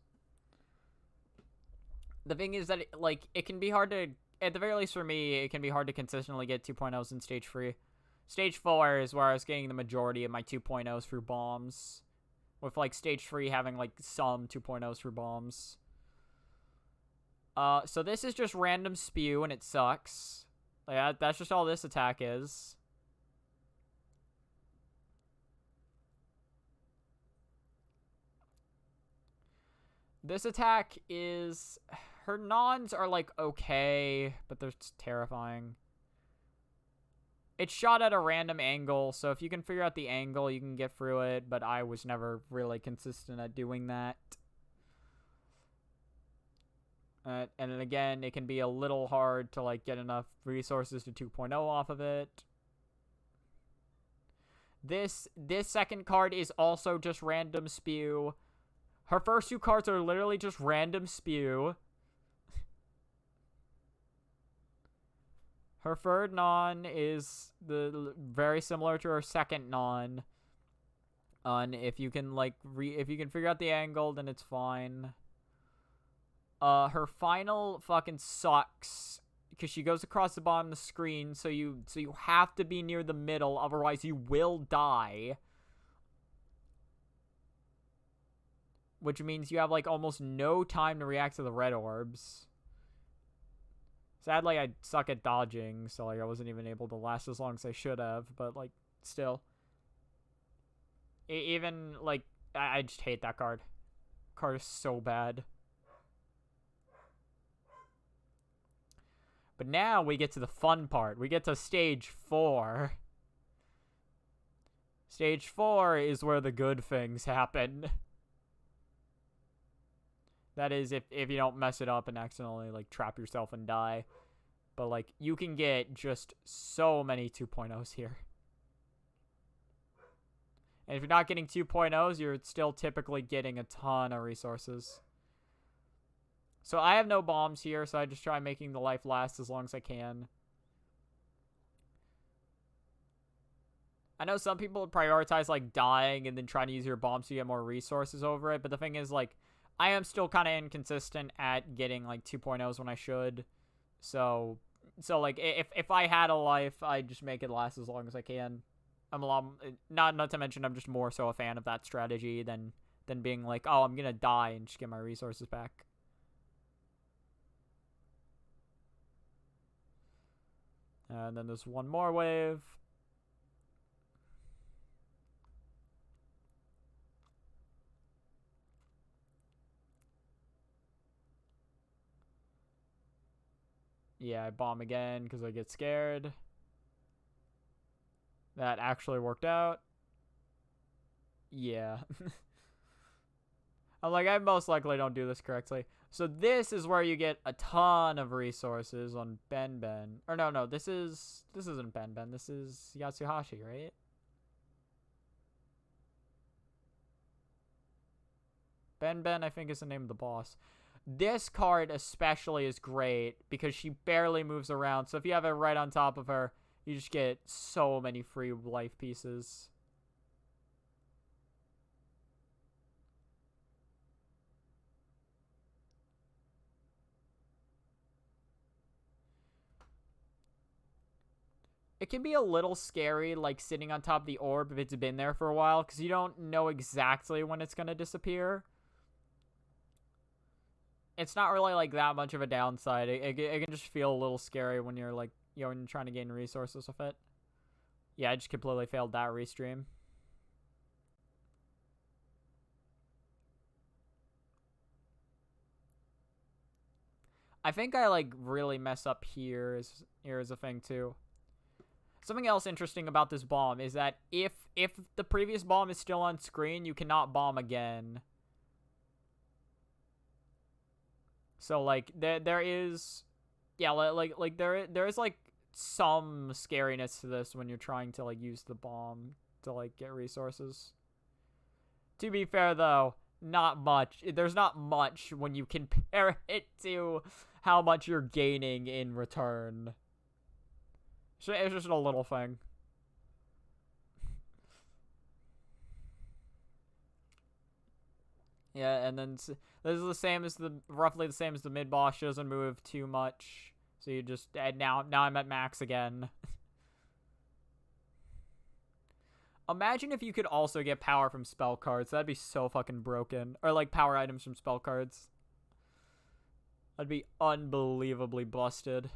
The thing is that it can be hard to, at the very least for me, it can be hard to consistently get 2.0s in stage 3. Stage 4 is where I was getting the majority of my 2.0s through bombs, with like stage 3 having like some 2.0s through bombs. So this is just random spew and it sucks. Like that's just all this attack is. This attack is, her nons are like okay, but they're just terrifying. It's shot at a random angle, so if you can figure out the angle, you can get through it, but I was never really consistent at doing that. And then again, it can be a little hard to like get enough resources to 2.0 off of it. This second card is also just random spew. Her first 2 cards are literally just random spew. Her third non is very similar to her second non. If you can if you can figure out the angle, then it's fine. Her final fucking sucks because she goes across the bottom of the screen, so you have to be near the middle, otherwise you will die. Which means you have like almost no time to react to the red orbs. Sadly, I suck at dodging, so like I wasn't even able to last as long as I should have, but like still. Even like I just hate that card. Card is so bad. But now we get to the fun part. We get to stage 4. Stage 4 is where the good things happen. That is, if you don't mess it up and accidentally, like, trap yourself and die. But, like, you can get just so many 2.0s here. And if you're not getting 2.0s, you're still typically getting a ton of resources. So I have no bombs here, so I just try making the life last as long as I can. I know some people prioritize, like, dying and then trying to use your bombs to get more resources over it, but the thing is, like, I am still kind of inconsistent at getting, like, 2.0s when I should. So like, if I had a life, I'd just make it last as long as I can. I'm a lot, not to mention I'm just more so a fan of that strategy than being like, oh, I'm gonna die and just get my resources back. And then there's one more wave. Yeah, I bomb again because I get scared. That actually worked out. Yeah. I'm like, I most likely don't do this correctly. So this is where you get a ton of resources on Ben. Or no, this isn't Ben. This is Yatsuhashi, right? Ben, I think, is the name of the boss. This card especially is great because she barely moves around. So if you have it right on top of her, you just get so many free life pieces. It can be a little scary, like, sitting on top of the orb if it's been there for a while, because you don't know exactly when it's going to disappear. It's not really, like, that much of a downside. It can just feel a little scary when you're, like, when you're trying to gain resources with it. Yeah, I just completely failed that restream. I think I, like, really mess up here is a thing, too. Something else interesting about this bomb is that if the previous bomb is still on screen, you cannot bomb again. So, like, there is, yeah, like there is, like, some scariness to this when you're trying to, like, use the bomb to, like, get resources. To be fair, though, not much. There's not much when you compare it to how much you're gaining in return. So it's just a little thing. Yeah, and then this is the same as roughly the same as the mid boss. She doesn't move too much, so you just now I'm at max again. Imagine if you could also get power from spell cards. That'd be so fucking broken. Or like power items from spell cards. That'd be unbelievably busted.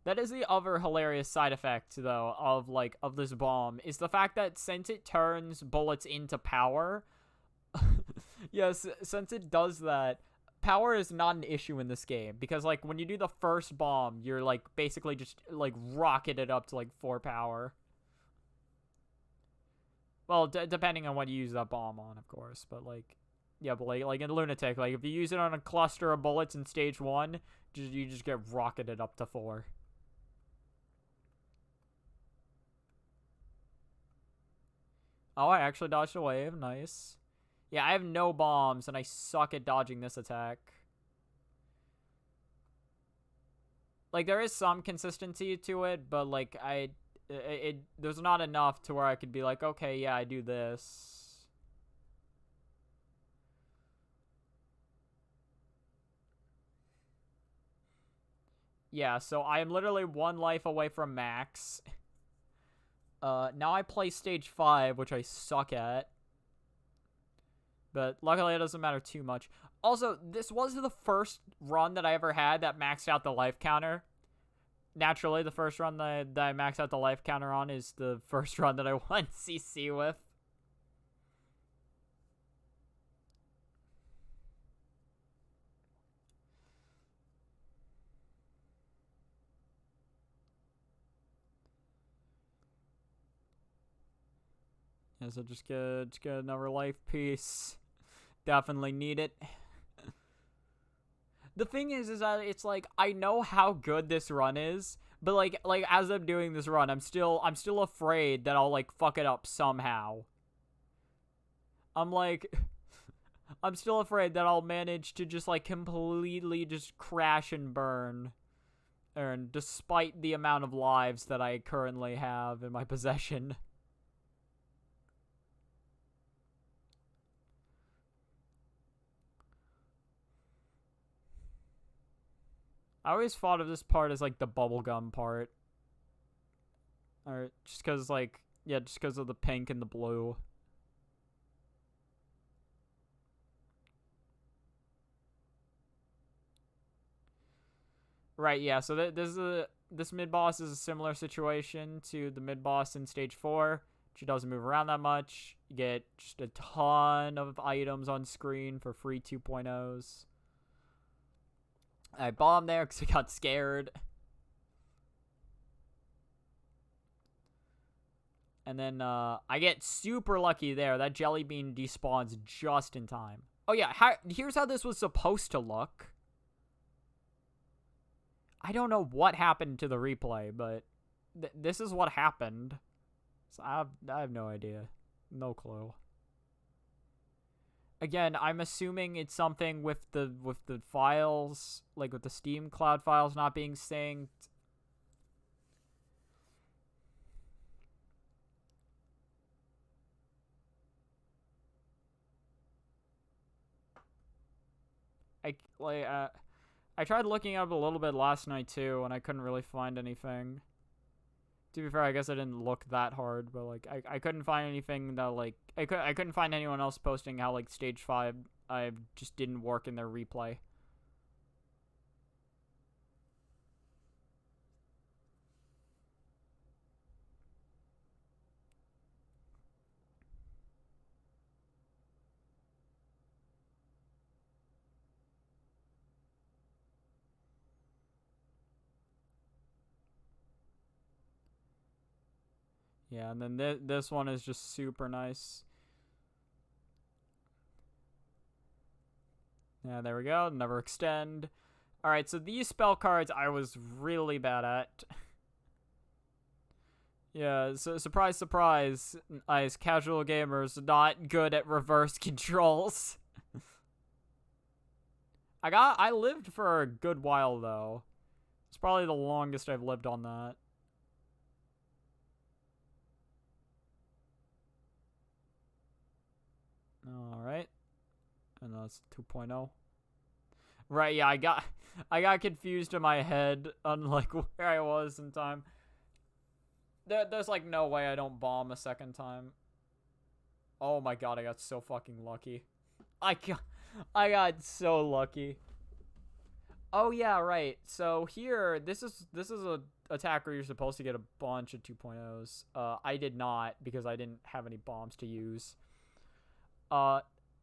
That is the other hilarious side effect, though, of this bomb, is the fact that since it turns bullets into power, yes, since it does that, power is not an issue in this game, because, like, when you do the first bomb, you're, like, basically just, like, rocketed up to, like, 4 power. Well, depending on what you use that bomb on, of course, but, like, yeah, but, like in Lunatic, like, if you use it on a cluster of bullets in stage 1, you just get rocketed up to 4. Oh, I actually dodged a wave. Nice. Yeah, I have no bombs, and I suck at dodging this attack. Like, there is some consistency to it, but, like, there's not enough to where I could be like, okay, yeah, I do this. Yeah, so I am literally 1 life away from max. Now I play stage 5, which I suck at. But luckily it doesn't matter too much. Also, this was the first run that I ever had that maxed out the life counter. Naturally, the first run that I maxed out the life counter on is the first run that I won CC with. Yeah, so just get another life piece. Definitely need it. The thing is that it's like I know how good this run is, but like as I'm doing this run, I'm still afraid that I'll like fuck it up somehow. I'm like I'm still afraid that I'll manage to just like completely just crash and burn. And despite the amount of lives that I currently have in my possession. I always thought of this part as like the bubblegum part. Or just because like, yeah, just because of the pink and the blue. Right, yeah, so this mid-boss is a similar situation to the mid-boss in Stage 4. She doesn't move around that much. You get just a ton of items on screen for free 2.0s. I bombed there because I got scared. And then I get super lucky there. That jelly bean despawns just in time. Oh yeah, here's how this was supposed to look. I don't know what happened to the replay, but this is what happened. So I have no idea. No clue. Again, I'm assuming it's something with the files, like with the Steam cloud files not being synced. I tried looking up a little bit last night too, and I couldn't really find anything. To be fair, I guess I didn't look that hard, but like I couldn't find anything that like I couldn't find anyone else posting how like Stage 5 I just didn't work in their replay. Yeah, and then this one is just super nice. Yeah, there we go. Never extend. Alright, so these spell cards I was really bad at. Yeah, so surprise, surprise. As casual gamers, not good at reverse controls. I lived for a good while, though. It's probably the longest I've lived on that. Alright. And that's 2.0. Right, yeah, I got confused in my head on like where I was in time. There's like no way I don't bomb a second time. Oh my god, I got so fucking lucky. I got so lucky. Oh yeah, right. So here, this is a attack where you're supposed to get a bunch of 2.0s. I did not because I didn't have any bombs to use.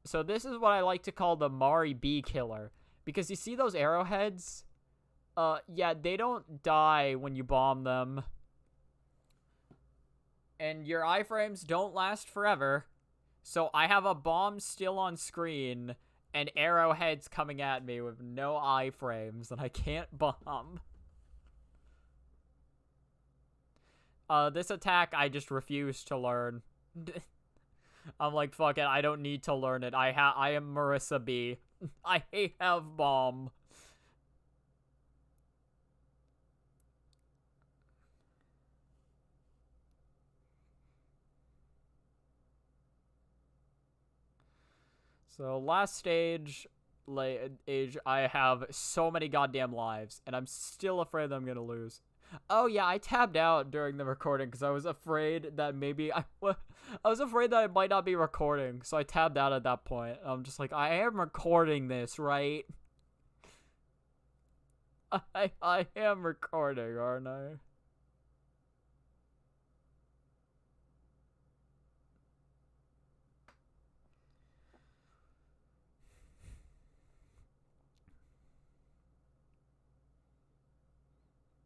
So this is what I like to call the Mari Bee Killer. Because you see those arrowheads? Yeah, they don't die when you bomb them. And your iframes don't last forever. So I have a bomb still on screen and arrowheads coming at me with no iframes that I can't bomb. This attack I just refuse to learn. I'm like, fuck it, I don't need to learn it. I am Marisa B. I have bomb. So last stage, age, I have so many goddamn lives, and I'm still afraid that I'm gonna lose. Oh yeah, I tabbed out during the recording because I was afraid that maybe I was afraid that it might not be recording, so I tabbed out at that point. I'm just like, I am recording this, right? I am recording, aren't I?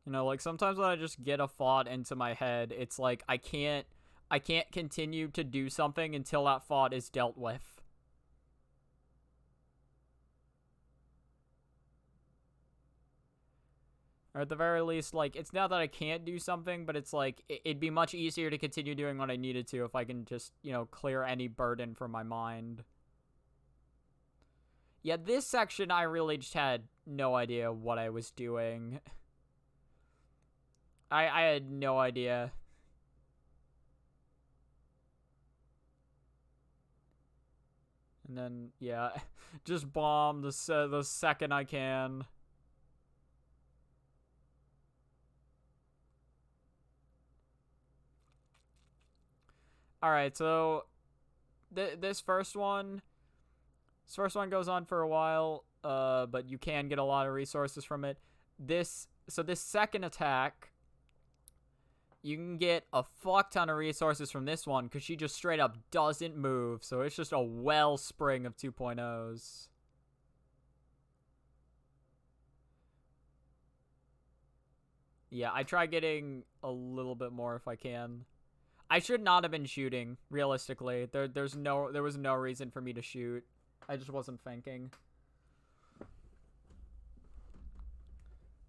You know, like sometimes when I just get a thought into my head, it's like I can't continue to do something until that thought is dealt with. Or at the very least, like, it's not that I can't do something, but it's like, it'd be much easier to continue doing what I needed to if I can just, clear any burden from my mind. Yeah, this section, I really just had no idea what I was doing. I had no idea. And then, yeah, just bomb the second I can. Alright, so this first one goes on for a while, but you can get a lot of resources from it. This second attack, you can get a fuck ton of resources from this one because she just straight up doesn't move, so it's just a wellspring of 2.0s. Yeah, I try getting a little bit more if I can. I should not have been shooting, realistically. There was no reason for me to shoot. I just wasn't thinking.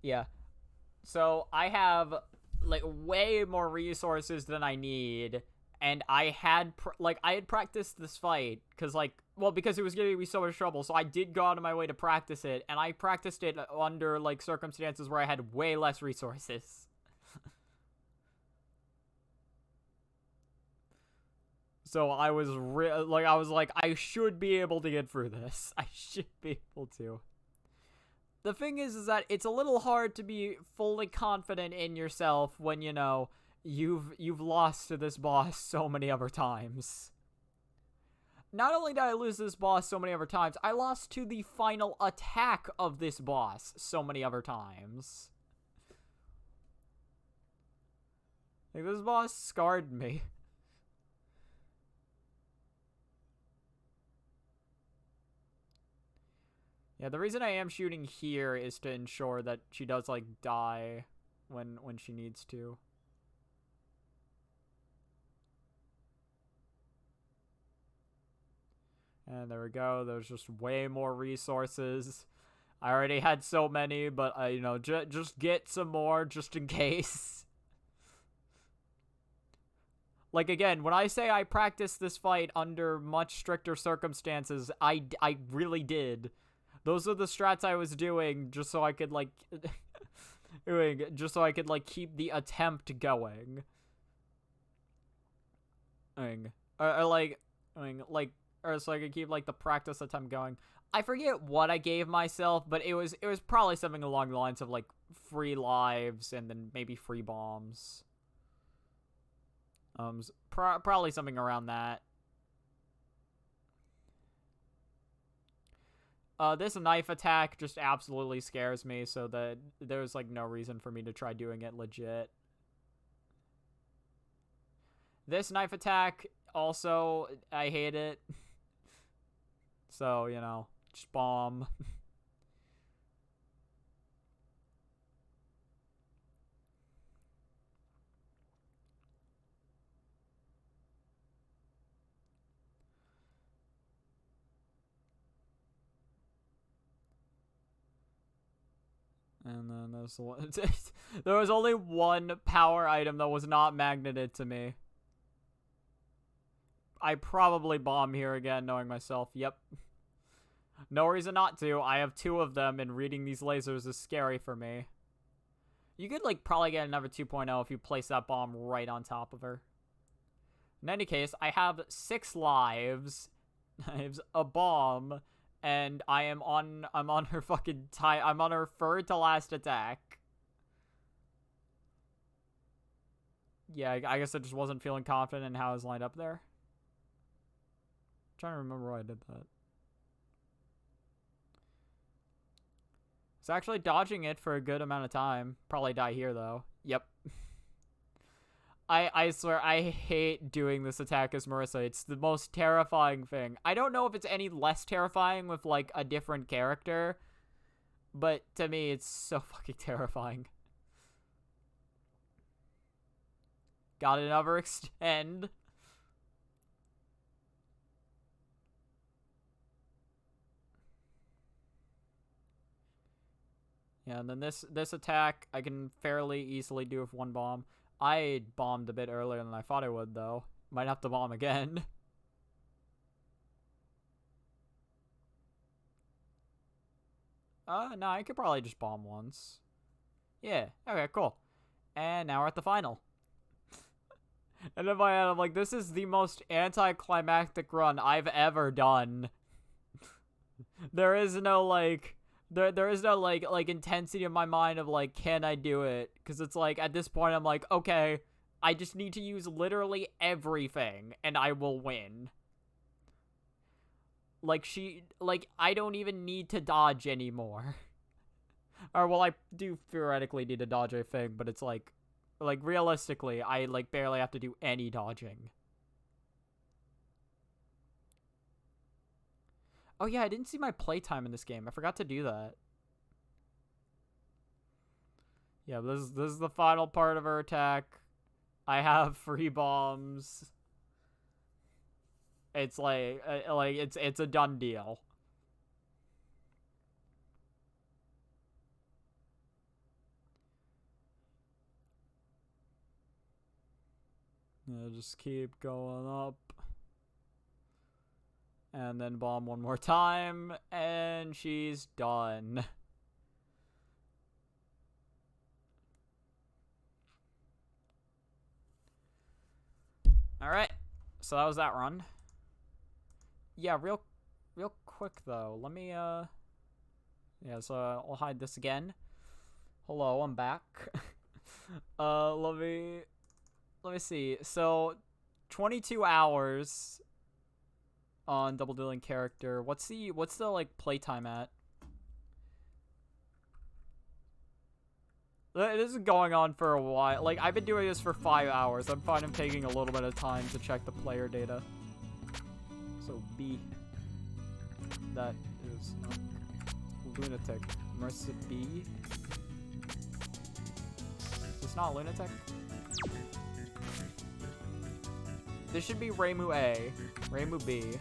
Yeah. So I have like way more resources than I need, and I had practiced this fight because because it was giving me so much trouble. So I did go out of my way to practice it, and I practiced it under like circumstances where I had way less resources. So I was I should be able to get through this. I should be able to. The thing is that it's a little hard to be fully confident in yourself when you've lost to this boss so many other times. Not only did I lose this boss so many other times, I lost to the final attack of this boss so many other times. Like, this boss scarred me. Yeah, the reason I am shooting here is to ensure that she does, like, die when she needs to. And there we go. There's just way more resources. I already had so many, but, just get some more just in case. Like, again, when I say I practiced this fight under much stricter circumstances, I really did. Those are the strats I was doing just so I could, like, keep the attempt going. Or so I could keep, like, the practice attempt going. I forget what I gave myself, but it was probably something along the lines of, like, free lives and then maybe free bombs. Probably something around that. This knife attack just absolutely scares me, so that there's, like, no reason for me to try doing it legit. This knife attack, also, I hate it. So, just bomb. And then there's one. There was only one power item that was not magneted to me. I probably bomb here again, knowing myself. Yep. No reason not to. I have 2 of them, and reading these lasers is scary for me. You could, like, probably get another 2.0 if you place that bomb right on top of her. In any case, I have 6 lives, a bomb, and I'm on her fucking I'm on her third to last attack. Yeah, I guess I just wasn't feeling confident in how I was lined up there. I'm trying to remember why I did that. It's actually dodging it for a good amount of time. Probably die here, though. Yep. I swear, I hate doing this attack as Marisa. It's the most terrifying thing. I don't know if it's any less terrifying with, like, a different character, but to me, it's so fucking terrifying. Got another extend. Yeah, and then this attack, I can fairly easily do with 1 bomb. I bombed a bit earlier than I thought I would, though. Might have to bomb again. No, I could probably just bomb once. Yeah, okay, cool. And now we're at the final. And in my head, I'm like, this is the most anticlimactic run I've ever done. There is no, like... There is no, like, intensity in my mind of, like, can I do it? Because it's, like, at this point, I'm like, okay, I just need to use literally everything, and I will win. Like, I don't even need to dodge anymore. Or, well, I do theoretically need to dodge a thing, but it's, like, realistically, I, like, barely have to do any dodging. Oh yeah, I didn't see my playtime in this game. I forgot to do that. Yeah, this is the final part of her attack. I have 3 bombs. It's like it's a done deal. Yeah, just keep going up. And then bomb 1 more time, and she's done. Alright, so that was that run. Yeah, real quick, though. Let me, yeah, so I'll hide this again. Hello, I'm back. Let me see. So, 22 hours... on double dealing character. What's the like playtime at? This is going on for a while. Like, I've been doing this for 5 hours. I'm fine. I'm taking a little bit of time to check the player data. So B. That is lunatic. Marisa B. It's not lunatic. This should be Reimu A. Reimu B.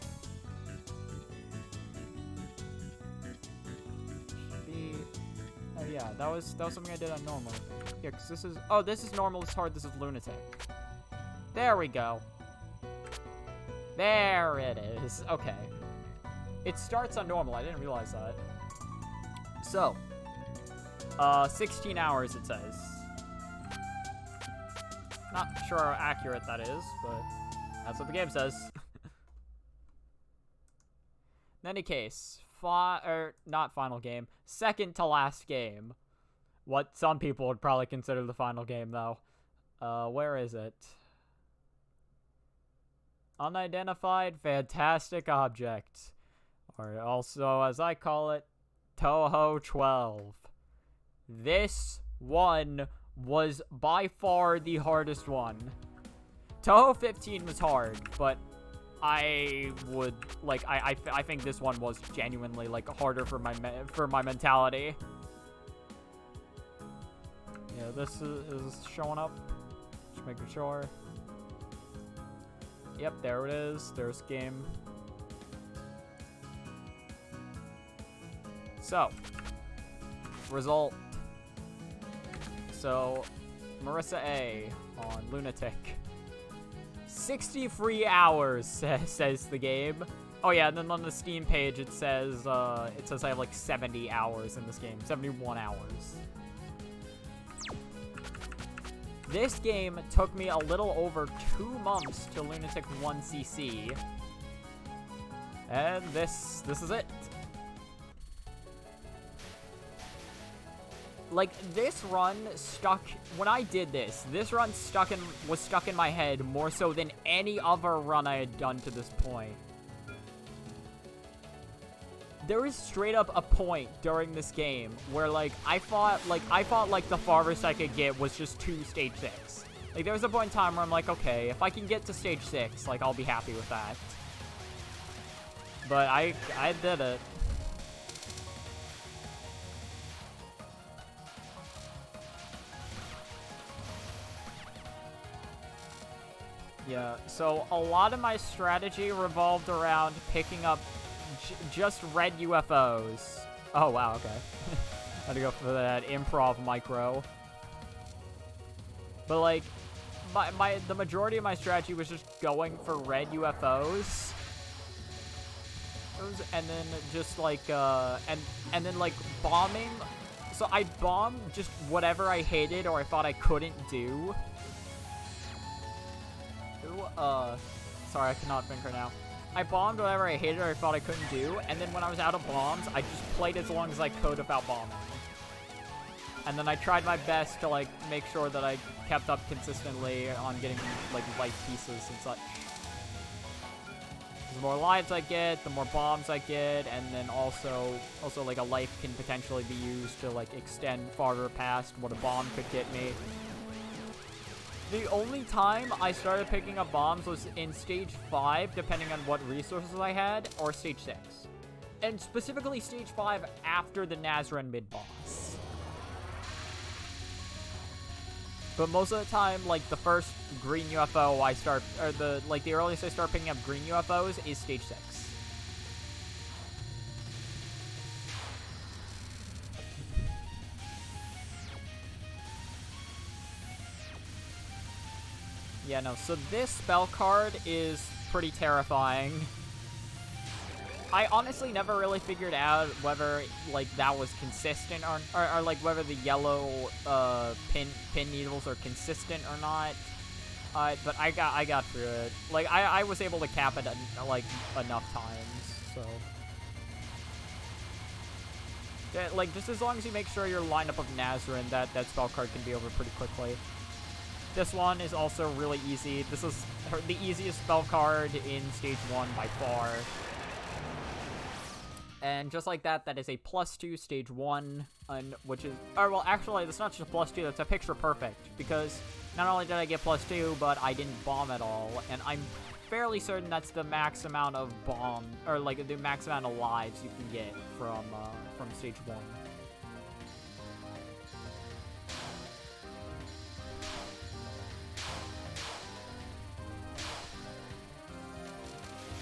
Oh yeah, that was something I did on normal. Yeah, because this is... oh, this is normal, this is hard, this is lunatic. There we go. There it is. Okay. It starts on normal, I didn't realize that. So. 16 hours it says. Not sure how accurate that is, but that's what the game says. In any case, not final game, second to last game. What some people would probably consider the final game, though. Where is it? Unidentified fantastic object. Or also, as I call it, Touhou 12. This one was by far the hardest one. Touhou 15 was hard, but I would, like, I think this one was genuinely, like, harder for my mentality. Yeah, this is showing up. Just making sure. Yep, there it is. There's game. So, result. So, Marisa A on Lunatic. 60 free hours, says the game. Oh yeah, and then on the Steam page it says I have like 70 hours in this game, 71 hours. This game took me a little over 2 months to lunatic 1cc. And this is it. Like, this run stuck, when I did this run was stuck in my head more so than any other run I had done to this point. There was straight up a point during this game where, like, I thought the farthest I could get was just to stage 6. Like, there was a point in time where I'm like, okay, if I can get to stage 6, like, I'll be happy with that. But I did it. Yeah, so a lot of my strategy revolved around picking up just red UFOs. Oh, wow, okay. Had to go for that improv micro. But, like, the majority of my strategy was just going for red UFOs. And then just, like, and then, like, bombing. So I bombed just whatever I hated or I thought I couldn't do. Sorry, I cannot think right now. I bombed whatever I hated or I thought I couldn't do, and then when I was out of bombs, I just played as long as I could without bombing. And then I tried my best to, like, make sure that I kept up consistently on getting, like, life pieces and such. The more lives I get, the more bombs I get, and then also, like, a life can potentially be used to, like, extend farther past what a bomb could get me. The only time I started picking up bombs was in stage 5, depending on what resources I had, or stage 6. And specifically stage 5 after the Nazran mid-boss. But most of the time, like, the first green UFO I start, or the earliest I start picking up green UFOs is stage 6. Yeah, no, so this spell card is pretty terrifying. I honestly never really figured out whether, like, that was consistent or like, whether the yellow, pin needles are consistent or not. But I got through it. Like, I was able to cap it, like, enough times, so. Yeah, like, just as long as you make sure you're lined up with Nazran, that spell card can be over pretty quickly. This one is also really easy. This is the easiest spell card in stage 1 by far. And just like that, that is a +2 stage 1, and which is, or well, actually, that's not just a +2, that's a picture perfect, because not only did I get +2, but I didn't bomb at all, and I'm fairly certain that's the max amount of bomb, or like the max amount of lives you can get from stage 1.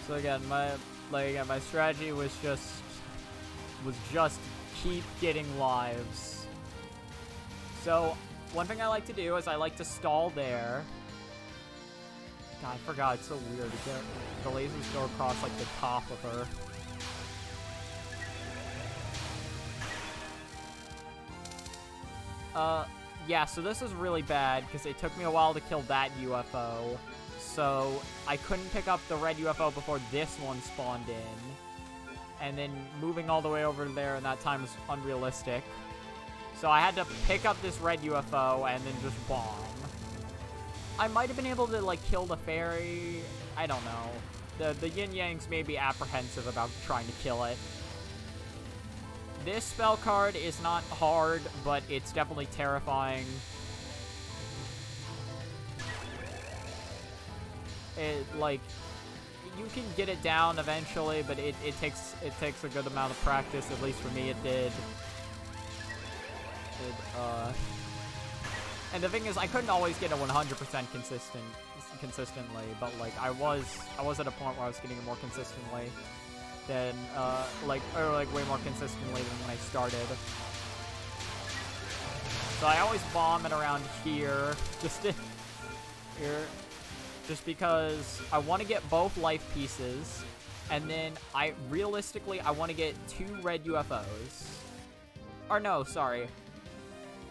So again, my strategy was just keep getting lives. So one thing I like to do is I like to stall there. God, I forgot, it's so weird to get the lasers go across like the top of her. Yeah, so this is really bad because it took me a while to kill that UFO. So I couldn't pick up the red UFO before this one spawned in. And then moving all the way over there in that time was unrealistic. So I had to pick up this red UFO and then just bomb. I might have been able to, like, kill the fairy. I don't know. The yin-yangs may be apprehensive about trying to kill it. This spell card is not hard, but it's definitely terrifying. It, like, you can get it down eventually, but it takes a good amount of practice. At least for me, it did. And the thing is, I couldn't always get it 100% consistently, but like I was at a point where I was getting it more consistently than like way more consistently than when I started. So I always bomb it around here, just here. just because I want to get both life pieces, and then realistically I want to get 2 red UFOs. Or no, sorry.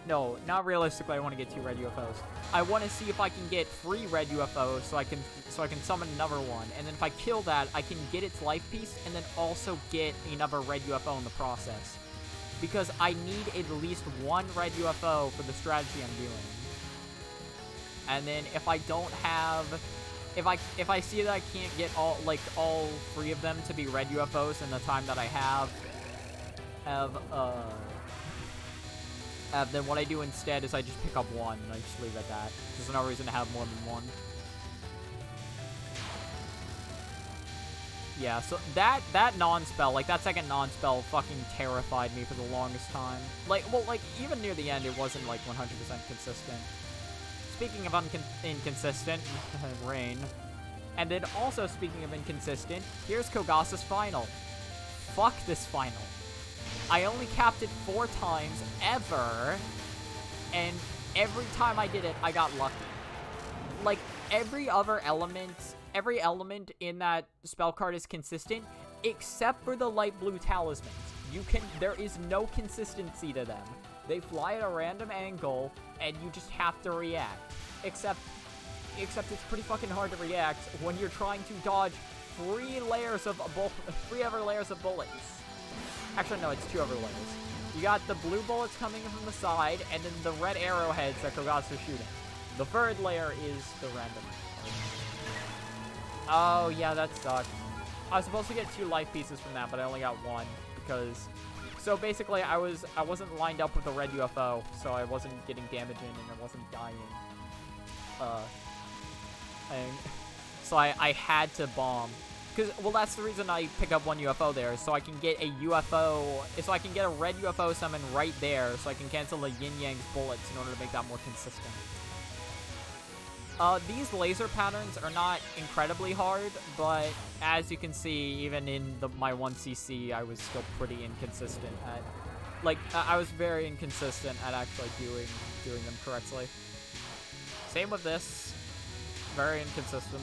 No, not realistically I want to get 2 red UFOs. I want to see if I can get 3 red UFOs so I can summon another one, and then if I kill that, I can get its life piece and then also get another red UFO in the process. Because I need at least 1 red UFO for the strategy I'm doing. And then if I don't have, if I see that I can't get all 3 of them to be red UFOs in the time that I have, then what I do instead is I just pick up 1 and I just leave it at that. There's no reason to have more than 1. Yeah, so that non-spell, that second non-spell fucking terrified me for the longest time. Even near the end, it wasn't, 100% consistent. Speaking of inconsistent, rain. And then also speaking of inconsistent, here's Kogasa's final. Fuck this final. I only capped it 4 times, ever, and every time I did it, I got lucky. Every element in that spell card is consistent, except for the light blue talismans. There is no consistency to them. They fly at a random angle, and you just have to react. Except it's pretty fucking hard to react when you're trying to dodge 3 other layers of bullets. Actually, no, it's 2 other layers. You got the blue bullets coming from the side, and then the red arrowheads that Kogasa's shooting. The 3rd layer is the random. Oh, yeah, that sucked. I was supposed to get 2 life pieces from that, but I only got 1, because... So basically, I wasn't lined up with a red UFO, so I wasn't getting damage in, and I wasn't dying. So I had to bomb. Well, that's the reason I pick up 1 UFO there, so I can get a red UFO summon right there, so I can cancel the Yin Yang's bullets in order to make that more consistent. These laser patterns are not incredibly hard, but as you can see, even in my 1cc, I was still pretty inconsistent at, I was very inconsistent at actually doing them correctly. Same with this. Very inconsistent.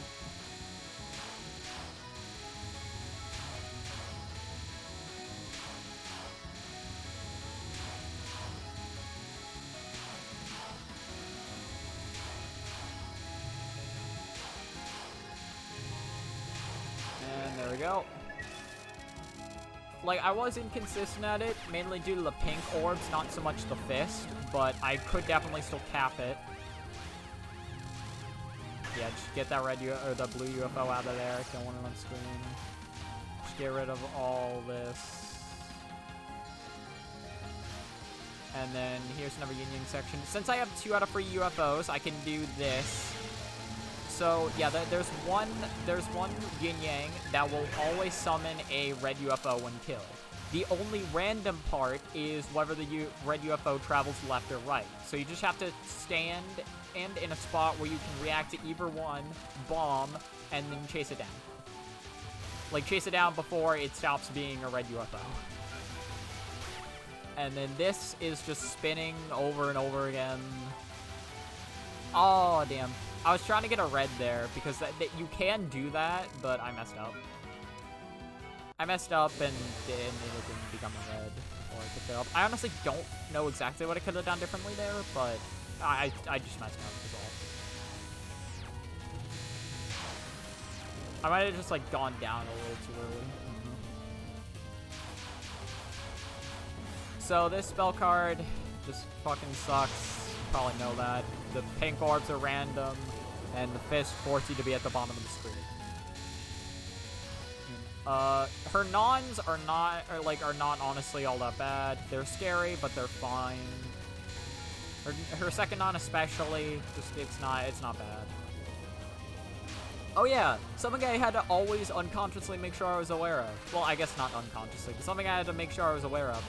There we go. I was inconsistent at it, mainly due to the pink orbs, not so much the fist, but I could definitely still cap it. Yeah, just get that the blue UFO out of there. Don't want it on screen. Just get rid of all this. And then here's another Yin Yang section. Since I have 2 out of 3 UFOs, I can do this. So, yeah, there's one Yin Yang that will always summon a red UFO when killed. The only random part is whether the red UFO travels left or right. So you just have to stand in a spot where you can react to either one, bomb, and then chase it down. Chase it down before it stops being a red UFO. And then this is just spinning over and over again. Oh, damn. I was trying to get a red there, because you can do that, but I messed up. And it didn't become a red before I picked it up. I honestly don't know exactly what I could have done differently there, but I just messed up, is all. I might have just, gone down a little too early. So this spell card just fucking sucks. You probably know that. The pink orbs are random, and the fist force you to be at the bottom of the screen. Her nons are not honestly all that bad. They're scary, but they're fine. Her second non especially, it's not bad. Oh yeah, something I had to always unconsciously make sure I was aware of. Well, I guess not unconsciously, but something I had to make sure I was aware of.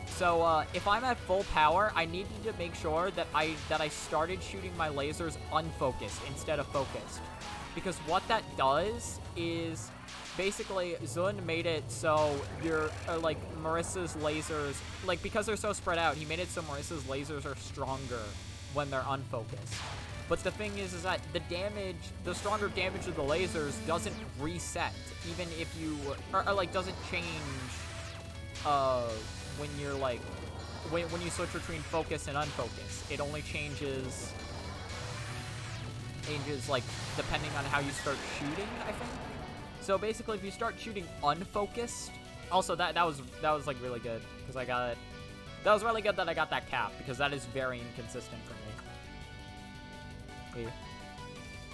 So, if I'm at full power, I needed to make sure that I started shooting my lasers unfocused instead of focused. Because what that does is, basically, Zun made it so Marisa's lasers, because they're so spread out, he made it so Marisa's lasers are stronger when they're unfocused. But the thing is that the stronger damage of the lasers doesn't reset, even if you, or like, doesn't change, when you're, like, when you switch between focus and unfocus. It only changes, like, depending on how you start shooting, I think. So basically, if you start shooting unfocused, also, that was, like, really good, because I got it. That was really good that I got that cap, because that is very inconsistent for me.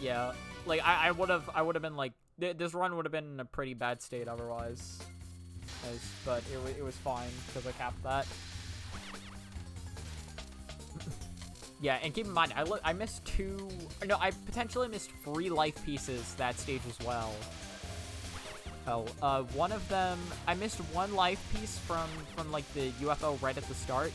Yeah, like, I would have been, like, this run would have been in a pretty bad state otherwise. But it was fine, because I capped that. Yeah, and keep in mind, I missed I potentially missed 3 life pieces that stage as well. Oh, one of them, I missed 1 life piece from like, the UFO right at the start.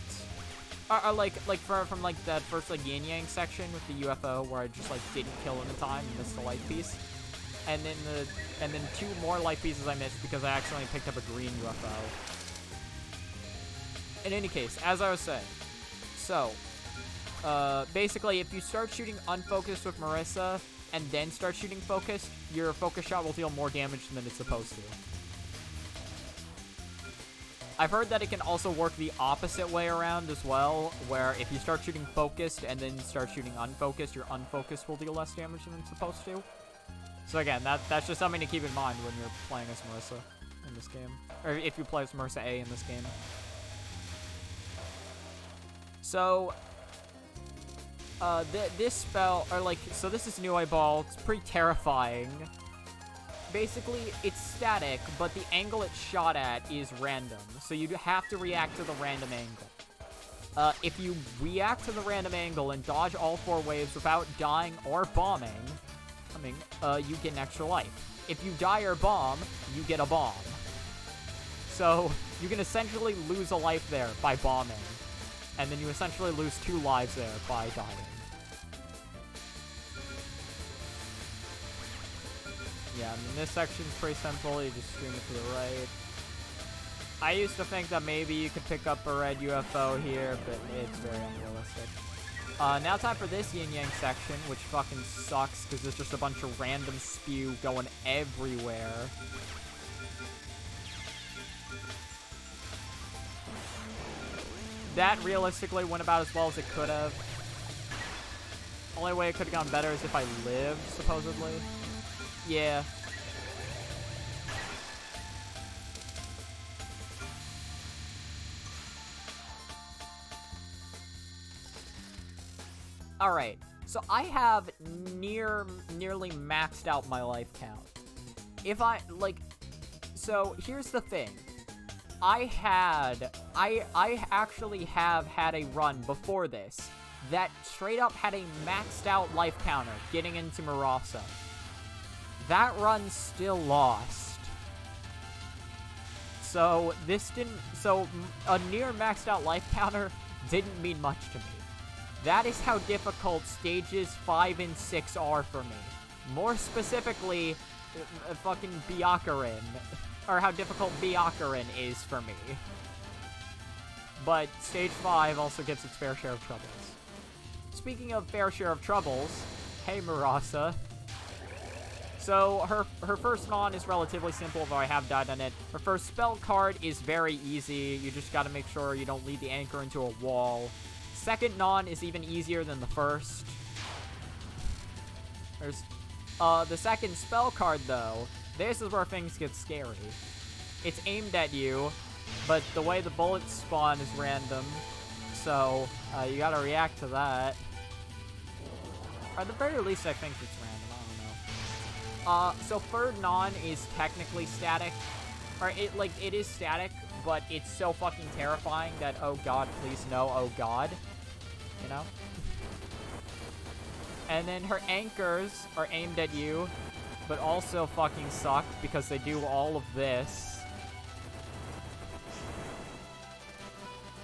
Or like from like, that first, like, yin-yang section with the UFO, where I just, like, didn't kill him in time and missed a life piece. And then 2 more life pieces I missed because I accidentally picked up a green UFO. In any case, as I was saying, so, basically, if you start shooting unfocused with Marisa, and then start shooting focused, your focus shot will deal more damage than it's supposed to. I've heard that it can also work the opposite way around as well, where if you start shooting focused and then start shooting unfocused, your unfocused will deal less damage than it's supposed to. So again, that's just something to keep in mind when you're playing as Marisa in this game. Or if you play as Marisa A in this game. So, this spell, or like, so this is New Eyeball. It's pretty terrifying. Basically, it's static, but the angle it's shot at is random. So you have to react to the random angle. If you react to the random angle and dodge all 4 waves without dying or bombing, you get an extra life. If you die or bomb, you get a bomb. So you can essentially lose a life there by bombing. And then you essentially lose 2 lives there by dying. Yeah, I mean, this section's pretty simple. You just stream it to the right. I used to think that maybe you could pick up a red UFO here, but it's very unrealistic. Now time for this yin-yang section, which fucking sucks, because there's just a bunch of random spew going everywhere. That realistically went about as well as it could have. Only way it could have gone better is if I lived, supposedly. Yeah. Alright, so I have nearly maxed out my life count. If I, like, so here's the thing. I actually have had a run before this that straight up had a maxed out life counter getting into Marisa. That run still lost. So a near maxed out life counter didn't mean much to me. That is how difficult stages 5 and 6 are for me. More specifically, fucking Byakurin. Or how difficult Byakurin is for me. But stage 5 also gets its fair share of troubles. Speaking of fair share of troubles, hey Marisa. So, her first non is relatively simple, though I have died on it. Her first spell card is very easy. You just gotta make sure you don't lead the anchor into a wall. Second non is even easier than the first. There's, the second spell card, though, this is where things get scary. It's aimed at you, but the way the bullets spawn is random. So, you gotta react to that. Or at the very least, I think it's random. So third non is technically static. Or it is static, but it's so fucking terrifying that, oh god, please no, oh god. You know? And then her anchors are aimed at you, but also fucking suck because they do all of this.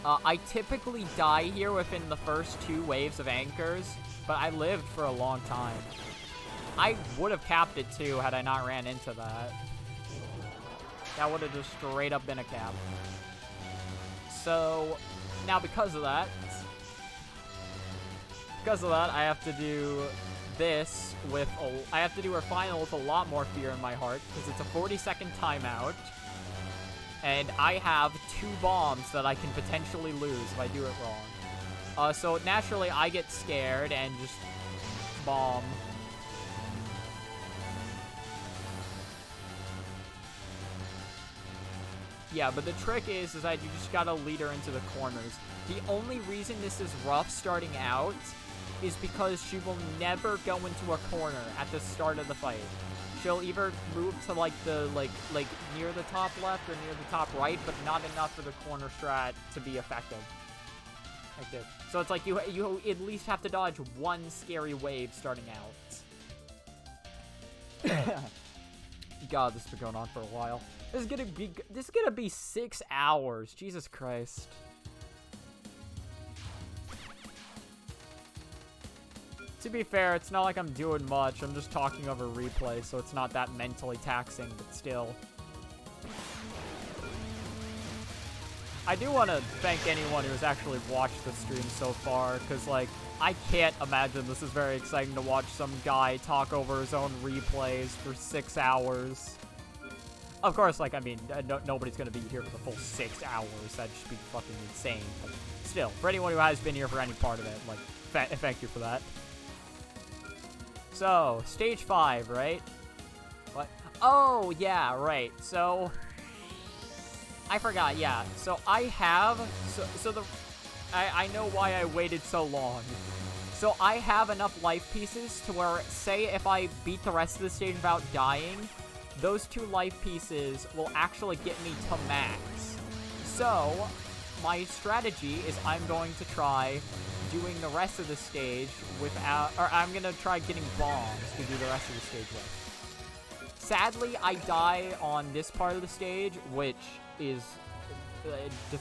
I typically die here within the first 2 waves of anchors, but I lived for a long time. I would have capped it too had I not ran into that. That would have just straight up been a cap. So, now because of that, because of that, I have to do this with I have to do her final with a lot more fear in my heart, because it's a 40-second timeout. And I have 2 bombs that I can potentially lose if I do it wrong. So naturally, I get scared and just bomb. Yeah, but the trick is that you just gotta lead her into the corners. The only reason this is rough starting out is because she will never go into a corner at the start of the fight. She'll either move to like the like near the top left or near the top right, but not enough for the corner strat to be effective. Like this. So it's like you at least have to dodge 1 scary wave starting out. God, this has been going on for a while. This is gonna be 6 hours. Jesus Christ. To be fair, it's not like I'm doing much. I'm just talking over replay, so it's not that mentally taxing, but still. I do want to thank anyone who's actually watched the stream so far, because, like, I can't imagine this is very exciting to watch some guy talk over his own replays for 6 hours. Of course, like, I mean, nobody's going to be here for the full 6 hours. That'd just be fucking insane. But still, for anyone who has been here for any part of it, like, thank you for that. So, stage 5, right? What? Oh, yeah, right. So, I forgot, yeah. So, I have... I know why I waited so long. So, I have enough life pieces to where, say if I beat the rest of the stage without dying, those 2 life pieces will actually get me to max. So, my strategy is I'm going to try doing the rest of the stage without, or I'm gonna try getting bombs to do the rest of the stage with. Sadly, I die on this part of the stage, which is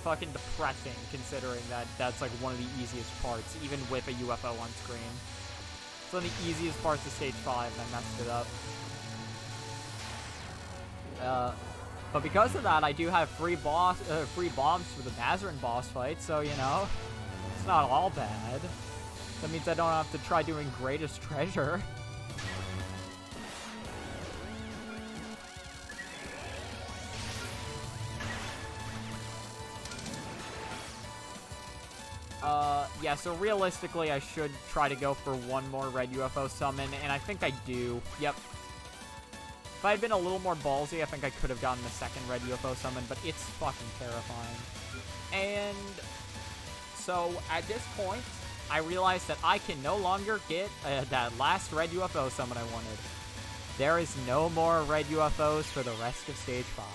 fucking depressing, considering that that's like one of the easiest parts, even with a UFO on screen. It's one of the easiest parts of stage 5, and I messed it up. But because of that, I do have free bombs for the Mazarin boss fight, so, you know, it's not all bad. That means I don't have to try doing Greatest Treasure. Yeah, so realistically, I should try to go for 1 more red UFO summon, and I think I do. Yep. If I had been a little more ballsy, I think I could have gotten the 2nd red UFO summon, but it's fucking terrifying. And so, at this point, I realized that I can no longer get that last red UFO summon I wanted. There is no more red UFOs for the rest of Stage 5.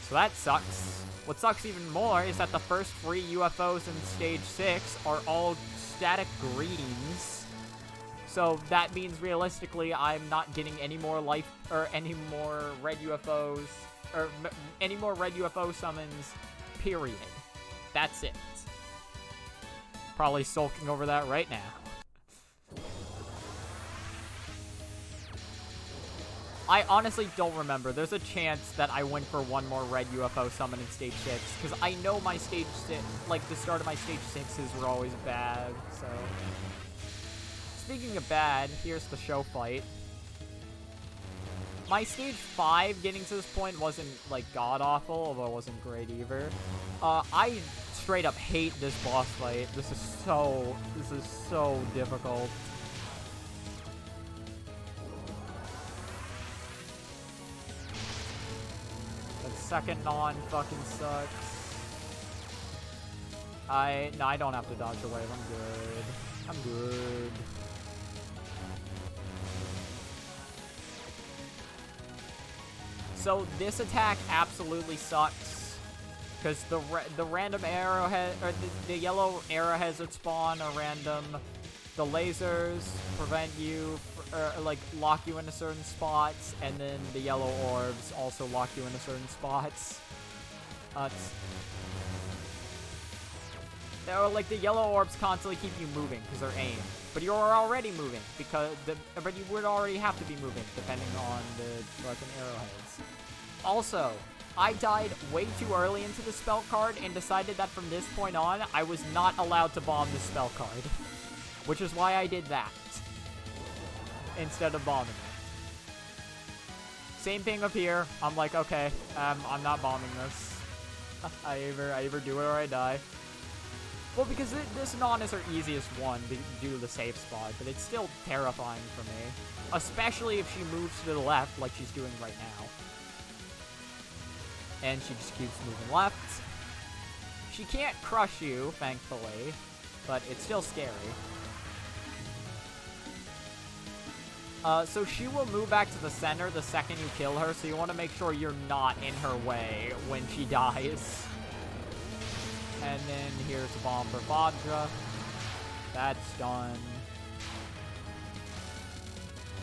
So that sucks. What sucks even more is that the first 3 UFOs in Stage 6 are all static greens. So that means realistically I'm not getting any more life, or any more red UFOs, or any more red UFO summons, period. That's it. Probably sulking over that right now. I honestly don't remember. There's a chance that I went for 1 more red UFO summon in Stage 6, because I know my Stage 6, like, the start of my Stage 6s were always bad, so... Speaking of bad, here's the show fight. My Stage 5 getting to this point wasn't, like, god-awful, although it wasn't great either. I straight up hate this boss fight. This is so difficult. That second non fucking sucks. No, I don't have to dodge away. I'm good. So this attack absolutely sucks, because the random arrowhead, or the yellow arrowheads that spawn are random. The lasers prevent you, or like lock you into certain spots, and then the yellow orbs also lock you into certain spots. Like the yellow orbs constantly keep you moving because they're aimed, but you're already moving but you would already have to be moving depending on the fucking arrowheads. Also, I died way too early into the spell card and decided that from this point on, I was not allowed to bomb the spell card. Which is why I did that. Instead of bombing it. Same thing up here. I'm like, okay, I'm not bombing this. I either do it or I die. Well, because this non is her easiest one to do the safe spot, but it's still terrifying for me. Especially if she moves to the left like she's doing right now. And she just keeps moving left. She can't crush you, thankfully, but it's still scary. So she will move back to the center the second you kill her, so you want to make sure you're not in her way when she dies. And then here's a bomb for Vajra. That's done.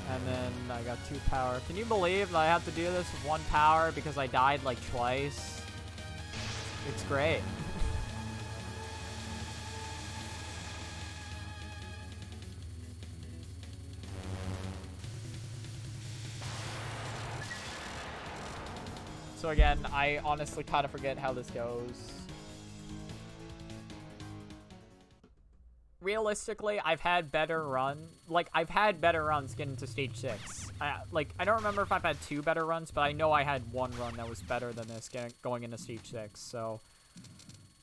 And then I got 2 power. Can you believe that I have to do this with 1 power because I died like twice? It's great. So again, I honestly kind of forget how this goes. Realistically, I've had better runs getting to stage 6. I don't remember if I've had 2 better runs, but I know I had 1 run that was better than this going into stage 6, so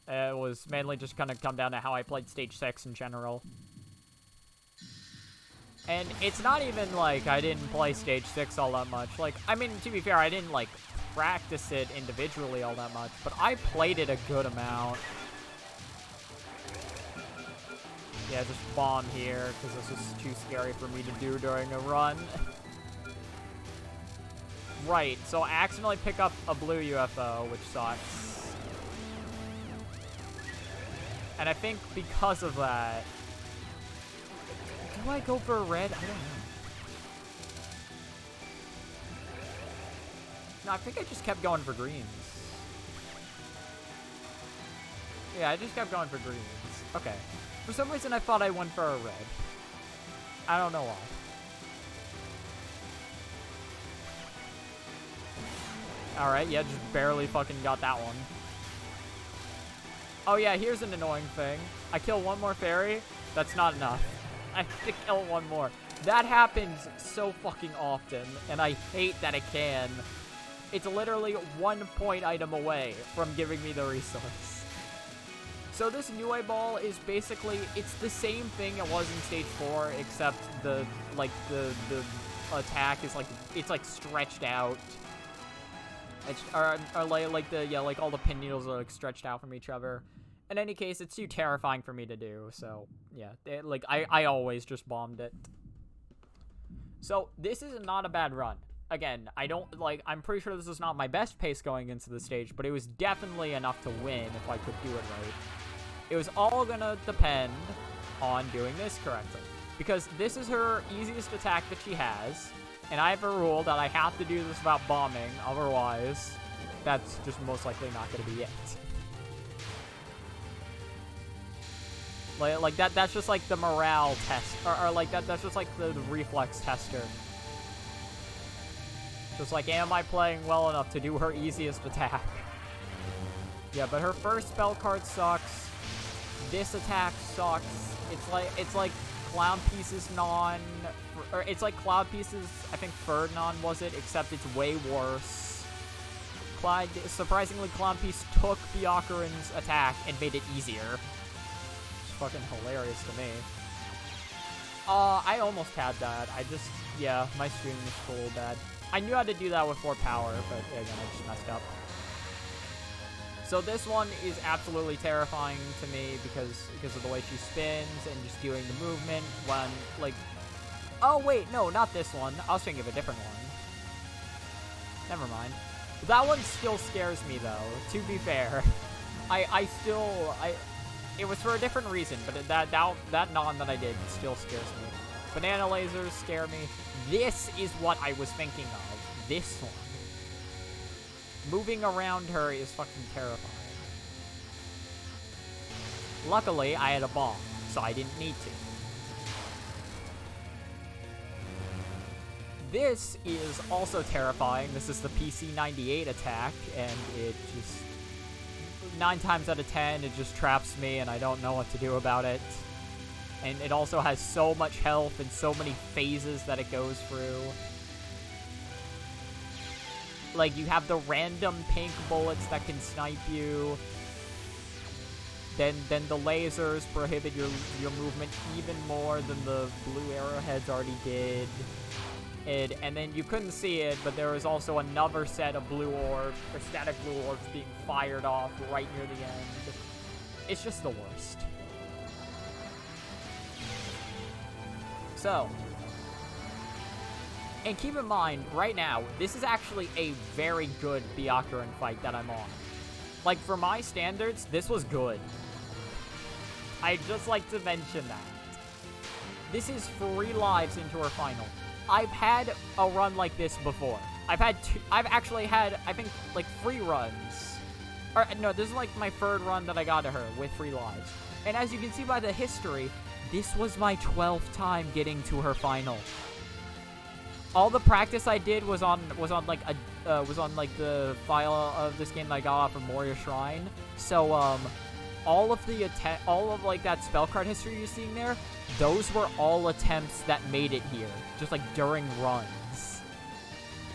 it was mainly just gonna come down to how I played stage 6 in general. And it's not even like I didn't play stage 6 all that much. Like, I mean, to be fair, I didn't like practice it individually all that much, but I played it a good amount. Yeah, just bomb here, because this is too scary for me to do during a run. Right, so I accidentally pick up a blue UFO, which sucks. And I think because of that... Do I go for a red? I don't know. No, I think I just kept going for greens. Yeah, I just kept going for greens. Okay. For some reason, I thought I went for a red. I don't know why. Alright, yeah, just barely fucking got that one. Oh yeah, here's an annoying thing. I kill 1 more fairy. That's not enough. I have to kill 1 more. That happens so fucking often, and I hate that it can. It's literally 1 point item away from giving me the resource. So this Nue Ball is basically, it's the same thing it was in stage 4, except the attack is like, it's like stretched out. It's, or like all the pin needles are like stretched out from each other. In any case, it's too terrifying for me to do, so yeah, I always just bombed it. So this is not a bad run. Again, I'm pretty sure this is not my best pace going into the stage, but it was definitely enough to win if I could do it right. It was all gonna depend on doing this correctly. Because this is her easiest attack that she has, and I have a rule that I have to do this without bombing, otherwise, that's just most likely not gonna be it. That's just like the morale test, or like that's just like the reflex tester. Just like, am I playing well enough to do her easiest attack? Yeah, but her first spell card sucks. This attack sucks. It's like Cloud Pieces non, or it's like Cloud Pieces, I think third non was it, except it's way worse. Surprisingly, Cloud Piece took Byakuran's attack and made it easier. It's fucking hilarious to me. I almost had that. Yeah, my stream was a little bad. I knew how to do that with 4 power, but again, I just messed up. So this one is absolutely terrifying to me because of the way she spins and just doing the movement when, like... Oh, wait, no, not this one. I was thinking of a different one. Never mind. That one still scares me, though, to be fair. It was for a different reason, but that non that I did still scares me. Banana lasers scare me. This is what I was thinking of. This one. Moving around her is fucking terrifying. Luckily, I had a bomb, so I didn't need to. this is also terrifying. This is the PC-98 attack, and it just... 9 times out of 10, it just traps me, and I don't know what to do about it. And it also has so much health and so many phases that it goes through. Like, you have the random pink bullets that can snipe you. Then the lasers prohibit your movement even more than the blue arrowheads already did. And then you couldn't see it, but there was also another set of blue orbs, or static blue orbs, being fired off right near the end. It's just the worst. So, and keep in mind, right now, this is actually a very good Byakuran fight that I'm on. Like, for my standards, this was good. I'd just like to mention that. This is 3 lives into her final. I've had a run like this before. I've actually had, I think, like 3 runs. Or, no, this is like my 3rd run that I got to her with 3 lives. And as you can see by the history, this was my 12th time getting to her final. All the practice I did was on like the file of this game that I got off of Moria Shrine. So all of like that spell card history you're seeing there, those were all attempts that made it here, just like during runs.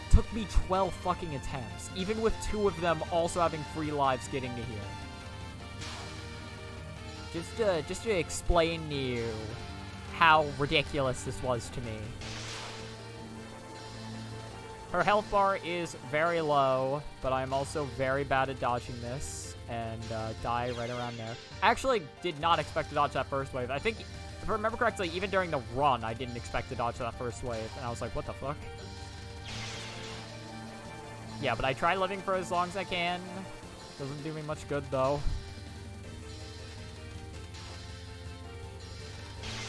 Took me 12 fucking attempts, even with 2 of them also having 3 lives getting to here. Just to explain to you how ridiculous this was to me. Her health bar is very low, but I'm also very bad at dodging this, and die right around there. I actually did not expect to dodge that first wave. I think, if I remember correctly, even during the run, I didn't expect to dodge that first wave, and I was like, what the fuck? Yeah, but I try living for as long as I can. Doesn't do me much good, though.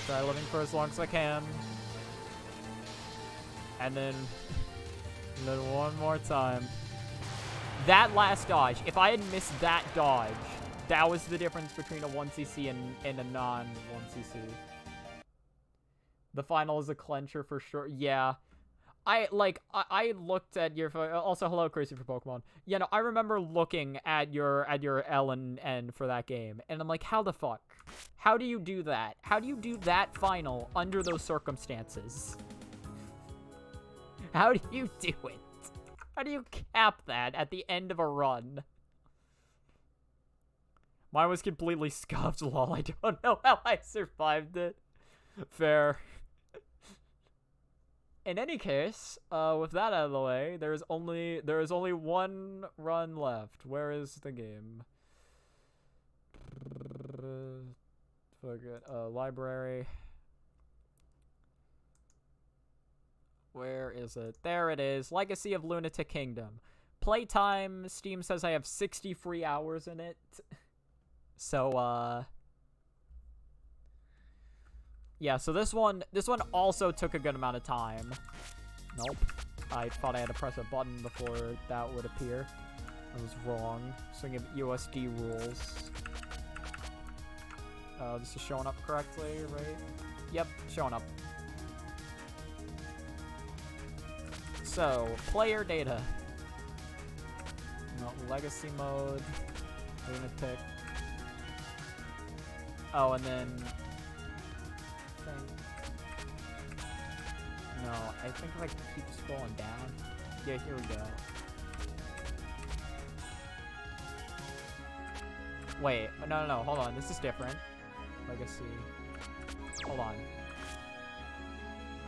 Try living for as long as I can. And then one more time. That last dodge, if I had missed that dodge, that was the difference between a 1cc and a non-1cc. The final is a clencher for sure. Yeah. I looked at your... Also, hello, Crazy for Pokemon. Yeah, no, I remember looking at your L and N for that game, and I'm like, how the fuck? How do you do that? How do you do that final under those circumstances? How do you do it? How do you cap that at the end of a run? Mine was completely scuffed, lol. I don't know how I survived it. Fair. In any case, with that out of the way, there is only 1 run left. Where is the game? Forget, library. Where is it? There it is. Legacy of Lunatic Kingdom. Playtime, Steam says I have 60 free hours in it. So, yeah, so this one also took a good amount of time. Nope. I thought I had to press a button before that would appear. I was wrong. Swing of USD rules. This is showing up correctly, right? Yep, showing up. So, player data. No, legacy mode. Lunatic. Oh, and then... No, I think if I keep scrolling down... Yeah, here we go. Wait, no, hold on. This is different. Legacy. Hold on.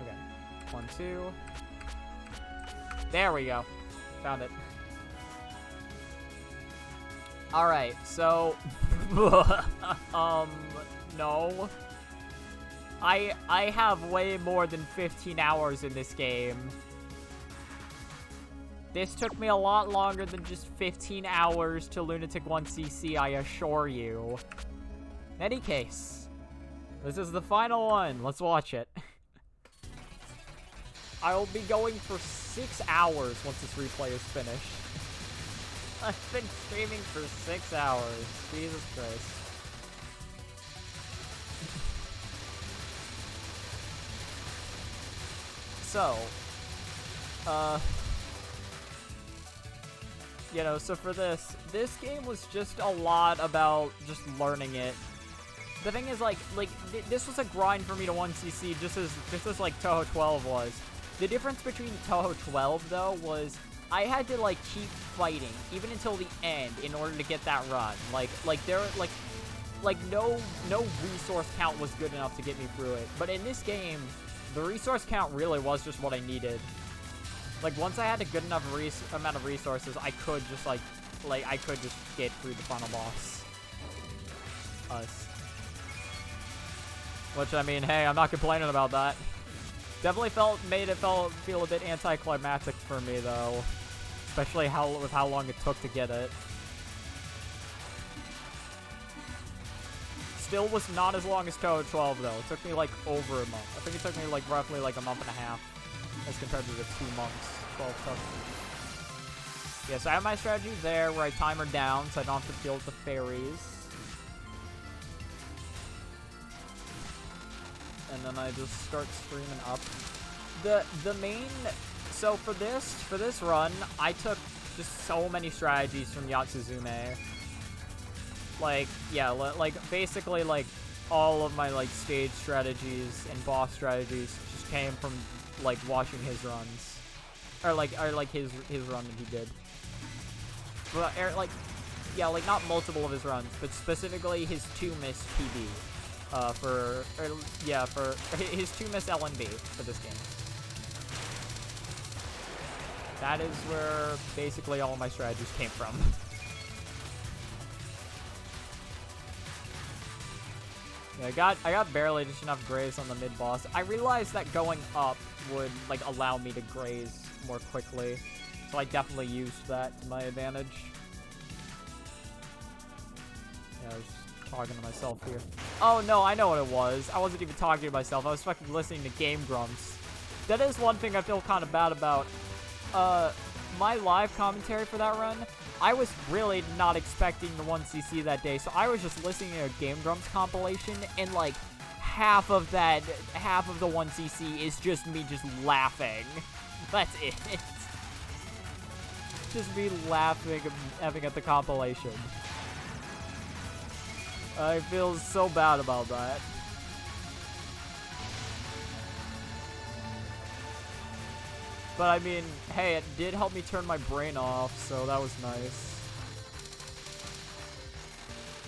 Okay. 1, 2. There we go. Found it. Alright, so... no. I have way more than 15 hours in this game. This took me a lot longer than just 15 hours to Lunatic 1cc, I assure you. In any case, this is the final one. Let's watch it. I will be going for 6 hours once this replay is finished. I've been streaming for 6 hours. Jesus Christ. So, Uh, you know, so for this game was just a lot about just learning it. The thing is, like this was a grind for me to 1cc, just as like Touhou 12 was. The difference between Touhou 12 though was I had to like keep fighting even until the end in order to get that run. Like no resource count was good enough to get me through it. But in this game, the resource count really was just what I needed. Like once I had a good enough amount of resources, I could just I could just get through the final boss. Which, I mean, hey, I'm not complaining about that. Definitely made it feel a bit anticlimactic for me though, especially with how long it took to get it. Still was not as long as Touhou 12 though. It took me like over a month. I think it took me like roughly like a month and a half as compared to the 2 months 12 took. Yeah, so I have my strategy there where I time her down so I don't have to deal with the fairies. And then I just start streaming up. The main, so for this run, I took just so many strategies from Yatsuzume. Like, yeah, like basically like all of my like stage strategies and boss strategies just came from like watching his runs, or like his run that he did. But yeah, like not multiple of his runs, but specifically his 2-miss PB. For his 2-miss LNB for this game. That is where basically all of my strategies came from. Yeah, I got barely just enough graze on the mid boss. I realized that going up would like allow me to graze more quickly, so I definitely used that to my advantage. Yeah, I was talking to myself here. Oh no, I know what it was. I wasn't even talking to myself. I was fucking listening to Game Grumps. That is one thing I feel kind of bad about. My live commentary for that run, I was really not expecting the 1cc that day, so I was just listening to a Game Grumps compilation, and like half of the 1cc is just me just laughing. That's it. Just me laughing at the compilation. I feel so bad about that. But I mean, hey, it did help me turn my brain off, so that was nice.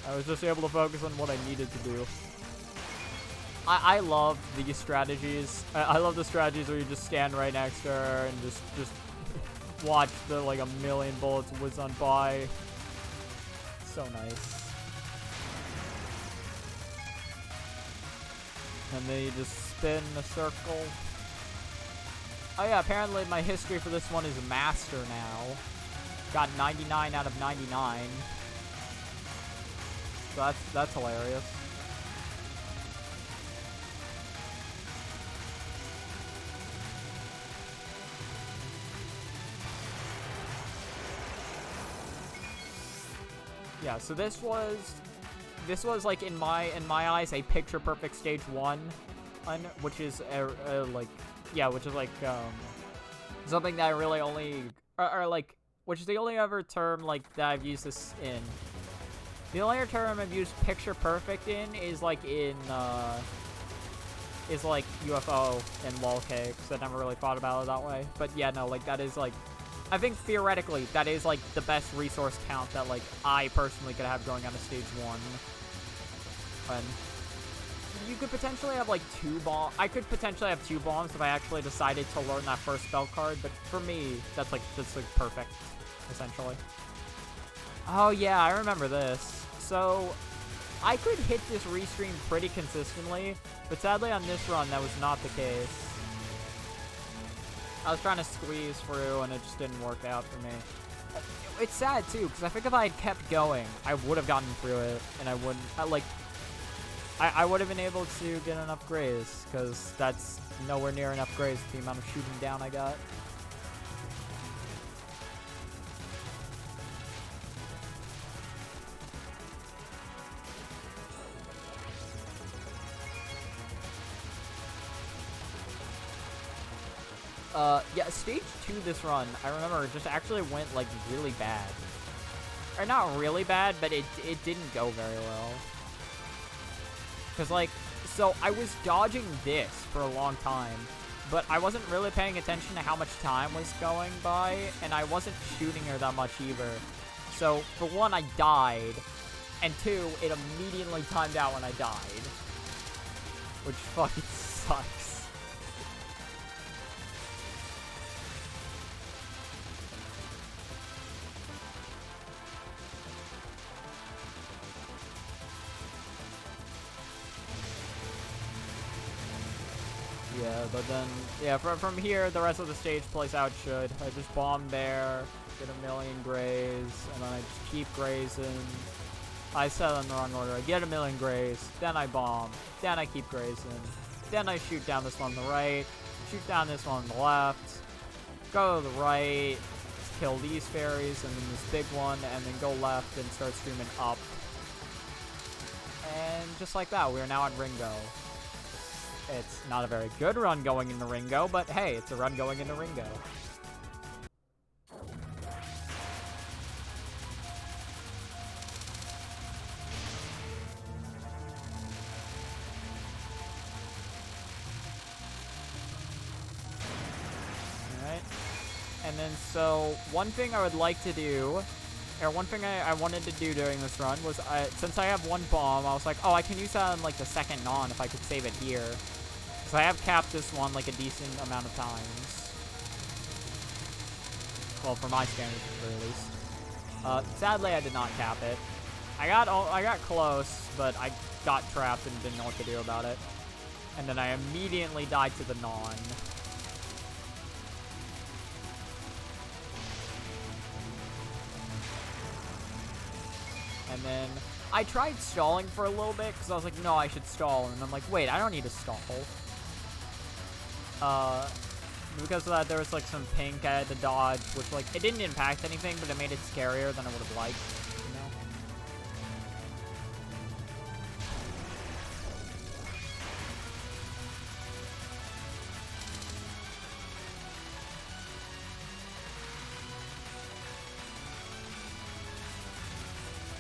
I was just able to focus on what I needed to do. I love these strategies. I love the strategies where you just stand right next to her and just watch the like a million bullets whiz on by. So nice. And then you just spin a circle. Oh yeah, apparently my history for this one is Master now. Got 99 out of 99. So that's hilarious. Yeah, so this was like in my eyes a picture perfect stage 1, which is something that I really only which is the only other term like that I've used this in. The only other term I've used picture perfect in is like UFO and LOLK, because I never really thought about it that way. But yeah, no, like that is like, I think theoretically that is like the best resource count that like I personally could have going on to stage 1. And you could potentially have like 2 bombs. I could potentially have 2 bombs if I actually decided to learn that first spell card, but for me, that's like perfect, essentially. Oh yeah, I remember this. So I could hit this restream pretty consistently, but sadly on this run that was not the case. I was trying to squeeze through and it just didn't work out for me. It's sad too, because I think if I had kept going, I would have gotten through it, and I would have been able to get enough graze, because that's nowhere near enough graze with the amount of shooting down I got. Yeah, stage 2 this run, I remember, just actually went, like, really bad. Or not really bad, but it didn't go very well. Because, like, so I was dodging this for a long time, but I wasn't really paying attention to how much time was going by, and I wasn't shooting her that much either. So, for one, I died, and two, it immediately timed out when I died. Which fucking sucks. Yeah, but then, yeah, from here, the rest of the stage plays out should. I just bomb there, get a million grays, and then I just keep grazing. I set it in the wrong order. I get a million grays, then I bomb, then I keep grazing, then I shoot down this one on the right, shoot down this one on the left, go to the right, kill these fairies, and then this big one, and then go left and start streaming up. And just like that, we are now at Ringo. It's not a very good run going into Ringo, but hey, it's a run going into Ringo. Alright. And then, so, one thing I would like to do, or one thing I wanted to do during this run was, since I have one bomb, I was like, oh, I can use that on, like, the second non if I could save it here. Because I have capped this one, like, a decent amount of times. Well, for my standards, at least. Sadly, I did not cap it. I got close, but I got trapped and didn't know what to do about it. And then I immediately died to the non. And then I tried stalling for a little bit because I was like, no, I should stall. And I'm like, wait, I don't need to stall. Because of that, there was like some pink I had to dodge, which like, it didn't impact anything, but it made it scarier than I would have liked, you know?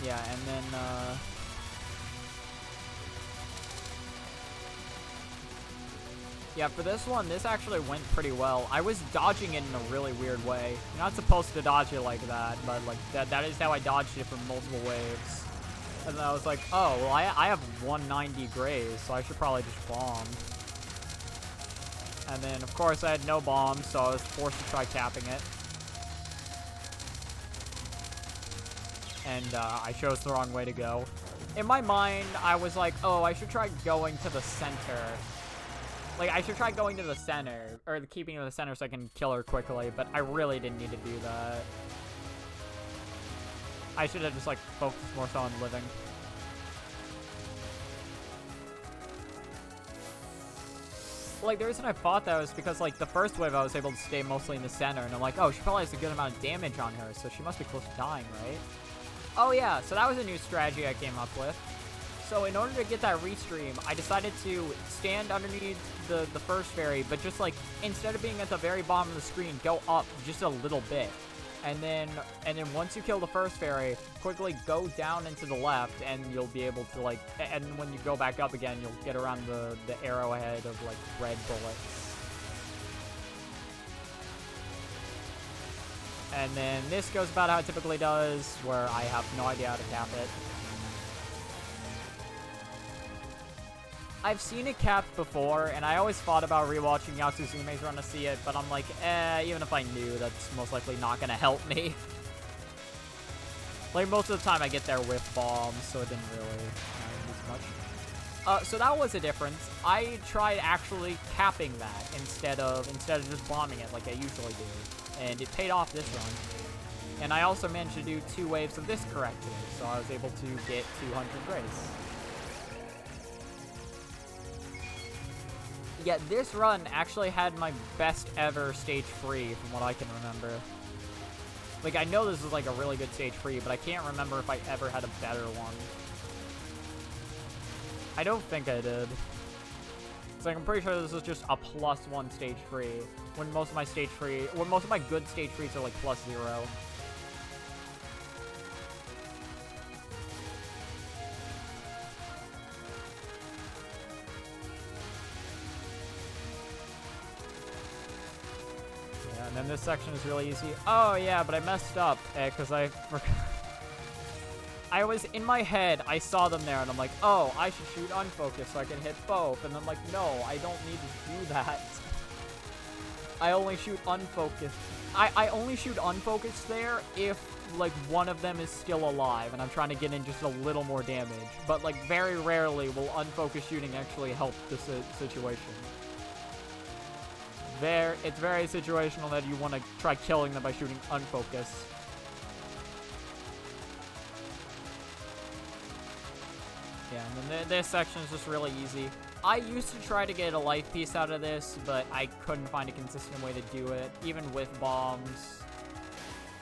Yeah, and then, yeah, for this one, this actually went pretty well. I was dodging it in a really weird way. You're not supposed to dodge it like that, but like that is how I dodged it for multiple waves. And then I was like, oh, well, I have 190 grays, so I should probably just bomb. And then, of course, I had no bombs, so I was forced to try capping it. And I chose the wrong way to go. In my mind, I was like, oh, I should try going to the center. Like, I should try going to the center, or keeping to the center so I can kill her quickly, but I really didn't need to do that. I should have just, like, focused more so on living. Like, the reason I thought that was because, like, the first wave I was able to stay mostly in the center, and I'm like, oh, she probably has a good amount of damage on her, so she must be close to dying, right? Oh, yeah, so that was a new strategy I came up with. So in order to get that restream, I decided to stand underneath the first fairy, but just like, instead of being at the very bottom of the screen, go up just a little bit. And then once you kill the first fairy, quickly go down into the left, and you'll be able to like, and when you go back up again, you'll get around the arrowhead of like red bullets. And then this goes about how it typically does, where I have no idea how to cap it. I've seen it capped before, and I always thought about rewatching Yasuzume's run to see it, but I'm like, even if I knew, that's most likely not gonna help me. Like, most of the time I get there with bombs, so it didn't really use much. So that was a difference. I tried actually capping that instead of just bombing it like I usually do, and it paid off this run. And I also managed to do 2 waves of this correctly, so I was able to get 200 grays. Yeah, this run actually had my best ever stage free from what I can remember. Like, I know this is like a really good stage free, but I can't remember if I ever had a better one. I don't think I did. like, I'm pretty sure this is just a +1 stage free, when most of my good stage frees are, like, +0. Yeah, and then this section is really easy. Oh, yeah, but I messed up, because I forgot. I was, in my head, I saw them there, and I'm like, oh, I should shoot unfocused so I can hit both. And I'm like, no, I don't need to do that. I only shoot unfocused. I only shoot unfocused there if, like, one of them is still alive, and I'm trying to get in just a little more damage. But, like, very rarely will unfocused shooting actually help the situation. It's very situational that you want to try killing them by shooting unfocused. Yeah, and then this section is just really easy. I used to try to get a life piece out of this, but I couldn't find a consistent way to do it, even with bombs.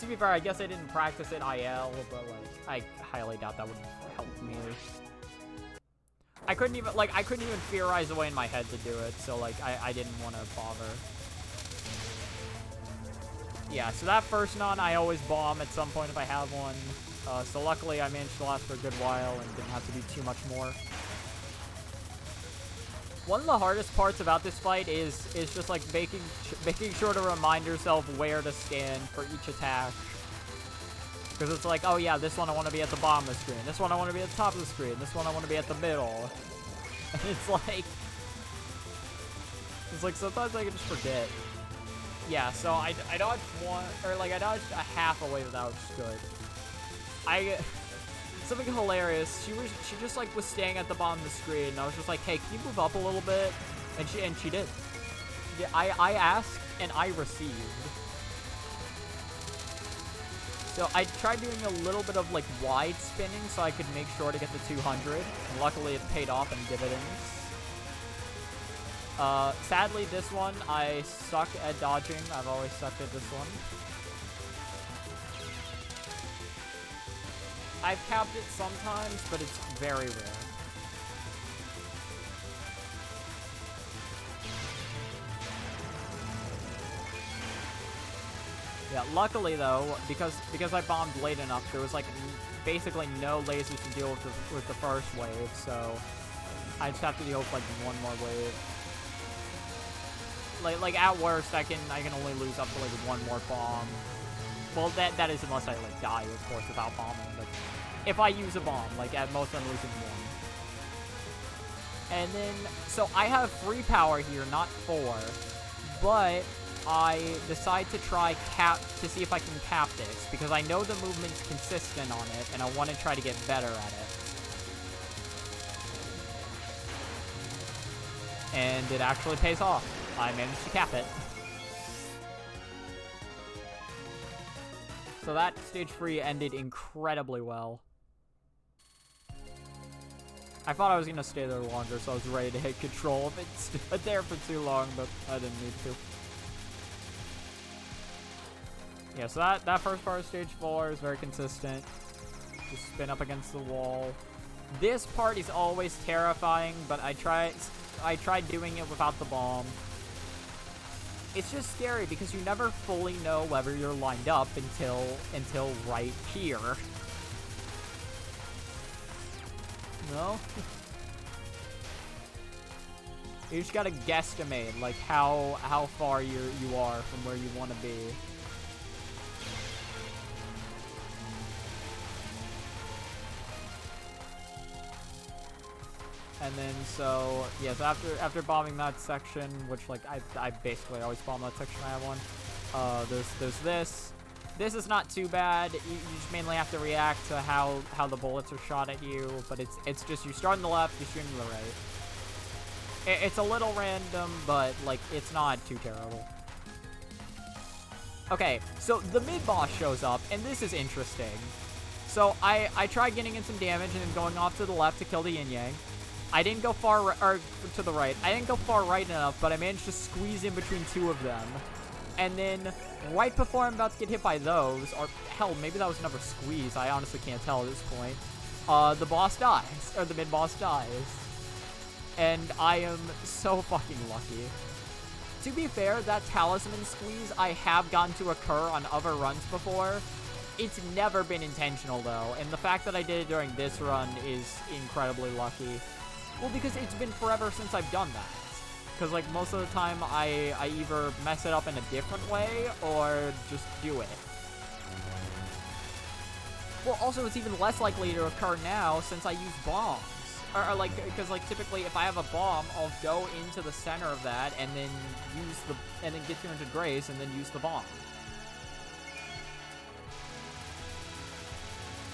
To be fair, I guess I didn't practice it IL, but, like, I highly doubt that would help me. I couldn't even theorize a way in my head to do it, so, like, I didn't want to bother. Yeah, so that first non, I always bomb at some point if I have one. So luckily I managed to last for a good while and didn't have to do too much more. One of the hardest parts about this fight is just like making sure to remind yourself where to stand for each attack. Because it's like, oh yeah, this one I want to be at the bottom of the screen. This one I want to be at the top of the screen. This one I want to be at the middle. And it's like sometimes I can just forget. Yeah, so I dodged one, or like I dodged a half away that was good. Something hilarious. She just like was staying at the bottom of the screen, and I was just like, hey, can you move up a little bit? And she did. Yeah, I asked and I received. So I tried doing a little bit of like wide spinning so I could make sure to get the 200, and luckily it paid off in dividends. Sadly, this one I suck at dodging. I've always sucked at this one. I've capped it sometimes, but it's very rare. Yeah, luckily though, because I bombed late enough, there was like basically no lasers to deal with the first wave, so I just have to deal with like one more wave. Like at worst, I can only lose up to like one more bomb. Well, that is unless I like die, of course, without bombing. But if I use a bomb, like at most I'm losing one. And then, so I have 3 power here, not 4, but I decide to try to see if I can cap this, because I know the movement's consistent on it, and I want to try to get better at it. And it actually pays off. I managed to cap it. So that stage 3 ended incredibly well. I thought I was going to stay there longer, so I was ready to hit control if it stood there for too long, but I didn't need to. Yeah, so that first part of stage 4 is very consistent. Just spin up against the wall. This part is always terrifying, but I tried doing it without the bomb. It's just scary because you never fully know whether you're lined up until right here. No? You just gotta guesstimate, like, how far you are from where you want to be. And then, so, yes, after bombing that section, which, like, I basically always bomb that section I have one, there's this. This is not too bad. You just mainly have to react to how the bullets are shot at you, but it's just you start on the left, you shoot on the right. It's a little random, but, like, it's not too terrible. Okay, so the mid-boss shows up, and this is interesting. So I tried getting in some damage and then going off to the left to kill the yin-yang. I didn't go or to the right. I didn't go far right enough, but I managed to squeeze in between 2 of them. And then, right before I'm about to get hit by those, or hell, maybe that was another squeeze, I honestly can't tell at this point, the boss dies, or the mid-boss dies. and I am so fucking lucky. To be fair, that talisman squeeze I have gotten to occur on other runs before. It's never been intentional, though, and the fact that I did it during this run is incredibly lucky. Well, because it's been forever since I've done that. Because, like, most of the time, I either mess it up in a different way, or just do it. Well, also, it's even less likely to occur now, since I use bombs. Or like, because, like, typically, if I have a bomb, I'll go into the center of that, and then use the, and then get 200 grace, and then use the bomb.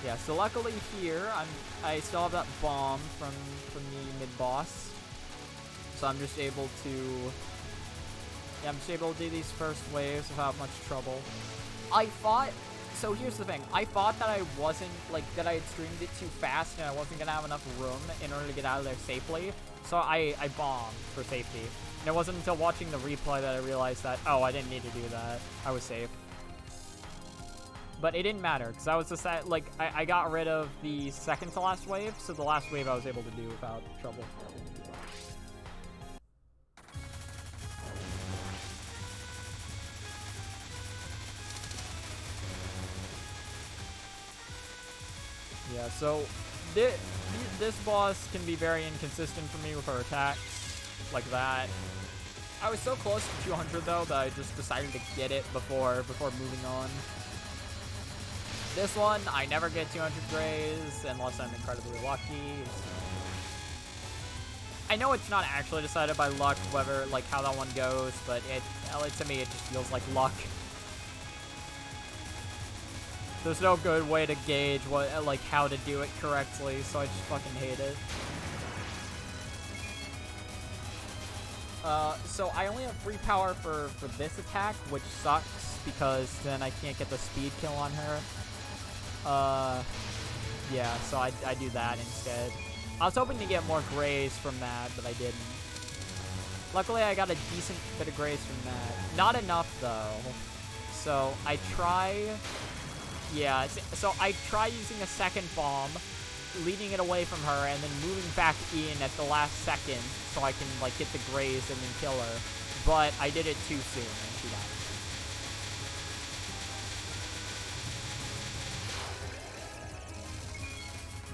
Yeah, so luckily here, I still have that bomb from the mid-boss. So I'm just able to... Yeah, I'm just able to do these first waves without much trouble. I thought... So here's the thing. I thought that I wasn't... Like, that I had streamed it too fast and I wasn't going to have enough room in order to get out of there safely. So I bombed for safety. And it wasn't until watching the replay that I realized that, oh, I didn't need to do that. I was safe. But it didn't matter, because I was just at, like, I got rid of the second to last wave, so the last wave I was able to do without trouble. Yeah, so this boss can be very inconsistent for me with her attacks, like that. I was so close to 200 though that I just decided to get it before moving on. This one, I never get 200 grays unless I'm incredibly lucky. I know it's not actually decided by luck whether, like, how that one goes, but to me, it just feels like luck. There's no good way to gauge what, like, how to do it correctly, so I just fucking hate it. So I only have free power for this attack, which sucks, because then I can't get the speed kill on her. Yeah, so I do that instead. I was hoping to get more grays from that, but I didn't. Luckily, I got a decent bit of grays from that. Not enough, though. So I try... Yeah, so I try using a second bomb, leading it away from her, and then moving back in at the last second so I can, like, get the grays and then kill her. But I did it too soon, and she died.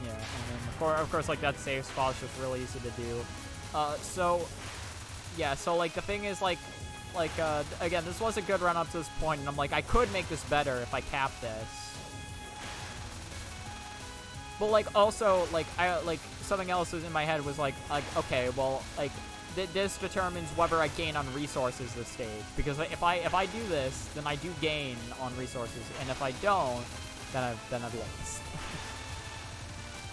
Yeah, and then, of course, like, that save spot is just really easy to do. Yeah, so, like, the thing is, again, this was a good run up to this point, and I'm like, I could make this better if I cap this. But, like, also, like, something else was in my head was, like, okay, well, like, this determines whether I gain on resources this stage. Because if I do this, then I do gain on resources, and if I don't, then I've lost.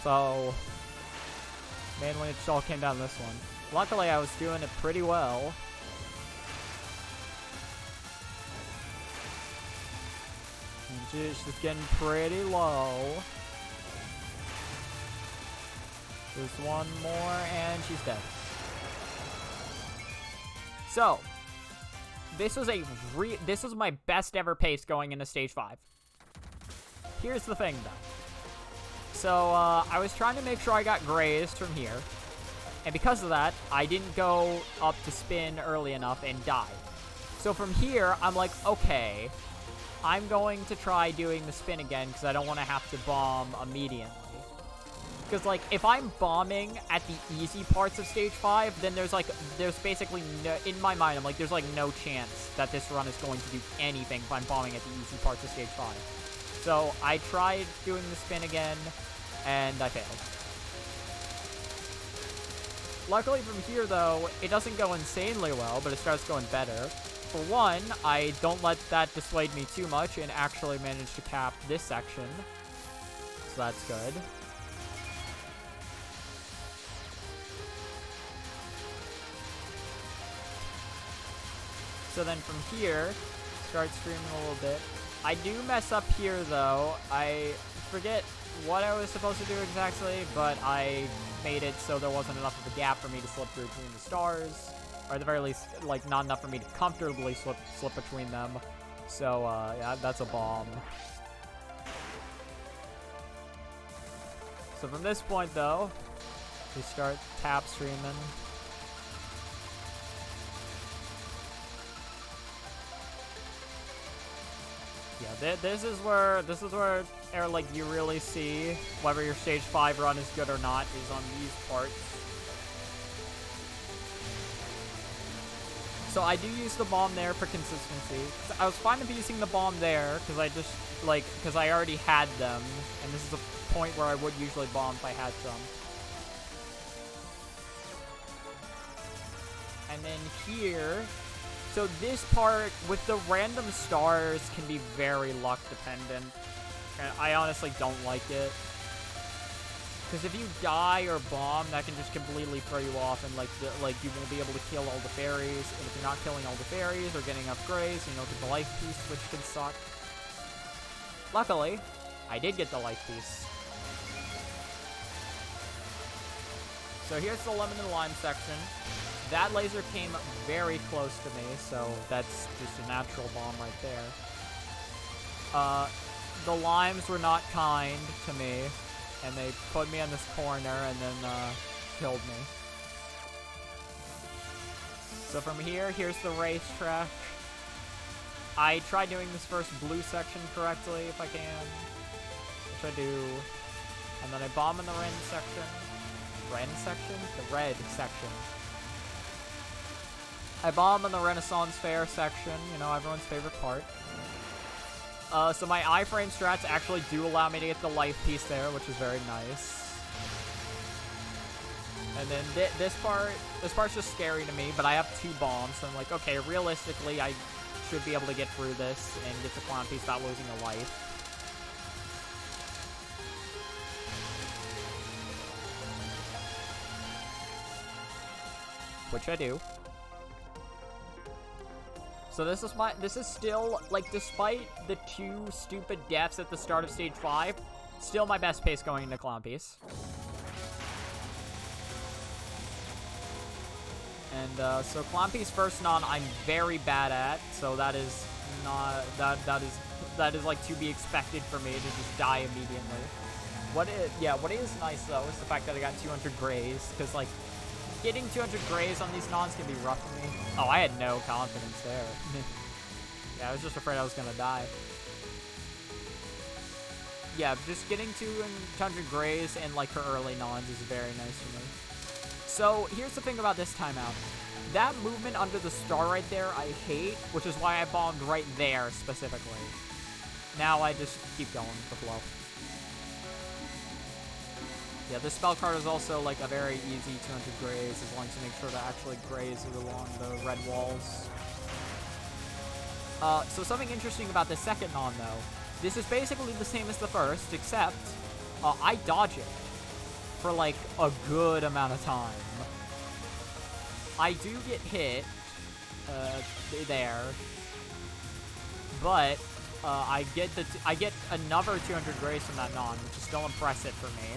So, mainly it just all came down to this one. Luckily, I was doing it pretty well. And she's just getting pretty low. There's one more, and she's dead. So, this was my best ever pace going into stage 5. Here's the thing, though. So, I was trying to make sure I got grazed from here. And because of that, I didn't go up to spin early enough and die. So from here, I'm like, okay, I'm going to try doing the spin again because I don't want to have to bomb immediately. Because, like, if I'm bombing at the easy parts of stage 5, then there's basically no, in my mind, I'm like, there's, like, no chance that this run is going to do anything if I'm bombing at the easy parts of stage 5. So I tried doing the spin again, and I failed. Luckily from here, though, it doesn't go insanely well, but it starts going better. For one, I don't let that dissuade me too much and actually manage to cap this section. So that's good. So then from here, start streaming a little bit. I do mess up here, though. I forget what I was supposed to do exactly, but I made it so there wasn't enough of a gap for me to slip through between the stars. Or at the very least, like, not enough for me to comfortably slip between them. So, yeah, that's a bomb. So from this point, though, we start tap streaming. Yeah, this is where like you really see whether your stage 5 run is good or not is on these parts. So I do use the bomb there for consistency. I was fine with using the bomb there because I already had them, and this is a point where I would usually bomb if I had some. And then here, so this part with the random stars can be very luck dependent. And I honestly don't like it. Because if you die or bomb, that can just completely throw you off, and like you won't be able to kill all the fairies. And if you're not killing all the fairies or getting upgrades, you don't get the life piece, which can suck. Luckily, I did get the life piece. So here's the lemon and lime section. That laser came very close to me, so that's just a natural bomb right there. The limes were not kind to me, and they put me in this corner and then killed me. So from here, here's the racetrack. I tried doing this first blue section correctly, if I can. Which I do. And then I bomb in the red section. Red section? The red section. I bomb in the Renaissance Fair section, you know, everyone's favorite part. So my iframe strats actually do allow me to get the life piece there, which is very nice. And then this part's just scary to me, but I have 2 bombs, so I'm like, okay, realistically, I should be able to get through this and get the clown piece without losing a life. Which I do. So this is still, like, despite the 2 stupid deaths at the start of stage 5, still my best pace going into clown piece. And so clown piece first non I'm very bad at, so that is not that is like to be expected for me to just die immediately. What is nice though is the fact that I got 200 grays, because like getting 200 grays on these nons can be rough for me. Oh, I had no confidence there. Yeah, I was just afraid I was gonna die. Yeah, just getting 200 grays and like her early nons is very nice for me. So here's the thing about this timeout. That movement under the star right there I hate, which is why I bombed right there specifically. Now I just keep going with the flow. Yeah, this spell card is also like a very easy 200 grays as long as you make sure to actually graze along the red walls. So something interesting about this second non though, this is basically the same as the first, except I dodge it for like a good amount of time. I do get hit there, but I get another 200 grays from that non, which is still impressive for me.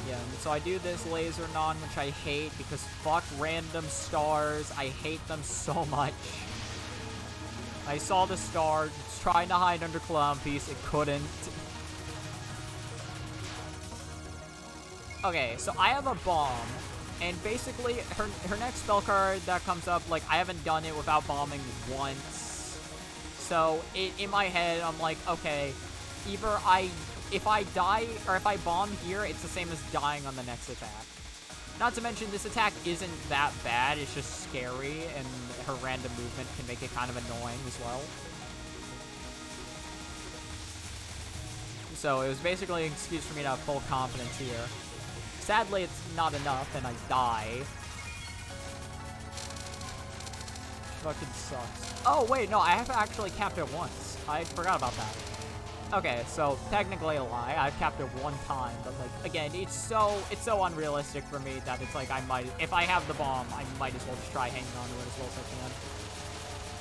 Yeah, and so I do this laser non, which I hate because fuck random stars. I hate them so much. I saw the star, it's trying to hide under clown piece, it couldn't. Okay, so I have a bomb, and basically her next spell card that comes up, like I haven't done it without bombing once. So in my head, I'm like, okay, either if I die, or if I bomb here, it's the same as dying on the next attack. Not to mention, this attack isn't that bad, it's just scary, and her random movement can make it kind of annoying as well. So it was basically an excuse for me to have full confidence here. Sadly, it's not enough, and I die. Fucking sucks. Oh, wait, no, I have actually capped it once. I forgot about that. Okay, so technically a lie. I've capped it one time, but like again, it's so unrealistic for me that it's like if I have the bomb, I might as well just try hanging on to it as well as I can.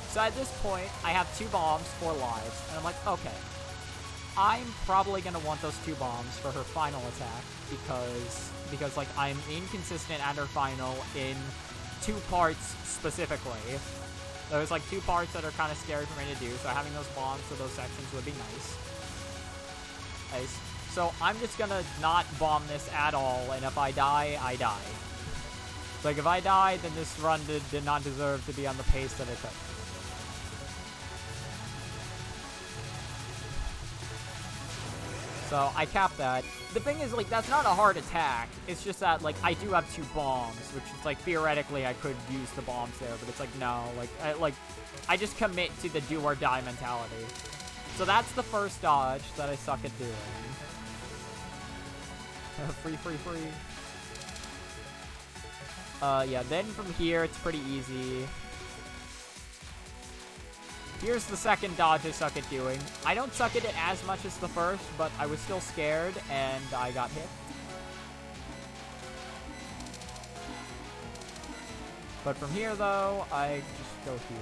So at this point, I have 2 bombs, 4 lives, and I'm like, okay, I'm probably gonna want those 2 bombs for her final attack because like I'm inconsistent at her final in 2 parts specifically. There's like 2 parts that are kind of scary for me to do, so having those bombs for those sections would be nice. So I'm just gonna not bomb this at all, and if I die, I die. It's like, if I die, then this run did not deserve to be on the pace that it took. So I capped that. The thing is, like, that's not a hard attack. It's just that, like, I do have 2 bombs, which is, like, theoretically I could use the bombs there, but it's like, no. Like, I just commit to the do or die mentality. So that's the first dodge that I suck at doing. Free. Yeah, then from here, it's pretty easy. Here's the second dodge I suck at doing. I don't suck at it as much as the first, but I was still scared, and I got hit. But from here, though, I just go here.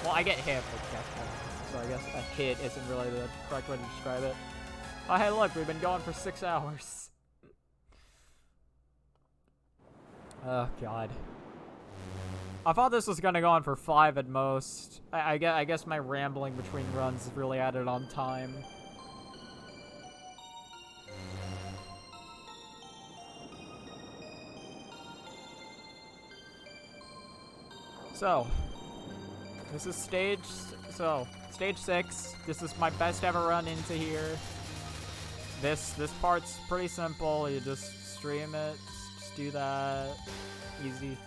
Well, I get hit with checkpoints, so I guess a hit isn't really the correct way to describe it. Oh, hey, look, we've been going for 6 hours. Oh, God. I thought this was gonna go on for 5 at most. I guess my rambling between runs really added on time. So, this is stage 6. This is my best ever run into here. This part's pretty simple. You just stream it, just do that, easy.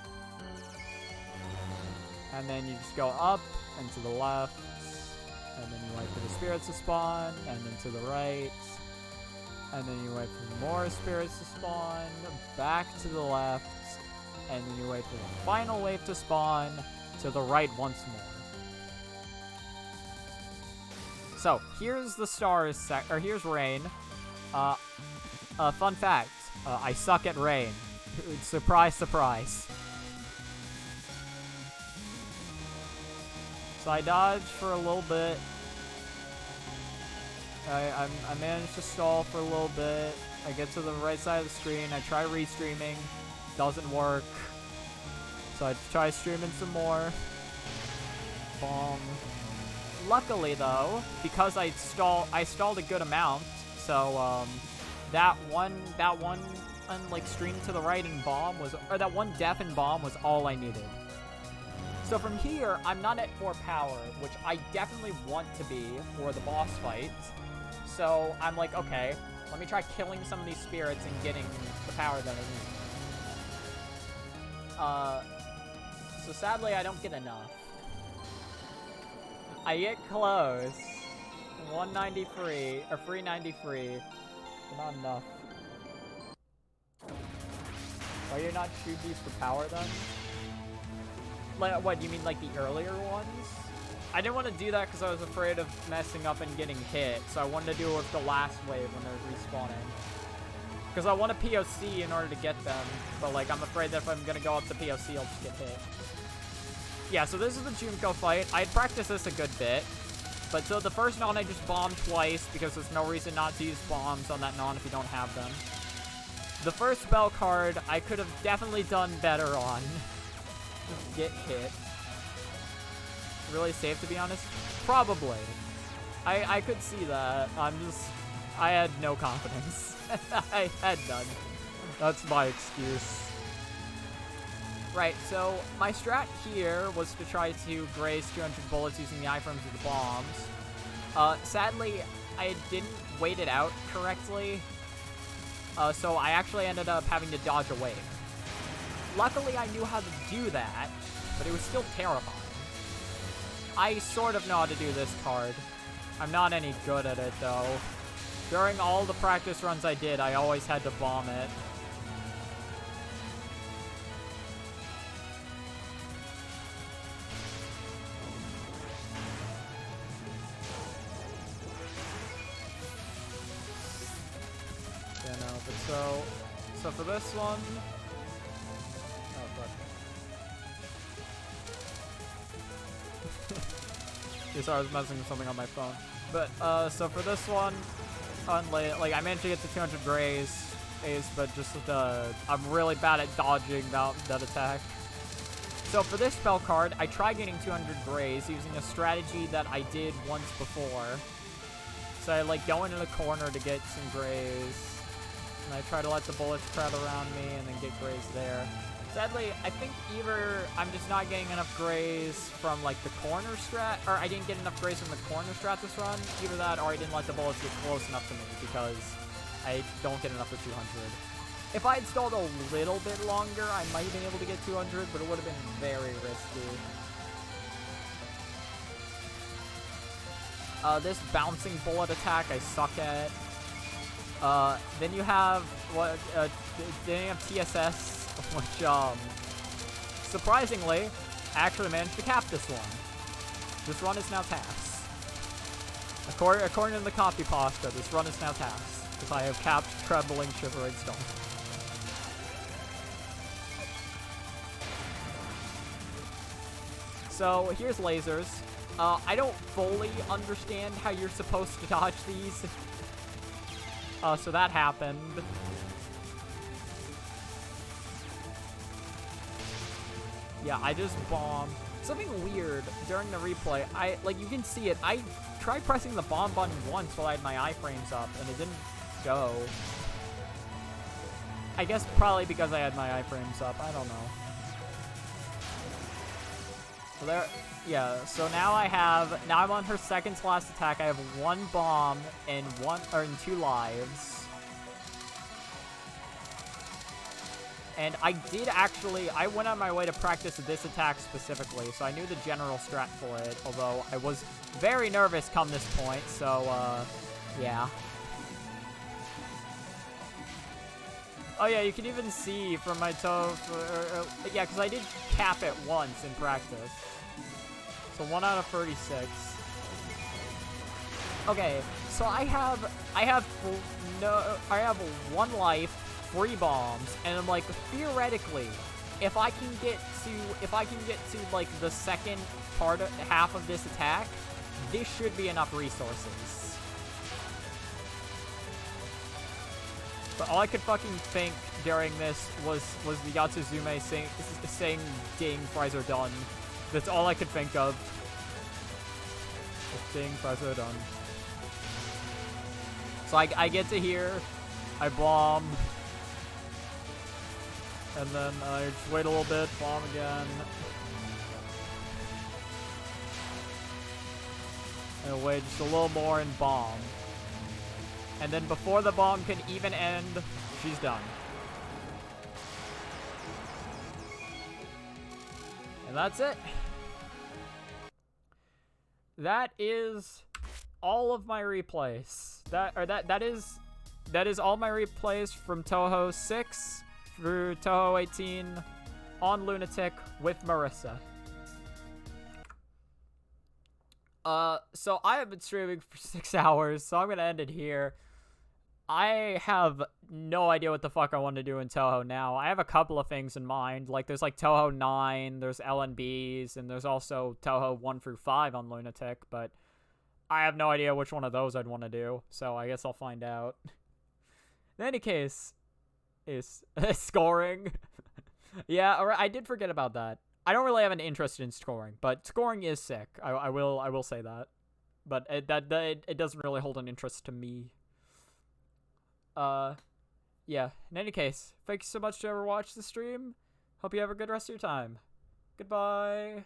And then you just go up and to the left, and then you wait for the spirits to spawn, and then to the right, and then you wait for more spirits to spawn, back to the left, and then you wait for the final wave to spawn, to the right once more. So, here's the stars here's rain. Fun fact, I suck at rain. Surprise, surprise. So I dodge for a little bit. I managed to stall for a little bit. I get to the right side of the screen. I try restreaming. Doesn't work. So I try streaming some more. Bomb. Luckily though, because I stalled a good amount. So that one like stream to the right and bomb was, or that one death and bomb was all I needed. So from here, I'm not at 4 power, which I definitely want to be for the boss fight. So I'm like, okay, let me try killing some of these spirits and getting the power that I need. So sadly, I don't get enough. I get close. 193, or 393, but not enough. Why do you not shoot these for power then? Like, what, you mean like the earlier ones? I didn't want to do that because I was afraid of messing up and getting hit, so I wanted to do it with the last wave when they're respawning. Because I want a POC in order to get them, but like, I'm afraid that if I'm going to go up the POC, I'll just get hit. Yeah, so this is the Junko fight. I had practiced this a good bit, but so the first non I just bombed twice because there's no reason not to use bombs on that non if you don't have them. The first spell card, I could have definitely done better on. Just get hit. Really safe, to be honest? Probably. I could see that. I had no confidence. I had none. That's my excuse. Right, so my strat here was to try to graze 200 bullets using the iframes of the bombs. Sadly, I didn't wait it out correctly. So I actually ended up having to dodge a wave. Luckily, I knew how to do that, but it was still terrifying. I sort of know how to do this card. I'm not any good at it, though. During all the practice runs I did, I always had to bomb it. Yeah, no, but so for this one... Sorry, I was messing with something on my phone. But, so for this one, like, I managed to get to 200 graze, but just, I'm really bad at dodging that attack. So for this spell card, I tried getting 200 graze using a strategy that I did once before. So I, like, go into the corner to get some graze, and I try to let the bullets crowd around me and then get graze there. Sadly, I think either I'm just not getting enough grays from, like, the corner strat, or I didn't get enough grays from the corner strat this run. Either that, or I didn't let the bullets get close enough to me, because I don't get enough for 200. If I had stalled a little bit longer, I might have been able to get 200, but it would have been very risky. This bouncing bullet attack I suck at. Then you have, then you have TSS, which, surprisingly, I actually managed to cap this one. This run is now TAS. According to the copy pasta, this run is now TAS, because I have capped Trembling Shivering Stone. So, here's lasers. I don't fully understand how you're supposed to dodge these. So that happened. Yeah, I just bombed. Something weird during the replay, you can see it, I tried pressing the bomb button once while I had my iframes up, and it didn't go. I guess probably because I had my iframes up, I don't know. So there, yeah, so now I'm on her second to last attack. I have one bomb and 2 lives. And I went on my way to practice this attack specifically, so I knew the general strat for it, although I was very nervous come this point, so, yeah. Oh yeah, you can even see from my toe, yeah, because I did cap it once in practice. So 1 out of 36. Okay, so I have 1 life, 3 bombs, and I'm like, theoretically, if I can get to like the second half of this attack, this should be enough resources. But all I could fucking think during this was the Yatsuzume saying ding, fries are done. That's all I could think of. Just ding, fries are done. So I get to here, I bomb, and then I just wait a little bit, bomb again. And wait just a little more and bomb. And then before the bomb can even end, she's done. And that's it. That is all of my replays. That is all my replays from Touhou 6 through Touhou 18 on Lunatic with Marisa. So I have been streaming for 6 hours, so I'm gonna end it here. I have no idea what the fuck I want to do in Touhou now. I have a couple of things in mind. Like, there's like Touhou 9, there's LNBs, and there's also Touhou 1 through 5 on Lunatic, but I have no idea which one of those I'd want to do, so I guess I'll find out. In any case, is scoring. Yeah, I did forget about that. I don't really have an interest in scoring, but scoring is sick. I will say that. But it doesn't really hold an interest to me. Yeah, in any case, thank you so much to ever watch the stream. Hope you have a good rest of your time. Goodbye.